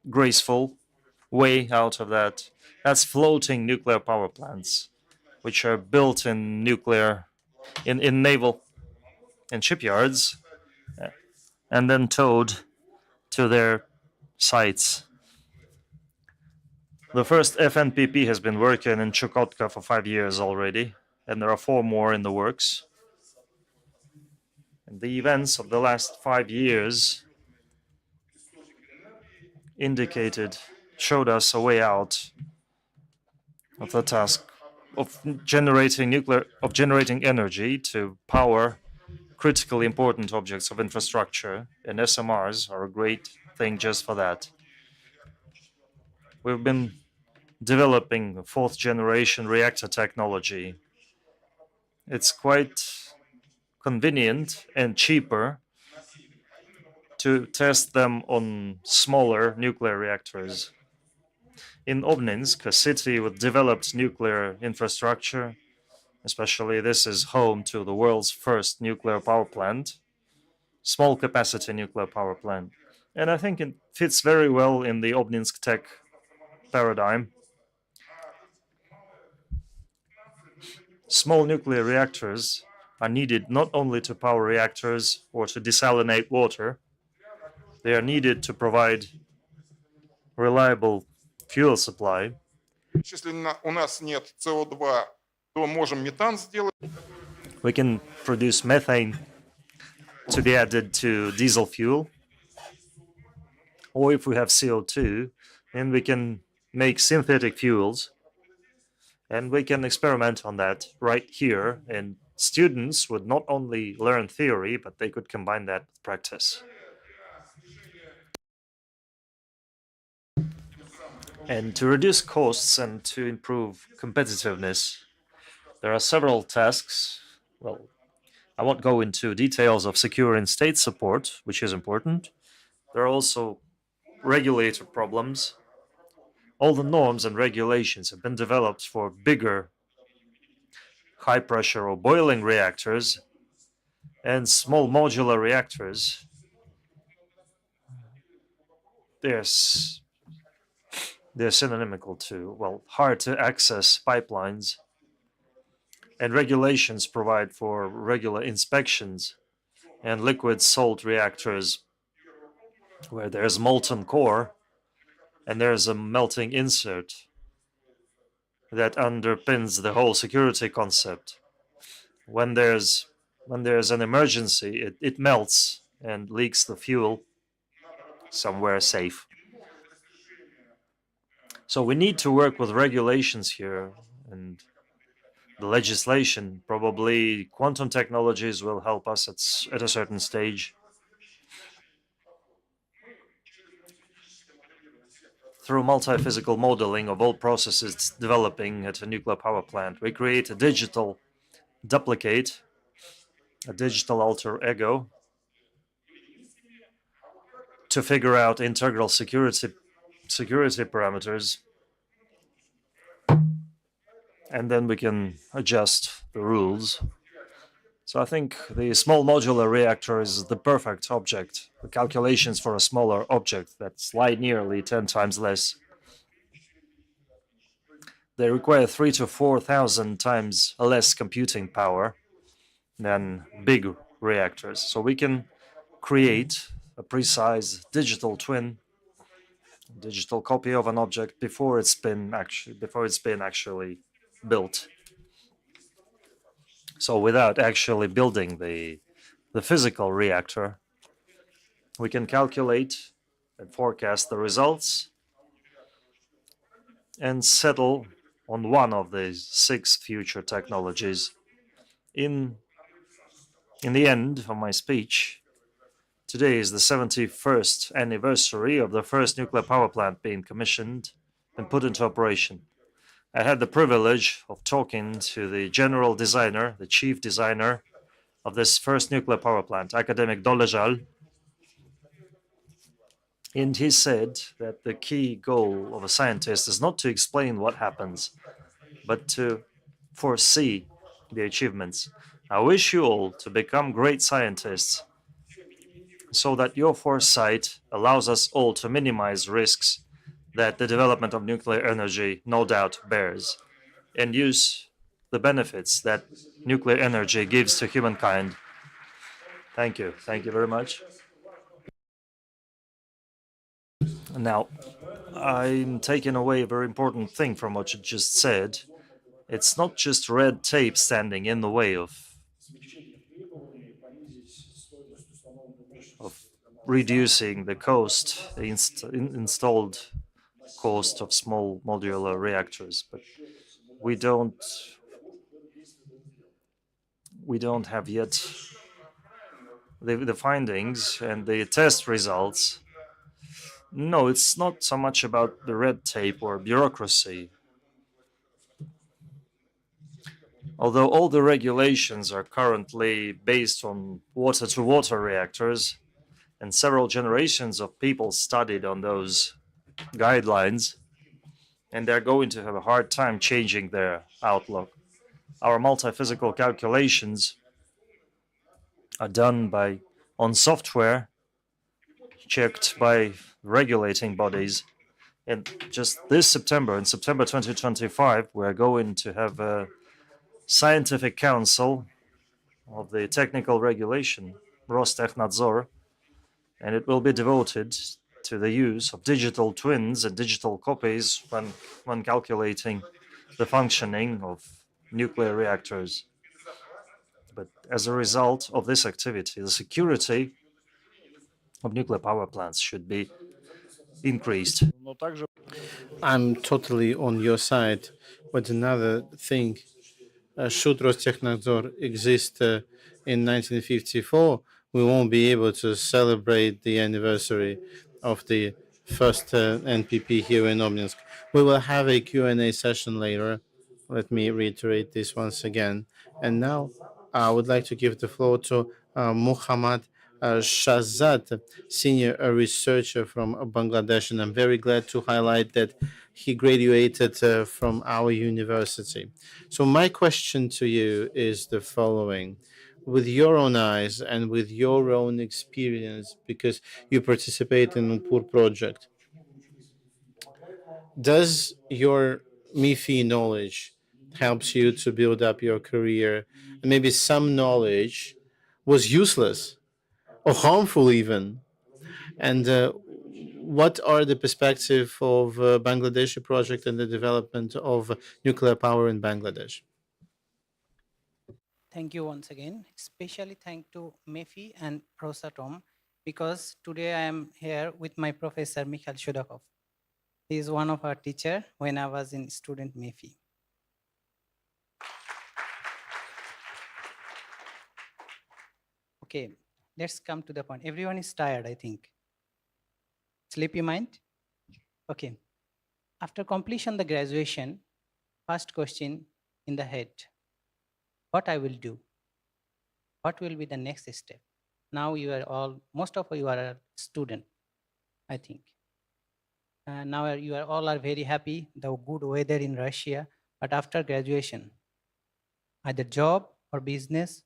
S2: graceful way out of that. That's floating nuclear power plants, which are built in nuclear, in naval, in shipyards, and then towed to their sites. The first FNPP has been working in Chukotka for 5 years already, and there are 4 more in the works. And the events of the last 5 years showed us a way out of the task of generating energy to power critically important objects of infrastructure, and SMRs are a great thing just for that. We've been developing 4th generation reactor technology. It's quite convenient and cheaper to test them on smaller nuclear reactors. In Obninsk, a city with developed nuclear infrastructure, especially this is home to the world's first nuclear power plant, small capacity nuclear power plant. And I think it fits very well in the Obninsk tech paradigm. Small nuclear reactors are needed not only to power reactors or to desalinate water, they are needed to provide reliable fuel supply.
S19: Если у нас нет СО2, то можем метан сделать.
S2: We can produce methane to be added to diesel fuel. Or if we have CO2, then we can make synthetic fuels. And we can experiment on that right here. And students would not only learn theory, but they could combine that with practice. And to reduce costs and to improve competitiveness, there are several tasks. Well, I won't go into details of securing state support, which is important. There are also regulator problems. All the norms and regulations have been developed for bigger high pressure or boiling reactors and small modular reactors. They're synonymical to, well, hard to access pipelines. And regulations provide for regular inspections and liquid salt reactors where there's molten core and there's a melting insert that underpins the whole security concept. When there's an emergency, it melts and leaks the fuel somewhere safe. So we need to work with regulations here and the legislation. Probably quantum technologies will help us at a certain stage. Through multi-physical modeling of all processes developing at a nuclear power plant, we create a digital duplicate, a digital alter ego, to figure out integral security parameters, and then we can adjust the rules So I think the small modular reactor is the perfect object. The calculations for a smaller object that's nearly 10 times less, they require 3 to 4,000 times less computing power than big reactors. So we can create a precise digital twin, digital copy of an object before it's been actually built. So without actually building the physical reactor, we can calculate and forecast the results and settle on one of the 6 future technologies. In the end of my speech, today is the 71st anniversary of the first nuclear power plant being commissioned and put into operation. I had the privilege of talking to the general designer, the chief designer of this first nuclear power plant, academic Dolejal, and he said that the key goal of a scientist is not to explain what happens, but to foresee the achievements. I wish you all to become great scientists so that your foresight allows us all to minimize risks that the development of nuclear energy no doubt bears, and use the benefits that nuclear energy gives to humankind. Thank you. Thank you very much. Now, I'm taking away a very important thing from what you just said. It's not just red tape standing in the way of reducing the cost, the installed cost of small modular reactors, but we don't have yet the findings and the test results. No, it's not so much about the red tape or bureaucracy. Although all the regulations are currently based on water-to-water reactors, and several generations of people studied on those guidelines, and they're going to have a hard time changing their outlook. Our multi-physical calculations are done on software checked by regulating bodies. And just this September, in September 2025, we're going to have a scientific council of the technical regulation, Rostechnadzor, and it will be devoted to the use of digital twins and digital copies when calculating the functioning of nuclear reactors. But as a result of this activity, the security of nuclear power plants should be increased.
S3: I'm totally on your side. But another thing, should Rostechnadzor exist in 1954, we won't be able to celebrate the anniversary of the first NPP here in Obninsk. We will have a Q&A session later. Let me reiterate this once again. And now I would like to give the floor to Muhammad Shahzad, senior researcher from Bangladesh, and I'm very glad to highlight that he graduated from our university. So my question to you is the following. With your own eyes and with your own experience, because you participate in the PUR project, does your MIFI knowledge helps you to build up your career? And maybe some knowledge was useless or harmful even. And what are the perspective of Bangladeshi project and the development of nuclear power in Bangladesh?
S20: Thank you once again. Especially thank to MEFI and Rosatom, because today I am here with my professor Mikhail Shudakov. He is one of our teacher when I was in student MEFI. Okay, let's come to the point. Everyone is tired, I think. Sleepy mind? Okay. After completion the graduation, first question in the head, what I will do? What will be the next step? Now you are all, most of you are a student, I think. Now you are all very happy, the good weather in Russia, but after graduation, either job or business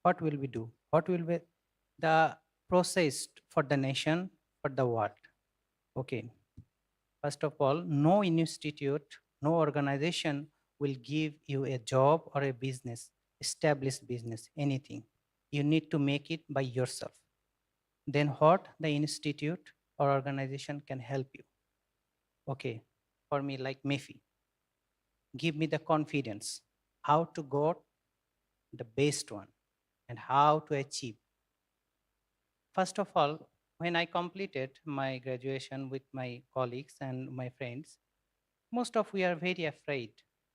S20: What will we do? What will be the process for the nation, for the world? Okay. First of all, no institute, no organization will give you a job or a business, established business, anything. You need to make it by yourself. Then what the institute or organization can help you? Okay, for me, like MEFI, give me the confidence how to go the best one and how to achieve. First of all, when I completed my graduation with my colleagues and my friends, most of we are very afraid.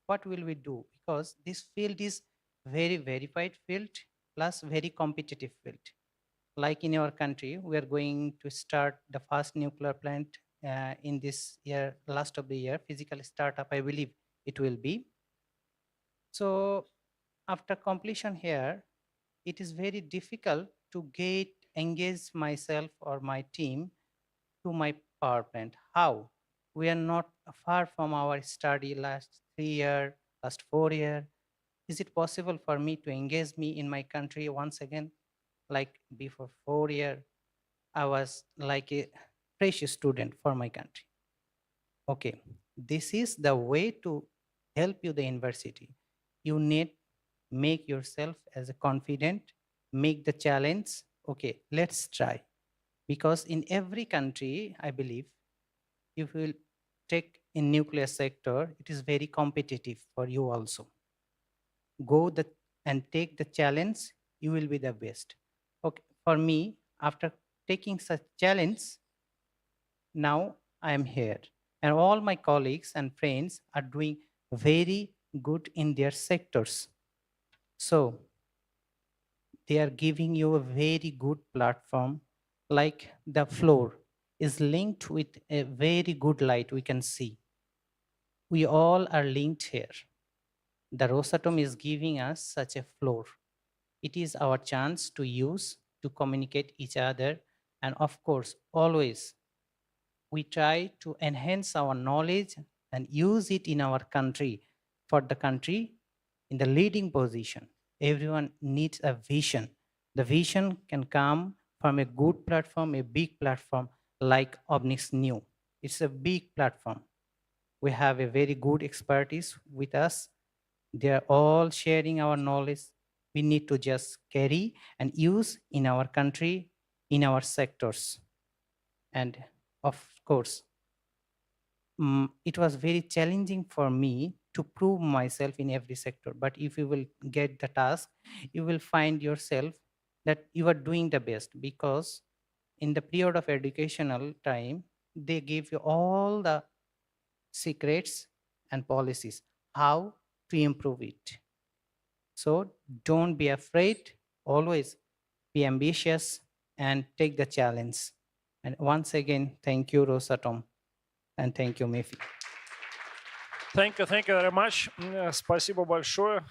S20: What will we do? Because this field is very verified field plus very competitive field. Like in our country, we are going to start the first nuclear plant in this year, last of the year, physical startup, I believe it will be. So after completion here, it is very difficult to get engage myself or my team to my power plant. How? We are not far from our study last 3 year, last 4 year. Is it possible for me to engage me in my country once again? Like before 4 year, I was like a fresh student for my country. Okay, this is the way to help you the university. You need make yourself as a confident, make the challenge. Okay, let's try. Because in every country, I believe, if you will take in nuclear sector, it is very competitive for you also. Go the and take the challenge, you will be the best. Okay, for me, after taking such challenge, now I am here. And all my colleagues and friends are doing very good in their sectors. So they are giving you a very good platform, like the floor is linked with a very good light we can see. We all are linked here. The Rosatom is giving us such a floor. It is our chance to use to communicate each other, and of course always we try to enhance our knowledge and use it in our country, for the country in the leading position. Everyone needs a vision. The vision can come from a good platform, a big platform like Obninsk New. It's a big platform. We have a very good expertise with us. They are all sharing our knowledge. We need to just carry and use in our country, in our sectors. And of course, it was very challenging for me to prove myself in every sector. But if you will get the task, you will find yourself that you are doing the best, because in the period of educational time, they give you all the secrets and policies, how to improve it. So don't be afraid, always be ambitious and take the challenge. And once again, thank you, Rosatom, and thank you, Mefi.
S2: Thank you very much. Спасибо большое.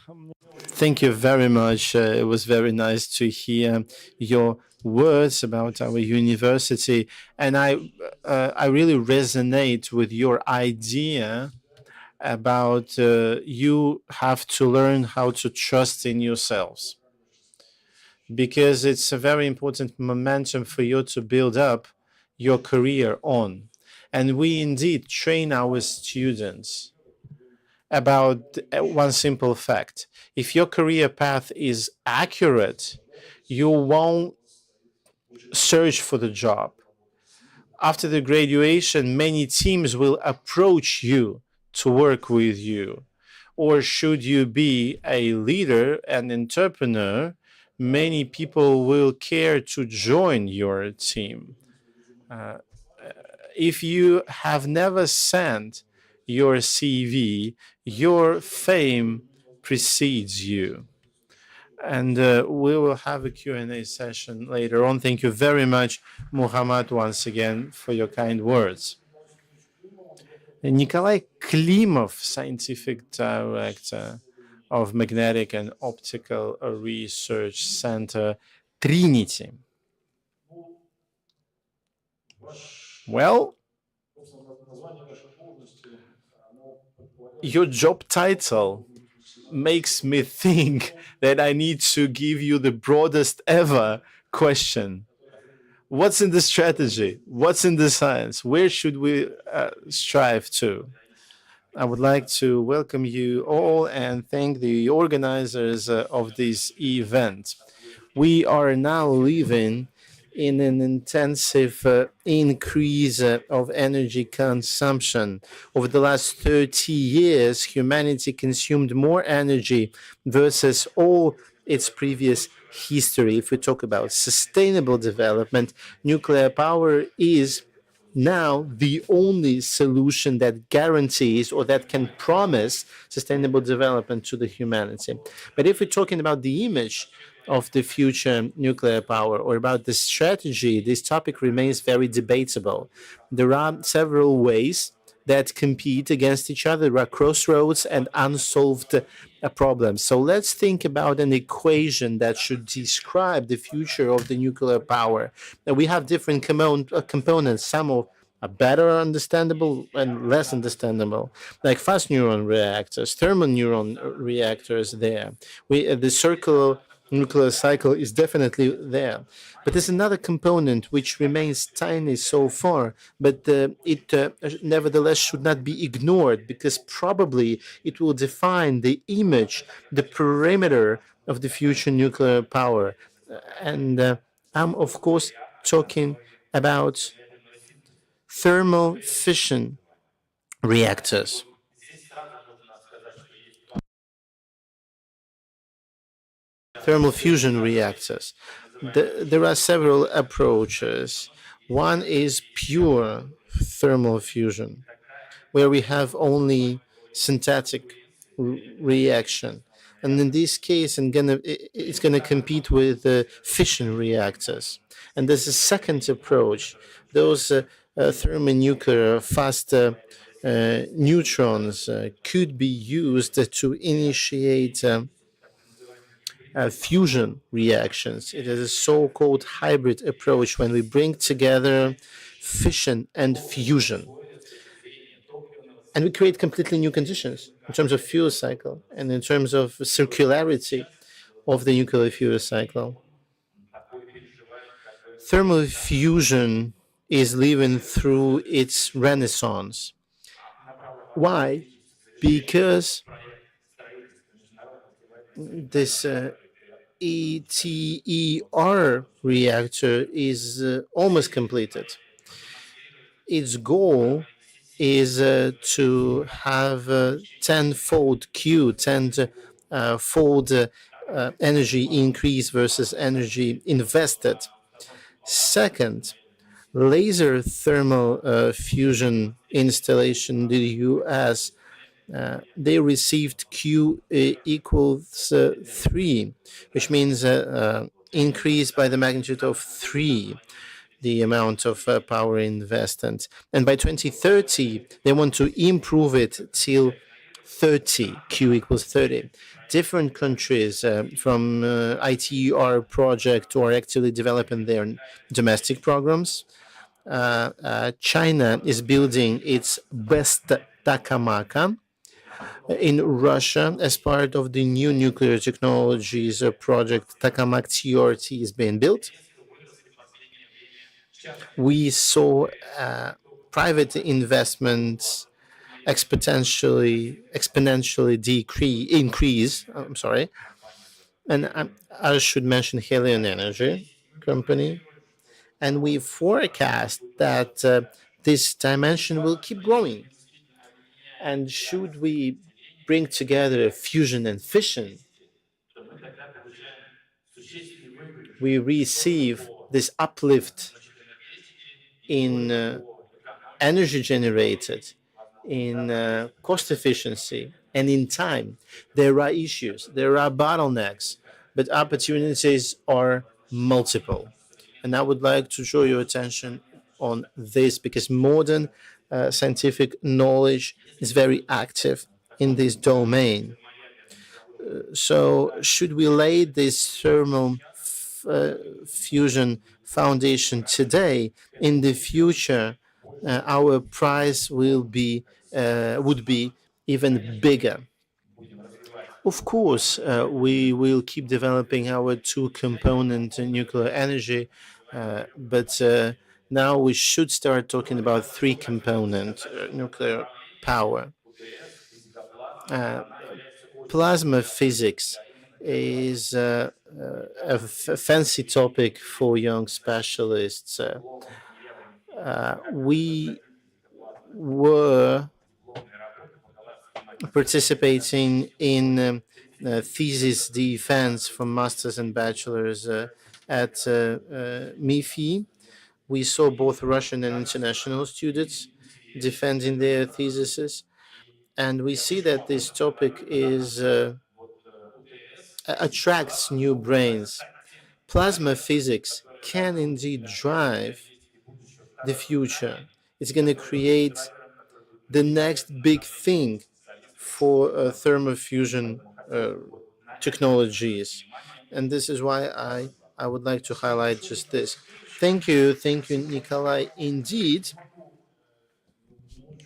S3: Thank you very much. It was very nice to hear your words about our university, and I really resonate with your idea about you have to learn how to trust in yourselves, because it's a very important momentum for you to build up your career on. And we indeed train our students about one simple fact. If your career path is accurate, you won't search for the job. After the graduation, many teams will approach you to work with you. Or should you be a leader and entrepreneur, many people will care to join your team. If you have never sent your CV, your fame precedes you. And we will have a Q&A session later on. Thank you very much, Muhammad, once again, for your kind words. Nikolai Klimov, Scientific Director of Magnetic and Optical Research Center, Trinity. Well, your job title makes me think that I need to give you the broadest ever question. What's in the strategy? What's in the science? Where should we strive to? I would like to welcome you all and thank the organizers of this event. We are now living in an intensive increase of energy consumption. Over the last 30 years, humanity consumed more energy versus all its previous history. If we talk about sustainable development, nuclear power is now the only solution that guarantees or that can promise sustainable development to the humanity. But if we're talking about the image of the future nuclear power or about the strategy, this topic remains very debatable. There are several ways that compete against each other. There are crossroads and unsolved problems. So let's think about an equation that should describe the future of the nuclear power. Now, we have different components. Some are better understandable and less understandable, like fast neuron reactors, thermal neuron reactors there. The circular nuclear cycle is definitely there. But there's another component which remains tiny so far, but it nevertheless should not be ignored because probably it will define the image, the perimeter of the future nuclear power. And I'm, of course, talking about thermal fission reactors. Thermal fusion reactors. There are several approaches. One is pure thermal fusion, where we have only synthetic reaction. And in this case, it's going to compete with fission reactors. And there's a second approach. Those thermonuclear fast neutrons could be used to initiate fusion reactions. It is a so-called hybrid approach when we bring together fission and fusion. And we create completely new conditions in terms of fuel cycle and in terms of circularity of the nuclear fuel cycle. Thermal fusion is living through its renaissance. Why? Because this ETER reactor is almost completed. Its goal is to have tenfold Q, tenfold energy increase versus energy invested. Second, laser thermal fusion installation in the US, they received Q equals 3, which means increase by the magnitude of 3 the amount of power invested. And by 2030, they want to improve it till 30, Q equals 30. Different countries from ITER project are actually developing their domestic programs. China is building its West Takamaka in Russia as part of the new nuclear technologies project. Takamak TRT is being built. We saw private investments exponentially increase. I'm sorry, and I should mention Helion Energy company, and we forecast that this dimension will keep growing. And should we bring together fusion and fission, we receive this uplift in energy generated, in cost efficiency, and in time. There are issues, there are bottlenecks, but opportunities are multiple. And I would like to draw your attention on this because modern scientific knowledge is very active in this domain. So, should we lay this thermal fusion foundation today, in the future, our price would be even bigger. Of course, we will keep developing our two-component nuclear energy, but now we should start talking about three-component nuclear power. Plasma physics is a fancy topic for young specialists. We were participating in thesis defense from masters and bachelors at MIFI. We saw both Russian and international students defending their theses, and we see that this topic is attracts new brains. Plasma physics can indeed drive the future. It's going to create the next big thing for thermofusion technologies. And this is why I would like to highlight just this. Thank you, Nikolai. Indeed.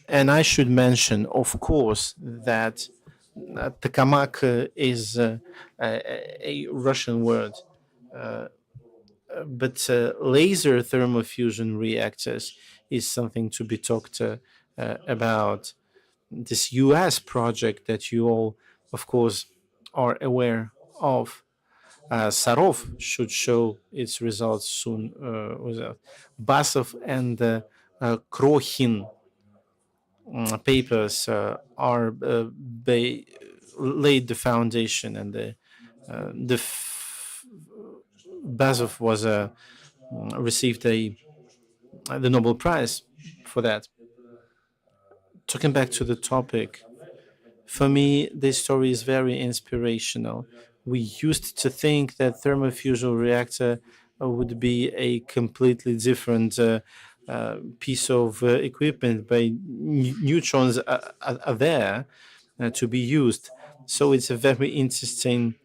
S3: And I should mention, of course, that tokamak is a Russian word. But laser thermofusion reactors is something to be talked about. This US project that you all, of course, are aware of. Sarov should show its results soon. Basov and Krokhin papers are laid the foundation, and Basov was received the Nobel Prize for that. Talking back to the topic, for me, this story is very inspirational. We used to think that thermofusion reactor would be a completely different piece of equipment, but neutrons are there to be used. So it's a very interesting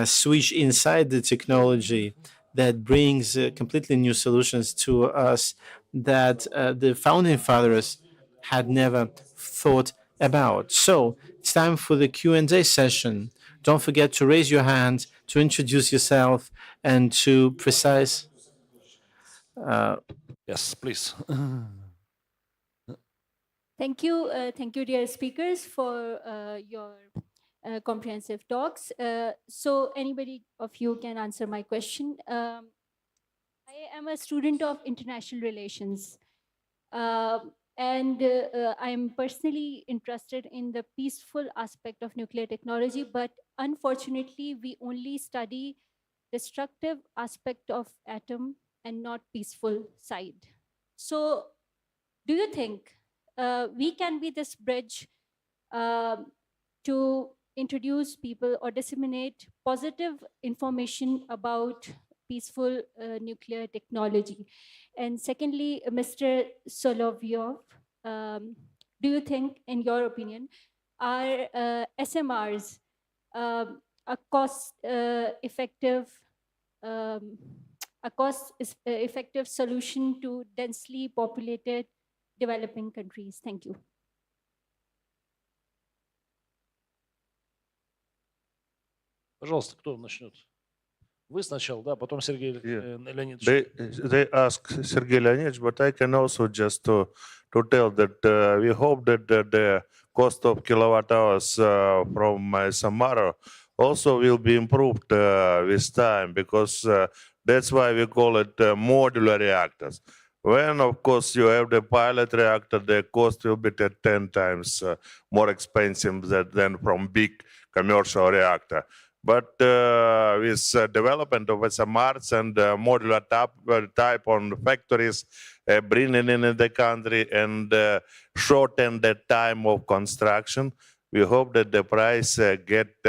S3: switch inside the technology that brings completely new solutions to us that the founding fathers had never thought about. So it's time for the Q&A session. Don't forget to raise your hand, to introduce yourself, and to precise.
S2: Yes, please.
S17: Thank you, dear speakers, for your comprehensive talks. So anybody of you can answer my question. I am a student of international relations, and I'm personally interested in the peaceful aspect of nuclear technology, but unfortunately, we only study destructive aspect of atom and not peaceful side. So do you think we can be this bridge to introduce people or disseminate positive information about peaceful nuclear technology? And secondly, Mr. Solovyov, do you think, in your opinion, are SMRs a cost-effective effective solution to densely populated developing countries? Thank you.
S21: Пожалуйста, кто начнет? Вы сначала, да, потом Сергей Леонидович.
S16: They ask Sergei Leonidovich, but I can also just to tell that we hope that the cost of kilowatt hours from Samara also will be improved with time, because that's why we call it modular reactors. When, of course, you have the pilot reactor, the cost will be 10 times more expensive than from big commercial reactor. But with development of SMRs and modular type on factories, bringing in the country and shorten the time of construction, we hope that the price get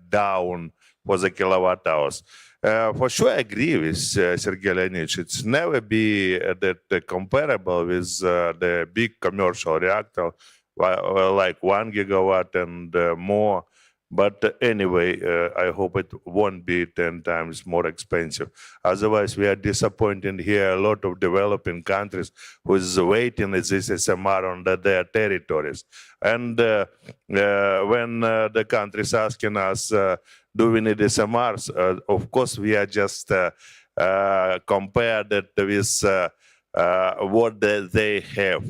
S16: down for the kilowatt hours. For sure, I agree with Sergei Leonidovich. It's never be that comparable with the big commercial reactor like 1 gigawatt and more. But anyway, I hope it won't be 10 times more expensive. Otherwise, we are disappointed here. A lot of developing countries who is waiting at this SMR on their territories. And when the countries asking us, do we need SMRs? Of course, we are just compared it with what they have.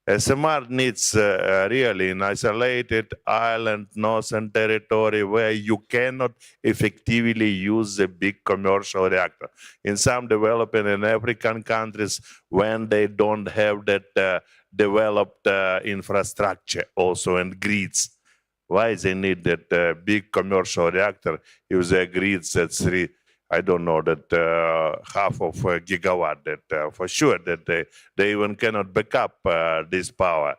S16: SMR needs really an isolated island, northern territory where you cannot effectively use a big commercial reactor. In some developing and African countries, when they don't have that developed infrastructure also and grids, why they need that big commercial reactor if their grids that's I don't know that half of a gigawatt that for sure that they even cannot back up this power.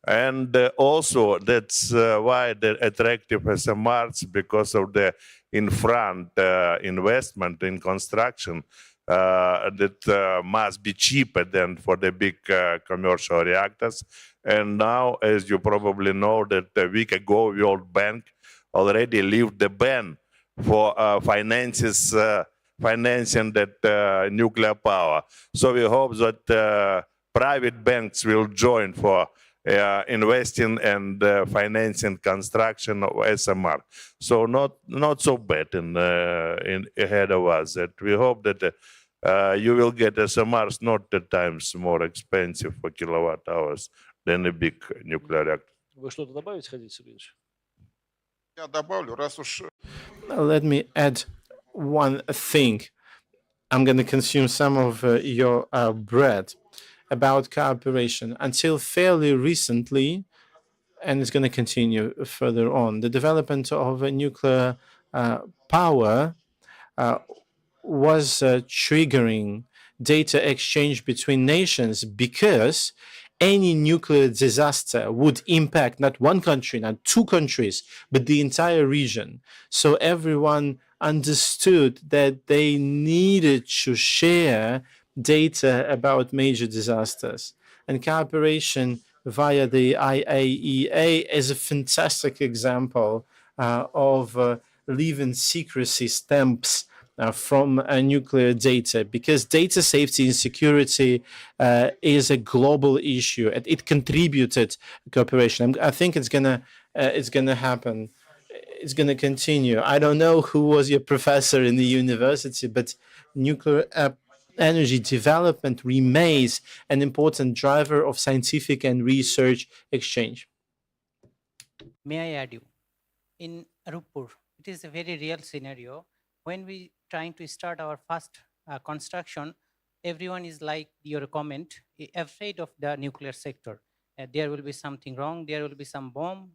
S16: And also that's why the attractive SMRs because of the in front investment in construction that must be cheaper than for the big commercial reactors. And now, as you probably know, that a week ago, World Bank already lifted the ban for financing that nuclear power. So we hope that private banks will join for investing and financing construction of SMR. So not so bad in ahead of us. That we hope that you will get SMRs not 10 times more expensive for kilowatt hours than a big nuclear reactor.
S21: Вы что-то добавить хотите, Сергеевич?
S19: Я добавлю, раз уж
S3: Let me add one thing. I'm going to consume some of your bread about cooperation. Until fairly recently, and it's going to continue further on, the development of nuclear power was triggering data exchange between nations because any nuclear disaster would impact not one country, not two countries, but the entire region. So everyone understood that they needed to share data about major disasters. And cooperation via the IAEA is a fantastic example of leaving secrecy stamps from nuclear data, because data safety and security is a global issue. It contributed cooperation. I think it's gonna happen. It's gonna continue. I don't know who was your professor in the university, but nuclear energy development remains an important driver of scientific and research exchange.
S20: May I add you? In Rupur, it is a very real scenario. When we trying to start our first construction, everyone is like your comment, afraid of the nuclear sector. There will be something wrong, there will be some bomb.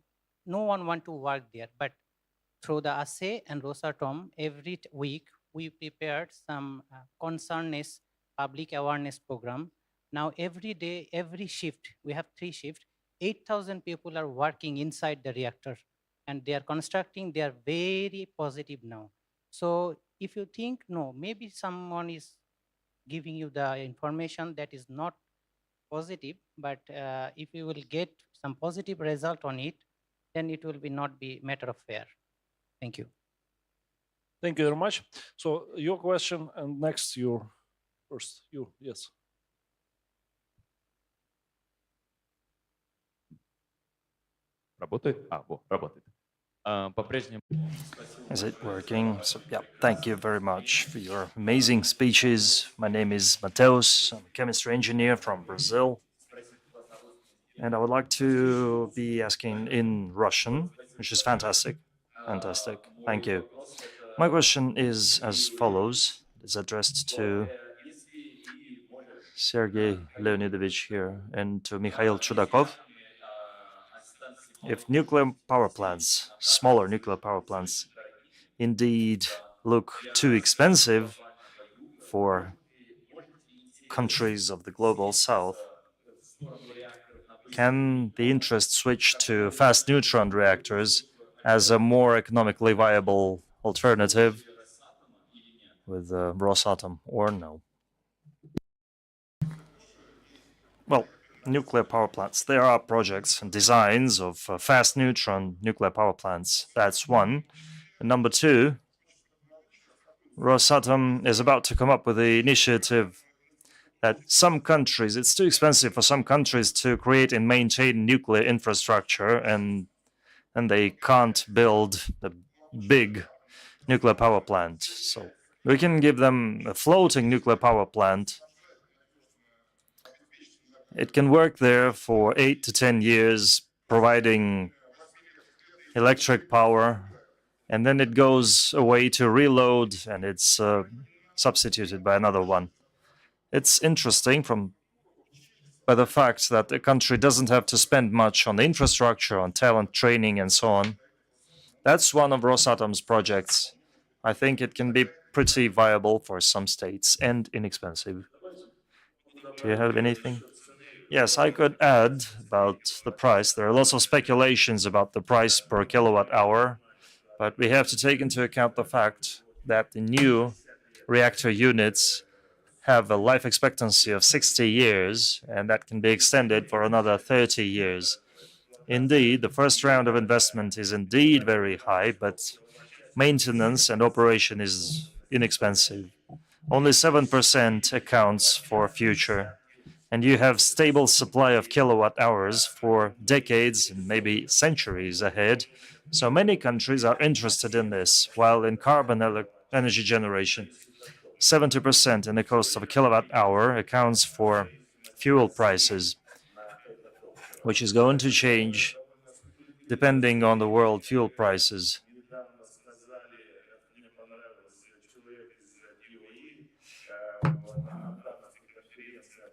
S20: No one want to work there. But through the ASE and Rosatom, every week we prepared some concerness public awareness program. Now every day, every shift, we have 3 shifts, 8,000 people are working inside the reactor and they are constructing, they are very positive now. So if you think, no, maybe someone is giving you the information that is not positive, but if you will get some positive result on it, then it will be not be matter of fair. Thank you.
S21: Thank you very much. So your question, and next your first, you, yes.
S1: Работает? Работает. По-прежнему.
S2: Is it working? So, yeah, thank you very much for your amazing speeches. My name is Mateus. I'm a chemistry engineer from Brazil. And I would like to be asking in Russian, which is fantastic. Fantastic. Thank you. My question is as follows. It's addressed to Sergey Leonidovich here and to Mikhail Chudakov. If nuclear power plants, smaller nuclear power plants, indeed look too expensive for countries of the global south, can the interest switch to fast neutron reactors as a more economically viable alternative with Rosatom, or no? Well, nuclear power plants. There are projects and designs of fast neutron nuclear power plants. That's one. And number two, Rosatom is about to come up with the initiative that some countries, it's too expensive for some countries to create and maintain nuclear infrastructure, and they can't build a big nuclear power plant. So we can give them a floating nuclear power plant. It can work there for 8 to 10 years, providing electric power, and then it goes away to reload, and it's substituted by another one. It's interesting by the fact that a country doesn't have to spend much on the infrastructure, on talent training, and so on. That's one of Rosatom's projects. I think it can be pretty viable for some states and inexpensive. Do you have anything? Yes, I could add about the price. There are lots of speculations about the price per kilowatt hour, but we have to take into account the fact that the new reactor units have a life expectancy of 60 years, and that can be extended for another 30 years. Indeed, the first round of investment is indeed very high, but maintenance and operation is inexpensive. Only 7% accounts for future, and you have stable supply of kilowatt hours for decades and maybe centuries ahead. So many countries are interested in this, while in carbon energy generation, 70% in the cost of a kilowatt hour accounts for fuel prices, which is going to change depending on the world fuel prices.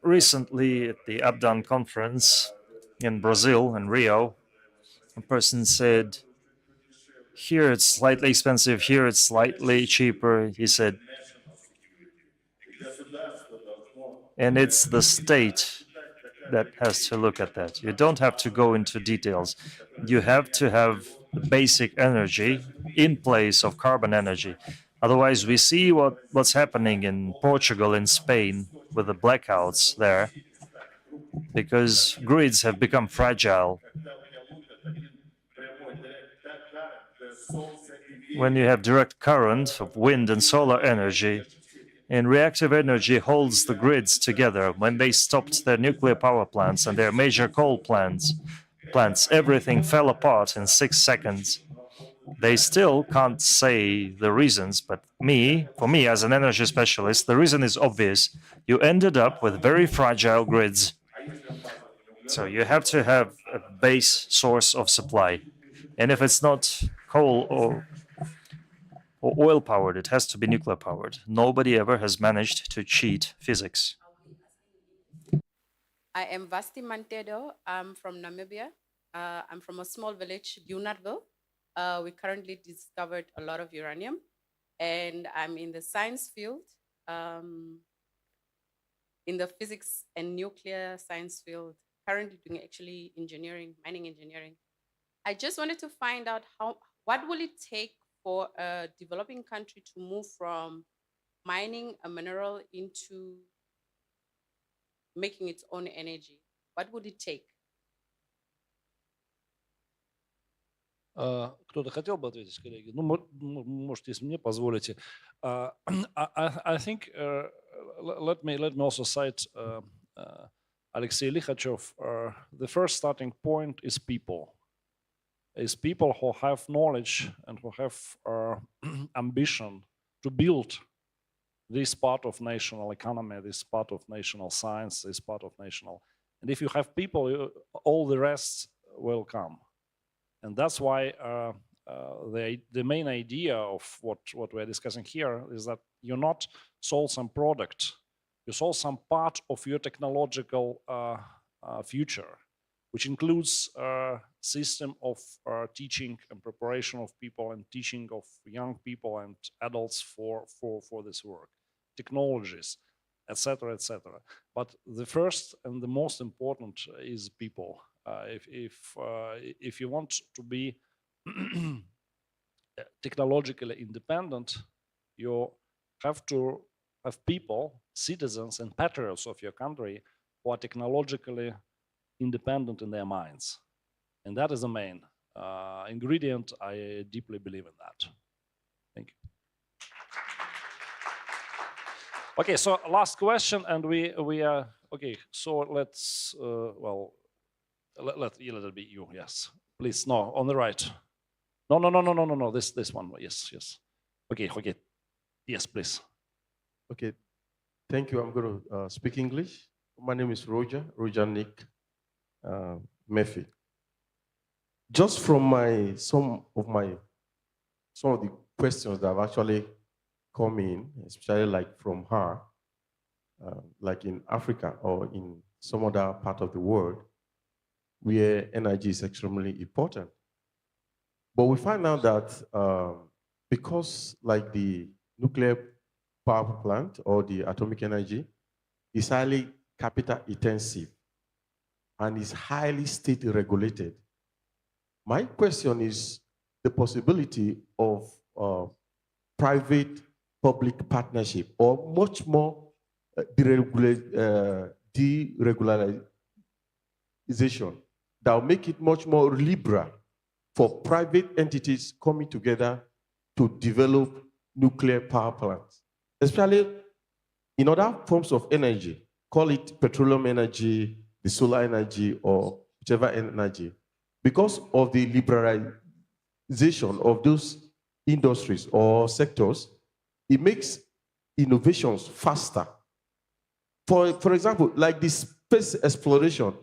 S2: Recently, at the Abdan conference in Brazil, in Rio, a person said, here it's slightly expensive, here it's slightly cheaper. He said, and it's the state that has to look at that. You don't have to go into details. You have to have the basic energy in place of carbon energy. Otherwise, we see what's happening in Portugal and Spain with the blackouts there, because grids have become fragile. When you have direct current of wind and solar energy, and reactive energy holds the grids together. When they stopped their nuclear power plants and their major coal plants, everything fell apart in 6 seconds. They still can't say the reasons, but for me as an energy specialist, the reason is obvious. You ended up with very fragile grids. So you have to have a base source of supply. And if it's not coal or oil powered, it has to be nuclear powered. Nobody ever has managed to cheat physics.
S5: I am Vasti Mantedo. I'm from Namibia. I'm from a small village, Unarville. We currently discovered a lot of uranium, and I'm in the science field, in the physics and nuclear science field, currently doing actually engineering, mining engineering. I just wanted to find out what will it take for a developing country to move from mining a mineral into making its own energy? What would it take?
S21: Кто-то хотел бы ответить, коллеги? Ну, может, если мне позволите. I think let me also cite Alexei Likhachev. The first starting point is people. Is people who have knowledge and who have ambition to build this part of national economy, this part of national science, this part of national. And if you have people, all the rest will come. And that's why the main idea of what we're discussing here is that you not solve some product, you solve some part of your technological future, which includes a system of teaching and preparation of people and teaching of young people and adults for this work, technologies, etc., etc. But the first and the most important is people. If you want to be technologically independent, you have to have people, citizens and patriots of your country who are technologically independent in their minds. And that is the main ingredient. I deeply believe in that. Thank you. Okay, so last question, and we are okay. So let's well, let it be you. Yes, please. No, on the right. No. This one. Yes. Okay. Yes, please.
S6: Okay, thank you. I'm going to speak English. My name is Roger Nick Murphy. Just from some of the questions that have actually come in, especially like from her, like in Africa or in some other part of the world, where energy is extremely important. But we find out that because like the nuclear power plant or the atomic energy is highly capital intensive and is highly state regulated. My question is the possibility of private-public partnership or much more deregularization that will make it much more liberal for private entities coming together to develop nuclear power plants, especially in other forms of energy, call it petroleum energy, the solar energy, or whichever energy. Because of the liberalization of those industries or sectors, it makes innovations faster. For example, like the space exploration,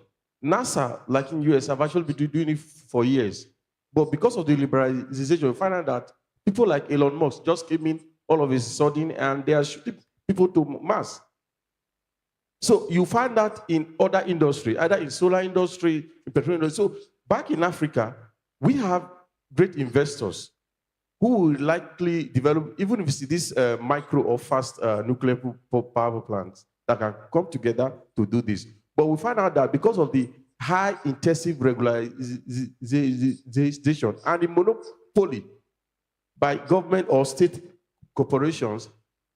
S6: NASA, like in US, have actually been doing it for years. But because of the liberalization, we find out that people like Elon Musk just came in all of a sudden and they are shooting people to Mars. So you find that in other industry, either in solar industry, in petroleum industry. So back in Africa, we have great investors who will likely develop, even if you see this micro or fast nuclear power plants that can come together to do this. But we find out that because of the high intensive regularization and the monopoly by government or state corporations,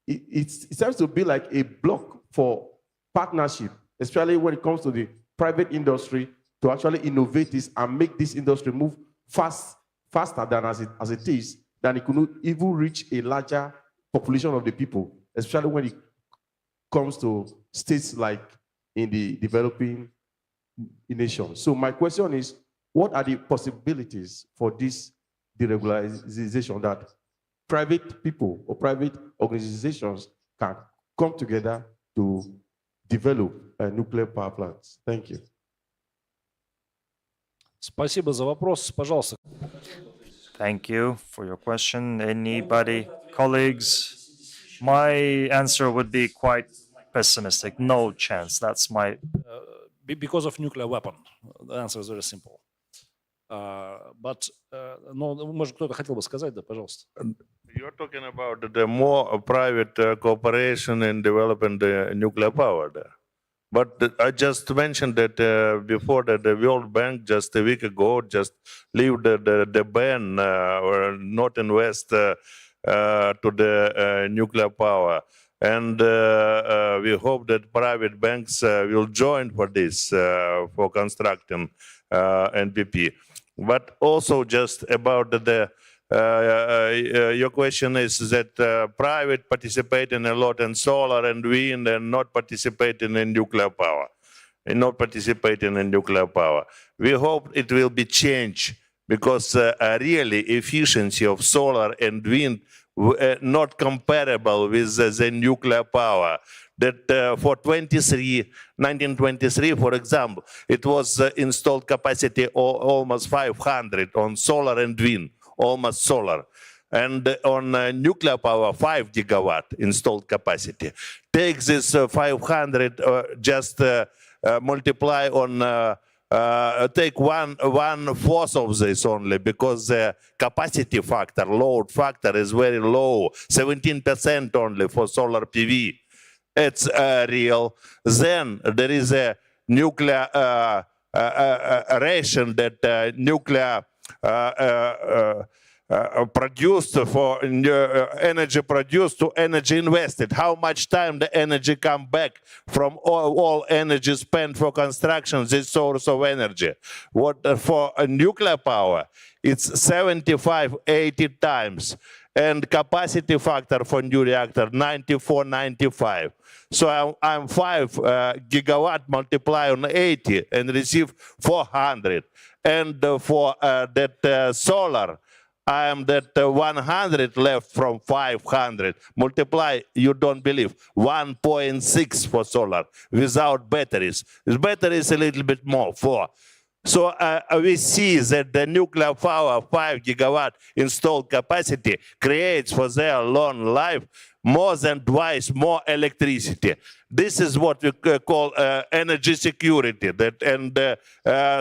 S6: it seems to be like a block for partnership, especially when it comes to the private industry to actually innovate this and make this industry move faster than as it is, than it could even reach a larger population of the people, especially when it comes to states like in the developing nations. So my question is, what are the possibilities for this deregularization that private people or private organizations can come together to develop nuclear power plants? Thank you.
S21: Спасибо за вопрос. Пожалуйста.
S2: Thank you for your question. Anybody, colleagues? My answer would be quite pessimistic. No chance. That's my...
S21: Because of nuclear weapon. The answer is very simple. But, ну, может, кто-то хотел бы сказать, да, пожалуйста.
S16: You're talking about the more private cooperation in developing the nuclear power there. But I just mentioned that before that the World Bank just a week ago just lifted the ban or not invest to the nuclear power. And we hope that private banks will join for this, for constructing NPP. But also just about your question is that private participating a lot in solar and wind and not participating in nuclear power. We hope it will be changed because really efficiency of solar and wind not comparable with the nuclear power. That for 1923, for example, it was installed capacity almost 500 on solar and wind, almost solar. And on nuclear power, 5 gigawatt installed capacity. Take this 500, just multiply on, take one fourth of this only, because the capacity factor, load factor is very low, 17% only for solar PV. It's real. Then there is a nuclear ration that nuclear produced for energy produced to energy invested. How much time the energy come back from all energy spent for construction, this source of energy. What for nuclear power, it's 75, 80 times. And capacity factor for new reactor, 94, 95. So I'm 5 gigawatt multiply on 80 and receive 400. And for that solar, I am that 100 left from 500. Multiply, you don't believe, 1.6 for solar without batteries. With batteries a little bit more, 4. So we see that the nuclear power 5 gigawatt installed capacity creates for their long life more than twice more electricity. This is what we call energy security, that and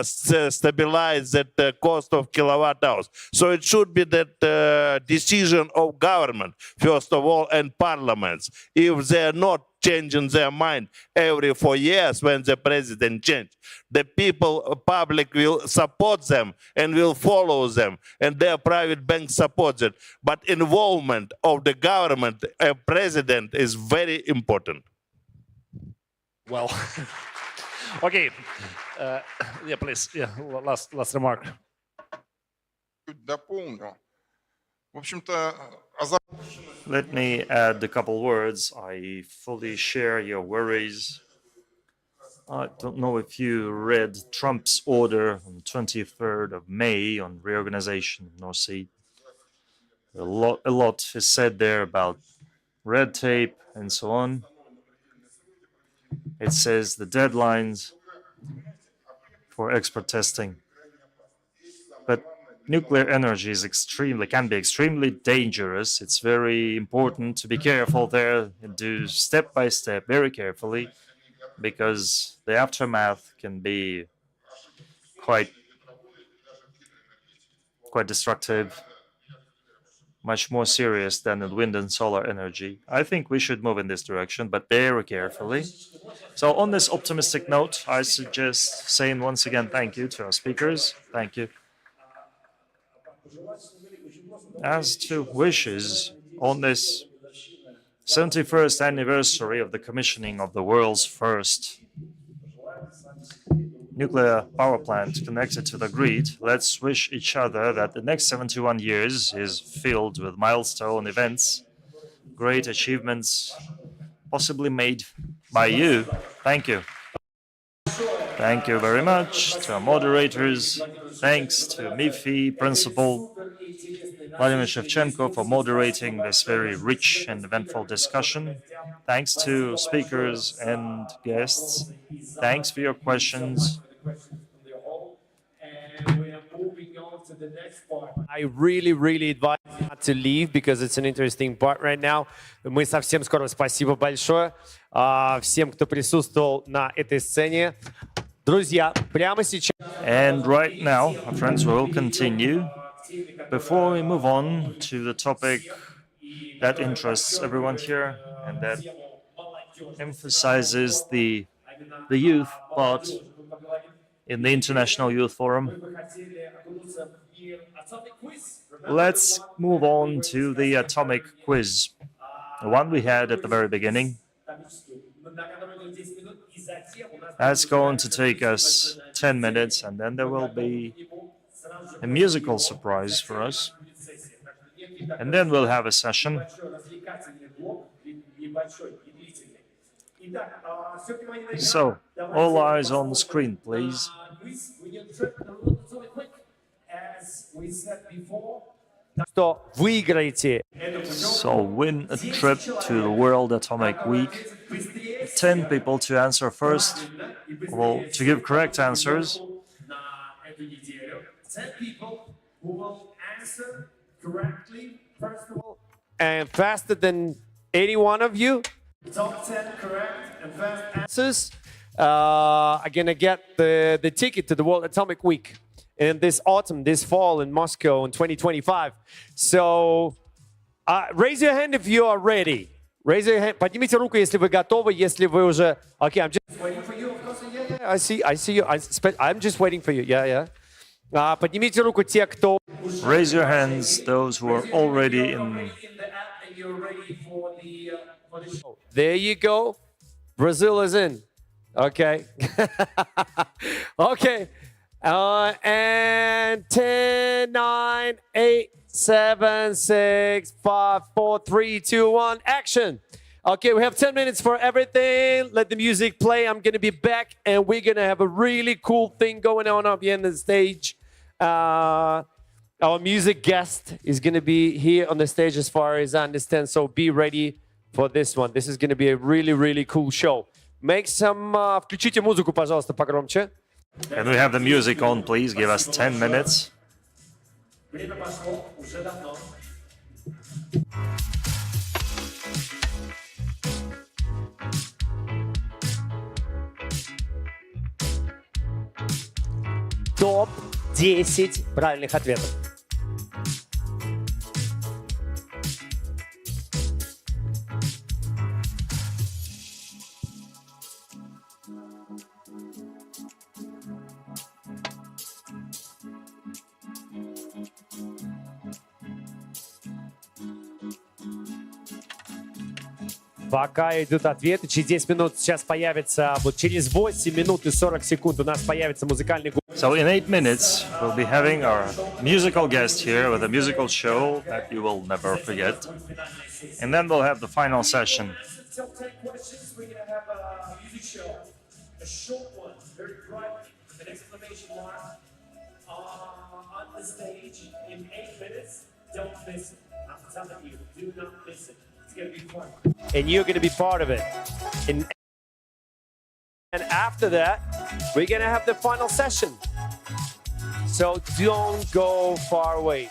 S16: stabilize that cost of kilowatt hours. So it should be that decision of government, first of all, and parliaments. If they are not changing their mind every 4 years when the president changes, the people, public will support them and will follow them, and their private banks support it. But involvement of the government, a president, is very important.
S21: Well, okay. Yeah, please. Yeah, last remark.
S19: Дополню. В общем-то,
S2: Let me add a couple words. I fully share your worries. I don't know if you read Trump's order on 23rd of May on reorganization of North Sea. A lot is said there about red tape and so on. It says the deadlines for export testing. But nuclear energy is can be extremely dangerous. It's very important to be careful there and do step by step, very carefully, because the aftermath can be quite destructive, much more serious than in wind and solar energy. I think we should move in this direction, but very carefully. So on this optimistic note, I suggest saying once again thank you to our speakers. Thank you. As to wishes, on this 71st anniversary of the commissioning of the world's first nuclear power plant connected to the grid, let's wish each other that the next 71 years is filled with milestone events, great achievements, possibly made by you. Thank you. Thank you very much to our moderators. Thanks to MIFI Principal Vladimir Shevchenko for moderating this very rich and eventful discussion. Thanks to speakers and guests. Thanks for your questions.
S14: I really advise you not to leave because it's an interesting part right now. Мы совсем скоро. Спасибо большое всем, кто присутствовал на этой сцене. Друзья, прямо сейчас.
S2: And right now, our friends, will continue. Before we move on to the topic that interests everyone here and that emphasizes the youth part in the International Youth Forum, let's move on to the atomic quiz, the one we had at the very beginning. That's going to take us 10 minutes, and then there will be a musical surprise for us. And then we'll have a session. So, all eyes on the screen, please.
S14: Что выиграете?
S2: So, win a trip to the World Atomic Week. 10 people to answer first, well, to give correct answers.
S14: 10 people who will answer correctly, first of all, and faster than any one of you. Top 10 correct and fast answers are gonna get the ticket to the World Atomic Week in this autumn, this fall in Moscow in 2025. So raise your hand if you are ready. Raise your hand. Поднимите руку, если вы готовы, если вы уже. Okay, I'm just waiting for you. Of course, yeah. I see you. I'm just waiting for you. Yeah. Поднимите руку те, кто
S2: Raise your hands, those who are already in.
S14: There you go. Brazil is in. Okay. Okay. And 10, 9, 8, 7, 6, 5, 4, 3, 2, 1, action. Okay, we have 10 minutes for everything. Let the music play. I'm going to be back, and we're going to have a really cool thing going on up here on the stage. Our music guest is going to be here on the stage as far as I understand, so be ready for this one. This is going to be a really, really cool show. Make some... включите музыку, пожалуйста, погромче.
S2: Can we have the music on, please? Give us 10 minutes.
S14: Топ-10 правильных ответов. Пока идут ответы, через 10 минут сейчас появится, вот через 8 минут и 40 секунд у нас появится музыкальный гуру.
S2: So in 8 minutes, we'll be having our musical guest here with a musical show that you will never forget. And then we'll have the final session.
S14: A short one, very bright, with an exclamation mark on the stage in 8 minutes. Don't miss it. I'm telling you, do not miss it. It's going to be fun. And you're going to be part of it. And after that, we're going to have the final session. So don't go far away.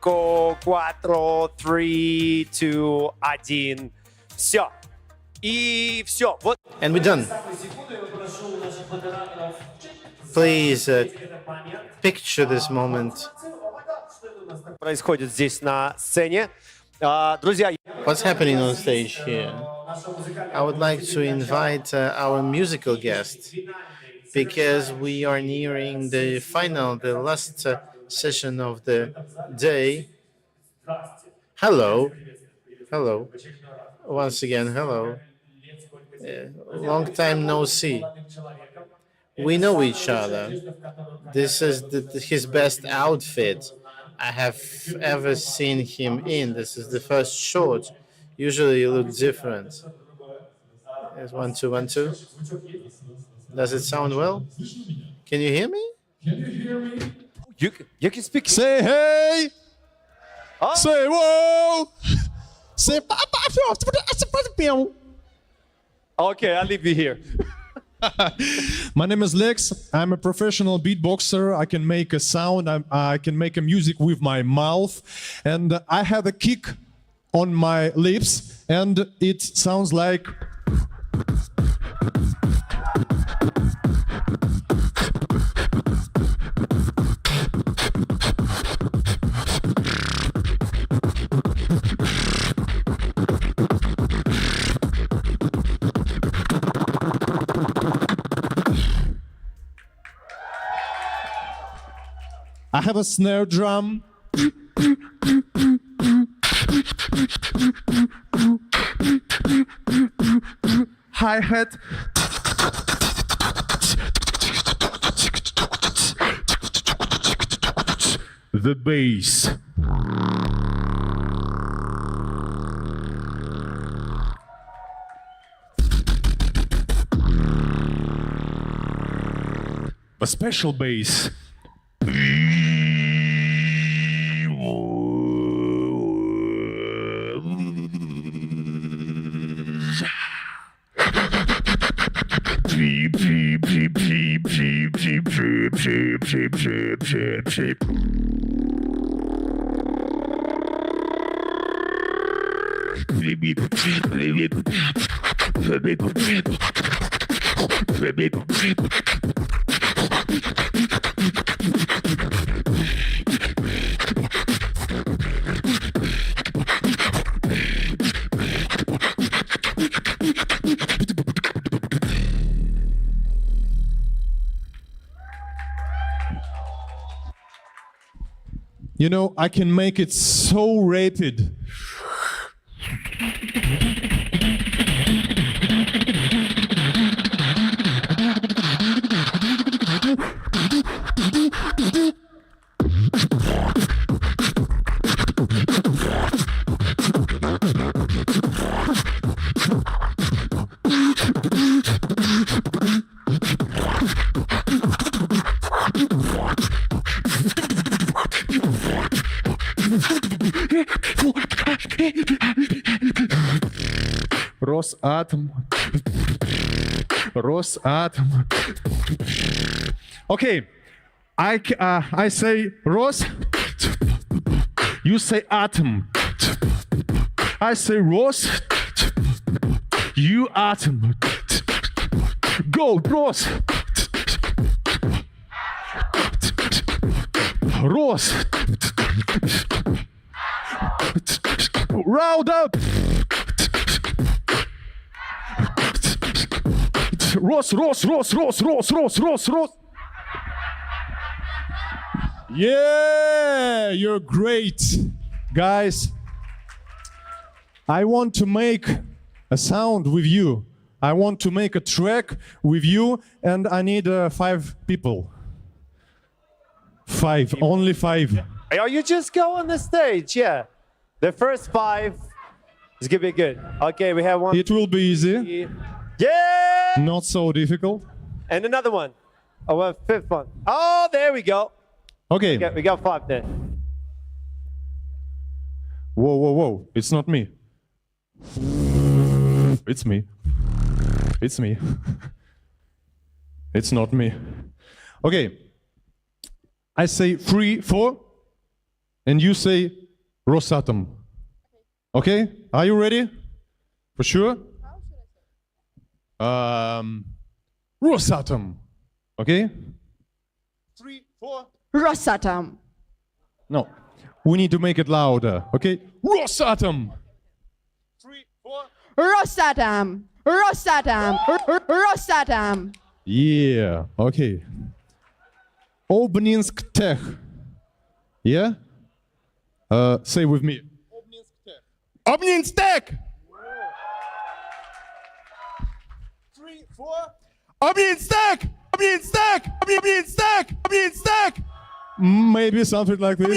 S14: 4, 3, 2, 1. Все. И все. Вот.
S3: And we're done. Please picture this moment.
S14: Происходит здесь на сцене. Друзья,
S3: What's happening on stage here? I would like to invite our musical guest because we are nearing the last session of the day. Hello. Hello. Once again, hello. Long time no see. We know each other. This is his best outfit I have ever seen him in. This is the first shot. Usually you look different. It's 1, 2, 1, 2. Does it sound well? Can you hear me?
S14: You can speak.
S4: Say hey. Say whoa. Say
S14: Okay, I'll leave you here.
S4: My name is Lex. I'm a professional beatboxer. I can make a sound. I can make a music with my mouth. And I have a kick on my lips. And it sounds like... I have a snare drum. Hi-hat. The bass. A special bass. You know, I can make it so rapid. Rosatom. Rosatom. Okay, I say Ros. You say atom. I say Ros. You atom. Go, Ros. Ros. Round up. Ros. Yeah, you're great, guys. I want to make a sound with you. I want to make a track with you, and I need 5 people. 5, only 5.
S14: Oh, you just go on the stage, yeah. The first 5 is gonna be good. Okay, we have 1.
S4: It will be easy.
S14: Yeah!
S4: Not so difficult.
S14: And another one. Oh, a 5th one. Oh, there we go.
S4: Okay.
S14: We got 5 there.
S4: Whoa. It's not me. It's me. It's me. It's not me. Okay. I say 3, 4. and you say Rosatom. Okay? Are you ready? For sure? Rosatom. Okay? 3, 4.
S8: Rosatom.
S4: No. We need to make it louder. Okay? Rosatom. 3, 4.
S8: Rosatom. Rosatom. Rosatom.
S4: Yeah. Okay. Obninsk Tech. Yeah? Say with me. Obninsk Tech. 3, 4. Obninsk Tech. Obninsk Tech. Obninsk Tech. Obninsk Tech. Maybe something like this.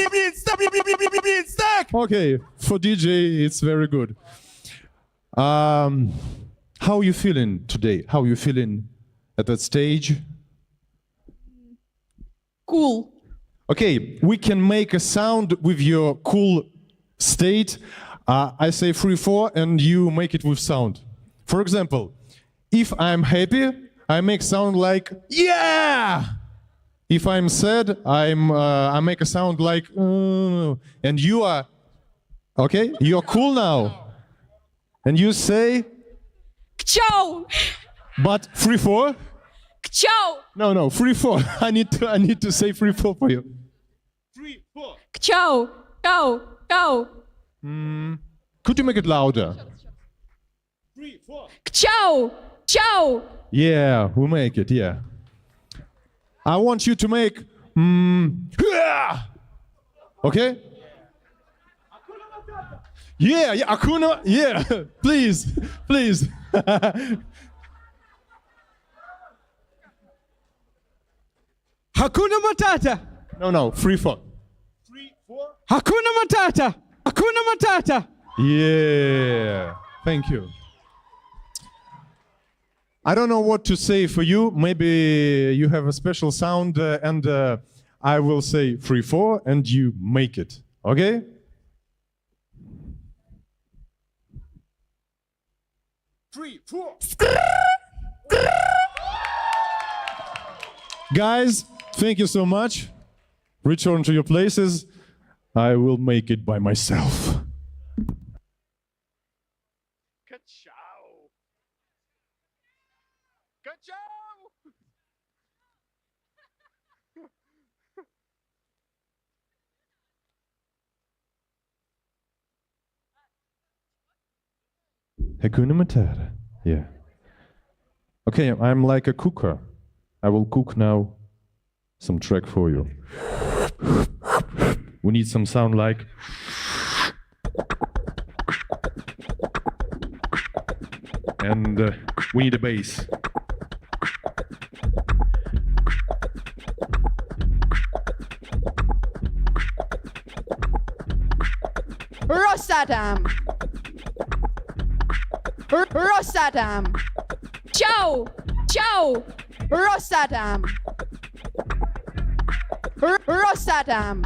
S4: Okay, for DJ, it's very good. How are you feeling today? How are you feeling at that stage?
S8: Cool.
S4: Okay, we can make a sound with your cool state. I say 3, 4, and you make it with sound. For example, if I'm happy, I make sound like yeah. If I'm sad, I make a sound like and you are okay. You're cool now, and you say
S8: Kchow.
S4: But 3, 4.
S8: Kchow.
S4: No, 3, 4. I need to say 3, 4 for you. 3, 4.
S8: Kchow. Go. Go.
S4: Could you make it louder?
S8: 3, 4. Kchow. Kchow.
S4: Yeah, we'll make it. Yeah. I want you to make okay? Yeah, Akuna, yeah, please.
S22: Hakuna Matata.
S4: No, 3, 4.
S22: 3, 4. Hakuna Matata. Hakuna Matata.
S4: Yeah, thank you. I don't know what to say for you. Maybe you have a special sound and I will say 3, 4 and you make it. Okay? Three, 4. Guys, thank you so much. Return to your places. I will make it by myself. Hakuna Matata. Yeah. Okay, I'm like a cooker. I will cook now some track for you. We need some sound like and we need a bass.
S8: Rosatom. Rosatom. Ciao. Ciao. Rosatom. Rosatom.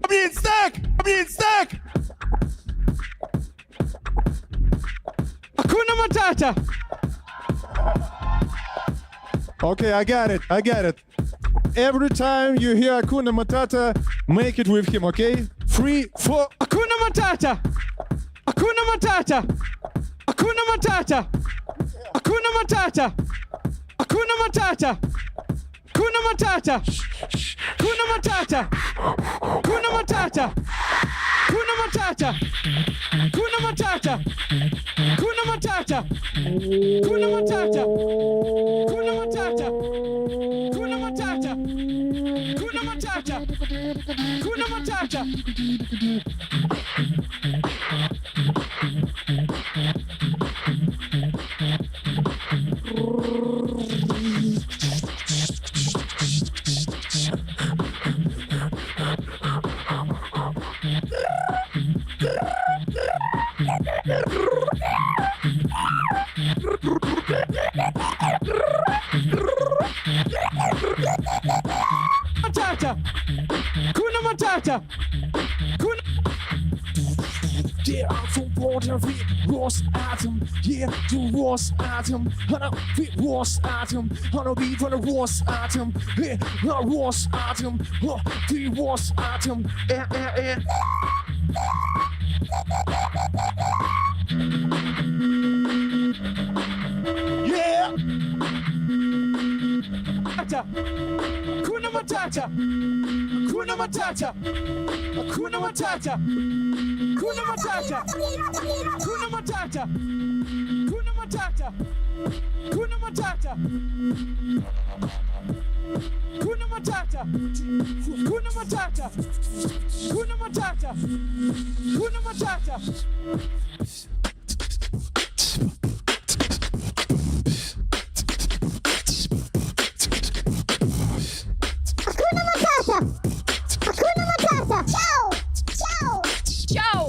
S22: Obninsk. Hakuna Matata.
S4: Okay, I got it. Every time you hear Hakuna Matata, make it with him, okay? 3, 4.
S22: Hakuna Matata. Hakuna Matata. Hakuna Matata. Hakuna Matata. Hakuna Matata. Hakuna Matata. Hakuna Matata. Hakuna Matata. Hakuna Matata. Hakuna Matata. Hakuna Matata. Hakuna Matata. Hakuna Matata. Hakuna Matata. Hakuna Matata. Hakuna Matata. Matata. Kuna Matata. Kuna.
S23: Der Anfang wurde
S9: Hanna wie Rosatom, yeah, du Rosatom. Hanna wie Rosatom, Hanna wie von der Rosatom, hey, Rosatom, oh, die Rosatom, yeah. Kuna Matata, Kuna Matata, Kuna Matata, Kuna Matata, Kuna Matata, Kuna Matata, Kuna Matata, Kuna Matata, Kuna Matata, Kuna Matata, Kuna Matata.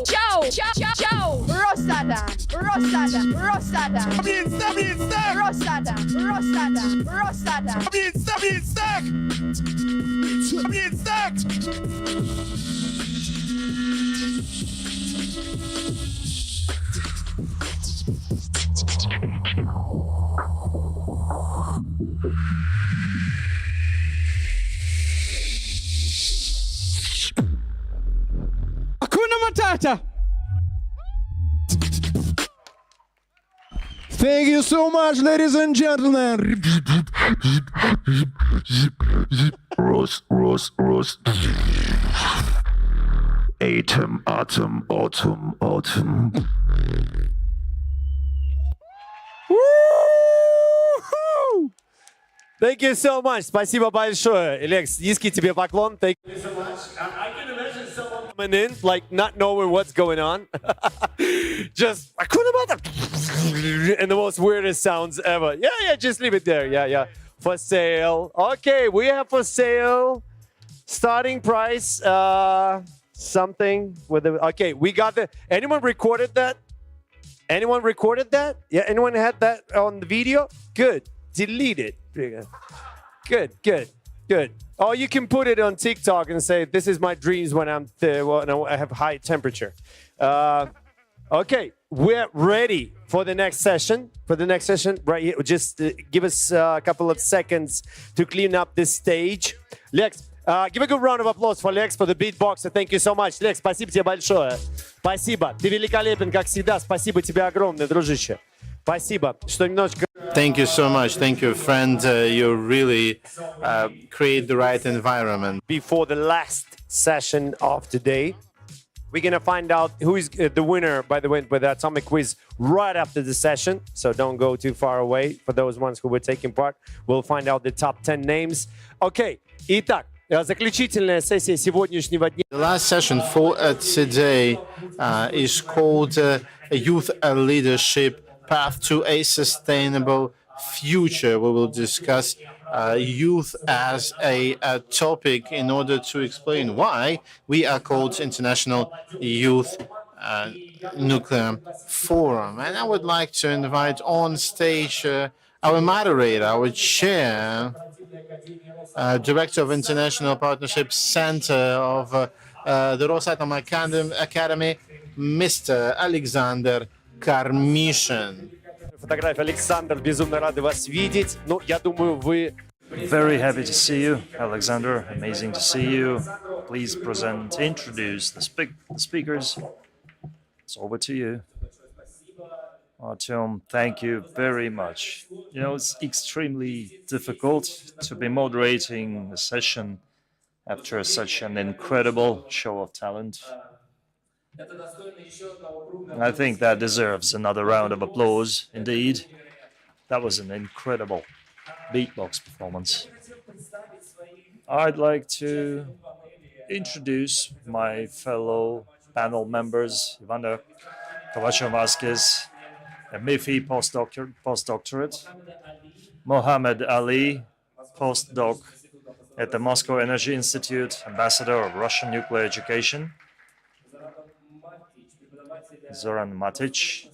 S8: Ciao! Rosatom! Rosatom! Rosatom! Rosatom! Rosatom!
S22: Hakuna Matata.
S4: Thank you so much, ladies and gentlemen.
S9: Rose. Atom, autumn.
S14: Thank you so much. Спасибо большое. Лекс, низкий тебе поклон. Thank you so much. I can imagine someone coming in, like, not knowing what's going on. Just, and the most weirdest sounds ever. Yeah, just leave it there. Yeah. For sale. Okay, we have for sale. Starting price, something with the, okay, we got the, anyone recorded that? Yeah, anyone had that on the video? Good. Delete it. Good. Oh, you can put it on TikTok and say, this is my dreams when I have high temperature. Okay, we're ready for the next session. Right here, just give us a couple of seconds to clean up this stage. Lex, give a good round of applause for Lex, for the beatboxer. Thank you so much. Lex, спасибо тебе большое. Спасибо. Ты великолепен, как всегда. Спасибо тебе огромное, дружище. Спасибо, что немножечко...
S3: Thank you so much. Thank you, friend. You really create the right environment.
S14: Before the last session of today, we're going to find out who is the winner, by the way, with the Atomic Quiz right after the session. So don't go too far away. For those ones who were taking part, we'll find out the top 10 names. Okay, итак, заключительная сессия сегодняшнего дня.
S3: The last session for today is called Youth Leadership Path to a Sustainable Future. We will discuss youth as a topic in order to explain why we are called International Youth Nuclear Forum. And I would like to invite on stage our moderator, our chair, Director of International Partnership Center of the Rosatom Academy, Mr. Alexander Karmishin.
S14: Фотография, Александр, безумно рады вас видеть. Ну, я думаю, вы...
S2: Very happy to see you, Alexander. Amazing to see you. Please introduce the speakers. It's over to you. Artyom, thank you very much. You know, it's extremely difficult to be moderating a session after such an incredible show of talent. I think that deserves another round of applause, indeed. That was an incredible beatbox performance. I'd like to introduce my fellow panel members, Ivana Kovacev-Vasquez, a MIFI postdoctorate, Mohammed Ali, postdoc at the Moscow Energy Institute, ambassador of Russian nuclear education, Zoran Matic,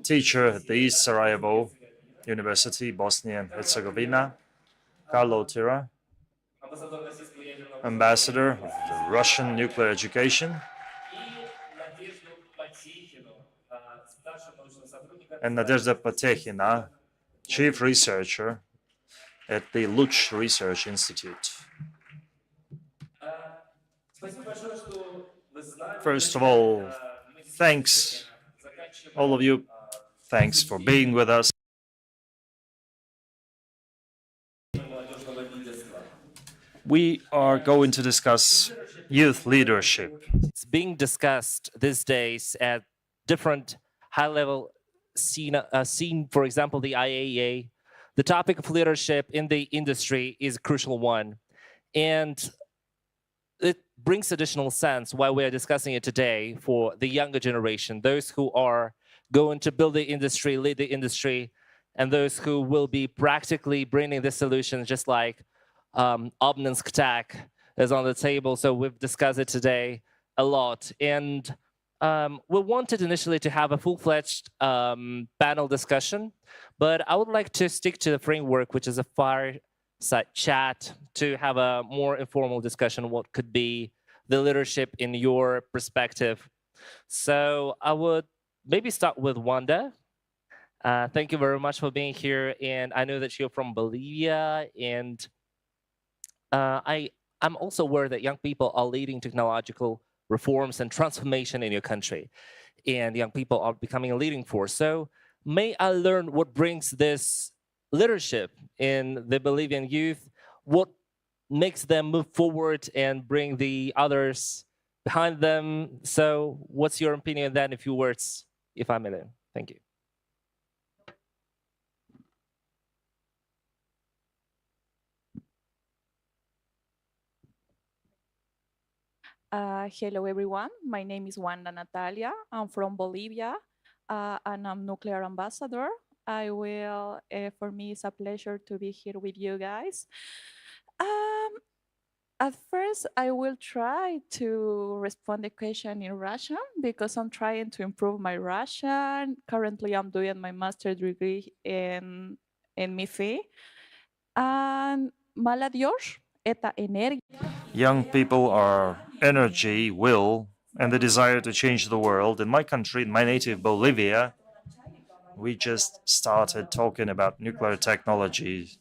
S2: teacher at the East Sarajevo University, Bosnia and Herzegovina, Carlo Tira, ambassador of the Russian nuclear education, and Nadezhda Patechina, chief researcher at the Luch Research Institute. First of all, thanks, all of you. Thanks for being with us. We are going to discuss youth leadership.
S11: It's being discussed these days at different high-level scene, for example, the IAEA. The topic of leadership in the industry is a crucial one. And it brings additional sense why we are discussing it today for the younger generation, those who are going to build the industry, lead the industry, and those who will be practically bringing the solutions, just like Obninsk tech is on the table. So we've discussed it today a lot. And we wanted initially to have a full-fledged panel discussion, but I would like to stick to the framework, which is a fireside chat, to have a more informal discussion on what could be the leadership in your perspective. So I would maybe start with Wanda. Thank you very much for being here. And I know that you're from Bolivia, and I'm also aware that young people are leading technological reforms and transformation in your country, and young people are becoming a leading force. So may I learn what brings this leadership in the Bolivian youth, what makes them move forward and bring the others behind them? So what's your opinion then, a few words, if I may learn? Thank you.
S12: Hello, everyone. My name is Wanda Natalia. I'm from Bolivia, and I'm nuclear ambassador. For me, it's a pleasure to be here with you guys. At first, I will try to respond the question in Russian because I'm trying to improve my Russian. Currently, I'm doing my master's degree in MIFI. And молодежь — это энергия.
S2: Young people are energy, will, and the desire to change the world. In my country, in my native Bolivia, we just started talking about nuclear technology.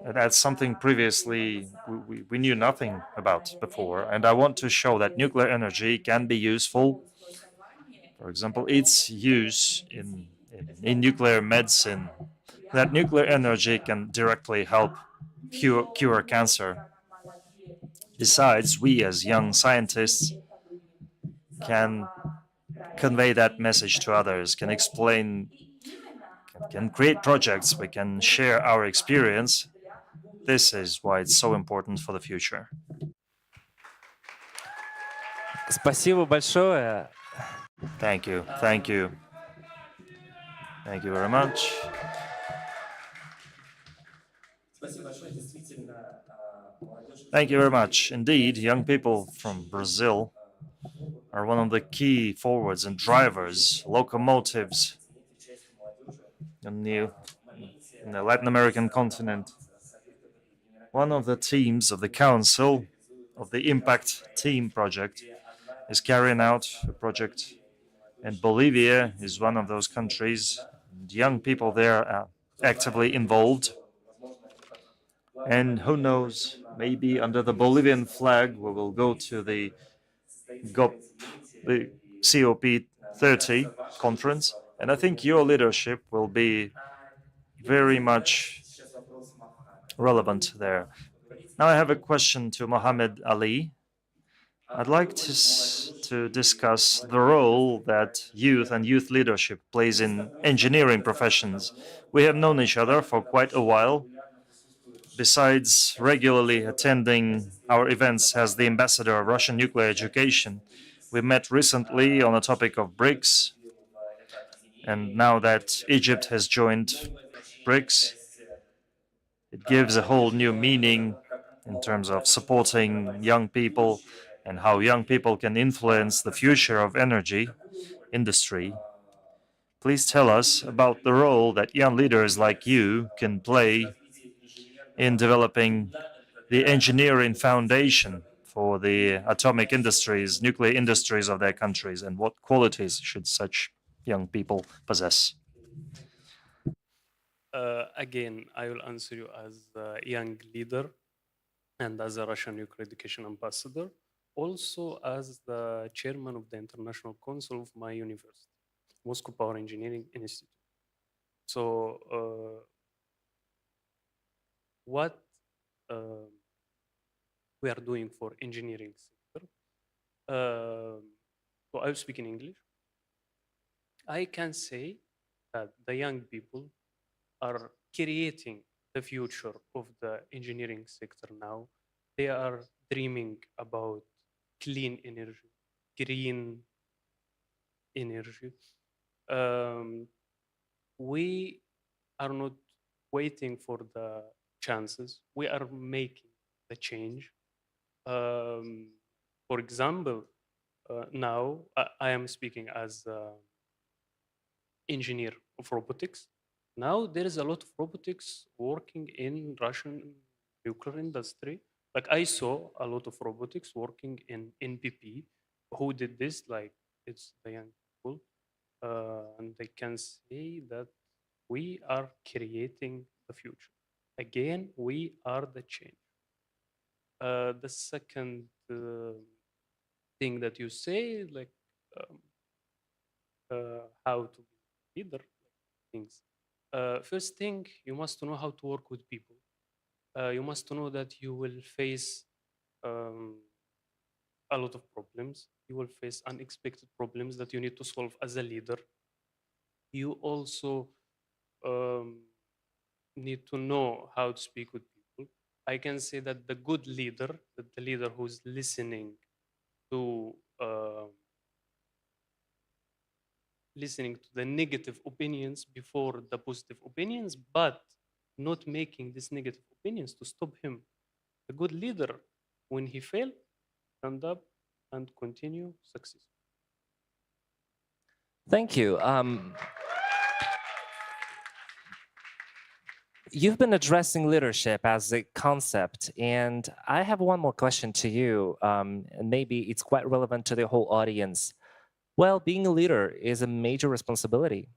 S2: That's something previously we knew nothing about before. And I want to show that nuclear energy can be useful. For example, its use in nuclear medicine, that nuclear energy can directly help cure cancer. Besides, we as young scientists can convey that message to others, can explain, can create projects, we can share our experience. This is why it's so important for the future.
S11: Спасибо большое.
S2: Thank you. Thank you. Thank you very much. Thank you very much. Indeed, young people from Brazil are one of the key forwards and drivers, locomotives in the Latin American continent. One of the teams of the Council of the Impact Team project is carrying out a project, and Bolivia is one of those countries. Young people there are actively involved. And who knows, maybe under the Bolivian flag, we will go to the COP30 conference. And I think your leadership will be very much relevant there. Now I have a question to Mohammed Ali. I'd like to discuss the role that youth and youth leadership plays in engineering professions. We have known each other for quite a while. Besides regularly attending our events as the ambassador of Russian nuclear education, we met recently on the topic of BRICS. And now that Egypt has joined BRICS, it gives a whole new meaning in terms of supporting young people and how young people can influence the future of energy industry. Please tell us about the role that young leaders like you can play in developing the engineering foundation for the atomic industries, nuclear industries of their countries, and what qualities should such young people possess?
S7: Again, I will answer you as a young leader and as a Russian nuclear education ambassador, also as the chairman of the International Council of my university, Moscow Power Engineering Institute. So what we are doing for engineering sector, so I will speak in English. I can say that the young people are creating the future of the engineering sector now. They are dreaming about clean energy, green energy. We are not waiting for the chances. We are making the change. For example, now I am speaking as engineer of robotics. Now there is a lot of robotics working in Russian nuclear industry. Like I saw a lot of robotics working in NPP. Who did this? Like it's the young people, and they can say that we are creating the future. Again, we are the change. The second thing that you say, like how to be leader, things. First thing, you must know how to work with people. You must know that you will face a lot of problems. You will face unexpected problems that you need to solve as a leader. You also need to know how to speak with people. I can say that the good leader, that the leader who's listening to the negative opinions before the positive opinions, but not making these negative opinions to stop him. A good leader, when he fail, stand up and continue success.
S11: Thank you. You've been addressing leadership as a concept, and I have one more question to you, and maybe it's quite relevant to the whole audience. Well, being a leader is a major responsibility.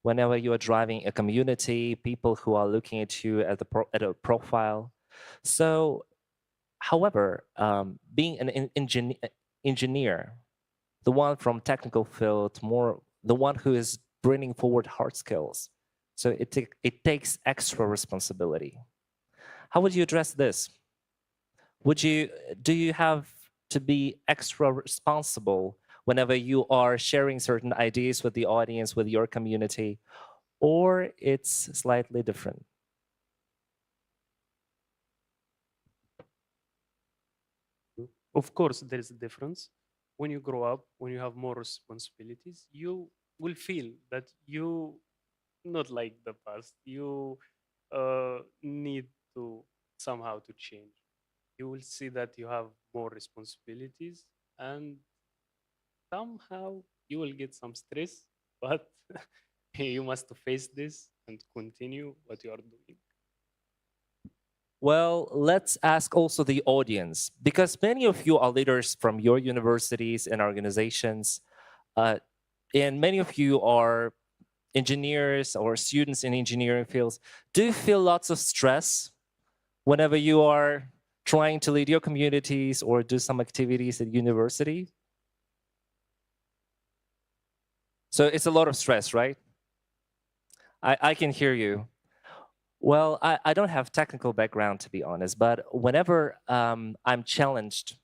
S11: Whenever you are driving a community, people who are looking at you at a profile. So, however, being an engineer, the one from technical field, more the one who is bringing forward hard skills. So it takes extra responsibility. How would you address this? Do you have to be extra responsible whenever you are sharing certain ideas with the audience, with your community, or it's slightly different?
S7: Of course, there is a difference. When you grow up, when you have more responsibilities, you will feel that you not like the past. You need to somehow to change. You will see that you have more responsibilities, and somehow you will get some stress, but you must face this and continue what you are doing.
S11: Well, let's ask also the audience, because many of you are leaders from your universities and organizations, and many of you are engineers or students in engineering fields. Do you feel lots of stress whenever you are trying to lead your communities or do some activities at university? So it's a lot of stress, right? I can hear you. Well, I don't have technical background, to be honest, but whenever I'm challenged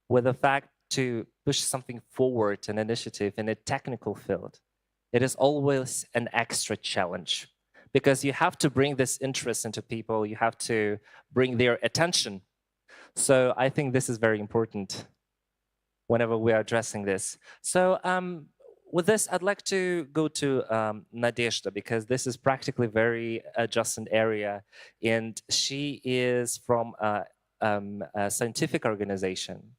S11: with the fact to push something forward, an initiative in a technical field, it is always an extra challenge because you have to bring this interest into people, you have to bring their attention. So I think this is very important whenever we are addressing this. So with this, I'd like to go to Nadezhda, because this is practically very adjacent area, and she is from a scientific organization,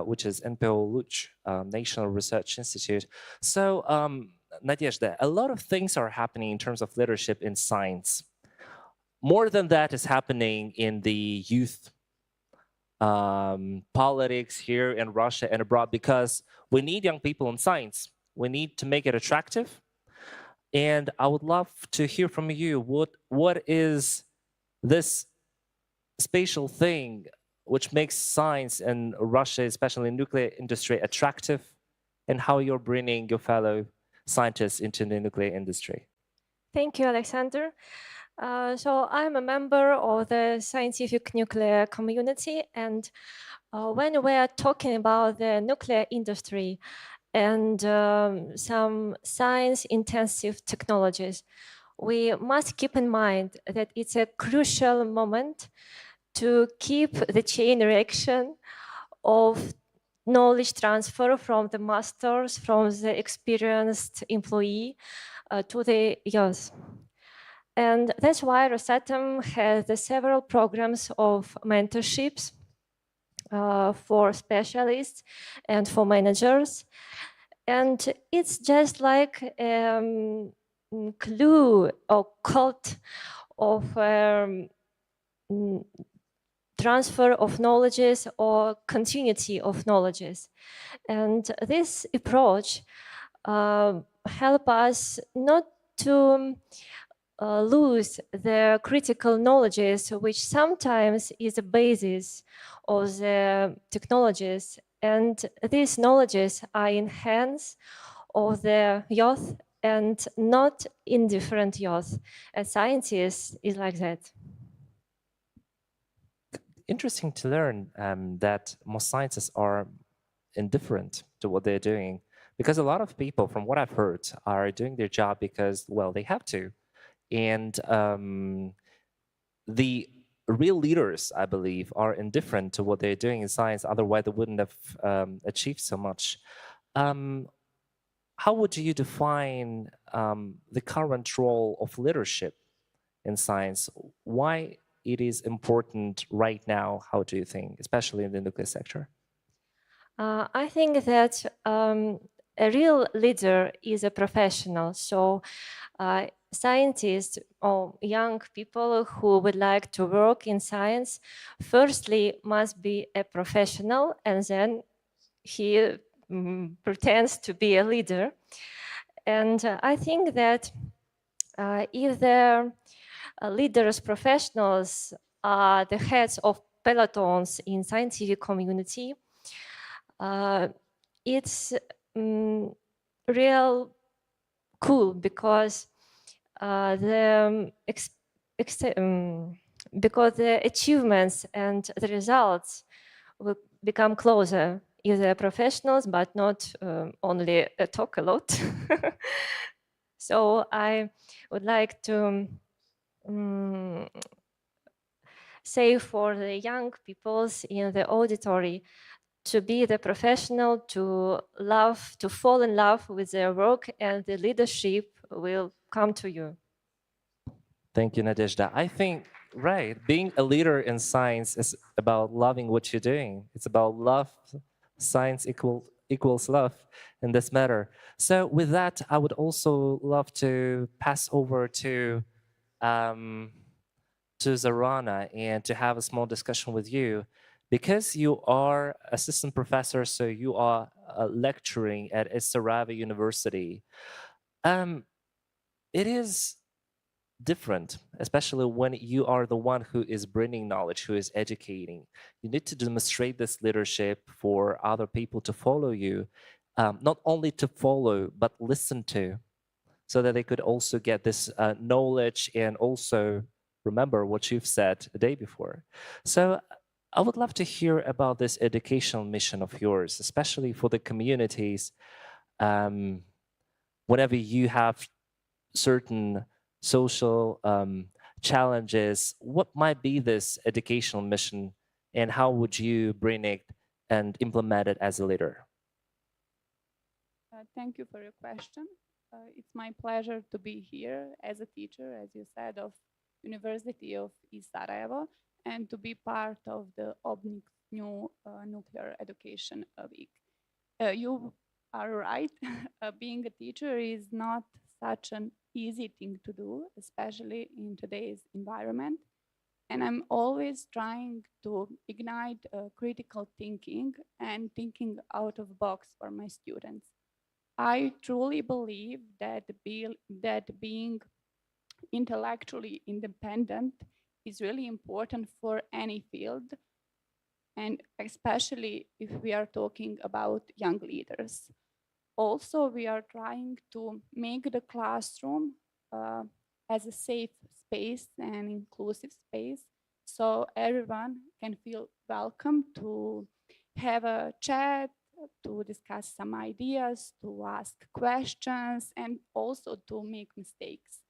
S11: which is NPO Luch, National Research Institute. So Nadezhda, a lot of things are happening in terms of leadership in science. More than that is happening in the youth politics here in Russia and abroad, because we need young people in science. We need to make it attractive. And I would love to hear from you, what is this spatial thing which makes science in Russia, especially in nuclear industry, attractive, and how you're bringing your fellow scientists into the nuclear industry?
S10: Thank you, Alexander. So I'm a member of the scientific nuclear community, and when we are talking about the nuclear industry and some science-intensive technologies, we must keep in mind that it's a crucial moment to keep the chain reaction of knowledge transfer from the masters, from the experienced employee to the youth. And that's why Rosatom has the several programs of mentorships for specialists and for managers. And it's just like clue or cult of transfer of knowledges or continuity of knowledges. And this approach help us not to lose the critical knowledges, which sometimes is the basis of the technologies. And these knowledges are in hands of the youth and not indifferent youth. And scientists is like that.
S11: Interesting to learn that most scientists are indifferent to what they're doing, because a lot of people, from what I've heard, are doing their job because, well, they have to. And the real leaders, I believe, are indifferent to what they're doing in science. Otherwise, they wouldn't have achieved so much. How would you define the current role of leadership in science? Why it is important right now, how do you think, especially in the nuclear sector?
S10: I think that a real leader is a professional. So scientists or young people who would like to work in science, firstly must be a professional, and then he pretends to be a leader. And I think that if the leaders, professionals are the heads of pelotons in scientific community, it's real cool because because the achievements and the results will become closer if they're professionals, but not only talk a lot. So I would like to say for the young peoples in the auditory to be the professional, to love, to fall in love with their work, and the leadership will come to you.
S11: Thank you, Nadezhda. I think, right, being a leader in science is about loving what you're doing. It's about love. Science equals love in this matter. So with that, I would also love to pass over to Zarana and to have a small discussion with you. Because you are assistant professor, so you are lecturing at Sarava University. It is different, especially when you are the one who is bringing knowledge, who is educating. You need to demonstrate this leadership for other people to follow you, not only to follow, but listen to, so that they could also get this knowledge and also remember what you've said the day before. So I would love to hear about this educational mission of yours, especially for the communities. Whenever you have certain social challenges, what might be this educational mission, and how would you bring it and implement it as a leader?
S12: Thank you for your question. It's my pleasure to be here as a teacher, as you said, of University of East Sarajevo, and to be part of the Obninsk new nuclear education week. You are right. Being a teacher is not such an easy thing to do, especially in today's environment. And I'm always trying to ignite critical thinking and thinking out of the box for my students.
S13: I truly believe that being intellectually independent is really important for any field, and especially if we are talking about young leaders. Also, we are trying to make the classroom as a safe space and inclusive space, so everyone can feel welcome to have a chat, to discuss some ideas, to ask questions, and also to make mistakes.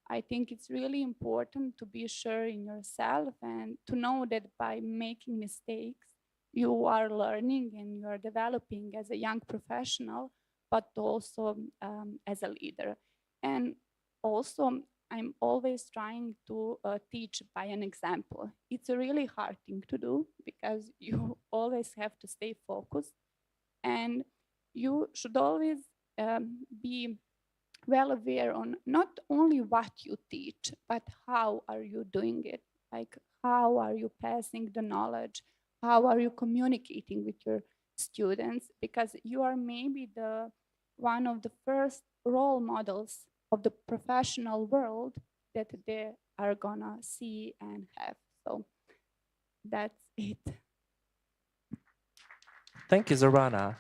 S13: I think it's really important to be sure in yourself and to know that by making mistakes, you are learning and you are developing as a young professional, but also as a leader. And also, I'm always trying to teach by an example. It's a really hard thing to do because you always have to stay focused, and you should always be well aware on not only what you teach, but how are you doing it? Like, how are you passing the knowledge? How are you communicating with your students? Because you are maybe the one of the first role models of the professional world that they are gonna see and have. So that's it.
S11: Thank you, Zorana.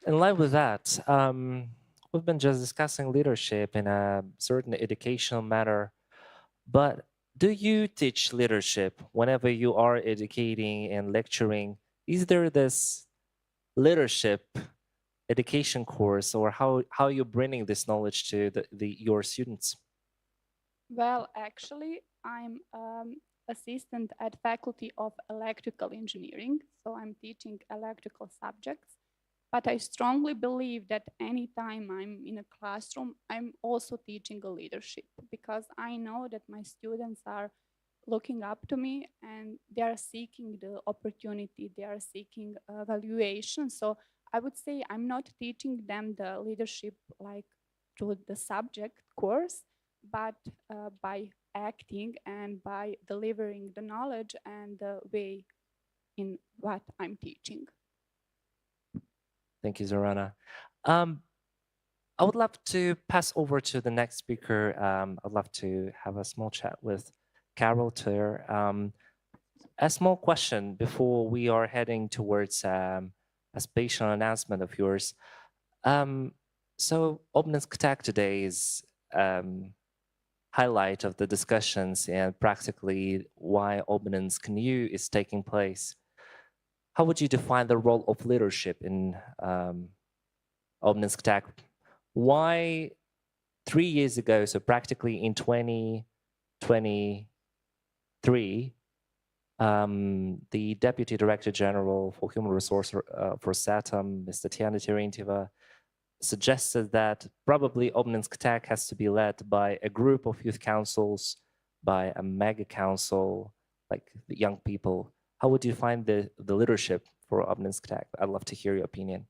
S11: In line with that, we've been just discussing leadership in a certain educational manner, but do you teach leadership whenever you are educating and lecturing? Is there this leadership education course, or how you're bringing this knowledge to your students?
S13: Well, actually, I'm assistant at Faculty of Electrical Engineering, so I'm teaching electrical subjects. But I strongly believe that anytime I'm in a classroom, I'm also teaching a leadership, because I know that my students are looking up to me and they are seeking the opportunity, they are seeking evaluation. So I would say I'm not teaching them the leadership like through the subject course, but by acting and by delivering the knowledge and the way in what I'm teaching.
S11: Thank you, Zorana. I would love to pass over to the next speaker. I'd love to have a small chat with Carol Tur. A small question before we are heading towards a spatial announcement of yours. So Obninsk Tech today is highlight of the discussions and practically why Obninsk New is taking place. How would you define the role of leadership in Obninsk Tech? Why 3 years ago, so practically in 2023, the Deputy Director General for Human Resource for Rosatom, Ms. Tatiana Terentьева, suggested that probably Obninsk Tech has to be led by a group of youth councils, by a mega council, like the young people. How would you find the leadership for Obninsk Tech? I'd love to hear your opinion.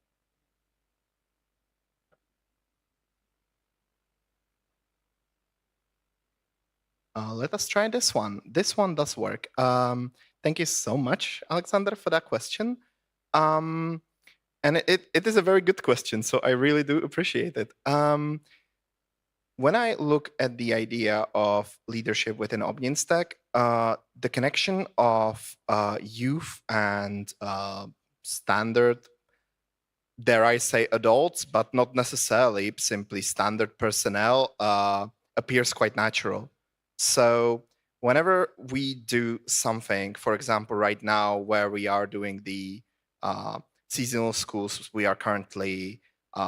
S15: Let us try this one. This one does work. Thank you so much, Alexander, for that question. And it is a very good question, so I really do appreciate it. When I look at the idea of leadership within Obninsk Tech, the connection of youth and standard, dare I say, adults, but not necessarily simply standard personnel, appears quite natural. So whenever we do something, for example, right now where we are doing the seasonal schools, we are currently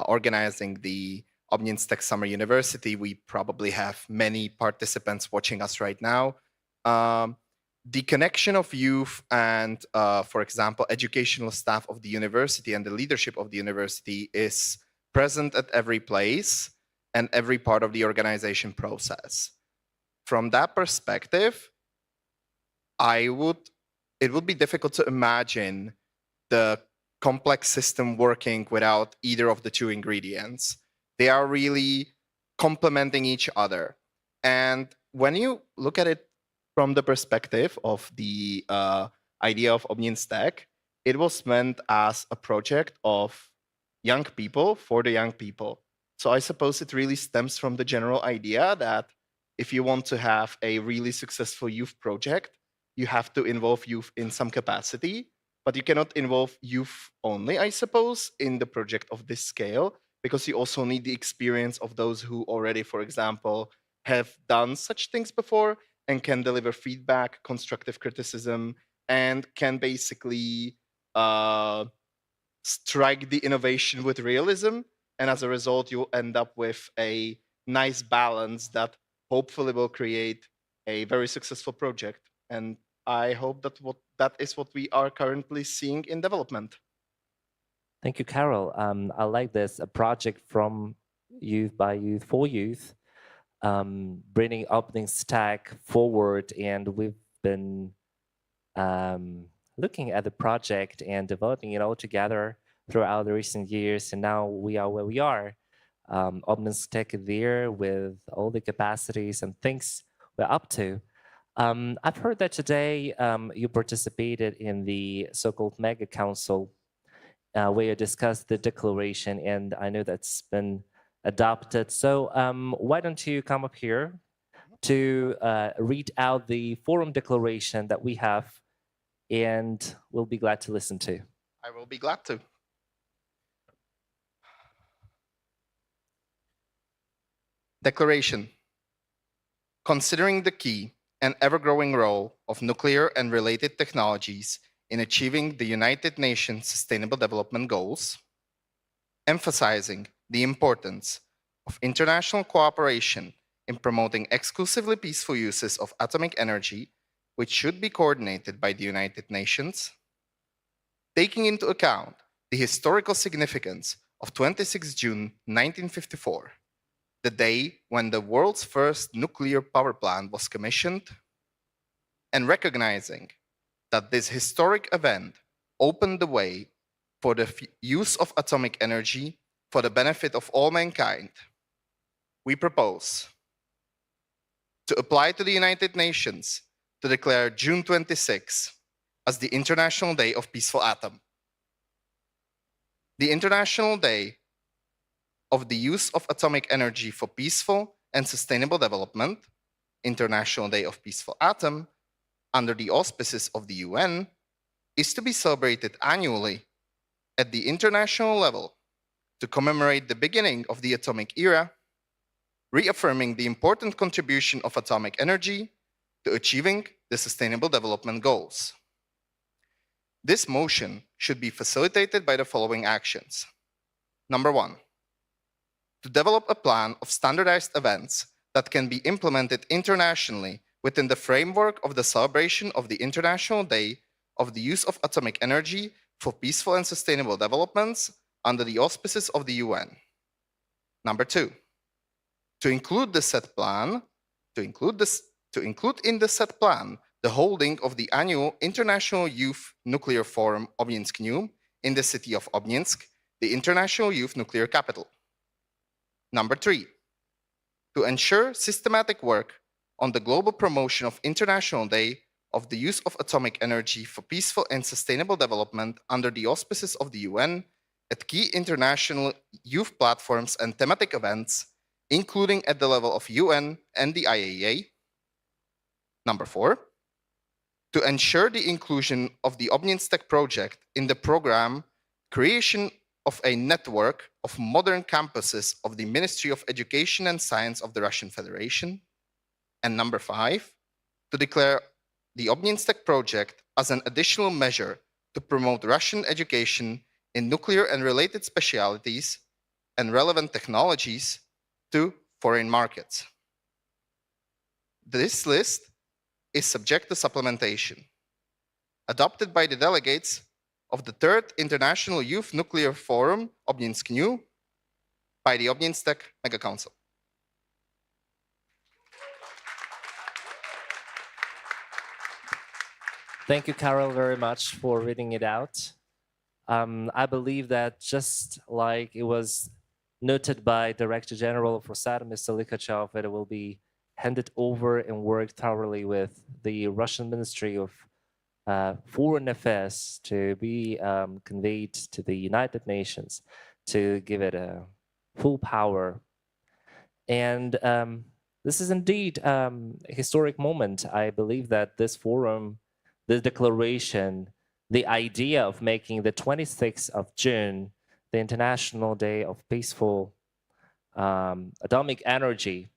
S15: organizing the Obninsk Tech Summer University. We probably have many participants watching us right now. The connection of youth and, for example, educational staff of the university and the leadership of the university is present at every place and every part of the organization process. From that perspective, it would be difficult to imagine the complex system working without either of the two ingredients. They are really complementing each other. And when you look at it from the perspective of the idea of Obninsk Tech, it was meant as a project of young people for the young people. So I suppose it really stems from the general idea that if you want to have a really successful youth project, you have to involve youth in some capacity, but you cannot involve youth only, I suppose, in the project of this scale, because you also need the experience of those who already, for example, have done such things before and can deliver feedback, constructive criticism, and can basically strike the innovation with realism. And as a result, you'll end up with a nice balance that hopefully will create a very successful project. And I hope that is what we are currently seeing in development.
S11: Thank you, Carol. I like this, a project from youth by youth for youth, bringing Obninsk forward. And we've been looking at the project and developing it all together throughout the recent years. And now we are where we are. Obninsk is there with all the capacities and things we're up to. I've heard that today you participated in the so-called Mega Council where you discussed the declaration, and I know that's been adopted. So why don't you come up here to read out the forum declaration that we have, and we'll be glad to listen to.
S15: I will be glad to. Declaration. Considering the key and ever-growing role of nuclear and related technologies in achieving the United Nations Sustainable Development Goals, emphasizing the importance of international cooperation in promoting exclusively peaceful uses of atomic energy, which should be coordinated by the United Nations, taking into account the historical significance of 26 June 1954, the day when the world's first nuclear power plant was commissioned, and recognizing that this historic event opened the way for the use of atomic energy for the benefit of all mankind, we propose to apply to the United Nations to declare June 26 as the International Day of Peaceful Atom. The International Day of the Use of Atomic Energy for Peaceful and Sustainable Development, International Day of Peaceful Atom, under the auspices of the UN, is to be celebrated annually at the international level to commemorate the beginning of the atomic era, reaffirming the important contribution of atomic energy to achieving the Sustainable Development Goals. This motion should be facilitated by the following actions. Number 1, to develop a plan of standardized events that can be implemented internationally within the framework of the celebration of the International Day of the Use of Atomic Energy for Peaceful and Sustainable Developments under the auspices of the UN. Number 2, to include in the said plan the holding of the annual International Youth Nuclear Forum Obninsk in the city of Obninsk, the International Youth Nuclear Capital. Number 3, to ensure systematic work on the global promotion of International Day of the Use of Atomic Energy for Peaceful and Sustainable Development under the auspices of the UN at key international youth platforms and thematic events, including at the level of UN and the IAEA. Number 4, to ensure the inclusion of the Obninsk project in the program creation of a network of modern campuses of the Ministry of Education and Science of the Russian Federation. And number 5, to declare the Obninsk project as an additional measure to promote Russian education in nuclear and related specialities and relevant technologies to foreign markets. This list is subject to supplementation, adopted by the delegates of the 3rd International Youth Nuclear Forum, Obninsk New, by the Obninsk Mega Council.
S11: Thank you, Carol, very much for reading it out. I believe that just like it was noted by Director General of Rosatom, Mr. Likhachev, it will be handed over and worked thoroughly with the Russian Ministry of Foreign Affairs to be conveyed to the United Nations to give it a full power. And this is indeed a historic moment. I believe that this forum, this declaration, the idea of making the 26th of June the International Day of Peaceful Atomic Energy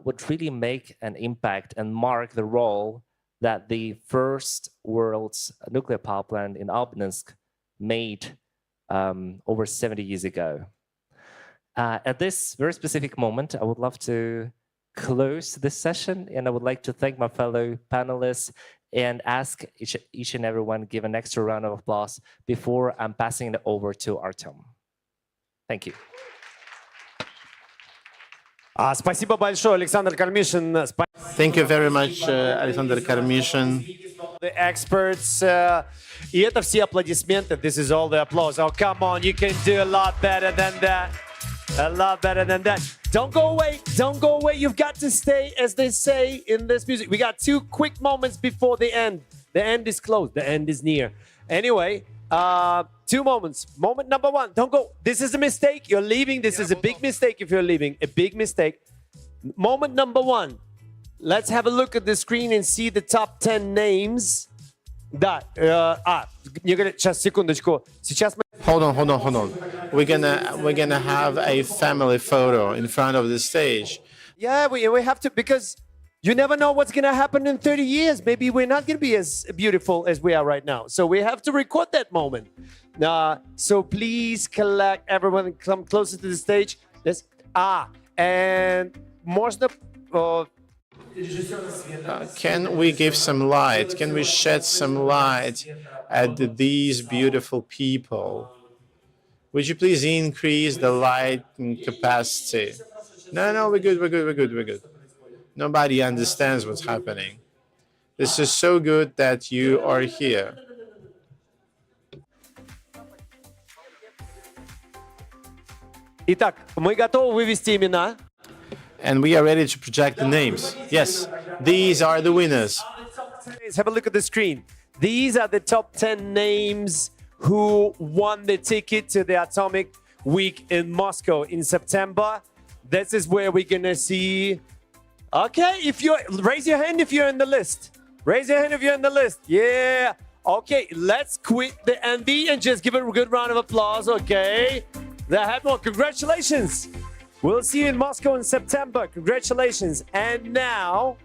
S11: would really make an impact and mark the role that the first world's nuclear power plant in Obninsk made over 70 years ago. At this very specific moment, I would love to close this session, and I would like to thank my fellow panelists and ask each and everyone give an extra round of applause before I'm passing it over to Artem. Thank you.
S14: Спасибо большое, Александр Кармишин.
S3: Thank you very much, Alexander Karmishin.
S14: The experts. И это все аплодисменты. This is all the applause. Oh, come on, you can do a lot better than that. A lot better than that. Don't go away. Don't go away. You've got to stay, as they say in this music. We got 2 quick moments before the end. The end is close. The end is near. Anyway, 2 moments. Moment number 1. Don't go. This is a mistake. You're leaving. This is a big mistake if you're leaving. A big mistake. Moment number 1. Let's have a look at the screen and see the top 10 names. Да. Мне говорят, сейчас, секундочку. Сейчас мы...
S3: Hold on. We're gonna have a family photo in front of the stage.
S14: Yeah, we have to, because you never know what's going to happen in 30 years. Maybe we're not going to be as beautiful as we are right now. So we have to record that moment. So please collect everyone, come closer to the stage. Yes. And можно...
S3: Can we give some light? Can we shed some light at these beautiful people? Would you please increase the light capacity? No, we're good. Nobody understands what's happening. This is so good that you are here.
S14: Итак, мы готовы вывести имена.
S3: And we are ready to project the names. Yes, these are the winners.
S14: Have a look at the screen. These are the top 10 names who won the ticket to the Atomic Week in Moscow in September. This is where we're gonna see. Okay, raise your hand if you're in the list. Raise your hand if you're in the list. Yeah. Okay, let's quit the envy and just give it a good round of applause. Okay. Congratulations. We'll see you in Moscow in September. Congratulations. And now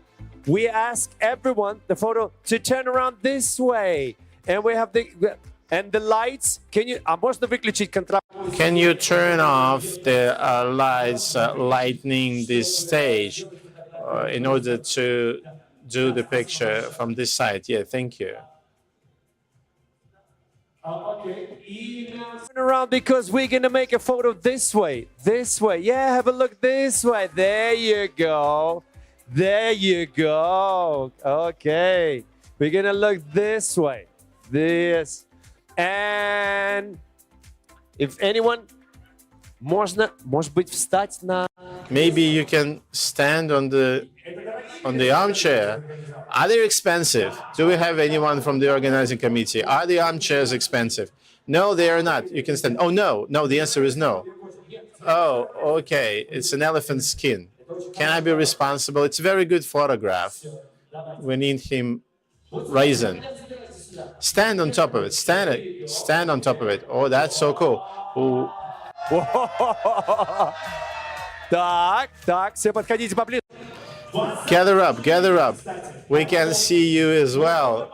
S14: we ask everyone, the photo, to turn around this way. And we have the lights. Can you
S3: Can you turn off the lights lighting this stage in order to do the picture from this side? Yeah, thank you.
S14: Turn around, because we're gonna make a photo this way. This way. Yeah, have a look this way. There you go. There you go. Okay. We're gonna look this way. This. And if anyone, может быть, встать на...
S3: Maybe you can stand on the armchair. Are they expensive? Do we have anyone from the organizing committee? Are the armchairs expensive? No, they are not. You can stand. Oh, no. No, the answer is no. Oh, okay. It's an elephant skin. Can I be responsible? It's a very good photograph. We need him raising. Stand on top of it. Stand on top of it. Oh, that's so cool. Ooh.
S14: Так, все подходите поближе.
S3: Gather up. We can see you as well.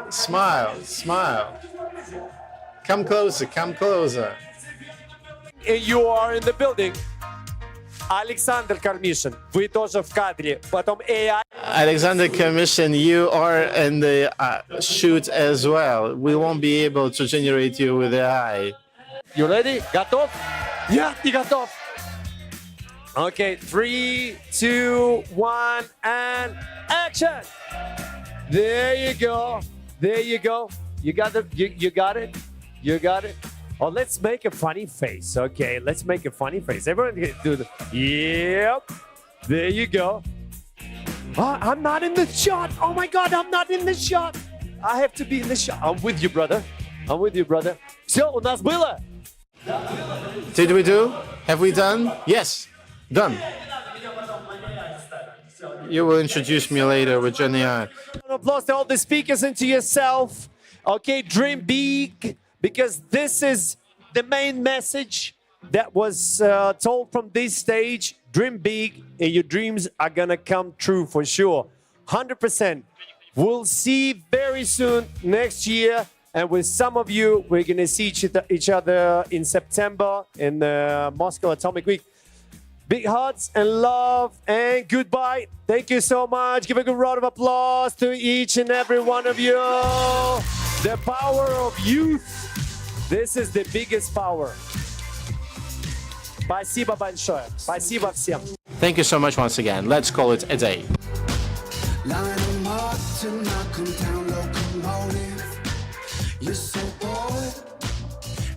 S3: Smile. Come closer.
S14: You are in the building. Александр Кармишин, вы тоже в кадре. Потом AI.
S3: Alexander Commission, you are in the shoot as well. We won't be able to generate you with AI.
S14: You ready? Готов? Нет, не готов. Okay, 3, 2, 1, and action! There you go. You got it. Oh, let's make a funny face. Okay, let's make a funny face. Everyone can do the... Yep. There you go. Oh, I'm not in the shot. Oh my God, I'm not in the shot. I have to be in the shot. I'm with you, brother. Все, у нас было?
S3: Did we do? Have we done? Yes, done. You will introduce me later with Jenny.
S14: Applause to all the speakers and to yourself. Okay, dream big, because this is the main message that was told from this stage. Dream big, and your dreams are gonna come true for sure. 100%. We'll see very soon next year. And with some of you, we're gonna see each other in September in Moscow Atomic Week. Big hugs and love and goodbye. Thank you so much. Give a good round of applause to each and every one of you. The power of youth. This is the biggest power. Спасибо большое. Спасибо всем.
S3: Thank you so much once again. Let's call it a day.
S9: Line 'em up to knock 'em down, locomotive. You're so bored,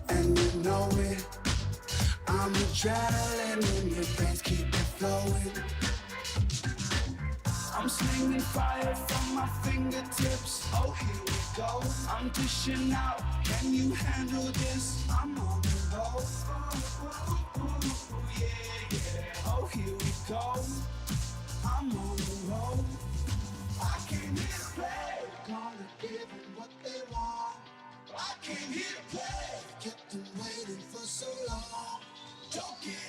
S9: and you know it. I'm adrenaline in your veins, keep it flowing. I'm slinging fire from my fingertips. Oh, here we go. I'm dishing out. Can you handle this? I'm on the road. Yeah, yeah. Oh, here we go. I'm on the road. I came here to play. Gonna give them what they want. I came here to play. Kept them waiting for so long. Don't get